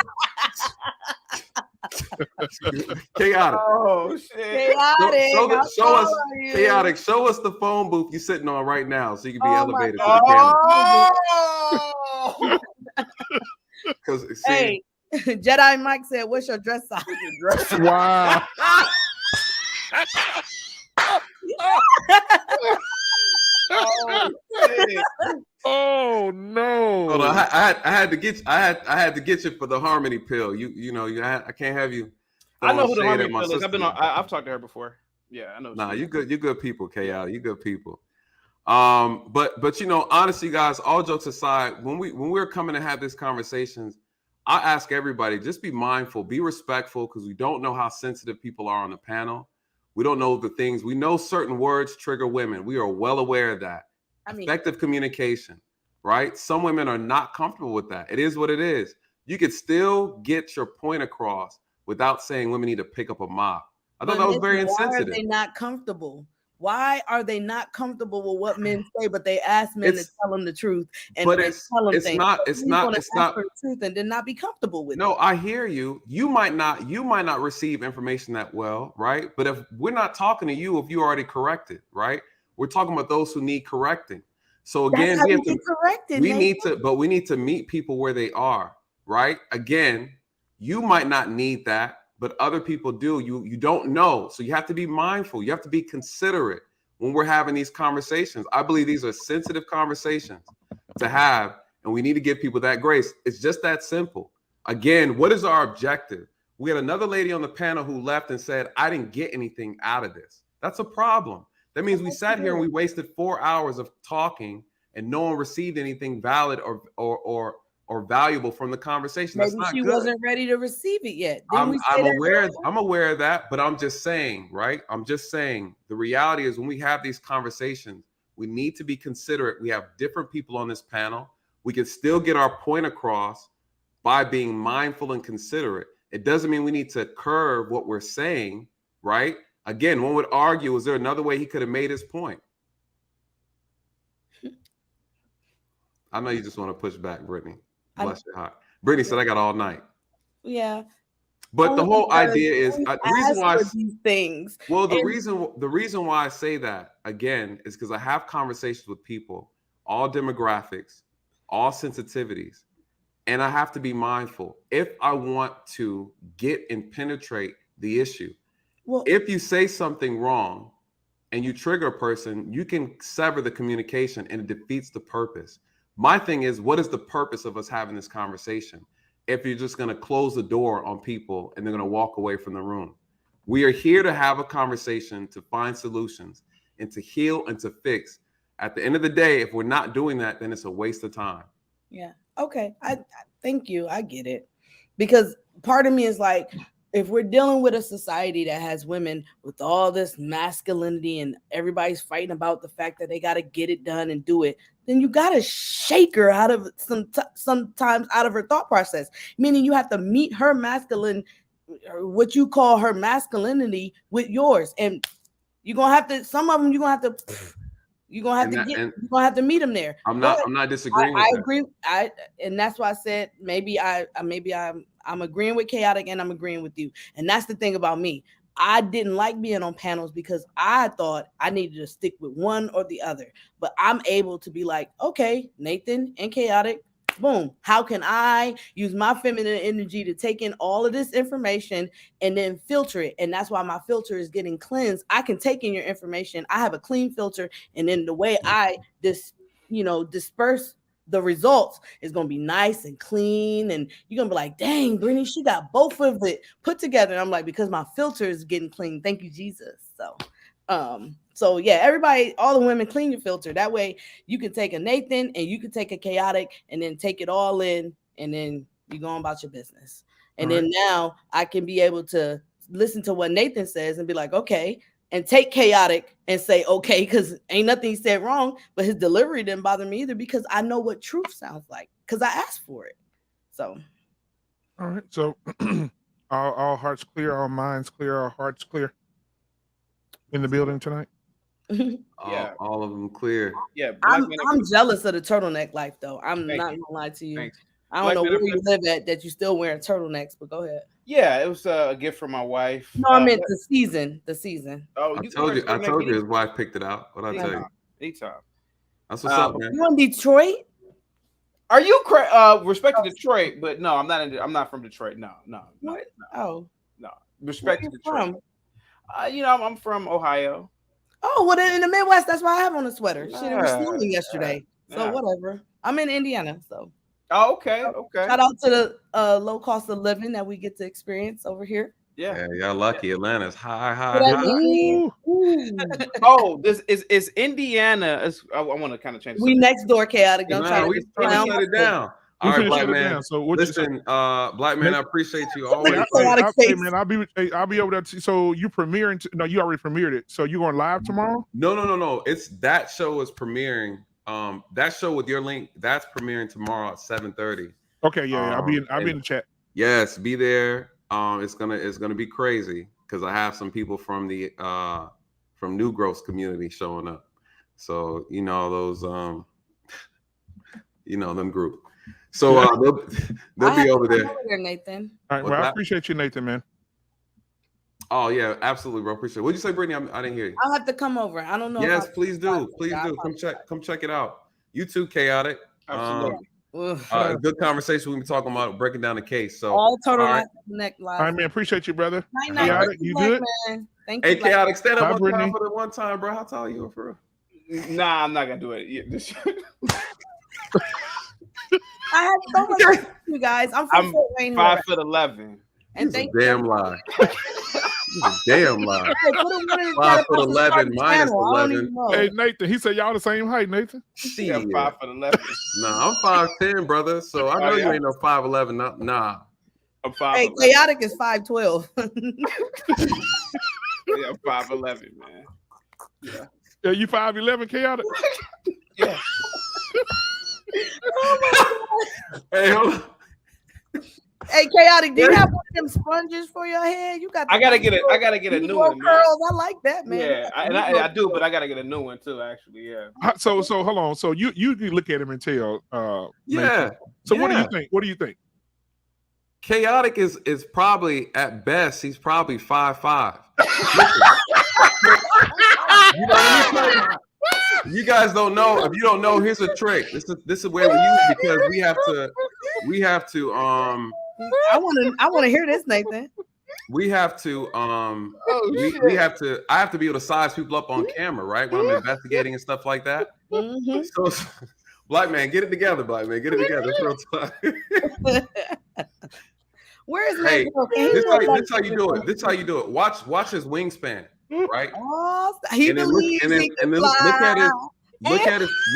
Chaotic. Oh shit. Chaotic. Show us the phone booth you're sitting on right now, so you can be elevated to the camera. Because hey, Jedi Mike said, "What's your dress size?" Wow. Oh no! Hold on, I had to get you for the harmony pill. I can't have you. I know who the harmony pill is. I've talked to her before. Yeah, I know. Nah, you good. You're good people, Chaotic. You good people. But honestly, guys, all jokes aside, when we're coming to have these conversations, I ask everybody, just be mindful, be respectful, because we don't know how sensitive people are on the panel. We don't know the things. We know certain words trigger women. We are well aware of that. Effective communication, right? Some women are not comfortable with that. It is what it is. You could still get your point across without saying women need to pick up a mop. I thought that was very insensitive. Why are they not comfortable? Why are they not comfortable with what men say, but they ask men to tell them the truth and tell them things? It's not the truth and then not be comfortable with it. No, I hear you. You might not receive information that well, right? But if we're not talking to you, if you already corrected, right? We're talking about those who need correcting. So again, we need to meet people where they are, right? Again, you might not need that, but other people do. You don't know. So you have to be mindful. You have to be considerate when we're having these conversations. I believe these are sensitive conversations to have, and we need to give people that grace. It's just that simple. Again, what is our objective? We had another lady on the panel who left and said, I didn't get anything out of this. That's a problem. That means we sat here and we wasted 4 hours of talking and no one received anything valid or valuable from the conversation. Maybe That's not she good. wasn't ready to receive it yet. I'm aware of that, but I'm just saying, right? I'm just saying the reality is when we have these conversations, we need to be considerate. We have different people on this panel. We can still get our point across by being mindful and considerate. It doesn't mean we need to curve what we're saying, right? Again, one would argue, is there another way he could have made his point? I know you just want to push back, Brittany. Bless your heart. Brittany said, I got all night. Yeah. But the whole idea is the reason why these things. Well, the reason why I say that again is because I have conversations with people, all demographics, all sensitivities, and I have to be mindful if I want to get and penetrate the issue. Well, if you say something wrong and you trigger a person, you can sever the communication and it defeats the purpose. My thing is, what is the purpose of us having this conversation if you're just going to close the door on people and they're going to walk away from the room? We are here to have a conversation, to find solutions and to heal and to fix. At the end of the day, if we're not doing that, then it's a waste of time. Yeah. Okay. I thank you. I get it. Because part of me is like, if we're dealing with a society that has women with all this masculinity and everybody's fighting about the fact that they got to get it done and do it, then you got to shake her out of sometimes out of her thought process, meaning you have to meet her masculine, or what you call her masculinity, with yours. And you're going to have to, some of them you're going to have to meet them there. I'm not disagreeing with I that. agree. And that's why I said maybe I'm agreeing with Chaotic and I'm agreeing with you. And that's the thing about me. I didn't like being on panels because I thought I needed to stick with one or the other. But I'm able to be like, okay, Nathan and Chaotic, boom. How can I use my feminine energy to take in all of this information and then filter it? And that's why my filter is getting cleansed. I can take in your information. I have a clean filter. And then the way I disperse the results is going to be nice and clean. And you're going to be like, dang, Brittany, she got both of it put together. And I'm like, because my filter is getting clean. Thank you, Jesus. So yeah, everybody, all the women, clean your filter. That way you can take a Nathan and you can take a Chaotic and then take it all in and then you go on about your business. And then now I can be able to listen to what Nathan says and be like, okay, and take Chaotic and say, okay, because ain't nothing he said wrong, but his delivery didn't bother me either because I know what truth sounds like because I asked for it. So. All right. So all hearts clear, all minds clear, all hearts clear in the building tonight. Yeah, all of them clear. Yeah, I'm jealous of the turtleneck life though. I'm not gonna lie to you. Thanks. I don't know where you live at that you still wearing turtlenecks, but go ahead. Yeah, it was a gift from my wife. No, I meant the season. The season. Oh, I told you his wife picked it out. What I tell you? Anytime. That's what's up, man. You in Detroit? Are you respect to Detroit? But no, I'm not. I'm not from Detroit. No. Oh, no. Respect to Detroit. From? I'm from Ohio. Oh, well, in the Midwest, that's why I have on a sweater. Shit, it was snowing yesterday, so whatever. I'm in Indiana, so. Oh, okay. Shout out to the low cost of living that we get to experience over here. Yeah, y'all lucky. Atlanta's high. Oh, this is Indiana. I want to kind of change. We next door, Chaotic. Don't try to shut it down. All right, Black Man. So listen, Black Man, I appreciate you always. Hey, man, I'll be over there. So you premiering? No, you already premiered it. So you going live tomorrow? No. It's that show is premiering. That show with your link that's premiering tomorrow at 7:30. Okay, yeah, I'll be in the chat. Yes, be there. It's gonna be crazy because I have some people from the from New Growth community showing up. So those them group. So they'll be over there. Nathan. All right, well, I appreciate you, Nathan, man. Oh yeah, absolutely, bro. Appreciate it. What'd you say, Brittany? I didn't hear you. I'll have to come over. I don't know. Yes, please do. Please do. Come check it out. You too, Chaotic. Absolutely. Good conversation. We've been talking about breaking down the case. So all turtleneck neck live. All right, man. Appreciate you, brother. Night, Chaotic, you good? Man. Thank you. Hey, Chaotic, stand up Bye, one time for the one time, bro. How tall are you for real? Nah, I'm not gonna do it. I have so much to you guys. I'm Fort Wayne. 5'11". And thank you. Damn lie. Damn lie. 5'11", minus 11. Hey, Nathan, he said y'all the same height, Nathan. Yeah, 5'11". Nah, I'm 5'10", brother. So I know you ain't no 5'11". Nah. I'm 5'11". Hey, Chaotic is 5'12". Yeah, I'm 5'11", man. Yeah, you 5'11", Chaotic? Yeah. Oh my God. Hey, hold on. Hey, Chaotic, do you have one of them sponges for your hair? You got. I gotta get a new one. Curls, I like that, man. Yeah, I do, but I gotta get a new one too. Actually, yeah. So hold on. So you look at him and tell. Yeah. Nathan. So what do you think? What do you think? Chaotic is probably at best. He's probably 5'5". You guys don't know. If you don't know, here's a trick. This is where we use it because we have to. I want to hear this, Nathan. we have to we have to I have to be able to size people up on camera, right? When I'm investigating and stuff like that. Mm-hmm. So Black man, get it together, Black man, get it together. It's real time. Where is Hey, Mandrell? this how you do it. This how you do it. Watch his wingspan, right? Oh, he and then believes look, and then, he can and then fly.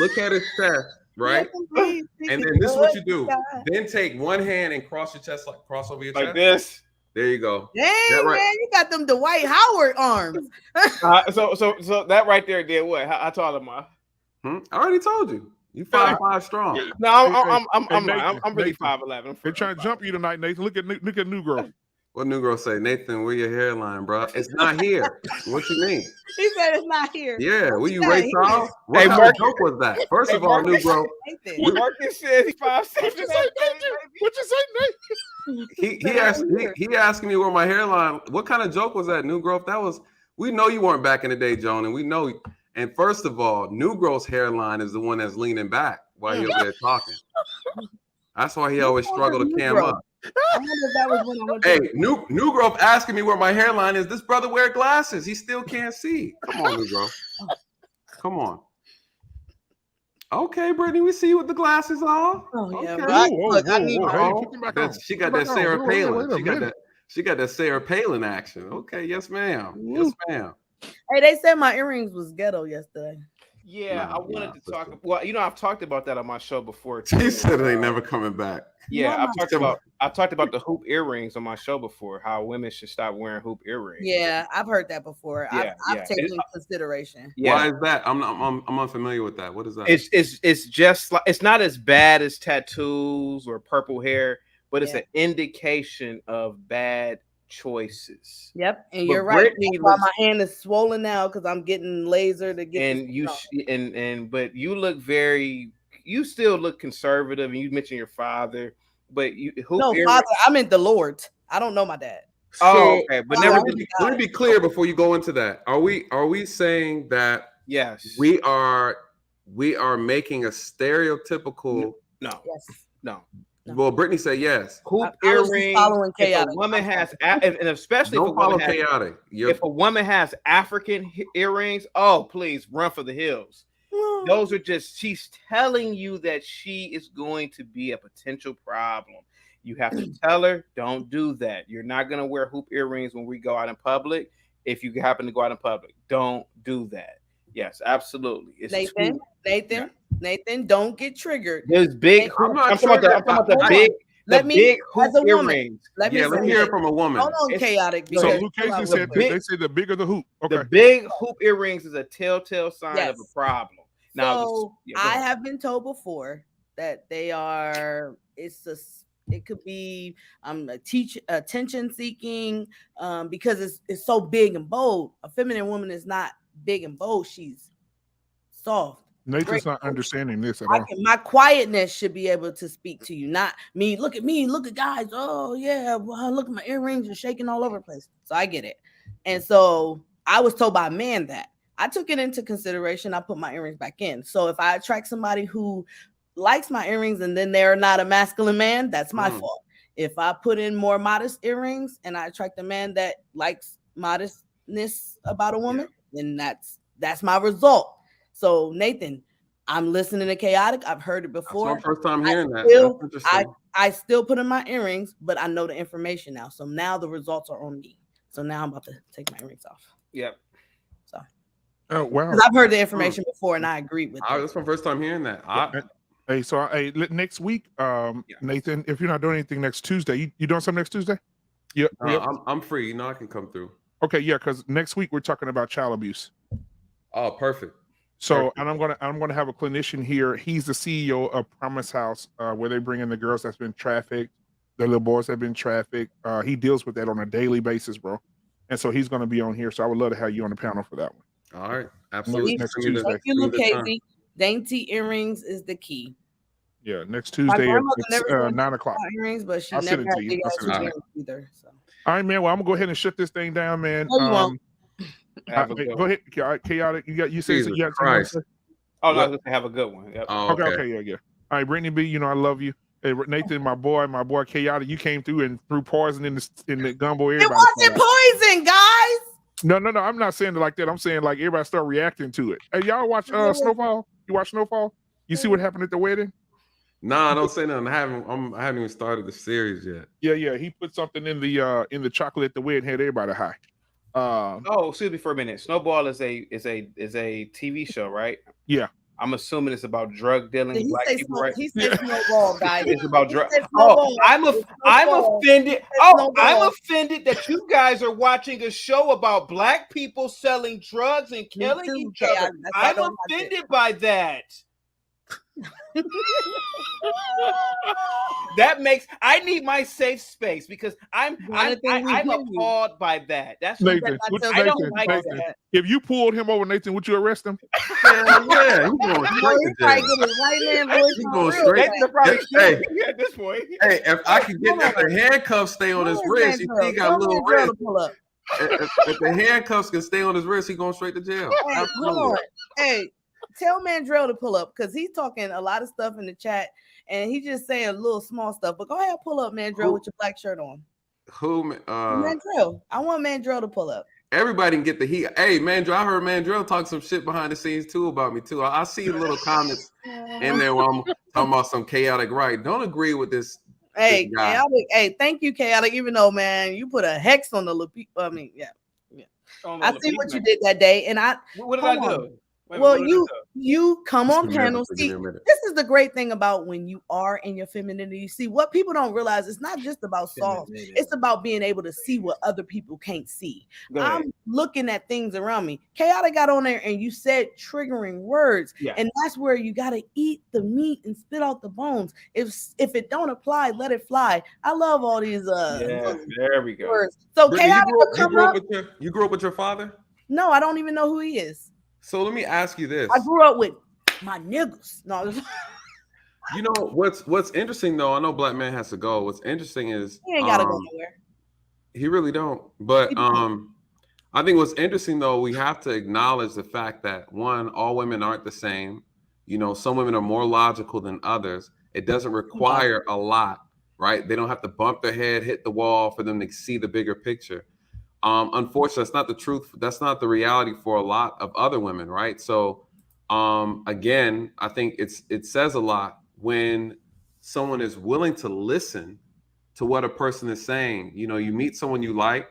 look at his chest, right? And then this is what you do. Then take one hand and cross your chest, like cross over your chest. Like this. There you go. Dang, right. man, you got them Dwight Howard arms. So that right there did what? How tall am I? I already told you. You 5'5" strong. No, I'm really 5'11". They're trying to jump you tonight, Nathan. Look at New Growth. What New Girl say? Nathan, where your hairline, bro? It's not here. What you mean? He said it's not here. Yeah, were you not Ray here. Charles? What kind of joke was that? First of all, New Girl. Marcus says he's 5'7". What you say, Nathan? He asking me where my hairline. What kind of joke was that, New Growth? That was. We know you weren't back in the day, Joan, and we know. And first of all, New Growth's hairline is the one that's leaning back while he over there talking. That's why he always struggled to cam up. I wonder if that was when I went Hey, to New Growth asking me where my hairline is. This brother wear glasses. He still can't see. Come on, New Growth. Come on. Okay, Brittany, we see you with the glasses on. Oh yeah, okay. She got that Sarah Palin. She got that Sarah Palin action. Okay, yes, ma'am. Yes, ma'am. Hey, they said my earrings was ghetto yesterday. Yeah, I wanted to talk. Well, I've talked about that on my show before. He said they never coming back. Yeah, I've talked about the hoop earrings on my show before. How women should stop wearing hoop earrings. Yeah, I've heard that before. I've taken into consideration. Yeah. Why is that? I'm unfamiliar with that. What is that? It's just like it's not as bad as tattoos or purple hair, but it's an indication of bad choices. Yep, and you're right. That's why my hand is swollen now because I'm getting laser to get. And but you look you still look conservative, and you mentioned your father, but father, I meant the Lord. I don't know my dad. Oh, okay, but let me be clear before you go into that. Are we saying that? Yes, we are making a stereotypical. No. Well, Brittany said yes. Hoop earrings. If a woman has, and especially don't follow chaotic. If a woman has African earrings, oh please run for the hills. Those are just, she's telling you that she is going to be a potential problem. You have to tell her, don't do that. You're not going to wear hoop earrings when we go out in public. If you happen to go out in public, don't do that. Yes, absolutely. It's Nathan, don't get triggered. There's big. I'm talking about the big. Big hoop earrings. Let me hear it from a woman. Hold on, chaotic. So Luke Casey said they say the bigger the hoop. Okay. The big hoop earrings is a telltale sign of a problem. Now, I have been told before that they are. It could be attention seeking because it's so big and bold. A feminine woman is not big and bold. She's soft. Nathan's not understanding this at all. My quietness should be able to speak to you, not me. Look at me. Look at guys. Oh yeah, well, look at my earrings are shaking all over the place. So I get it. And so I was told by a man that. I took it into consideration. I put my earrings back in. So if I attract somebody who likes my earrings and then they're not a masculine man, that's my fault. If I put in more modest earrings and I attract a man that likes modestness about a woman, then that's my result. So Nathan, I'm listening to chaotic. I've heard it before. That's my first time hearing that. I still put in my earrings, but I know the information now. So now the results are on me. So now I'm about to take my earrings off. Yep. So. Oh wow! I've heard the information before, and I agree with it. That's my first time hearing that. Next week, Nathan, if you're not doing anything next Tuesday, you doing something next Tuesday? Yeah, I'm free. You know, I can come through. Okay, yeah, because next week we're talking about child abuse. Oh, perfect. So, and I'm gonna have a clinician here. He's the CEO of Promise House, where they bring in the girls that's been trafficked, the little boys that have been trafficked. He deals with that on a daily basis, bro. And so he's gonna be on here. So I would love to have you on the panel for that one. All right, absolutely. Next Tuesday. Thank you, Luke Casey. Dainty earrings is the key. Yeah, next Tuesday at 9 o'clock. Earrings, but she never had big ass earrings either. So. All right, man. Well, I'm gonna go ahead and shut this thing down, man. No, go ahead, chaotic. You say you got something to say? Oh, no, have a good one. Yep. Okay, yeah. All right, Brittany B, you know I love you. Hey, Nathan, my boy Chaotic, you came through and threw poison in the gumbo. It wasn't poison, guys. No. I'm not saying it like that. I'm saying like everybody start reacting to it. Hey, y'all watch Snowfall? You watch Snowfall? You see what happened at the wedding? Nah, don't say nothing. I haven't even started the series yet. Yeah. He put something in the chocolate at the wedding, had everybody high. Oh, excuse me for a minute. Snowball is a TV show, right? Yeah. I'm assuming it's about drug dealing black people, right? He said Snowball, guys. It's about drug. Snowball. I'm offended. I'm offended that you guys are watching a show about black people selling drugs and killing each other. I'm offended by that. That makes I need my safe space because I'm appalled by that. That's Nathan, I don't like Nathan, that. if you pulled him over, Nathan, would you arrest him? Yeah, he's going straight to jail. At this point. Hey, if I could get the handcuffs stay on his wrist, you see he got a little wrist. If the handcuffs can stay on his wrist, he's going straight to jail. Hey, hold on. Hey, tell Mandrell to pull up because he's talking a lot of stuff in the chat and he just saying a little small stuff. But go ahead, pull up Mandrell with your black shirt on. Who? Mandrell. I want Mandrell to pull up. Everybody can get the heat. Hey, Mandrell, I heard Mandrell talk some shit behind the scenes too about me too. I see little comments in there where I'm talking about some chaotic right. Don't agree with this. Hey, guy. chaotic. Hey, thank you, chaotic. Even though, man, you put a hex on the yeah. I see what you did that day, and What did I do? Well, you come on panel. See, this is the great thing about when you are in your femininity. You see, what people don't realize, it's not just about songs. It's about being able to see what other people can't see. I'm looking at things around me. Chaotic got on there and you said triggering words. Yeah. And that's where you got to eat the meat and spit out the bones. If it don't apply, let it fly. I love all these there we go. words. So Brittany, chaotic you grew up with your father? No, I don't even know who he is. So let me ask you this. I grew up with my niggas. No. You know what's interesting though? I know Black Man has to go. What's interesting is He ain't gotta go nowhere. He really don't. But I think what's interesting though, we have to acknowledge the fact that one, all women aren't the same. You know, some women are more logical than others. It doesn't require a lot, right? They don't have to bump their head, hit the wall for them to see the bigger picture. Unfortunately, that's not the truth. That's not the reality for a lot of other women, right? So again, I think it says a lot when someone is willing to listen to what a person is saying. You know, you meet someone you like.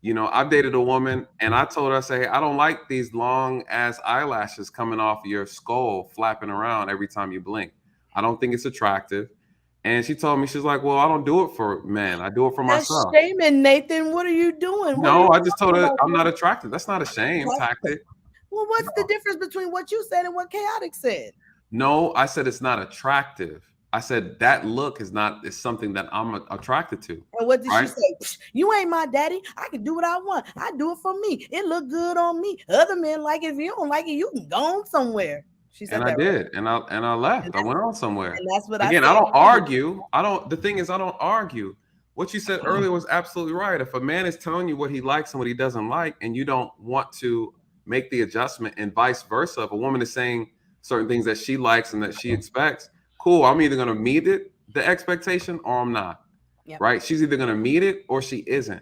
You know, I've dated a woman and I told her, I say, hey, I don't like these long ass eyelashes coming off your skull, flapping around every time you blink. I don't think it's attractive. And she told me, she's like, well, I don't do it for men. I do it for myself. That's shaming, Nathan. What are you doing? No, I just told her I'm not attractive. That's not a shame tactic. Well, what's the difference between what you said and what chaotic said? No, I said it's not attractive. I said that look is something that I'm attracted to. And what did she say? You ain't my daddy. I can do what I want. I do it for me. It look good on me. Other men like it. If you don't like it, you can go on somewhere. She said and I did, and I left. I went on somewhere. And that's what Again, I don't argue. The thing is, I don't argue. What you said earlier was absolutely right. If a man is telling you what he likes and what he doesn't like, and you don't want to make the adjustment, and vice versa, if a woman is saying certain things that she likes and that she expects, cool. I'm either going to meet the expectation, or I'm not. Yep. Right? She's either going to meet it or she isn't.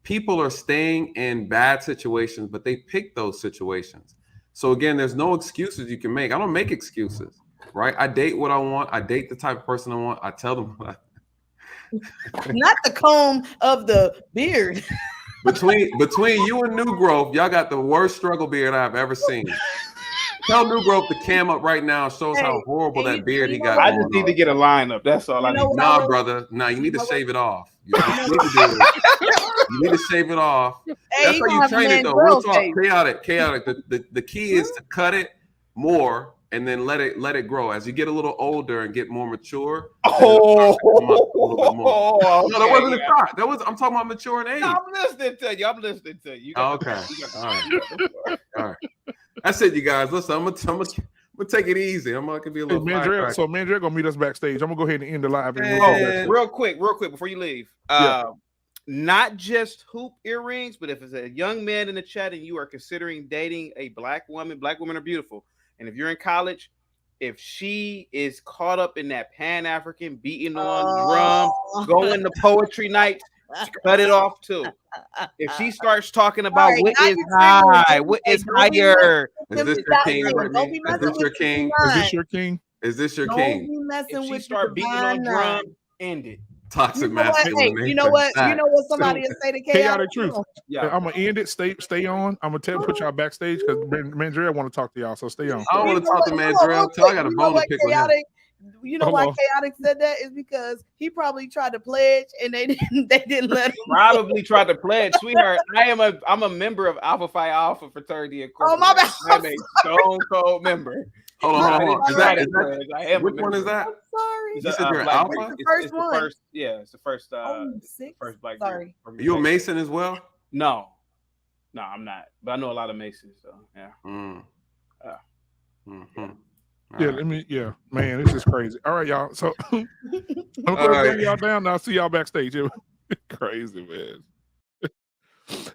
People are staying in bad situations, but they pick those situations. So again, there's no excuses you can make. I don't make excuses, right? I date what I want. I date the type of person I want. I tell them what not the comb of the beard. Between you and New Growth, y'all got the worst struggle beard I've ever seen. Tell New Growth to cam up right now and show us how horrible that beard he got. I just need to get a lineup. That's all I need. Nah, brother. Nah, you need to shave it off. You need to shave it off. That's how you train it, though. Real talk. Chaotic. The key is to cut it more and then let it grow. As you get a little older and get more mature. No, that wasn't a shot. I'm talking about mature in age. No, I'm listening to you. Okay. All right. That's it, you guys. Listen, I'm gonna take it easy. I'm gonna be a little. Mandrell, so Mandrell gonna meet us backstage. I'm gonna go ahead and end the live. Real quick, before you leave. Not just hoop earrings, but if it's a young man in the chat and you are considering dating a black woman are beautiful. And if you're in college, if she is caught up in that Pan-African beating on drum, going to poetry night, cut it off too. If she starts talking about Right, what now is you're high, triggering what me. is Don't be higher, Is this your king, Brittany? Is this your king? Is this your king? Is this your Don't king? be messing if she with start the beating divine on drum, nine. end it. Toxic You know what? Hey, masculinity. you know what? You know what So, somebody will say to chaotic chaotic truth. Yeah. I'm gonna end it. Stay on. I'm gonna put y'all backstage because Mandrell want to talk to y'all. So stay on. I don't want to talk to Hold on, Mandrell real until I quick. got a You know bone to what pick with him. chaotic? You know Hold why on. chaotic said that is because he probably tried to pledge and they didn't let him. Probably tried to pledge, sweetheart. I'm a member of Alpha Phi Alpha Fraternity Incorporated. Oh my bad. I'm a stone cold member. Hold on. I didn't try to Is that pledge. I am. which one is that? Sorry. It's You said you're an Black alpha? Group. It's the first it's the one. first. Yeah, it's the first. Six? First Black Sorry. Group. Are you a Mason as well? No, I'm not. But I know a lot of Masons. So yeah. Yeah, let me. Yeah, man, this is crazy. All right, y'all. So I'm gonna bring y'all down now. See y'all backstage. Crazy, man.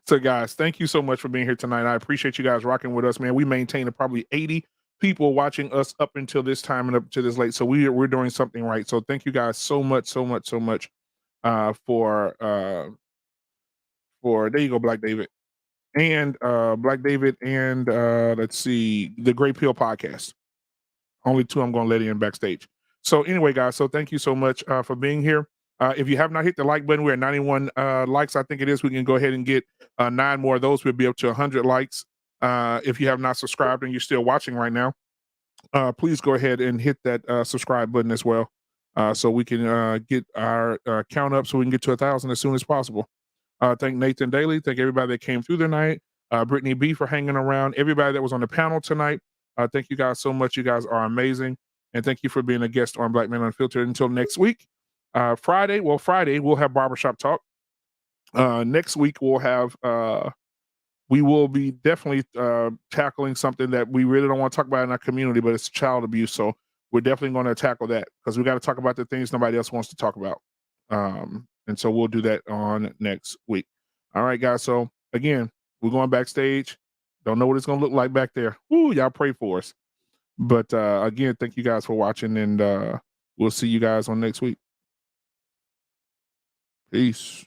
So, guys, thank you so much for being here tonight. I appreciate you guys rocking with us, man. We maintain probably 80 people watching us up until this time and up to this late. So we're doing something right. So thank you guys so much for there you go, Black David. And Black David and let's see, the Great Pill Podcast. Only two I'm going to let in backstage. So anyway, guys, so thank you so much for being here. If you have not hit the like button, we're at 91 likes. I think it is. We can go ahead and get 9 more of those. We'll be up to 100 likes. If you have not subscribed and you're still watching right now, please go ahead and hit that subscribe button as well, so we can get our count up so we can get to 1,000 as soon as possible. Thank Nathan Daly. Thank everybody that came through tonight. Brittany B for hanging around. Everybody that was on the panel tonight. Thank you guys so much. You guys are amazing. And thank you for being a guest on Black Man Unfiltered. Until next week. Friday we'll have Barbershop Talk. Next week we'll have we will be definitely tackling something that we really don't want to talk about in our community, but it's child abuse. So we're definitely going to tackle that because we got to talk about the things nobody else wants to talk about. And so we'll do that on next week. All right, guys. So again, we're going backstage. Don't know what it's going to look like back there. Woo, y'all pray for us. But again, thank you guys for watching, and we'll see you guys on next week. Peace.